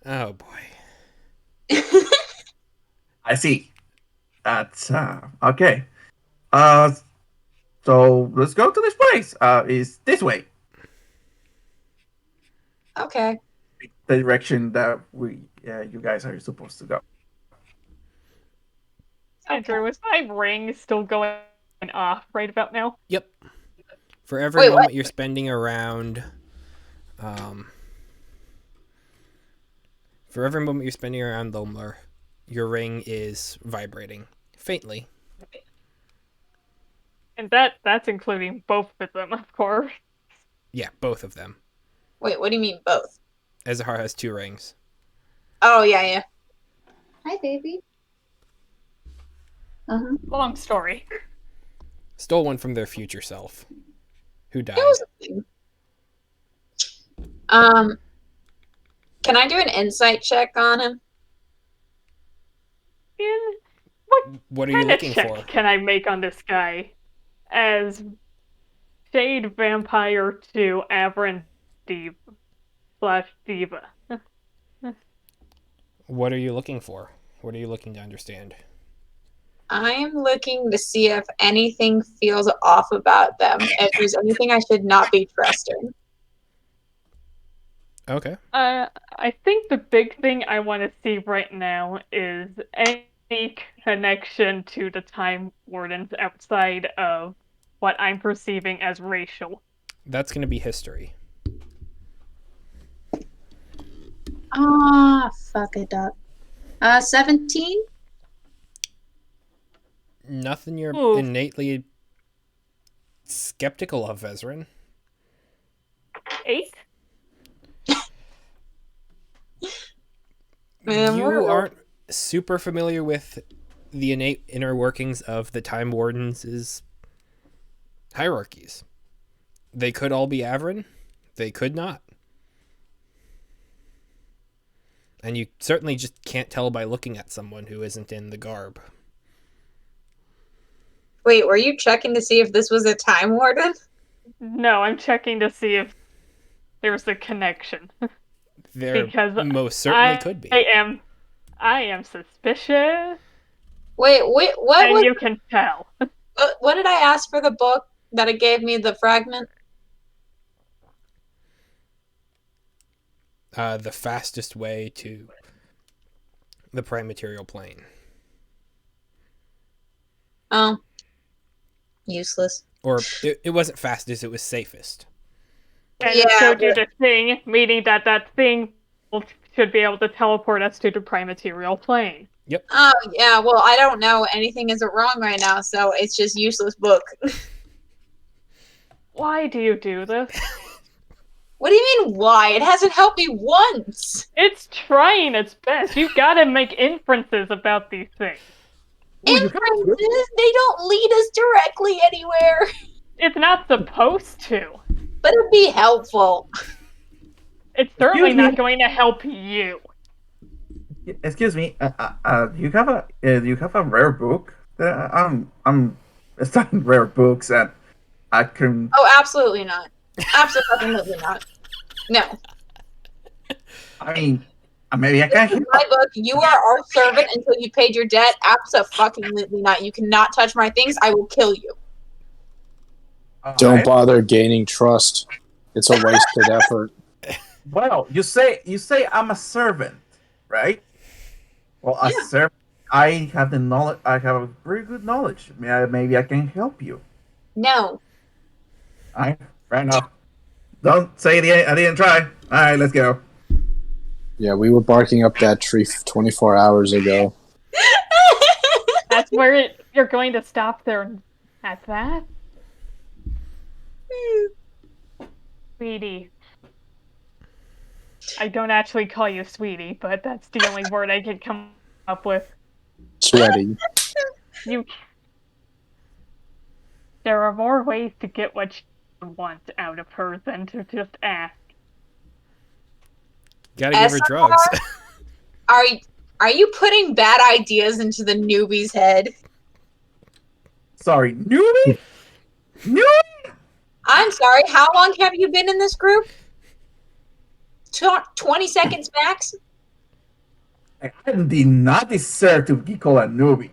Speaker 1: Oh boy.
Speaker 4: I see. That's okay. So let's go to this place. Is this way
Speaker 6: Okay.
Speaker 4: the direction that you guys are supposed to go?
Speaker 3: Andrew, is my ring still going off right about now?
Speaker 1: Yep. For every
Speaker 6: Wait,
Speaker 1: moment
Speaker 6: what?
Speaker 1: you're spending around, Lomler, your ring is vibrating faintly.
Speaker 3: And that's including both of them, of course.
Speaker 1: Yeah, both of them.
Speaker 6: Wait, what do you mean both?
Speaker 1: Ezahar has 2 rings.
Speaker 6: Oh, yeah.
Speaker 5: Hi, baby.
Speaker 3: Long story.
Speaker 1: Stole one from their future self, who died.
Speaker 6: That was a thing. Can I do an insight check on him?
Speaker 1: What are you
Speaker 3: What kind of
Speaker 1: looking
Speaker 3: check
Speaker 1: for?
Speaker 3: can I make on this guy? As Shade Vampire to Avron Diva/Diva.
Speaker 1: What are you looking for? What are you looking to understand?
Speaker 6: I'm looking to see if anything feels off about them. If there's anything I should not be trusting.
Speaker 1: Okay.
Speaker 3: I think the big thing I want to see right now is any connection to the Time Wardens outside of what I'm perceiving as racial.
Speaker 1: That's going to be history.
Speaker 6: Fuck it up. 17?
Speaker 1: Nothing you're
Speaker 3: Ooh.
Speaker 1: innately skeptical of, Vezran.
Speaker 3: 8?
Speaker 6: Man,
Speaker 1: You aren't super familiar with the innate inner workings of the Time Wardens' hierarchies. They could all be Avron. They could not. And you certainly just can't tell by looking at someone who isn't in the garb.
Speaker 6: Wait, were you checking to see if this was a Time Warden?
Speaker 3: No, I'm checking to see if there's a connection.
Speaker 1: There
Speaker 3: Because
Speaker 1: most certainly could be.
Speaker 3: I am suspicious,
Speaker 6: Wait, what
Speaker 3: and
Speaker 6: was,
Speaker 3: you can tell.
Speaker 6: what did I ask for the book that it gave me the fragment?
Speaker 1: The fastest way to the prime material plane.
Speaker 6: Oh. Useless.
Speaker 1: Or it wasn't fastest, it was safest.
Speaker 3: And it
Speaker 6: Yeah,
Speaker 3: showed you
Speaker 6: but-
Speaker 3: the thing, meaning that thing should be able to teleport us to the prime material plane.
Speaker 6: Oh, yeah, well, I don't know. Anything isn't wrong right now, so it's just useless book.
Speaker 3: Why do you do this?
Speaker 6: What do you mean, why? It hasn't helped me once!
Speaker 3: It's trying its best. You've got to make inferences about these things.
Speaker 6: Inferences? They don't lead us directly anywhere!
Speaker 3: It's not supposed to.
Speaker 6: But it'd be helpful.
Speaker 3: It's certainly
Speaker 4: Excuse me?
Speaker 3: not going to help you.
Speaker 4: Excuse me. You have a rare book. I'm studying rare books, and I can.
Speaker 6: Oh, absolutely not. Absolutely not. No.
Speaker 4: I mean, maybe I can
Speaker 6: In
Speaker 4: help.
Speaker 6: my book, you are our servant until you paid your debt. Absolutely not. You cannot touch my things. I will kill you.
Speaker 2: Don't
Speaker 4: Alright.
Speaker 2: bother gaining trust. It's a wasted effort.
Speaker 4: Well, you say I'm a servant, right? Well, a
Speaker 6: Yeah.
Speaker 4: servant. I have the knowledge. I have a very good knowledge. Maybe I can help you.
Speaker 6: No.
Speaker 4: Alright, fair enough. Don't say I didn't try. Alright, let's go.
Speaker 2: Yeah, we were barking up that tree 24 hours ago.
Speaker 3: That's where you're going to stop there at that? Sweetie. I don't actually call you sweetie, but that's the only word I can come up with.
Speaker 2: Sweaty.
Speaker 3: You. There are more ways to get what you want out of her than to just ask.
Speaker 1: Gotta give her drugs.
Speaker 6: Are you putting bad ideas into the newbie's head?
Speaker 4: Sorry, newbie? Newbie?
Speaker 6: I'm sorry. How long have you been in this group? 20 seconds max?
Speaker 4: I did not deserve to be called a newbie.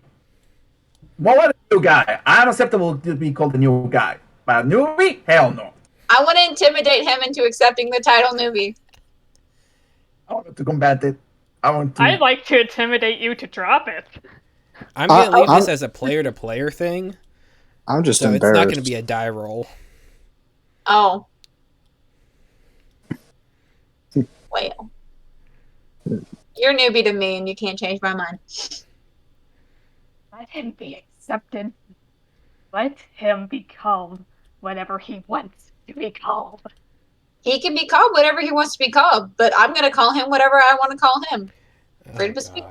Speaker 4: More like a new guy. I'm acceptable to be called a new guy. But a newbie? Hell no.
Speaker 6: I want to intimidate him into accepting the title newbie.
Speaker 4: I want to combat it. I want to.
Speaker 3: I'd like to intimidate you to drop it.
Speaker 1: I'm gonna leave
Speaker 2: I'm-
Speaker 1: this as a player-to-player thing,
Speaker 2: I'm just
Speaker 1: so it's
Speaker 2: embarrassed.
Speaker 1: not gonna be a die roll.
Speaker 6: Oh. Well. You're newbie to me and you can't change my mind.
Speaker 3: Let him be accepted. Let him be called whatever he wants to be called.
Speaker 6: He can be called whatever he wants to be called, but I'm going to call him whatever I want to call him.
Speaker 1: Oh,
Speaker 6: Freedom of speech.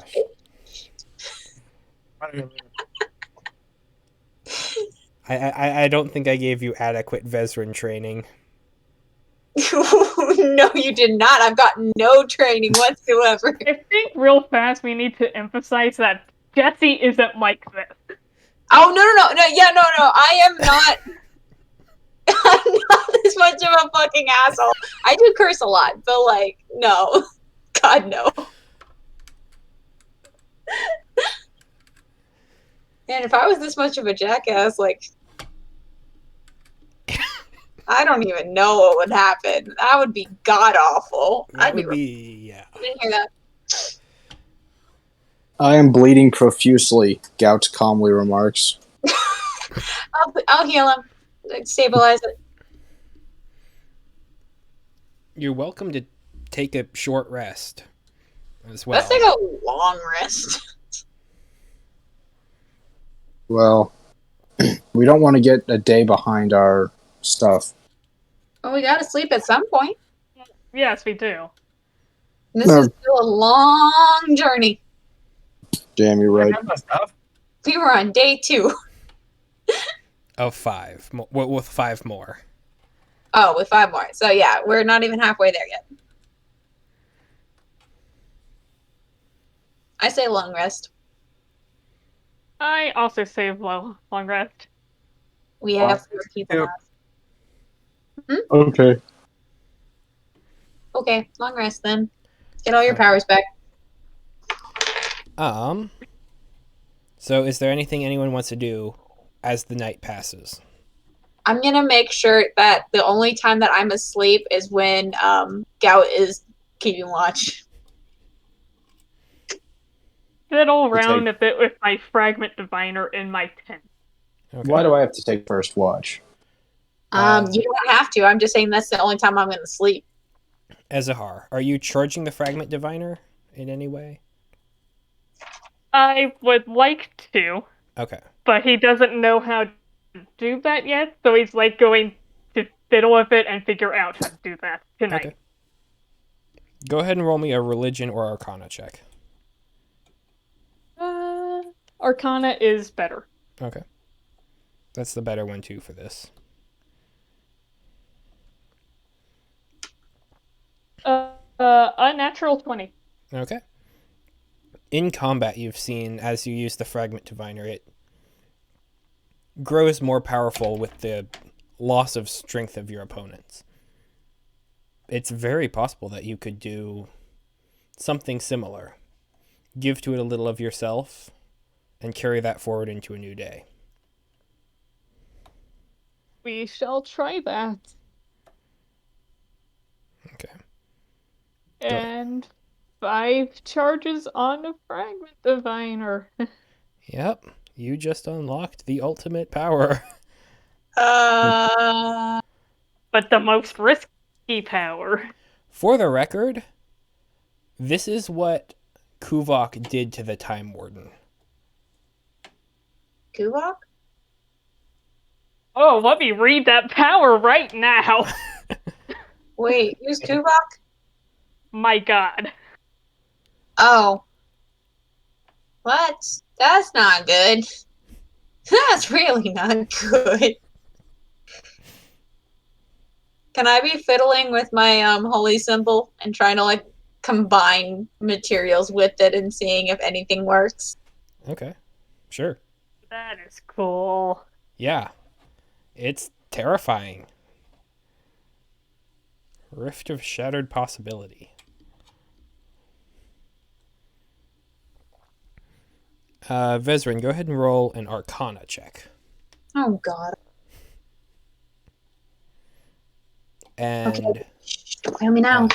Speaker 1: gosh. I don't think I gave you adequate veteran training.
Speaker 6: No, you did not. I've gotten no training whatsoever.
Speaker 3: I think real fast we need to emphasize that Jesse isn't like this.
Speaker 6: Oh, no. Yeah, no. I am not. I'm not this much of a fucking asshole. I do curse a lot, but like, no. God, no. And if I was this much of a jackass, like, I don't even know what would happen. That would be god awful.
Speaker 1: That would be, yeah.
Speaker 6: I didn't hear that.
Speaker 2: I am bleeding profusely, Gout calmly remarks.
Speaker 6: I'll heal him. Stabilize it.
Speaker 1: Oh, You're welcome to take a short rest as well.
Speaker 6: Let's take a long rest.
Speaker 2: Well, we don't want to get a day behind our stuff.
Speaker 6: Well, we gotta sleep at some point.
Speaker 3: Yes, we do.
Speaker 6: This is still a long journey.
Speaker 2: Damn, you're
Speaker 4: I
Speaker 2: right.
Speaker 4: got my stuff.
Speaker 6: We were on day 2.
Speaker 1: Of 5. With 5 more.
Speaker 6: Oh, with 5 more. So yeah, we're not even halfway there yet. I say long rest.
Speaker 3: I also save long rest.
Speaker 6: We have 4 people
Speaker 4: Yep.
Speaker 6: left.
Speaker 2: Okay.
Speaker 6: Okay, long rest then. Get all your powers back.
Speaker 1: So is there anything anyone wants to do as the night passes?
Speaker 6: I'm gonna make sure that the only time that I'm asleep is when Gout is keeping watch.
Speaker 3: Fiddle around a bit with my fragment diviner in my tent.
Speaker 1: Okay.
Speaker 2: Why do I have to take first watch?
Speaker 6: You don't have to. I'm just saying that's the only time I'm gonna sleep.
Speaker 1: Ezahar, are you charging the fragment diviner in any way?
Speaker 3: I would like to,
Speaker 1: Okay.
Speaker 3: but he doesn't know how to do that yet, so he's like going to fiddle with it and figure out how to do that tonight.
Speaker 1: Okay. Go ahead and roll me a religion or arcana check.
Speaker 3: Arcana is better.
Speaker 1: Okay. That's the better one too for this.
Speaker 3: Unnatural 20.
Speaker 1: Okay. In combat, you've seen, as you use the fragment diviner, it grows more powerful with the loss of strength of your opponents. It's very possible that you could do something similar. Give to it a little of yourself and carry that forward into a new day.
Speaker 3: We shall try that.
Speaker 1: Okay.
Speaker 3: And 5 charges on a fragment diviner.
Speaker 1: Yep. You just unlocked the ultimate power.
Speaker 6: Uh,
Speaker 3: But the most risky power.
Speaker 1: For the record, this is what Kuvok did to the Time Warden.
Speaker 6: Kuvok?
Speaker 3: Oh, let me read that power right now.
Speaker 6: Wait, who's Kuvok?
Speaker 3: My god.
Speaker 6: Oh. What? That's not good. That's really not good. Can I be fiddling with my holy symbol and trying to like combine materials with it and seeing if anything works?
Speaker 1: Okay. Sure.
Speaker 3: That is cool.
Speaker 1: Yeah. It's terrifying. Rift of Shattered Possibility. Vezrin, go ahead and roll an Arcana check.
Speaker 6: Oh god.
Speaker 1: And
Speaker 6: Don't kill me now.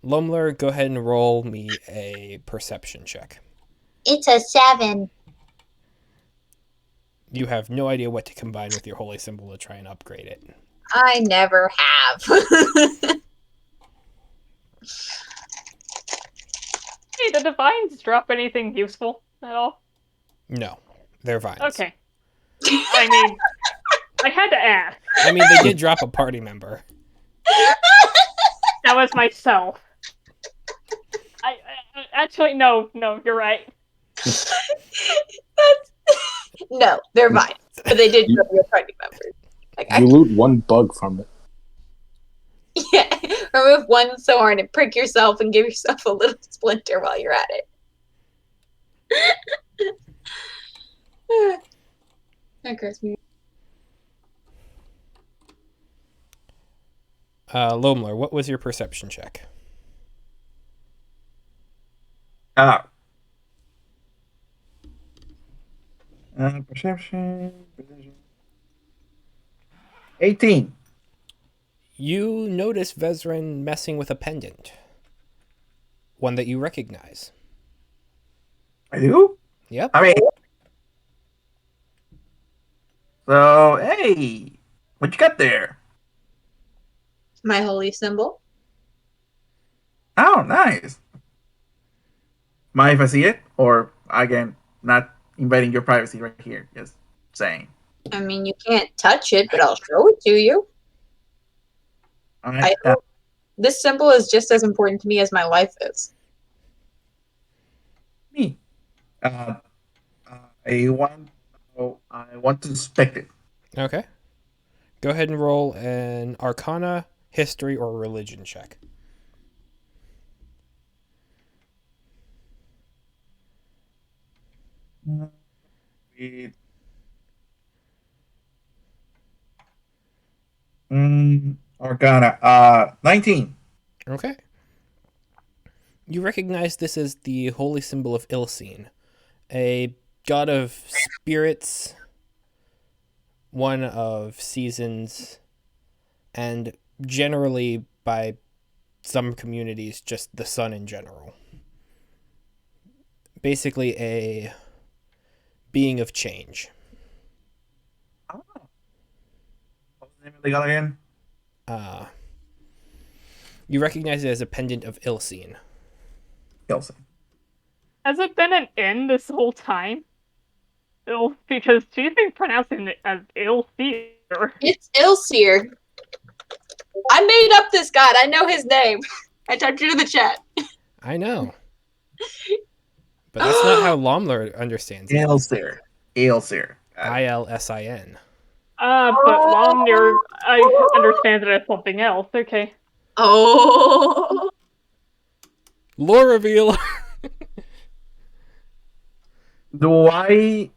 Speaker 1: Lomler, go ahead and roll me a Perception check.
Speaker 6: It's a 7.
Speaker 1: You have no idea what to combine with your holy symbol to try and upgrade it.
Speaker 6: I never have.
Speaker 3: Hey, the divines drop anything useful at all?
Speaker 1: No, they're vines.
Speaker 3: Okay. I mean, I had to ask.
Speaker 1: I mean, they did drop a party member.
Speaker 3: That was myself. Actually, no, you're right.
Speaker 6: No, they're mine. But they did drop your party members. Like,
Speaker 2: You loot one bug from it.
Speaker 6: yeah, remove one thorn and prick yourself and give yourself a little splinter while you're at it. That hurts me.
Speaker 1: Lomler, what was your perception check?
Speaker 4: Perception. 18.
Speaker 1: You notice Vezrin messing with a pendant. One that you recognize.
Speaker 4: I do?
Speaker 1: Yep.
Speaker 4: I mean, so, hey, what you got there?
Speaker 6: My holy symbol.
Speaker 4: Oh, nice. Mind if I see it? Or, again, not invading your privacy right here. Just saying.
Speaker 6: I mean, you can't touch it, but I'll show it to you.
Speaker 4: All right.
Speaker 6: This symbol is just as important to me as my life is.
Speaker 4: Me. I want to inspect it.
Speaker 1: Okay. Go ahead and roll an Arcana, History, or Religion check.
Speaker 4: Arcana. 19.
Speaker 1: Okay. You recognize this as the holy symbol of Ilsine, a god of spirits, one of seasons, and generally by some communities, just the sun in general. Basically a being of change.
Speaker 4: Oh. What's the name of the god again?
Speaker 1: You recognize it as a pendant of Ilsine.
Speaker 4: Kelsey.
Speaker 3: Has it been an N this whole time? Because she's been pronouncing it as Ilseer.
Speaker 6: It's Ilseer. I made up this god. I know his name. I typed it in the chat.
Speaker 1: I know. But that's not how Lomler understands it.
Speaker 4: Ailsir.
Speaker 1: Ilsin.
Speaker 3: But Lomnir, I understand it as something else. Okay.
Speaker 6: Oh.
Speaker 1: Lore reveal.
Speaker 4: Do I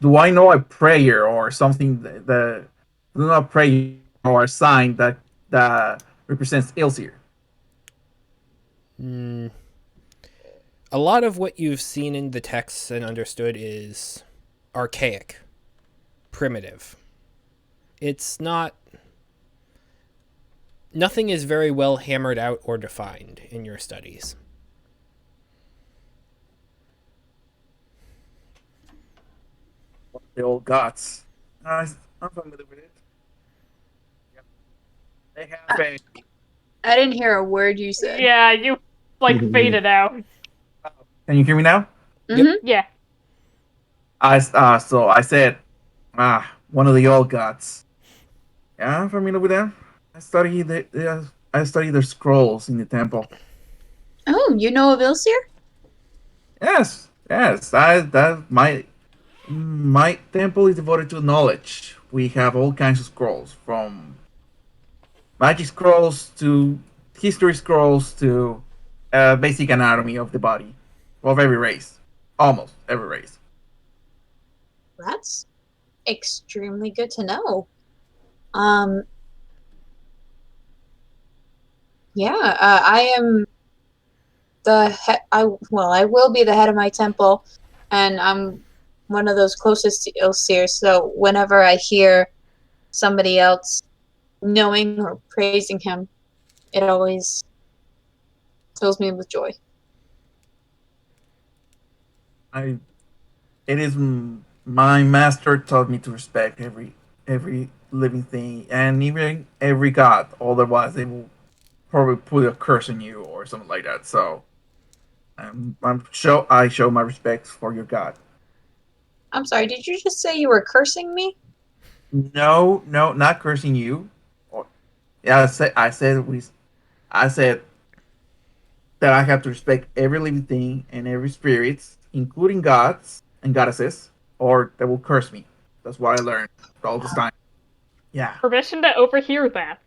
Speaker 4: do I know a prayer or something that do not prayer or a sign that represents Ilsir?
Speaker 1: Mm, a lot of what you've seen in the texts and understood is archaic, primitive. It's not. Nothing is very well hammered out or defined in your studies.
Speaker 4: The old gods. I'm familiar with it. Yep. They have a.
Speaker 6: I didn't hear a word you said.
Speaker 3: Yeah, you like faded out.
Speaker 4: Can you hear me now?
Speaker 6: Mm-hmm.
Speaker 3: Yeah.
Speaker 4: So I said, one of the old gods. Yeah, I'm familiar with them. I study their scrolls in the temple.
Speaker 6: Oh, you know of Ilsir?
Speaker 4: Yes, yes. My temple is devoted to knowledge. We have all kinds of scrolls, from magic scrolls to history scrolls to basic anatomy of the body of every race, almost every race.
Speaker 6: That's extremely good to know. Um, yeah, I am I will be the head of my temple, and I'm one of those closest to Ilsir. So whenever I hear somebody else knowing or praising him, it always fills me with joy.
Speaker 4: I it is my master taught me to respect every living thing and even every god. Otherwise, they will probably put a curse on you or something like that. So I show my respect for your god.
Speaker 6: I'm sorry, did you just say you were cursing me?
Speaker 4: No, no, not cursing you. Or, yeah, I said that I have to respect every living thing and every spirit, including gods and goddesses, or they will curse me. That's what I learned all this time. Yeah.
Speaker 3: Permission to overhear that.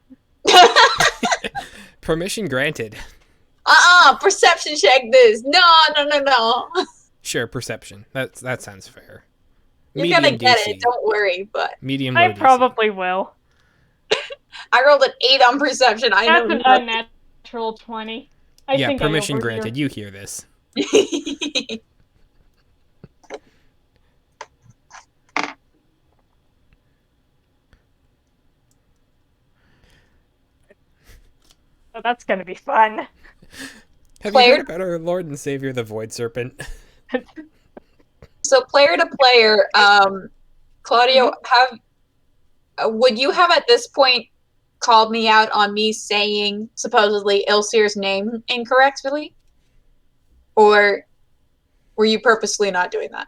Speaker 1: Permission granted.
Speaker 6: Perception check this. No, no, no, no.
Speaker 1: Sure, perception. That sounds fair.
Speaker 6: You're gonna
Speaker 1: Medium
Speaker 6: get
Speaker 1: DC.
Speaker 6: it, don't worry. But
Speaker 1: Medium low
Speaker 3: I
Speaker 1: DC.
Speaker 3: probably will.
Speaker 6: I rolled an 8 on perception. I know
Speaker 3: That's an
Speaker 6: nothing.
Speaker 3: unnatural 20. I
Speaker 1: Yeah,
Speaker 3: think
Speaker 1: permission
Speaker 3: I overhear.
Speaker 1: granted. You hear this.
Speaker 3: So that's gonna be fun.
Speaker 1: Have
Speaker 6: Player-
Speaker 1: you heard about our Lord and Savior, the Void Serpent?
Speaker 6: So player to player, Claudio, would you have at this point called me out on me saying supposedly Ilsir's name incorrectly? Or were you purposely not doing that?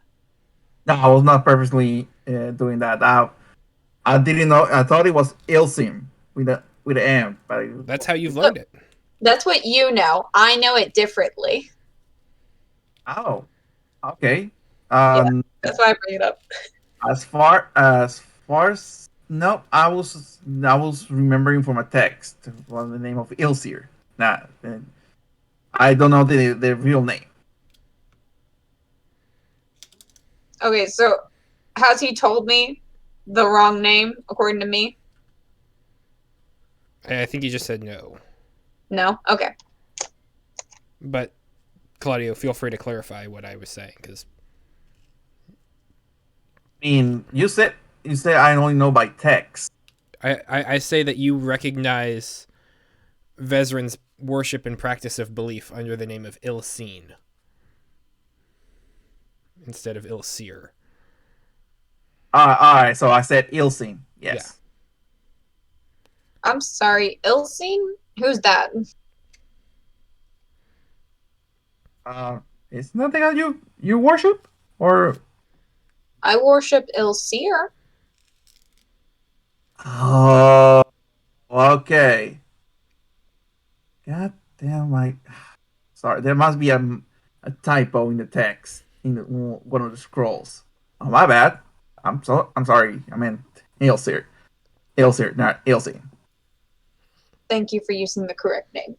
Speaker 4: No, I was not purposely doing that. I didn't know. I thought it was Ilsim with a M, but
Speaker 1: That's how you've learned it.
Speaker 6: That's what you know. I know it differently.
Speaker 4: oh, okay.
Speaker 6: That's why I bring it up.
Speaker 4: As far as no, I was remembering from a text from the name of Ilsir. Nah, I don't know the real name.
Speaker 6: Okay, so has he told me the wrong name according to me?
Speaker 1: I think you just said no.
Speaker 6: No? Okay.
Speaker 1: But, Claudio, feel free to clarify what I was saying, because
Speaker 4: I mean, you said I only know by text.
Speaker 1: I say that you recognize Vezran's worship and practice of belief under the name of Ilseen instead of Ilsir.
Speaker 4: All right, so I said Ilsin. Yes.
Speaker 6: I'm sorry, Ilsine? Who's that?
Speaker 4: It's nothing that you worship or.
Speaker 6: I worship Ilsir.
Speaker 4: Oh, okay. God damn, sorry. There must be a typo in the text in one of the scrolls. Oh, my bad. I'm sorry. I meant Ilsir. Ilsir, not Ilsir.
Speaker 6: Thank you for using the correct name.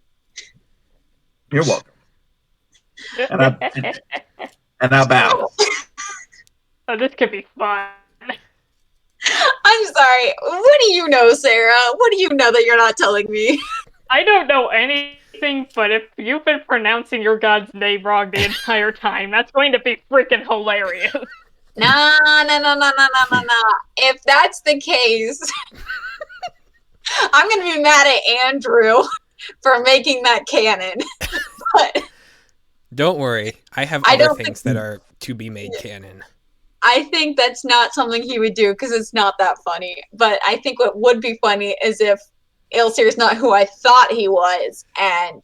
Speaker 4: You're welcome. And I bow.
Speaker 3: So this could be fun.
Speaker 6: I'm sorry. What do you know, Sarah? What do you know that you're not telling me?
Speaker 3: I don't know anything, but if you've been pronouncing your god's name wrong the entire time, that's going to be freaking hilarious.
Speaker 6: No. If that's the case, I'm gonna be mad at Andrew for making that canon. But
Speaker 1: Don't worry, I have
Speaker 6: I
Speaker 1: other
Speaker 6: don't
Speaker 1: things that are to be made canon.
Speaker 6: I think that's not something he would do because it's not that funny. But I think what would be funny is if Ailsir is not who I thought he was, and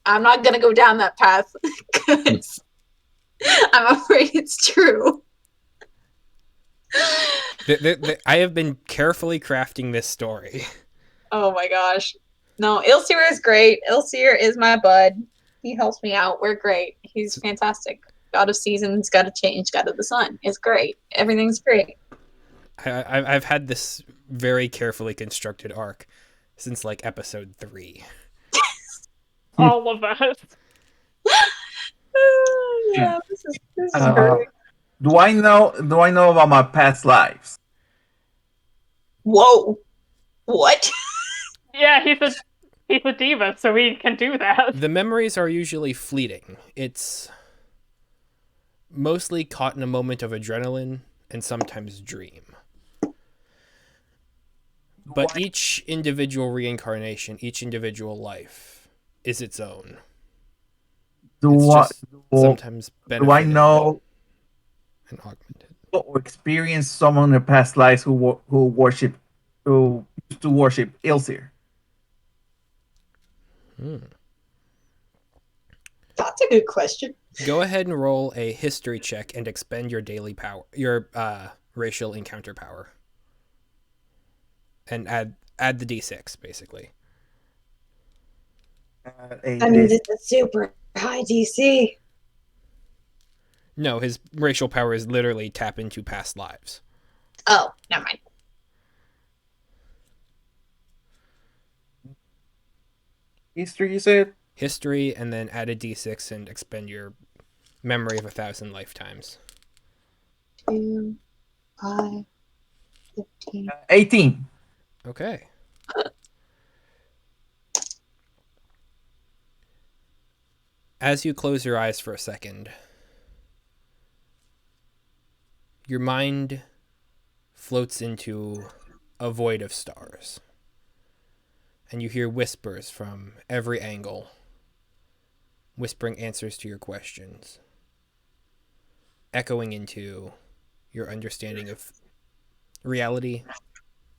Speaker 6: I'm not gonna go down that path because I'm afraid it's true.
Speaker 1: I have been carefully crafting this story.
Speaker 6: Oh my gosh. No, Ailsir is great. Ailsir is my bud. He helps me out. We're great. He's fantastic. God of Seasons, God of Change, God of the Sun. It's great. Everything's great.
Speaker 1: I've had this very carefully constructed arc since like episode 3.
Speaker 3: All of us.
Speaker 6: Yeah, this is
Speaker 4: Uh,
Speaker 6: great.
Speaker 4: do I know about my past lives?
Speaker 6: Whoa. What?
Speaker 3: Yeah, he's a diva, so he can do that.
Speaker 1: The memories are usually fleeting. It's mostly caught in a moment of adrenaline and sometimes dream. But each individual reincarnation, each individual life is its own. It's just sometimes
Speaker 4: do I
Speaker 1: benefited
Speaker 4: know
Speaker 1: and augmented.
Speaker 4: or experience someone in their past lives who used to worship Ilsir?
Speaker 6: That's a good question.
Speaker 1: Go ahead and roll a history check and expend your daily power, your racial encounter power, and add the d6 basically.
Speaker 6: It's a super high DC.
Speaker 1: No, his racial power is literally tap into past lives.
Speaker 6: Oh, never mind.
Speaker 4: History, you said?
Speaker 1: History, and then add a d6 and expend your memory of 1,000 lifetimes.
Speaker 6: 2, 5, 15.
Speaker 4: 18.
Speaker 1: Okay. As you close your eyes for a second, your mind floats into a void of stars, and you hear whispers from every angle, whispering answers to your questions, echoing into your understanding of reality,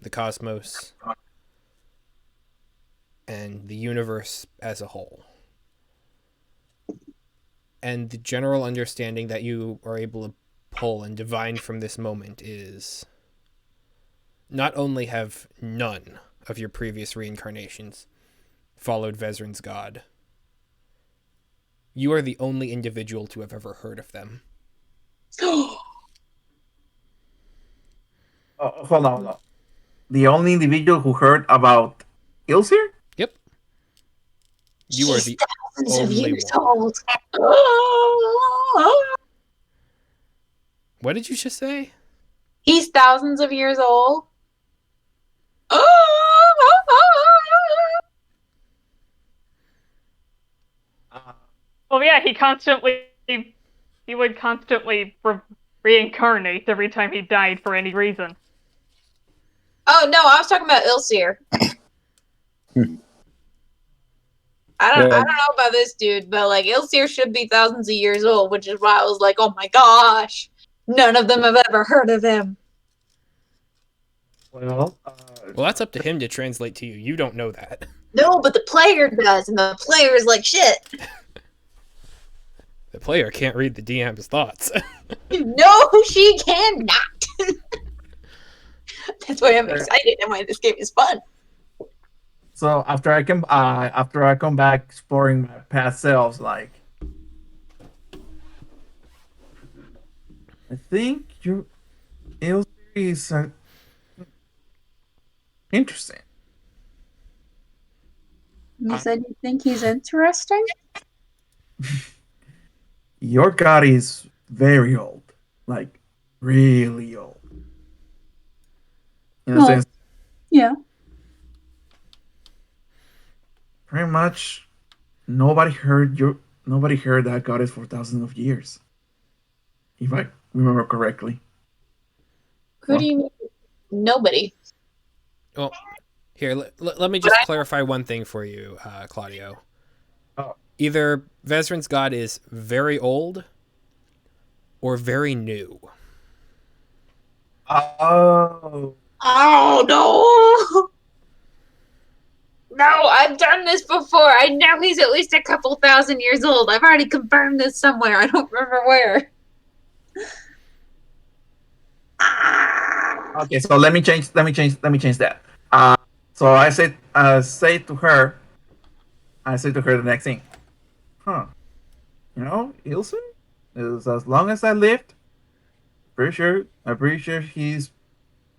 Speaker 1: the cosmos, and the universe as a whole. And the general understanding that you are able to pull and divine from this moment is not only have none of your previous reincarnations followed Vezran's god, you are the only individual to have ever heard of them.
Speaker 4: Oh, hold on. The only individual who heard about Ilsir?
Speaker 1: Yep. You are the
Speaker 6: thousands of
Speaker 1: only
Speaker 6: years
Speaker 1: one.
Speaker 6: old.
Speaker 1: What did you just say?
Speaker 6: He's thousands of years old.
Speaker 3: Well, yeah, he would constantly reincarnate every time he died for any reason.
Speaker 6: Oh no, I was talking about Ilsir. I don't know about this dude, but like Ilsir should be thousands of years old, which is why I was like, oh my gosh, none of them have ever heard of him.
Speaker 4: Well,
Speaker 1: that's up to him to translate to you. You don't know that.
Speaker 6: No, but the player does, and the player is like shit.
Speaker 1: The player can't read the DM's thoughts.
Speaker 6: No, she cannot. That's why I'm excited and why this game is fun.
Speaker 4: so after I come back exploring my past selves, like I think your Ilsir is interesting.
Speaker 6: You said you think he's interesting?
Speaker 4: Your god is very old. like really old. In a
Speaker 6: Oh.
Speaker 4: sense,
Speaker 6: Yeah.
Speaker 4: pretty much nobody heard that goddess for thousands of years. If I remember correctly.
Speaker 6: Who do you mean? Nobody.
Speaker 1: Well, here, let me just clarify one thing for you, Claudio.
Speaker 4: Oh.
Speaker 1: Either Vezran's god is very old or very new.
Speaker 4: Oh.
Speaker 6: Oh no! No, I've done this before. I know he's at least a couple thousand years old. I've already confirmed this somewhere. I don't remember where.
Speaker 4: Okay, so let me change that. So I say to her the next thing. Huh. Ilson is as long as I lived. I'm pretty sure he's.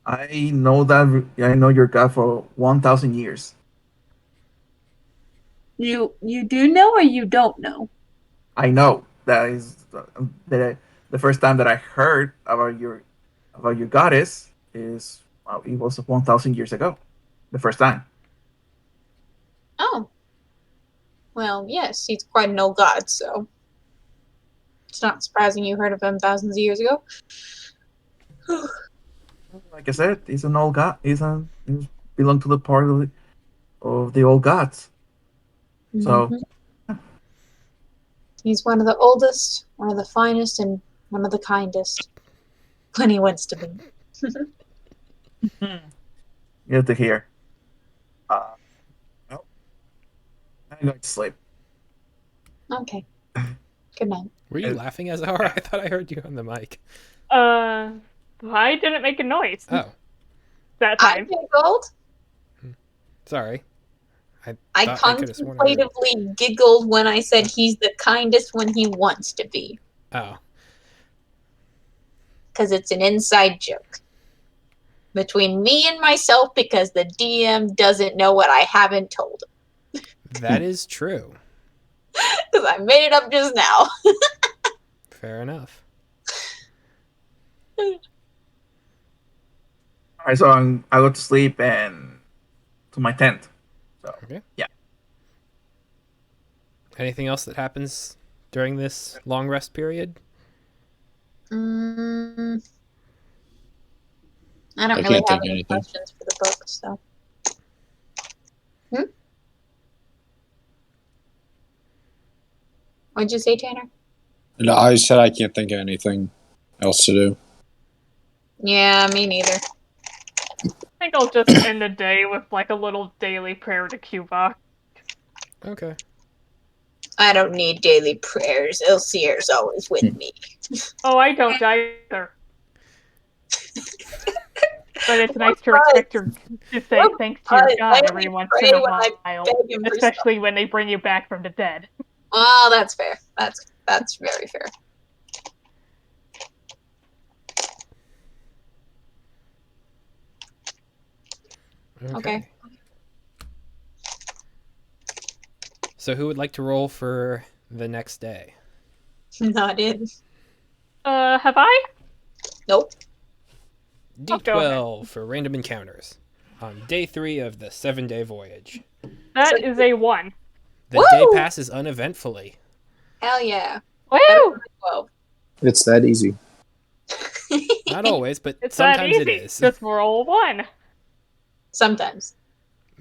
Speaker 4: I know your God for 1,000 years.
Speaker 6: You do know or you don't know?
Speaker 4: I know that is the first time that I heard about your goddess is it was 1,000 years ago. The first time.
Speaker 6: Oh. Well, yes, he's quite an old god, so it's not surprising you heard of him thousands of years ago.
Speaker 4: Like I said, he's an old god. He's belong to the part of the old gods. So
Speaker 6: Mhm. He's one of the oldest, one of the finest, and one of the kindest. When he wants to be.
Speaker 4: good to hear. Well, I'm going to sleep.
Speaker 6: Okay. Good night.
Speaker 1: Were you laughing, Azahar? I thought I heard you on the mic.
Speaker 3: I didn't make a noise
Speaker 1: Oh,
Speaker 3: that
Speaker 6: I
Speaker 3: time.
Speaker 6: giggled.
Speaker 1: sorry.
Speaker 6: I
Speaker 1: thought I could have sworn I heard-
Speaker 6: contemplatively giggled when I said he's the kindest when he wants to be.
Speaker 1: Oh,
Speaker 6: Because it's an inside joke. Between me and myself because the DM doesn't know what I haven't told him.
Speaker 1: that is true.
Speaker 6: Because I made it up just now.
Speaker 1: Fair enough.
Speaker 4: All right, so I go to sleep and to my tent. So
Speaker 1: Okay.
Speaker 4: yeah.
Speaker 1: Anything else that happens during this long rest period?
Speaker 6: I don't
Speaker 2: I
Speaker 6: really
Speaker 2: can't
Speaker 6: have
Speaker 2: think of
Speaker 6: any
Speaker 2: anything.
Speaker 6: questions for the book, so. What'd you say, Tanner?
Speaker 2: No, I said I can't think of anything else to do.
Speaker 6: Yeah, me neither.
Speaker 3: I think I'll just end the day with like a little daily prayer to Cuba.
Speaker 1: Okay.
Speaker 6: I don't need daily prayers. Elsier's always with me.
Speaker 3: Oh, I don't either. But it's nice to respect your to say thanks to your God every once in a while, especially when they bring you back from the dead.
Speaker 6: Oh, that's fair. That's very fair. Okay.
Speaker 1: So who would like to roll for the next day?
Speaker 6: Not in.
Speaker 3: Have I?
Speaker 6: Nope.
Speaker 1: D12 for random encounters on day 3 of the 7-day voyage.
Speaker 3: That is a 1.
Speaker 1: The
Speaker 6: Woo!
Speaker 1: day passes uneventfully.
Speaker 6: Hell yeah.
Speaker 3: Woo!
Speaker 6: 12.
Speaker 2: It's that easy.
Speaker 1: Not always, but
Speaker 3: It's that
Speaker 1: sometimes it
Speaker 3: easy.
Speaker 1: is.
Speaker 3: Just roll 1.
Speaker 6: Sometimes.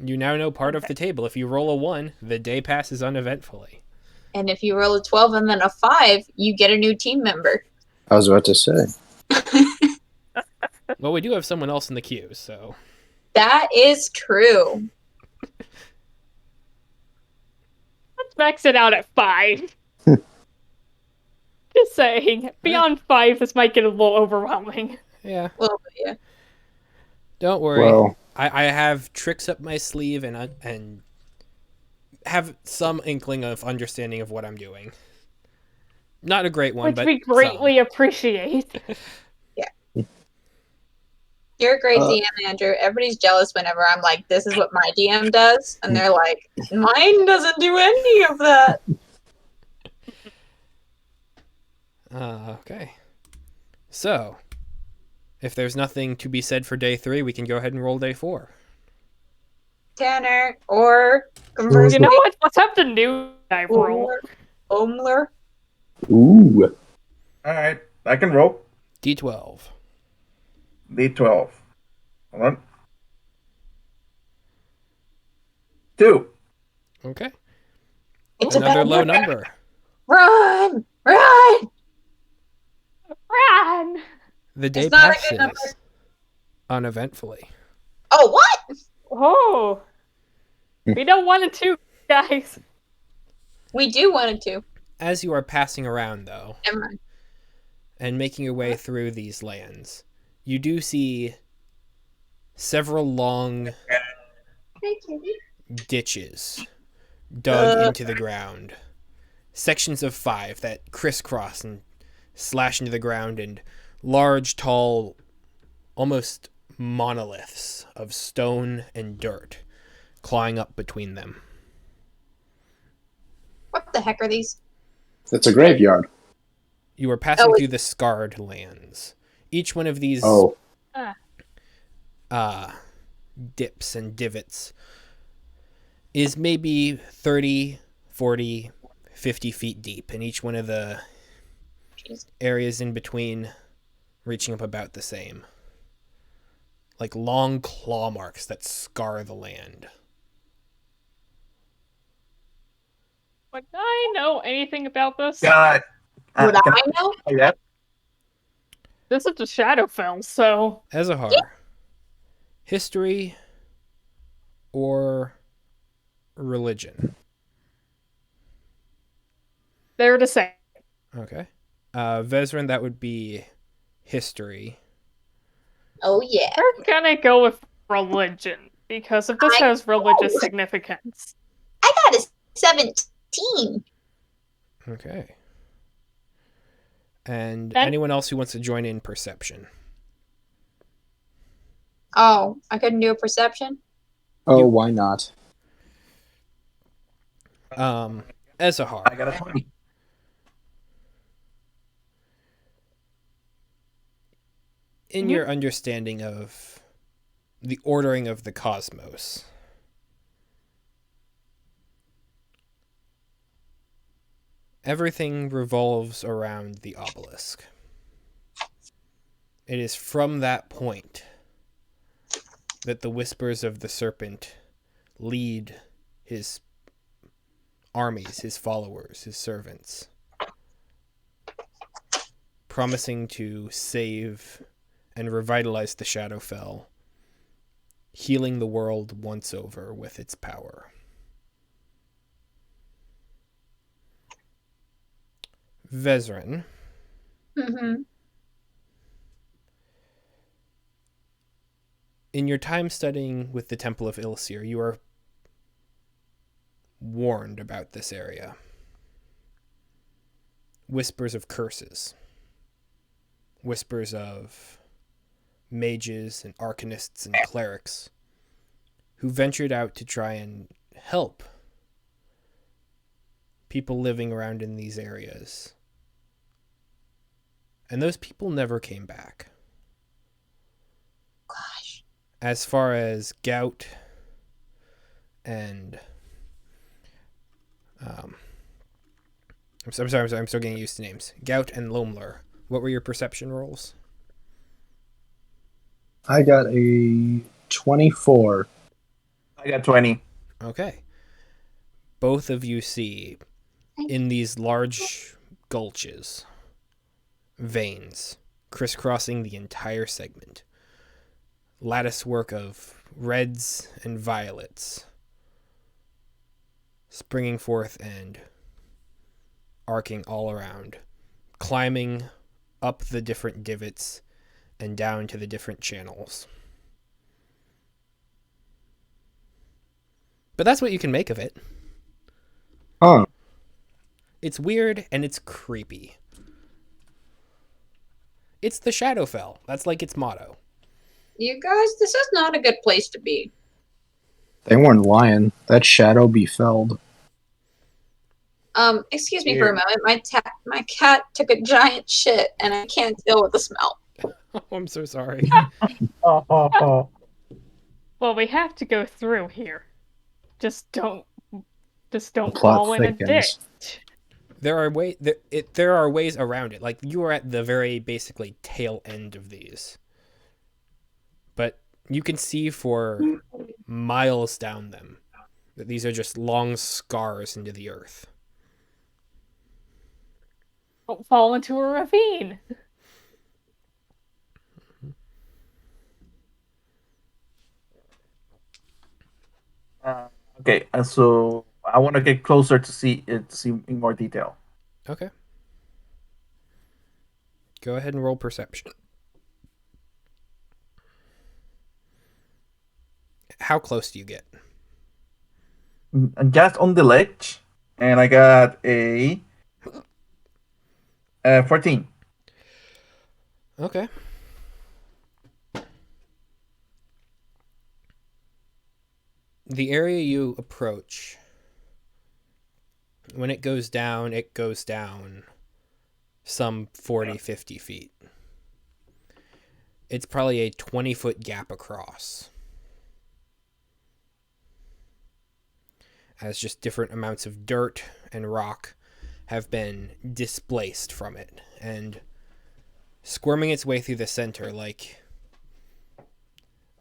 Speaker 1: You now know part of the table. If you roll a 1, the day passes uneventfully.
Speaker 6: And if you roll a 12 and then a 5, you get a new team member.
Speaker 2: I was about to say.
Speaker 1: Well, we do have someone else in the queue, so...
Speaker 6: That is true.
Speaker 3: Let's max it out at 5. Just saying. Beyond 5, this might get a little overwhelming.
Speaker 1: Yeah.
Speaker 6: Well, yeah.
Speaker 1: Don't worry.
Speaker 2: Well,
Speaker 1: I have tricks up my sleeve and have some inkling of understanding of what I'm doing. Not a great one,
Speaker 3: Which
Speaker 1: but
Speaker 3: we greatly appreciate.
Speaker 6: You're a great DM, Andrew. Everybody's jealous whenever I'm like, this is what my DM does. And they're like, mine doesn't do any of that.
Speaker 1: Okay. So, if there's nothing to be said for day 3, we can go ahead and roll day 4.
Speaker 6: Tanner or conversely,
Speaker 3: You know what? Let's have the new guy roll.
Speaker 6: Omler.
Speaker 2: Ooh.
Speaker 4: All right, I can roll.
Speaker 1: D12.
Speaker 4: D12. Hold on. 2.
Speaker 1: Okay.
Speaker 6: It's
Speaker 1: Another
Speaker 6: a
Speaker 1: low number.
Speaker 6: Run! Run!
Speaker 3: Run!
Speaker 1: The day
Speaker 6: It's not a good number.
Speaker 1: passes uneventfully.
Speaker 6: Oh, what?
Speaker 3: Oh. We don't want it to, guys.
Speaker 6: We do wanted to.
Speaker 1: As you are passing around, though,
Speaker 6: Never mind.
Speaker 1: and making your way through these lands, you do see several long ditches dug into the ground. Sections of 5 that crisscross and slash into the ground, and large, tall, almost monoliths of stone and dirt clawing up between them.
Speaker 6: What the heck are these?
Speaker 2: It's a graveyard.
Speaker 1: You are passing
Speaker 6: Oh,
Speaker 1: through the scarred lands. Each one of these
Speaker 2: Oh.
Speaker 1: dips and divots is maybe 30, 40, 50 feet deep, and each one of the
Speaker 6: Jeez.
Speaker 1: areas in between reaching up about the same. Like long claw marks that scar the land.
Speaker 3: Would I know anything about this?
Speaker 4: God.
Speaker 6: Would
Speaker 4: Can
Speaker 6: I know?
Speaker 4: I that?
Speaker 3: This is a Shadowfell, so
Speaker 1: Ezahar, history or religion?
Speaker 3: they're the same.
Speaker 1: Okay. Vezran, that would be history.
Speaker 6: Oh, yeah.
Speaker 3: We're gonna go with religion, because if this has religious significance.
Speaker 6: I got a 17.
Speaker 1: Okay. And
Speaker 3: And-
Speaker 1: anyone else who wants to join in perception?
Speaker 6: Oh, I couldn't do a perception?
Speaker 2: Oh, why not?
Speaker 1: Ezahar.
Speaker 4: I got a 20.
Speaker 1: In your understanding of the ordering of the cosmos, everything revolves around the obelisk. It is from that point that the whispers of the serpent lead his armies, his followers, his servants, promising to save and revitalize the Shadowfell, healing the world once over with its power. Vezran,
Speaker 6: Mm-hmm.
Speaker 1: in your time studying with the Temple of Ilsir, you are warned about this area. Whispers of curses. Whispers of mages and arcanists and clerics who ventured out to try and help people living around in these areas. And those people never came back.
Speaker 6: Gosh.
Speaker 1: As far as gout and I'm sorry, I'm still getting used to names. Gout and Lomler. What were your perception rolls?
Speaker 2: I got a 24.
Speaker 4: I got 20.
Speaker 1: Okay. Both of you see in these large gulches, veins crisscrossing the entire segment, lattice work of reds and violets springing forth and arcing all around, climbing up the different divots and down to the different channels. But that's what you can make of it.
Speaker 2: Huh.
Speaker 1: It's weird and it's creepy. It's the Shadowfell. That's like its motto.
Speaker 6: You guys, this is not a good place to be.
Speaker 2: They weren't lying. That shadow befelled.
Speaker 6: Excuse me for a moment. My cat took a giant shit, and I can't deal with the smell.
Speaker 1: Oh, I'm so sorry.
Speaker 3: Well, we have to go through here. Just don't
Speaker 2: plot
Speaker 3: fall in a
Speaker 2: thickens.
Speaker 3: ditch.
Speaker 1: There are ways around it. Like, you are at the very basically tail end of these, but you can see for miles down them that these are just long scars into the earth.
Speaker 3: Don't fall into a ravine.
Speaker 4: Okay, so I want to get closer to see in more detail.
Speaker 1: Okay. Go ahead and roll perception. How close do you get?
Speaker 4: I'm just on the ledge, and I got a 14.
Speaker 1: Okay. The area you approach, when it goes down some 40, 50 feet. It's probably a 20-foot gap across. As just different amounts of dirt and rock have been displaced from it and squirming its way through the center like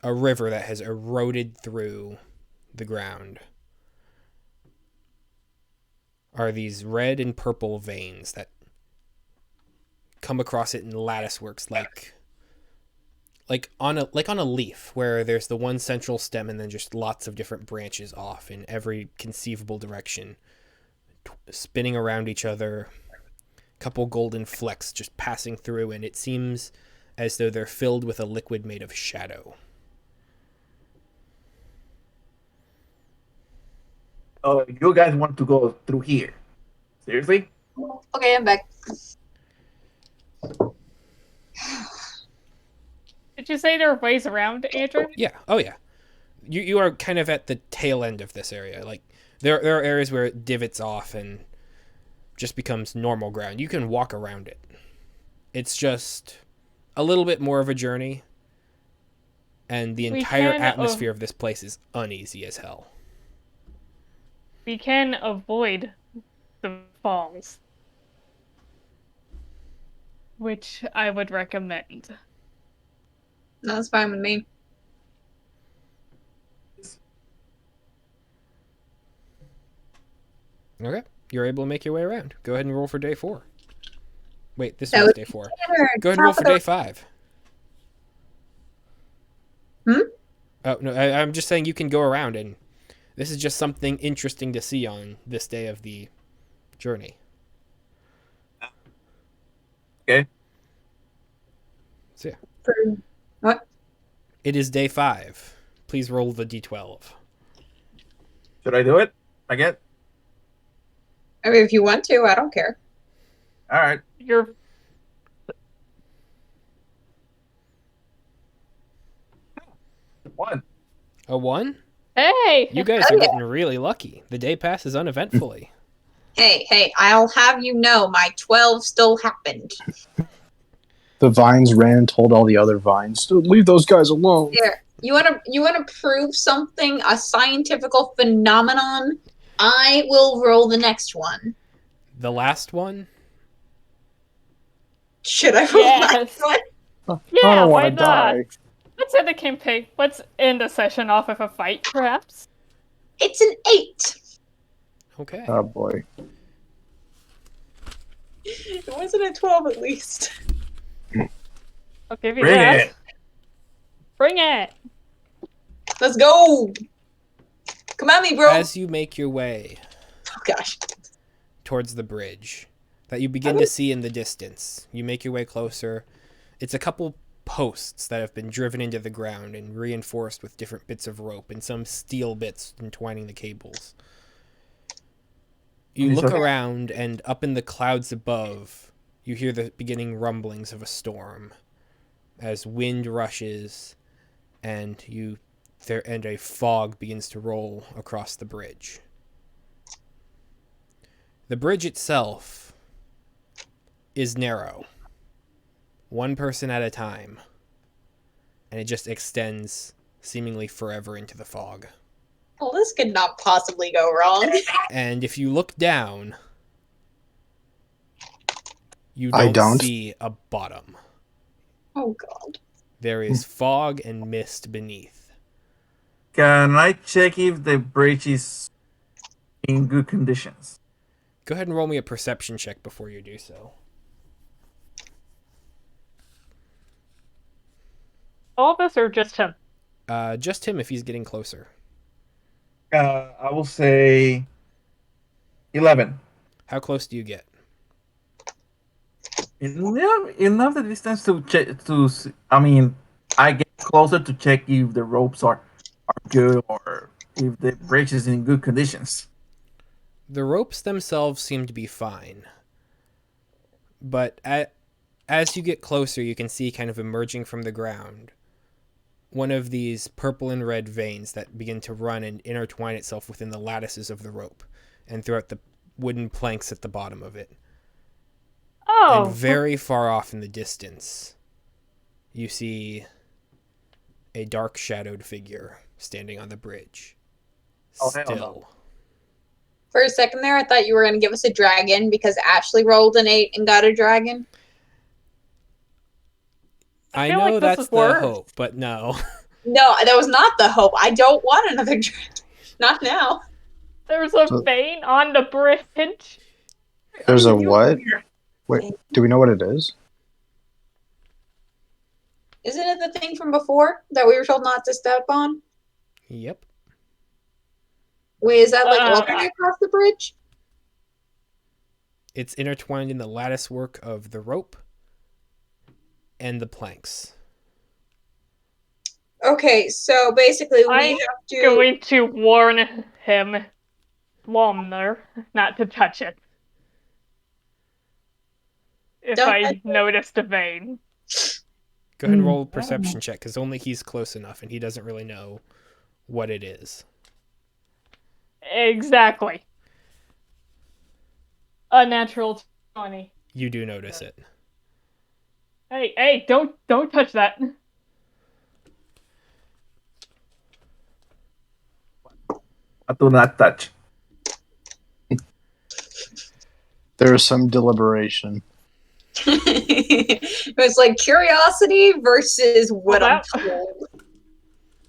Speaker 1: a river that has eroded through the ground are these red and purple veins that come across it in lattice works like on a leaf where there's the one central stem and then just lots of different branches off in every conceivable direction, spinning around each other, couple golden flecks just passing through, and it seems as though they're filled with a liquid made of shadow.
Speaker 4: Oh, you guys want to go through here? Seriously?
Speaker 6: Okay, I'm back.
Speaker 3: Did you say there are ways around, Andrew?
Speaker 1: Yeah. Oh, yeah. You are kind of at the tail end of this area. Like, there are areas where it divots off and just becomes normal ground. You can walk around it. It's just a little bit more of a journey, and the entire atmosphere of this place is uneasy as hell.
Speaker 3: We can avoid the falls, which I would recommend.
Speaker 6: That's fine with me.
Speaker 1: Okay. You're able to make your way around. Go ahead and roll for day 4. Wait, this
Speaker 6: That
Speaker 1: was
Speaker 6: would
Speaker 1: day 4.
Speaker 6: Tanner,
Speaker 1: Go ahead and roll
Speaker 6: top
Speaker 1: for
Speaker 6: of the-
Speaker 1: day 5. Oh, no, I'm just saying you can go around, and this is just something interesting to see on this day of the journey.
Speaker 4: Okay.
Speaker 1: So, yeah.
Speaker 6: What?
Speaker 1: It is day 5. Please roll the d12.
Speaker 4: Should I do it? Again?
Speaker 6: I mean, if you want to, I don't care.
Speaker 4: All right.
Speaker 3: You're
Speaker 4: 1.
Speaker 1: A 1?
Speaker 3: Hey!
Speaker 1: You guys are getting really lucky. The day passes uneventfully.
Speaker 6: Hey, I'll have you know my 12 still happened.
Speaker 2: The vines ran and told all the other vines, leave those guys alone.
Speaker 6: Here, you wanna prove something, a scientific phenomenon? I will roll the next one.
Speaker 1: The last one?
Speaker 6: Should I roll the
Speaker 3: Yes.
Speaker 6: next one?
Speaker 2: I
Speaker 3: Yeah,
Speaker 2: don't
Speaker 3: why
Speaker 2: want to
Speaker 3: not?
Speaker 2: die.
Speaker 3: Let's end the campaign. Let's end the session off with a fight, perhaps.
Speaker 6: It's an 8.
Speaker 1: Okay.
Speaker 2: Oh boy.
Speaker 6: It wasn't a 12 at least.
Speaker 3: I'll give you
Speaker 4: Bring
Speaker 3: that.
Speaker 4: it.
Speaker 3: Bring it!
Speaker 6: Let's go! Come at me, bro!
Speaker 1: As you make your way
Speaker 6: Oh gosh.
Speaker 1: towards the bridge that you begin to see in the distance, you make your way closer. It's a couple posts that have been driven into the ground and reinforced with different bits of rope and some steel bits entwining the cables. You look around, and up in the clouds above, you hear the beginning rumblings of a storm as wind rushes and a fog begins to roll across the bridge. The bridge itself is narrow, one person at a time, and it just extends seemingly forever into the fog.
Speaker 6: Well, this could not possibly go wrong.
Speaker 1: And if you look down, you
Speaker 2: I
Speaker 1: don't
Speaker 2: don't.
Speaker 1: see a bottom.
Speaker 6: Oh god.
Speaker 1: There is fog and mist beneath.
Speaker 4: Can I check if the bridge is in good conditions?
Speaker 1: Go ahead and roll me a perception check before you do so.
Speaker 3: All of us or just him?
Speaker 1: Just him if he's getting closer.
Speaker 4: I will say 11.
Speaker 1: How close do you get?
Speaker 4: Enough the distance to check I mean, I get closer to check if the ropes are good or if the bridge is in good conditions.
Speaker 1: The ropes themselves seem to be fine. But as you get closer, you can see kind of emerging from the ground one of these purple and red veins that begin to run and intertwine itself within the lattices of the rope and throughout the wooden planks at the bottom of it.
Speaker 3: Oh.
Speaker 1: And very far off in the distance, you see a dark shadowed figure standing on the bridge.
Speaker 4: Oh, hell
Speaker 1: Still.
Speaker 4: no.
Speaker 6: For a second there, I thought you were going to give us a dragon because Ashley rolled an 8 and got a dragon.
Speaker 1: I
Speaker 3: feel
Speaker 1: know
Speaker 3: like this
Speaker 1: that's
Speaker 3: is
Speaker 1: the
Speaker 3: worse.
Speaker 1: hope, but no.
Speaker 6: No, that was not the hope. I don't want another dragon. Not now.
Speaker 3: There's a
Speaker 2: So-
Speaker 3: vein on the bridge.
Speaker 2: There's a what? Wait, do we know what it is?
Speaker 6: Isn't it the thing from before that we were told not to step on?
Speaker 1: Yep.
Speaker 6: Wait, is that like
Speaker 3: Uh,
Speaker 6: walking across the bridge?
Speaker 1: It's intertwined in the lattice work of the rope and the planks.
Speaker 6: Okay, so basically we
Speaker 3: I'm
Speaker 6: have to...
Speaker 3: Going to warn him, Lomner, not to touch it. If
Speaker 6: Don't
Speaker 3: I
Speaker 6: touch it.
Speaker 3: noticed a vein.
Speaker 1: Go ahead and
Speaker 2: Hmm.
Speaker 1: roll a perception check, because only he's close enough, and he doesn't really know what it is.
Speaker 3: Exactly. A natural 20.
Speaker 1: You do notice it.
Speaker 3: Hey, don't touch that.
Speaker 4: I do not touch.
Speaker 2: There is some deliberation.
Speaker 6: It was like curiosity versus what
Speaker 3: Well,
Speaker 6: I'm
Speaker 3: that-
Speaker 6: told.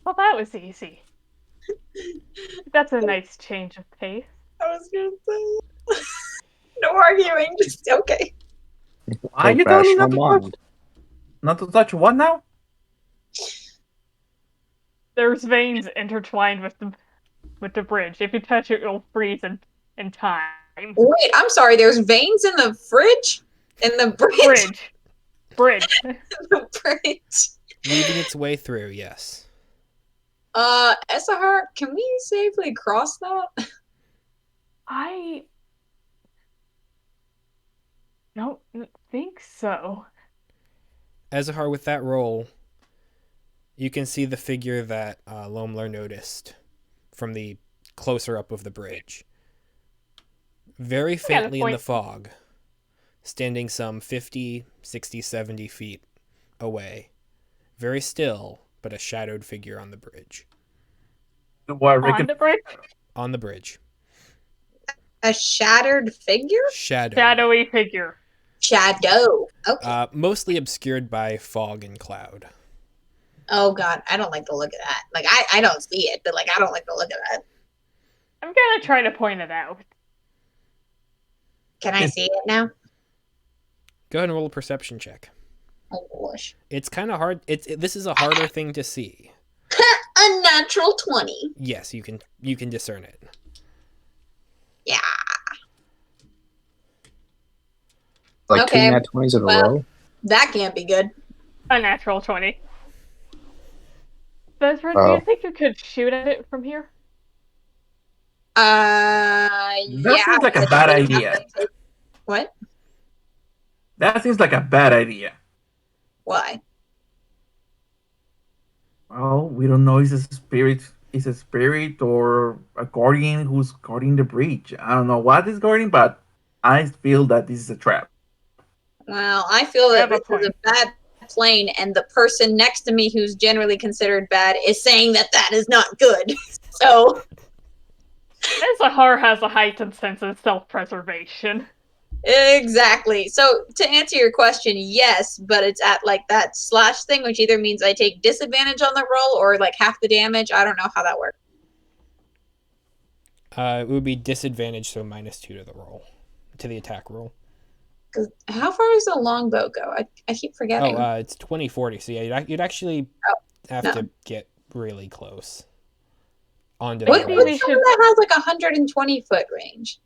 Speaker 3: Well, that was easy. That's a nice change of pace.
Speaker 6: I was gonna say. No arguing, just okay.
Speaker 4: Why are you telling me not to
Speaker 2: Professional
Speaker 4: touch?
Speaker 2: mind.
Speaker 4: Not to touch what now?
Speaker 3: There's veins intertwined with the bridge. If you touch it, you'll freeze in time.
Speaker 6: Wait, I'm sorry, there's veins in the fridge? In the bridge?
Speaker 3: Bridge.
Speaker 6: The bridge.
Speaker 1: Weaving its way through, yes.
Speaker 6: Esahar, can we safely cross that?
Speaker 3: I don't think so.
Speaker 1: Ezahar, with that roll, you can see the figure that Lomler noticed from the closer up of the bridge. Very faintly in the
Speaker 3: point.
Speaker 1: fog, standing some 50, 60, 70 feet away. Very still, but a shadowed figure on the bridge.
Speaker 4: Do I
Speaker 3: On
Speaker 4: reckon?
Speaker 3: the bridge?
Speaker 1: On the bridge.
Speaker 6: A shattered figure?
Speaker 1: Shadowed.
Speaker 3: Shadowy figure.
Speaker 6: Shadow. Okay.
Speaker 1: Mostly obscured by fog and cloud.
Speaker 6: Oh god, I don't like the look of that. Like I don't see it, but like I don't like the look of that.
Speaker 3: I'm gonna try to point it out.
Speaker 6: Can I see it now?
Speaker 1: Go ahead and roll a perception check.
Speaker 6: Oh gosh.
Speaker 1: It's kind of hard. This is a harder thing to see.
Speaker 6: A natural 20.
Speaker 1: Yes, you can discern it.
Speaker 6: Yeah.
Speaker 2: Like
Speaker 6: Okay,
Speaker 2: two nat 20s in a
Speaker 6: well-
Speaker 2: row?
Speaker 6: That can't be good.
Speaker 3: A natural 20. Bezra, do
Speaker 2: Oh.
Speaker 3: you think you could shoot at it from here?
Speaker 6: Yeah.
Speaker 4: seems like a
Speaker 6: but
Speaker 4: bad
Speaker 6: I have
Speaker 4: idea.
Speaker 6: to take- What?
Speaker 4: That seems like a bad idea.
Speaker 6: Why?
Speaker 4: Well, we don't know if it's a spirit. Is a spirit or a guardian who's guarding the bridge. I don't know what is guarding, but I feel that this is a trap.
Speaker 6: Well, I feel
Speaker 3: You
Speaker 6: that
Speaker 3: have a
Speaker 6: this is a
Speaker 3: point.
Speaker 6: bad plane, and the person next to me who's generally considered bad is saying that that is not good. So,
Speaker 3: Zahar has a heightened sense of self-preservation.
Speaker 6: exactly. So, to answer your question, yes, but it's at like that slash thing, which either means I take disadvantage on the roll or like half the damage. I don't know how that works.
Speaker 1: It would be disadvantage, so -2 to the roll, to the attack roll.
Speaker 6: Because how far does the longbow go? I keep forgetting.
Speaker 1: Oh, it's 20-40. So yeah, you'd actually have
Speaker 6: no.
Speaker 1: to get really close onto
Speaker 6: What,
Speaker 1: the
Speaker 3: Maybe
Speaker 6: what's
Speaker 3: we
Speaker 1: bridge.
Speaker 6: the
Speaker 3: should-
Speaker 6: one that has like 120-foot range?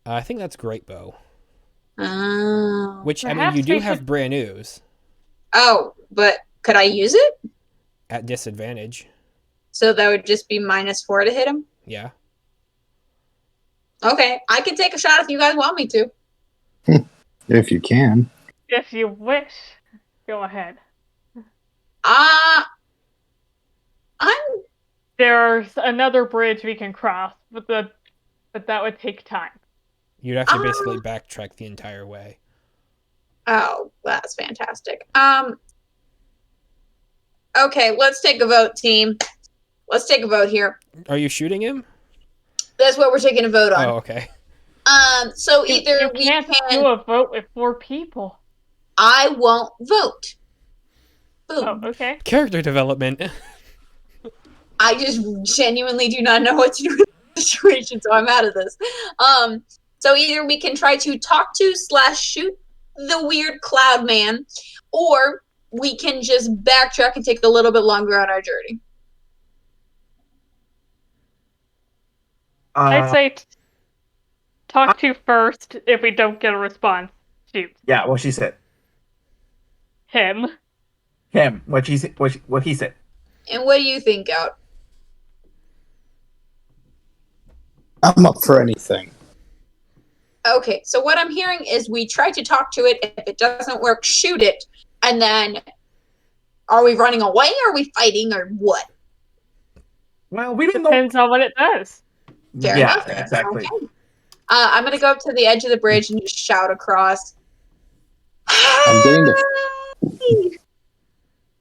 Speaker 1: I think that's great bow.
Speaker 6: Oh.
Speaker 1: Which, I mean,
Speaker 3: Perhaps
Speaker 1: you do
Speaker 3: we
Speaker 1: have
Speaker 3: should-
Speaker 1: brand news
Speaker 6: Oh, but could I use it?
Speaker 1: at disadvantage.
Speaker 6: So that would just be -4 to hit him?
Speaker 1: Yeah.
Speaker 6: Okay, I can take a shot if you guys want me to.
Speaker 2: If you can.
Speaker 3: If you wish, go ahead.
Speaker 6: I'm
Speaker 3: There's another bridge we can cross, but that would take time.
Speaker 1: You'd have to basically backtrack the entire way.
Speaker 6: Oh, that's fantastic. Okay, let's take a vote, team. Let's take a vote here.
Speaker 1: Are you shooting him?
Speaker 6: That's what we're taking a vote on.
Speaker 1: Oh, okay.
Speaker 6: So
Speaker 3: You
Speaker 6: either we
Speaker 3: can't do
Speaker 6: can.
Speaker 3: a vote with 4 people.
Speaker 6: I won't vote. Boom.
Speaker 3: Oh, okay.
Speaker 1: Character development.
Speaker 6: I just genuinely do not know what to do with the situation, so I'm out of this. So either we can try to talk to / shoot the weird cloud man, or we can just backtrack and take a little bit longer on our journey.
Speaker 3: I'd say talk to first. If we don't get a response, shoot
Speaker 4: Yeah, what she said.
Speaker 3: him.
Speaker 4: Him. What she said. What he said.
Speaker 6: And what do you think, Out?
Speaker 2: I'm up for anything.
Speaker 6: Okay, so what I'm hearing is we try to talk to it. If it doesn't work, shoot it. And then, are we running away? Or are we fighting? Or what?
Speaker 4: Well, we don't know.
Speaker 3: Depends on what it does.
Speaker 6: Fair
Speaker 4: Yeah,
Speaker 6: enough.
Speaker 4: exactly.
Speaker 6: Okay. I'm going to go up to the edge of the bridge and just shout across.
Speaker 2: I'm getting the-
Speaker 6: Hey!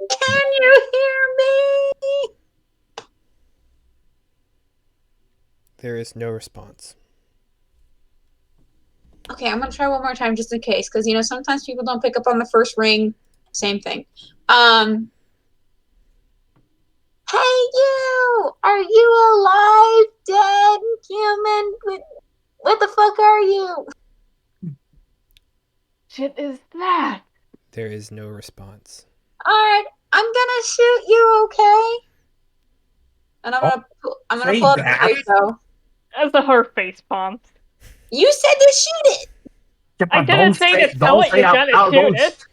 Speaker 6: Can you hear me?
Speaker 1: There is no response.
Speaker 6: Okay, I'm going to try one more time just in case. Because, you know, sometimes people don't pick up on the first ring. Same thing. Hey, you! Are you alive, dead human? What the fuck are you?
Speaker 3: Shit is that?
Speaker 1: There is no response.
Speaker 6: Alright, I'm gonna shoot you, okay? And I'm gonna
Speaker 4: say
Speaker 6: pull out
Speaker 4: that.
Speaker 6: the radio.
Speaker 3: As a her face palms.
Speaker 6: You said to shoot it!
Speaker 4: Yeah,
Speaker 3: I
Speaker 4: but
Speaker 3: didn't
Speaker 4: don't
Speaker 3: say to tell
Speaker 4: don't
Speaker 3: it
Speaker 4: say
Speaker 3: you're
Speaker 4: out
Speaker 3: gonna
Speaker 4: loud,
Speaker 3: shoot
Speaker 4: don't-
Speaker 3: it.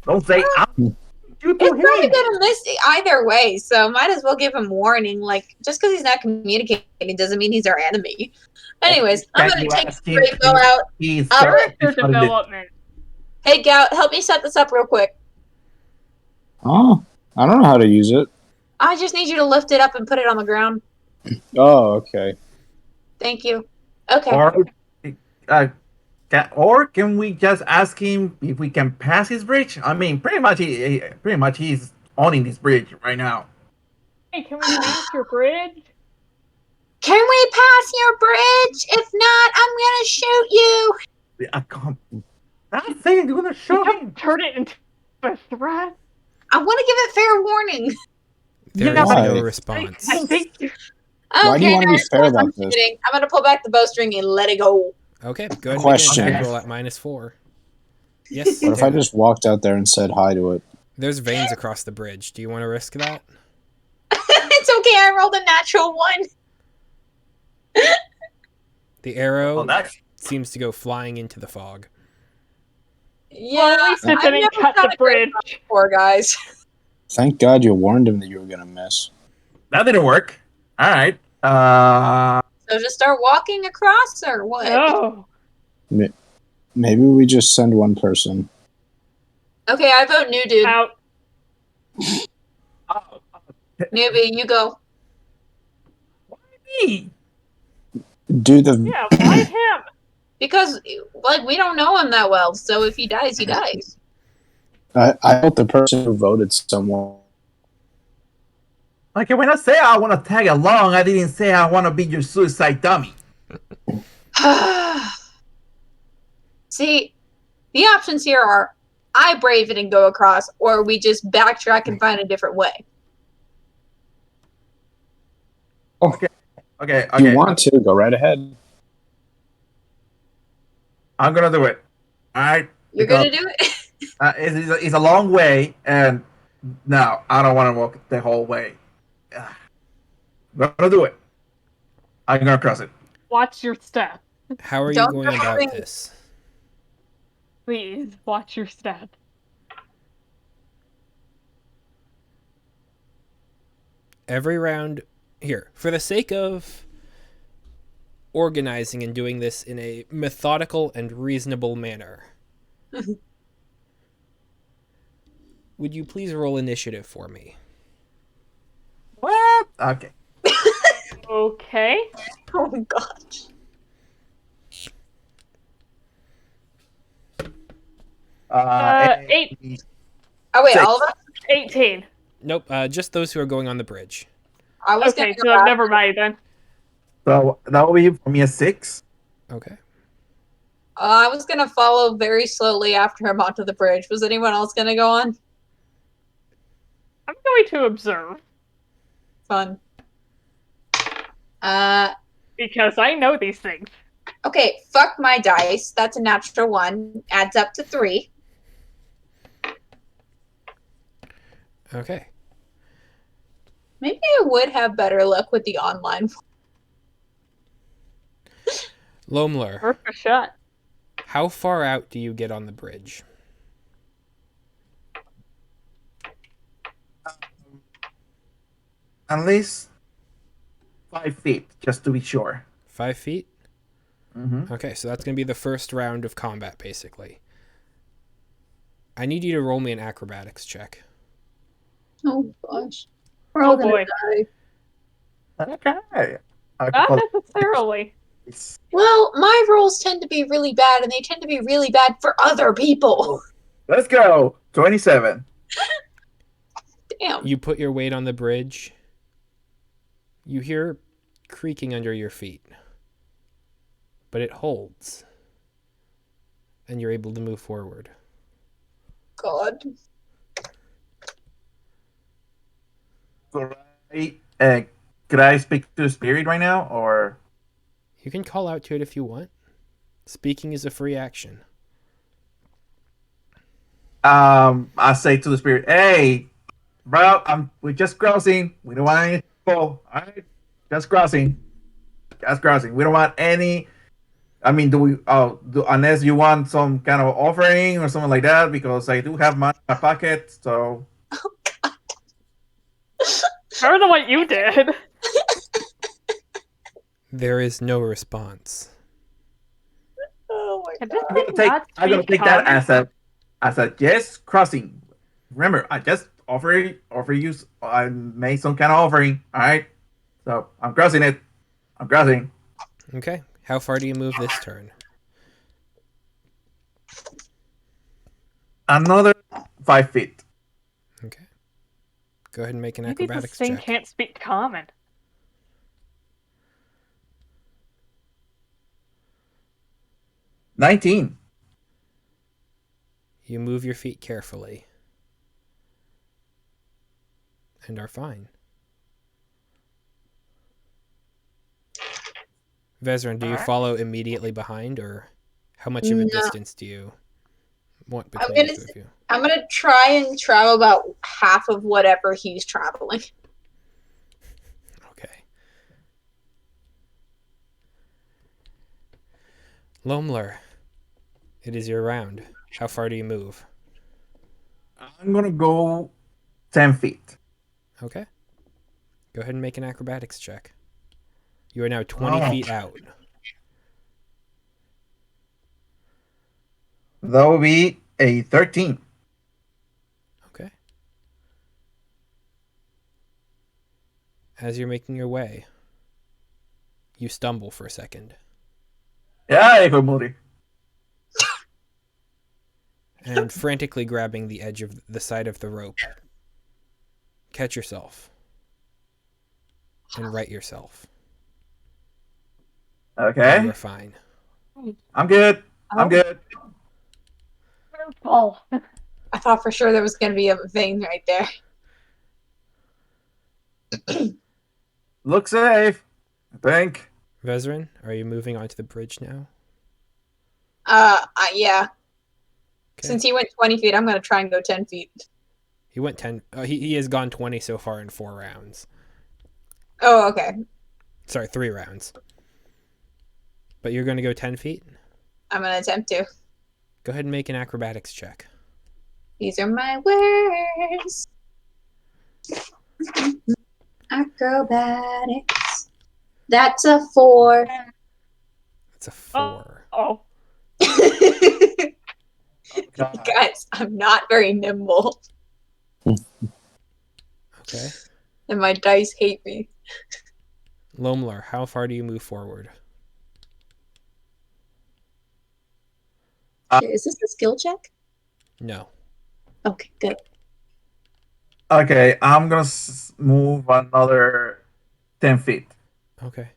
Speaker 4: Don't say out. Shoot
Speaker 6: It's
Speaker 4: to
Speaker 6: probably
Speaker 4: him.
Speaker 6: gonna miss either way, so might as well give him warning. Like, just because he's not communicating doesn't mean he's our enemy. Anyways, I'm
Speaker 4: Can
Speaker 6: gonna
Speaker 4: you
Speaker 6: take
Speaker 4: ask
Speaker 6: the
Speaker 4: him
Speaker 6: radio
Speaker 4: if
Speaker 6: out.
Speaker 4: he's
Speaker 3: Character
Speaker 4: started it?
Speaker 3: development.
Speaker 6: Hey, Gout, help me set this up real quick.
Speaker 2: Oh, I don't know how to use it.
Speaker 6: I just need you to lift it up and put it on the ground.
Speaker 2: Oh, okay.
Speaker 6: Thank you. Okay.
Speaker 4: Or can we just ask him if we can pass his bridge? I mean, pretty much he's owning this bridge right now.
Speaker 3: Hey, can we pass your bridge?
Speaker 6: Can we pass your bridge? If not, I'm gonna shoot you.
Speaker 4: That's saying you're gonna show him.
Speaker 3: Don't turn it into a threat.
Speaker 6: I want to give it fair warning.
Speaker 1: There
Speaker 4: Yeah,
Speaker 1: is
Speaker 2: why?
Speaker 1: no response.
Speaker 3: I think
Speaker 2: Why do you want to be
Speaker 6: guys,
Speaker 2: fair
Speaker 6: I'm
Speaker 2: about this?
Speaker 6: kidding. I'm gonna pull back the bowstring and let it go.
Speaker 1: Okay, go ahead and
Speaker 2: Question.
Speaker 1: make an attack roll at -4. Yes.
Speaker 2: What if I
Speaker 1: David.
Speaker 2: just walked out there and said hi to it?
Speaker 1: There's veins across the bridge. Do you want to risk that?
Speaker 6: It's okay. I rolled a natural 1.
Speaker 1: The arrow
Speaker 4: Well, that's
Speaker 1: seems to go flying into the fog.
Speaker 6: Yeah,
Speaker 3: Well, at least it
Speaker 6: I've
Speaker 3: didn't
Speaker 6: never
Speaker 3: cut
Speaker 6: shot
Speaker 3: the
Speaker 6: a great
Speaker 3: bridge.
Speaker 6: shot before, guys.
Speaker 2: Thank God you warned him that you were gonna miss.
Speaker 4: that didn't work. All right.
Speaker 6: So just start walking across, or what?
Speaker 3: No.
Speaker 2: Maybe we just send one person.
Speaker 6: Okay, I vote new dude.
Speaker 3: Out.
Speaker 6: Newbie, you go.
Speaker 4: Me.
Speaker 2: Do the
Speaker 3: Yeah, why him?
Speaker 6: Because, like, we don't know him that well, so if he dies, he dies.
Speaker 2: I hope the person who voted someone.
Speaker 4: Like when I say I want to tag along, I didn't say I want to be your suicide dummy.
Speaker 6: See, the options here are I brave it and go across, or we just backtrack and find a different way.
Speaker 4: Okay.
Speaker 2: If you want to, go right ahead.
Speaker 4: I'm gonna do it. All right.
Speaker 6: You're gonna do it?
Speaker 4: It's a long way, and no, I don't want to walk the whole way. I'm gonna do it. I'm gonna cross it.
Speaker 3: Watch your step.
Speaker 1: How are you
Speaker 6: Don't
Speaker 1: going
Speaker 6: go
Speaker 1: about
Speaker 6: having-
Speaker 1: this?
Speaker 3: Please, watch your step.
Speaker 1: Every round here, for the sake of organizing and doing this in a methodical and reasonable manner, would you please roll initiative for me?
Speaker 4: What? Okay.
Speaker 3: Okay.
Speaker 6: Oh my gosh.
Speaker 3: Eight.
Speaker 6: Oh wait,
Speaker 4: Six.
Speaker 6: all of us?
Speaker 3: 18.
Speaker 1: Nope, just those who are going on the bridge.
Speaker 6: I was
Speaker 3: Okay,
Speaker 6: gonna go
Speaker 3: so
Speaker 6: last.
Speaker 3: never mind then.
Speaker 4: So that will be for me a 6.
Speaker 1: Okay.
Speaker 6: I was gonna follow very slowly after him onto the bridge. Was anyone else gonna go on?
Speaker 3: I'm going to observe
Speaker 6: Fun.
Speaker 3: because I know these things.
Speaker 6: Okay, fuck my dice. That's a natural 1. Adds up to 3.
Speaker 1: Okay.
Speaker 6: Maybe I would have better luck with the online.
Speaker 1: Lomler,
Speaker 3: Worth a shot.
Speaker 1: how far out do you get on the bridge?
Speaker 4: At least 5 feet, just to be sure.
Speaker 1: 5 feet?
Speaker 4: Mm-hmm.
Speaker 1: Okay, so that's going to be the first round of combat, basically. I need you to roll me an acrobatics check.
Speaker 6: Oh gosh. We're all
Speaker 3: Oh
Speaker 6: gonna
Speaker 3: boy.
Speaker 6: die.
Speaker 4: Okay.
Speaker 3: Not necessarily.
Speaker 6: Well, my rolls tend to be really bad, and they tend to be really bad for other people.
Speaker 4: Let's go. 27.
Speaker 6: Damn.
Speaker 1: You put your weight on the bridge. You hear creaking under your feet. But it holds. And you're able to move forward.
Speaker 6: God.
Speaker 4: Could I speak to the spirit right now, or?
Speaker 1: You can call out to it if you want. Speaking is a free action.
Speaker 4: I say to the spirit, "Hey, bro, we're just crossing. We don't want any people. All right, just crossing. Just crossing. We don't want any. I mean, unless you want some kind of offering or something like that, because I do have money in my pocket. So
Speaker 3: Better than what you did.
Speaker 1: There is no response.
Speaker 6: Oh my
Speaker 3: Can
Speaker 6: god.
Speaker 3: this thing not
Speaker 4: I'm gonna
Speaker 3: speak
Speaker 4: take that
Speaker 3: common?
Speaker 4: as a yes crossing. Remember, I just offer you. I made some kind of offering. All right, so I'm crossing it. I'm crossing.
Speaker 1: Okay. How far do you move this turn?
Speaker 4: Another 5 feet.
Speaker 1: Okay. Go ahead and make an
Speaker 3: Maybe this
Speaker 1: acrobatics
Speaker 3: thing
Speaker 1: check.
Speaker 3: can't speak common.
Speaker 4: 19.
Speaker 1: You move your feet carefully. And are fine. Vezran, do you
Speaker 3: Alright.
Speaker 1: follow immediately behind, or how much of a
Speaker 6: No.
Speaker 1: distance do you want
Speaker 6: I'm
Speaker 1: between the
Speaker 6: gonna
Speaker 1: two of you?
Speaker 6: I'm gonna try and travel about half of whatever he's traveling.
Speaker 1: Okay. Lomler, it is your round. How far do you move?
Speaker 4: I'm gonna go 10 feet.
Speaker 1: Okay. Go ahead and make an acrobatics check. You are now 20
Speaker 4: Oh.
Speaker 1: feet out.
Speaker 4: That will be a 13.
Speaker 1: Okay. As you're making your way, you stumble for a second.
Speaker 4: Yeah, hijo de Moody.
Speaker 1: And frantically grabbing the edge of the side of the rope, catch yourself and right yourself. And you
Speaker 4: Okay.
Speaker 1: are fine.
Speaker 4: I'm good. I'm
Speaker 6: Oh.
Speaker 4: good.
Speaker 3: Oh,
Speaker 6: I thought for sure there was going to be a vein right there.
Speaker 4: Look safe. I think.
Speaker 1: Vezrin, are you moving onto the bridge now?
Speaker 6: Yeah.
Speaker 1: Okay.
Speaker 6: Since he went 20 feet, I'm going to try and go 10 feet.
Speaker 1: He went 10. He has gone 20 so far in 4 rounds.
Speaker 6: Oh, okay.
Speaker 1: Sorry, 3 rounds. But you're going to go 10 feet?
Speaker 6: I'm going to attempt to.
Speaker 1: Go ahead and make an acrobatics check.
Speaker 6: These are my words. Acrobatics. That's a 4.
Speaker 1: That's a 4.
Speaker 3: oh.
Speaker 4: God.
Speaker 6: Guys, I'm not very nimble,
Speaker 1: Okay.
Speaker 6: and my dice hate me.
Speaker 1: Lomlar, how far do you move forward?
Speaker 6: Is this a skill check?
Speaker 1: No.
Speaker 6: Okay, good.
Speaker 4: Okay, I'm gonna move another 10 feet.
Speaker 1: Okay.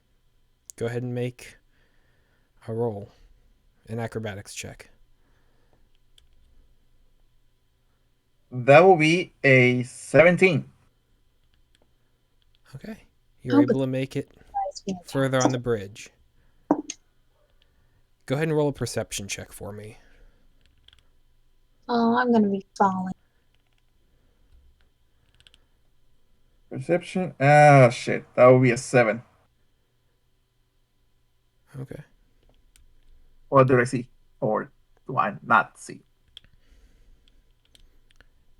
Speaker 1: Go ahead and make a roll. An acrobatics check.
Speaker 4: That will be a 17.
Speaker 1: Okay. You're
Speaker 6: Oh,
Speaker 1: able to make it further on the bridge. Go ahead and roll a perception check for me.
Speaker 6: Oh, I'm gonna be falling.
Speaker 4: Perception. Ah, shit. That will be a 7.
Speaker 1: Okay.
Speaker 4: What do I see? Or do I not see?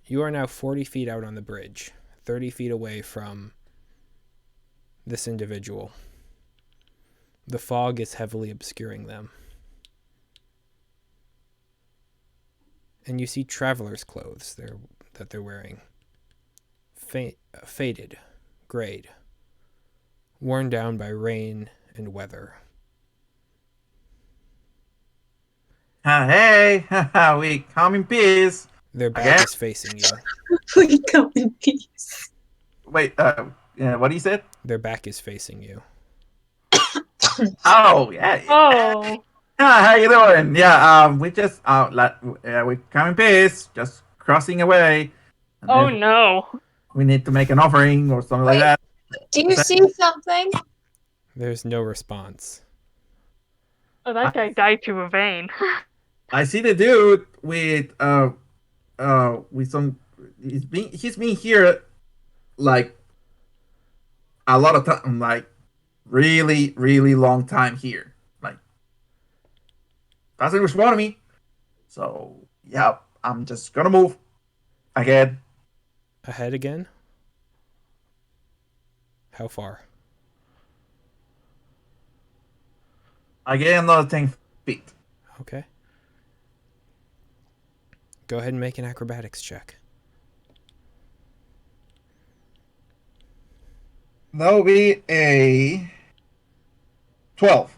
Speaker 1: You are now 40 feet out on the bridge, 30 feet away from this individual. The fog is heavily obscuring them. And you see traveler's clothes that they're wearing. Faded, grayed, worn down by rain and weather.
Speaker 4: Hey, we come in peace.
Speaker 1: Their back
Speaker 4: Okay.
Speaker 1: is facing you.
Speaker 6: We come in peace.
Speaker 4: Wait, what he said?
Speaker 1: Their back is facing you.
Speaker 4: Oh, yeah.
Speaker 3: Oh.
Speaker 4: How you doing? Yeah, we just we come in peace, just crossing away. And
Speaker 3: Oh
Speaker 4: then
Speaker 3: no.
Speaker 4: we need to make an offering or something like
Speaker 6: Wait.
Speaker 4: that.
Speaker 6: Do you see something?
Speaker 1: There's no response.
Speaker 3: Oh, that guy died to a vein.
Speaker 4: I see the dude with some. He's been here like a lot of time, like really, really long time here. Like doesn't respond to me. So yeah, I'm just gonna move again.
Speaker 1: Ahead again? How far?
Speaker 4: Again, another 10 feet.
Speaker 1: Okay. Go ahead and make an acrobatics check.
Speaker 4: That will be a 12.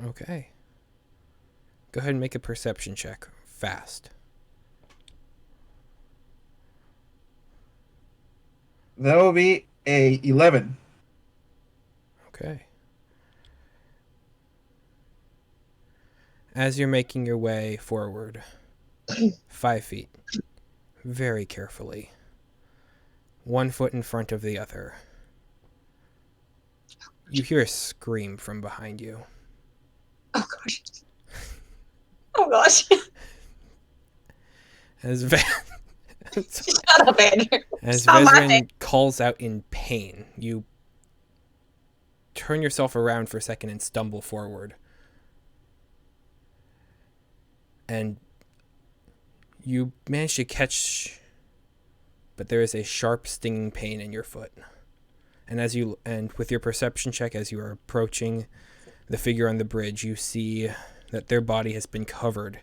Speaker 1: Okay. Go ahead and make a perception check. Fast.
Speaker 4: That will be a 11.
Speaker 1: Okay. As you're making your way forward, 5 feet, very carefully, 1 foot in front of the other, you hear a scream from behind you.
Speaker 6: Oh gosh. Oh gosh.
Speaker 1: As
Speaker 6: Shut up, Andrew.
Speaker 1: As
Speaker 6: Stop laughing.
Speaker 1: Vezrin calls out in pain, you turn yourself around for a second and stumble forward. And you manage to catch, but there is a sharp stinging pain in your foot. And with your perception check, as you are approaching the figure on the bridge, you see that their body has been covered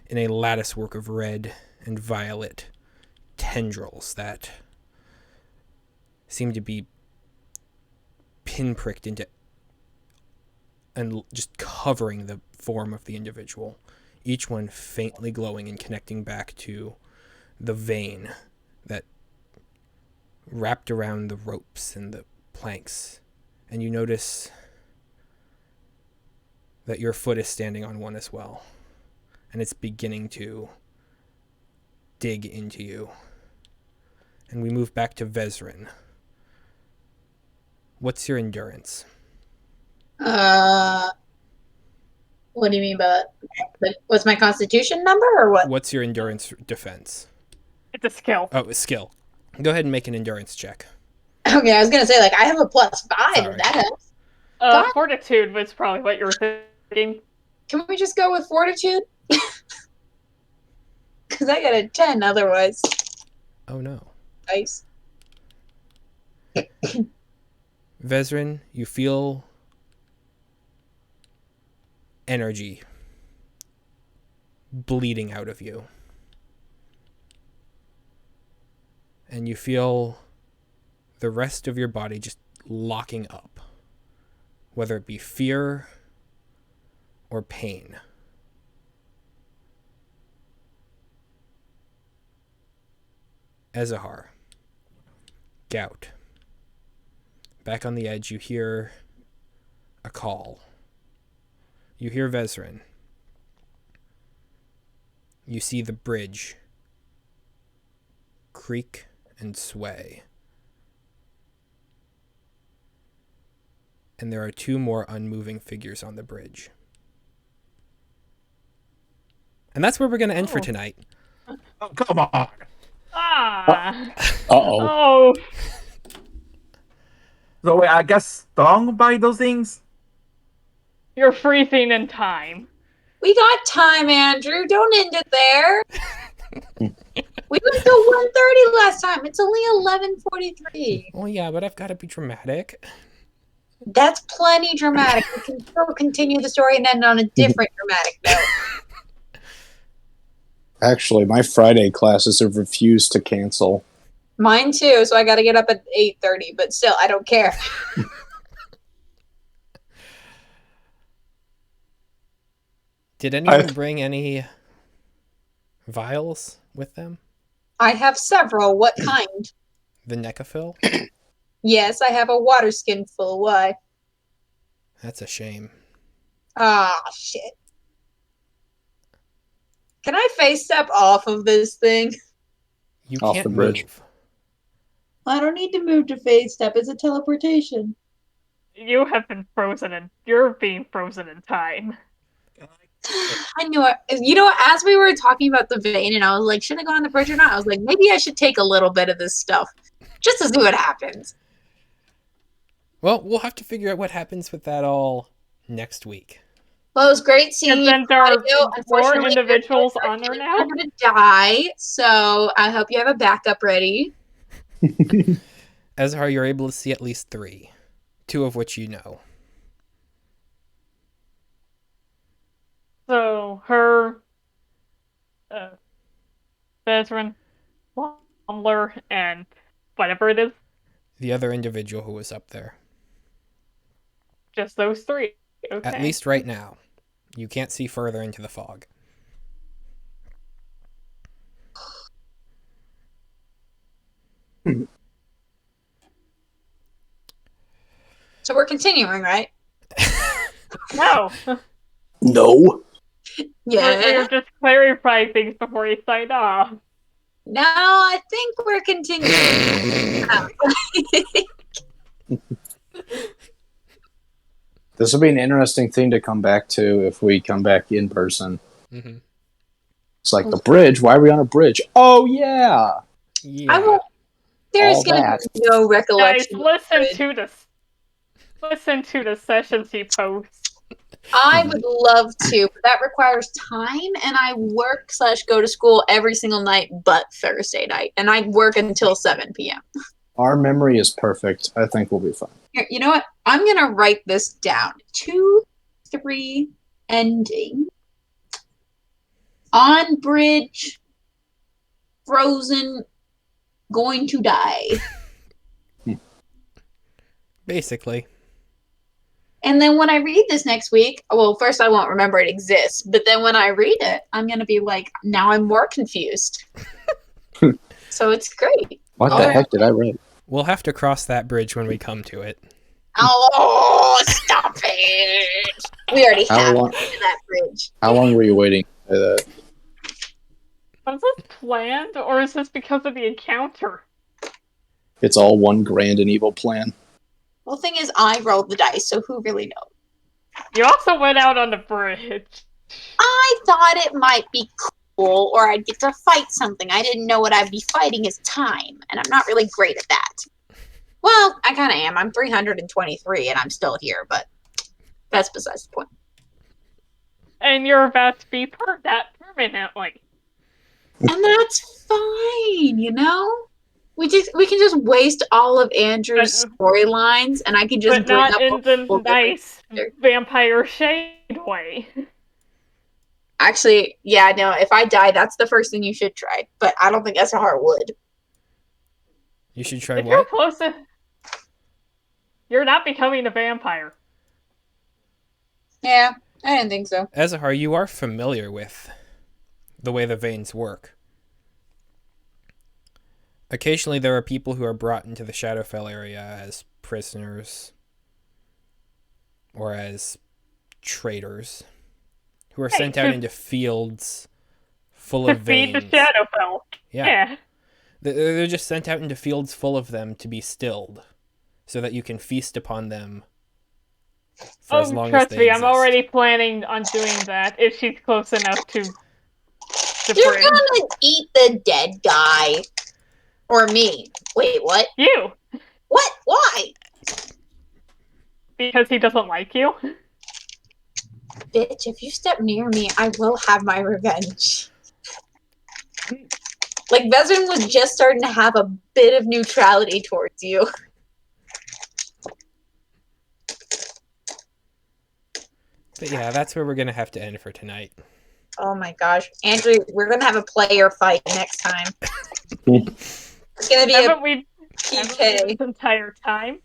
Speaker 1: in a lattice work of red and violet tendrils that seem to be pinpricked into and just covering the form of the individual, each one faintly glowing and connecting back to the vein that wrapped around the ropes and the planks. And you notice that your foot is standing on one as well, and it's beginning to dig into you. And we move back to Vezrin. What's your endurance?
Speaker 6: What do you mean by that? What's my constitution number or what?
Speaker 1: What's your endurance defense?
Speaker 3: It's a skill.
Speaker 1: Oh, it's skill. Go ahead and make an endurance check.
Speaker 6: Okay, I was gonna say, like, I have a +5,
Speaker 1: Sorry.
Speaker 6: if that helps. God.
Speaker 3: Fortitude was probably what you were thinking.
Speaker 6: Can we just go with fortitude? Because I got a 10 otherwise.
Speaker 1: Oh no.
Speaker 6: Nice.
Speaker 1: Vezrin, you feel energy bleeding out of you. And you feel the rest of your body just locking up, whether it be fear or pain. Ezahar. Gout. Back on the edge, you hear a call. You hear Vezrin. You see the bridge creak and sway. And there are two more unmoving figures on the bridge. And that's where we're going to end for tonight.
Speaker 4: Oh, come on.
Speaker 3: Ah.
Speaker 2: Uh-oh.
Speaker 3: Oh.
Speaker 4: So wait, I got stung by those things?
Speaker 3: You're freezing in time.
Speaker 6: We got time, Andrew. Don't end it there. We went till 1:30 last time. It's only 11:43.
Speaker 1: Well, yeah, but I've got to be dramatic.
Speaker 6: That's plenty dramatic. We can still continue the story and end on a different dramatic note.
Speaker 2: Actually, my Friday classes have refused to cancel.
Speaker 6: Mine too, so I gotta get up at 8:30, but still, I don't care.
Speaker 1: Did anyone bring any vials with them?
Speaker 6: I have several. What kind?
Speaker 1: The Necafil?
Speaker 6: Yes, I have a water skin full. Why?
Speaker 1: That's a shame.
Speaker 6: Ah, shit. Can I face step off of this thing?
Speaker 1: You
Speaker 2: Off
Speaker 1: can't
Speaker 2: the bridge.
Speaker 1: move.
Speaker 6: I don't need to move to face step. It's a teleportation.
Speaker 3: You have been frozen and you're being frozen in time.
Speaker 6: I knew it. You know, as we were talking about the vein, and I was like, should I go on the bridge or not? I was like, maybe I should take a little bit of this stuff just to see what happens.
Speaker 1: Well, we'll have to figure out what happens with that all next week.
Speaker 6: Well, it was great seeing
Speaker 3: And
Speaker 6: you.
Speaker 3: then there are
Speaker 6: Audio.
Speaker 3: more
Speaker 6: Unfortunately,
Speaker 3: individuals on there now.
Speaker 6: I'm gonna die, so I hope you have a backup ready.
Speaker 1: Ezra, you're able to see at least 3, 2 of which you know.
Speaker 3: So her, Bezrin, Wambler, and whatever it is,
Speaker 1: The other individual who was up there.
Speaker 3: just those 3. Okay.
Speaker 1: At least right now. You can't see further into the fog.
Speaker 6: So we're continuing, right?
Speaker 3: No.
Speaker 2: No.
Speaker 6: Yeah.
Speaker 3: We're just clarifying things before you sign off.
Speaker 6: No, I think we're continuing.
Speaker 2: This will be an interesting thing to come back to if we come back in person.
Speaker 1: Mm-hmm.
Speaker 2: It's like the bridge. Why are we on a bridge? Oh, yeah.
Speaker 1: Yeah.
Speaker 6: I won't. There's
Speaker 2: All
Speaker 6: gonna
Speaker 2: that.
Speaker 6: be no
Speaker 3: Guys,
Speaker 6: recollection.
Speaker 3: listen to the sessions he posts.
Speaker 6: I would love to, but that requires time, and I work/go to school every single night but Thursday night, and I work until 7 p.m.
Speaker 2: Our memory is perfect. I think we'll be fine.
Speaker 6: Here, you know what? I'm gonna write this down. 2-3 ending on bridge, frozen, going to die.
Speaker 1: Basically.
Speaker 6: And then when I read this next week, well, first I won't remember it exists, but then when I read it, I'm going to be like, now I'm more confused. So it's great.
Speaker 2: What the heck did I write?
Speaker 1: We'll have to cross that bridge when we come to it.
Speaker 6: Oh, stop it! We already have that bridge.
Speaker 2: How long were you waiting for that?
Speaker 3: Was this planned, or is this because of the encounter?
Speaker 2: It's all one grand and evil plan.
Speaker 6: Well, the thing is, I rolled the dice, so who really knows?
Speaker 3: You also went out on the bridge.
Speaker 6: I thought it might be cool, or I'd get to fight something. I didn't know what I'd be fighting is time, and I'm not really great at that. Well, I kind of am. I'm 323, and I'm still here, but that's besides the point.
Speaker 3: And you're about to be that permanently.
Speaker 6: And that's fine, you know? We can just waste all of Andrew's storylines, and I can just
Speaker 3: but not in the nice vampire shade way.
Speaker 6: Actually, yeah, no, if I die, that's the first thing you should try. But I don't think SR would.
Speaker 1: You should try
Speaker 3: if
Speaker 1: what?
Speaker 3: You're close to... You're not becoming a vampire.
Speaker 6: Yeah, I didn't think so.
Speaker 1: Ezahar, you are familiar with the way the veins work. Occasionally there are people who are brought into the Shadowfell area as prisoners or as traitors who are sent out into fields full of veins.
Speaker 3: To feed the Shadowfell. Yeah.
Speaker 1: They're just sent out into fields full of them to be stilled so that you can feast upon them for as long as they
Speaker 3: trust me,
Speaker 1: exist.
Speaker 3: I'm already planning on doing that if she's close enough to the
Speaker 6: You're
Speaker 3: bridge.
Speaker 6: gonna eat the dead guy. Or me. Wait, what?
Speaker 3: You!
Speaker 6: What? Why?
Speaker 3: Because he doesn't like you?
Speaker 6: Bitch, if you step near me, I will have my revenge. Like, Vezrin was just starting to have a bit of neutrality towards you.
Speaker 1: But yeah, that's where we're going to have to end for tonight.
Speaker 6: Oh my gosh. Andrew, we're going to have a player fight next time. It's going to be
Speaker 3: Haven't we
Speaker 6: PK.
Speaker 3: this entire time?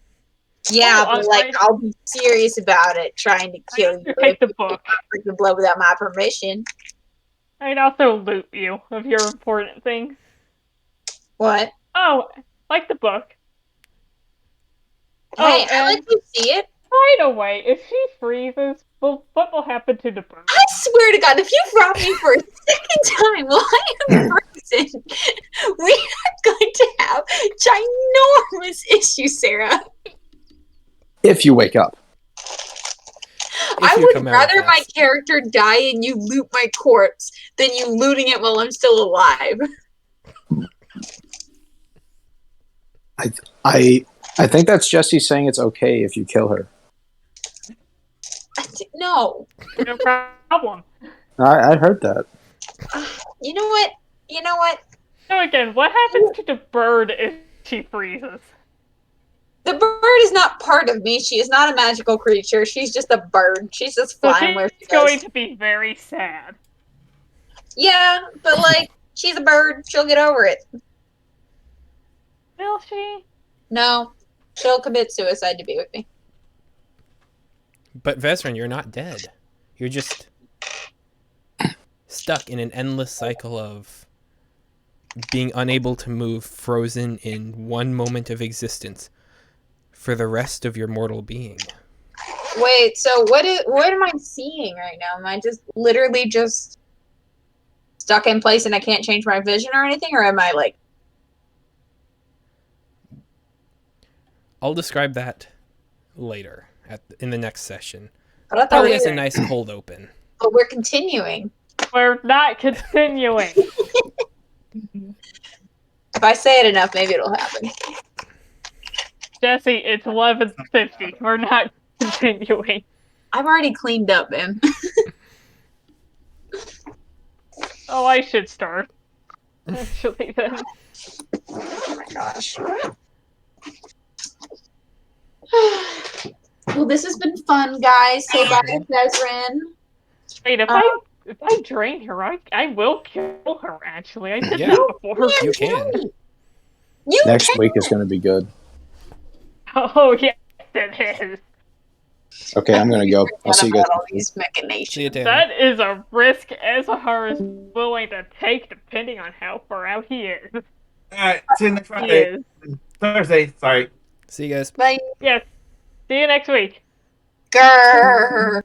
Speaker 6: Yeah, but like, I'll be serious about it, trying to kill you.
Speaker 3: Take the book.
Speaker 6: Freaking blood without my permission.
Speaker 3: I'd also loot you of your important things.
Speaker 6: What?
Speaker 3: Oh, like the book.
Speaker 6: Hey, I let you see it.
Speaker 3: Right away, if she freezes, well, what will happen to the bird?
Speaker 6: I swear to God, if you rob me for a second time while I am frozen, we are going to have ginormous issues, Sarah.
Speaker 2: If you wake up.
Speaker 6: I would rather my character die and you loot my corpse than you looting it while I'm still alive.
Speaker 2: I think that's Jesse saying it's okay if you kill her.
Speaker 6: No.
Speaker 3: No problem.
Speaker 2: I heard that.
Speaker 6: You know what?
Speaker 3: So again, what happens to the bird if she freezes?
Speaker 6: The bird is not part of me. She is not a magical creature. She's just a bird. She's just flying where she goes.
Speaker 3: She's going to be very sad.
Speaker 6: Yeah, but like, she's a bird. She'll get over it.
Speaker 3: Will she?
Speaker 6: No. She'll commit suicide to be with me.
Speaker 1: But Vezrin, you're not dead. You're just stuck in an endless cycle of being unable to move, frozen in one moment of existence for the rest of your mortal being.
Speaker 6: Wait, so what am I seeing right now? Am I just literally just stuck in place and I can't change my vision or anything? Or am I like...
Speaker 1: I'll describe that later in the next session.
Speaker 6: But I thought
Speaker 1: It's a nice cold open.
Speaker 6: But we're continuing.
Speaker 3: We're not continuing.
Speaker 6: If I say it enough, maybe it'll happen.
Speaker 3: Jesse, it's 11:50. We're not continuing.
Speaker 6: I've already cleaned up, man.
Speaker 3: Oh, I should start. Actually, then.
Speaker 6: Oh my gosh. Well, this has been fun, guys. Say bye to Vezrin.
Speaker 3: Wait, if I drain her, I will kill her, actually. I did that before.
Speaker 1: You can.
Speaker 2: Next week is going to be good.
Speaker 3: Oh, yes, it is.
Speaker 2: Okay, I'm gonna go. I'll see you guys.
Speaker 6: About all these machinations.
Speaker 1: See you, Tanner.
Speaker 3: That is a risk Ezahar is willing to take depending on how far out he is.
Speaker 4: Alright, see you next
Speaker 3: He
Speaker 4: Friday.
Speaker 3: is.
Speaker 4: Thursday, sorry.
Speaker 1: See you guys.
Speaker 6: Bye.
Speaker 3: Yes. See you next week.
Speaker 6: Grrr.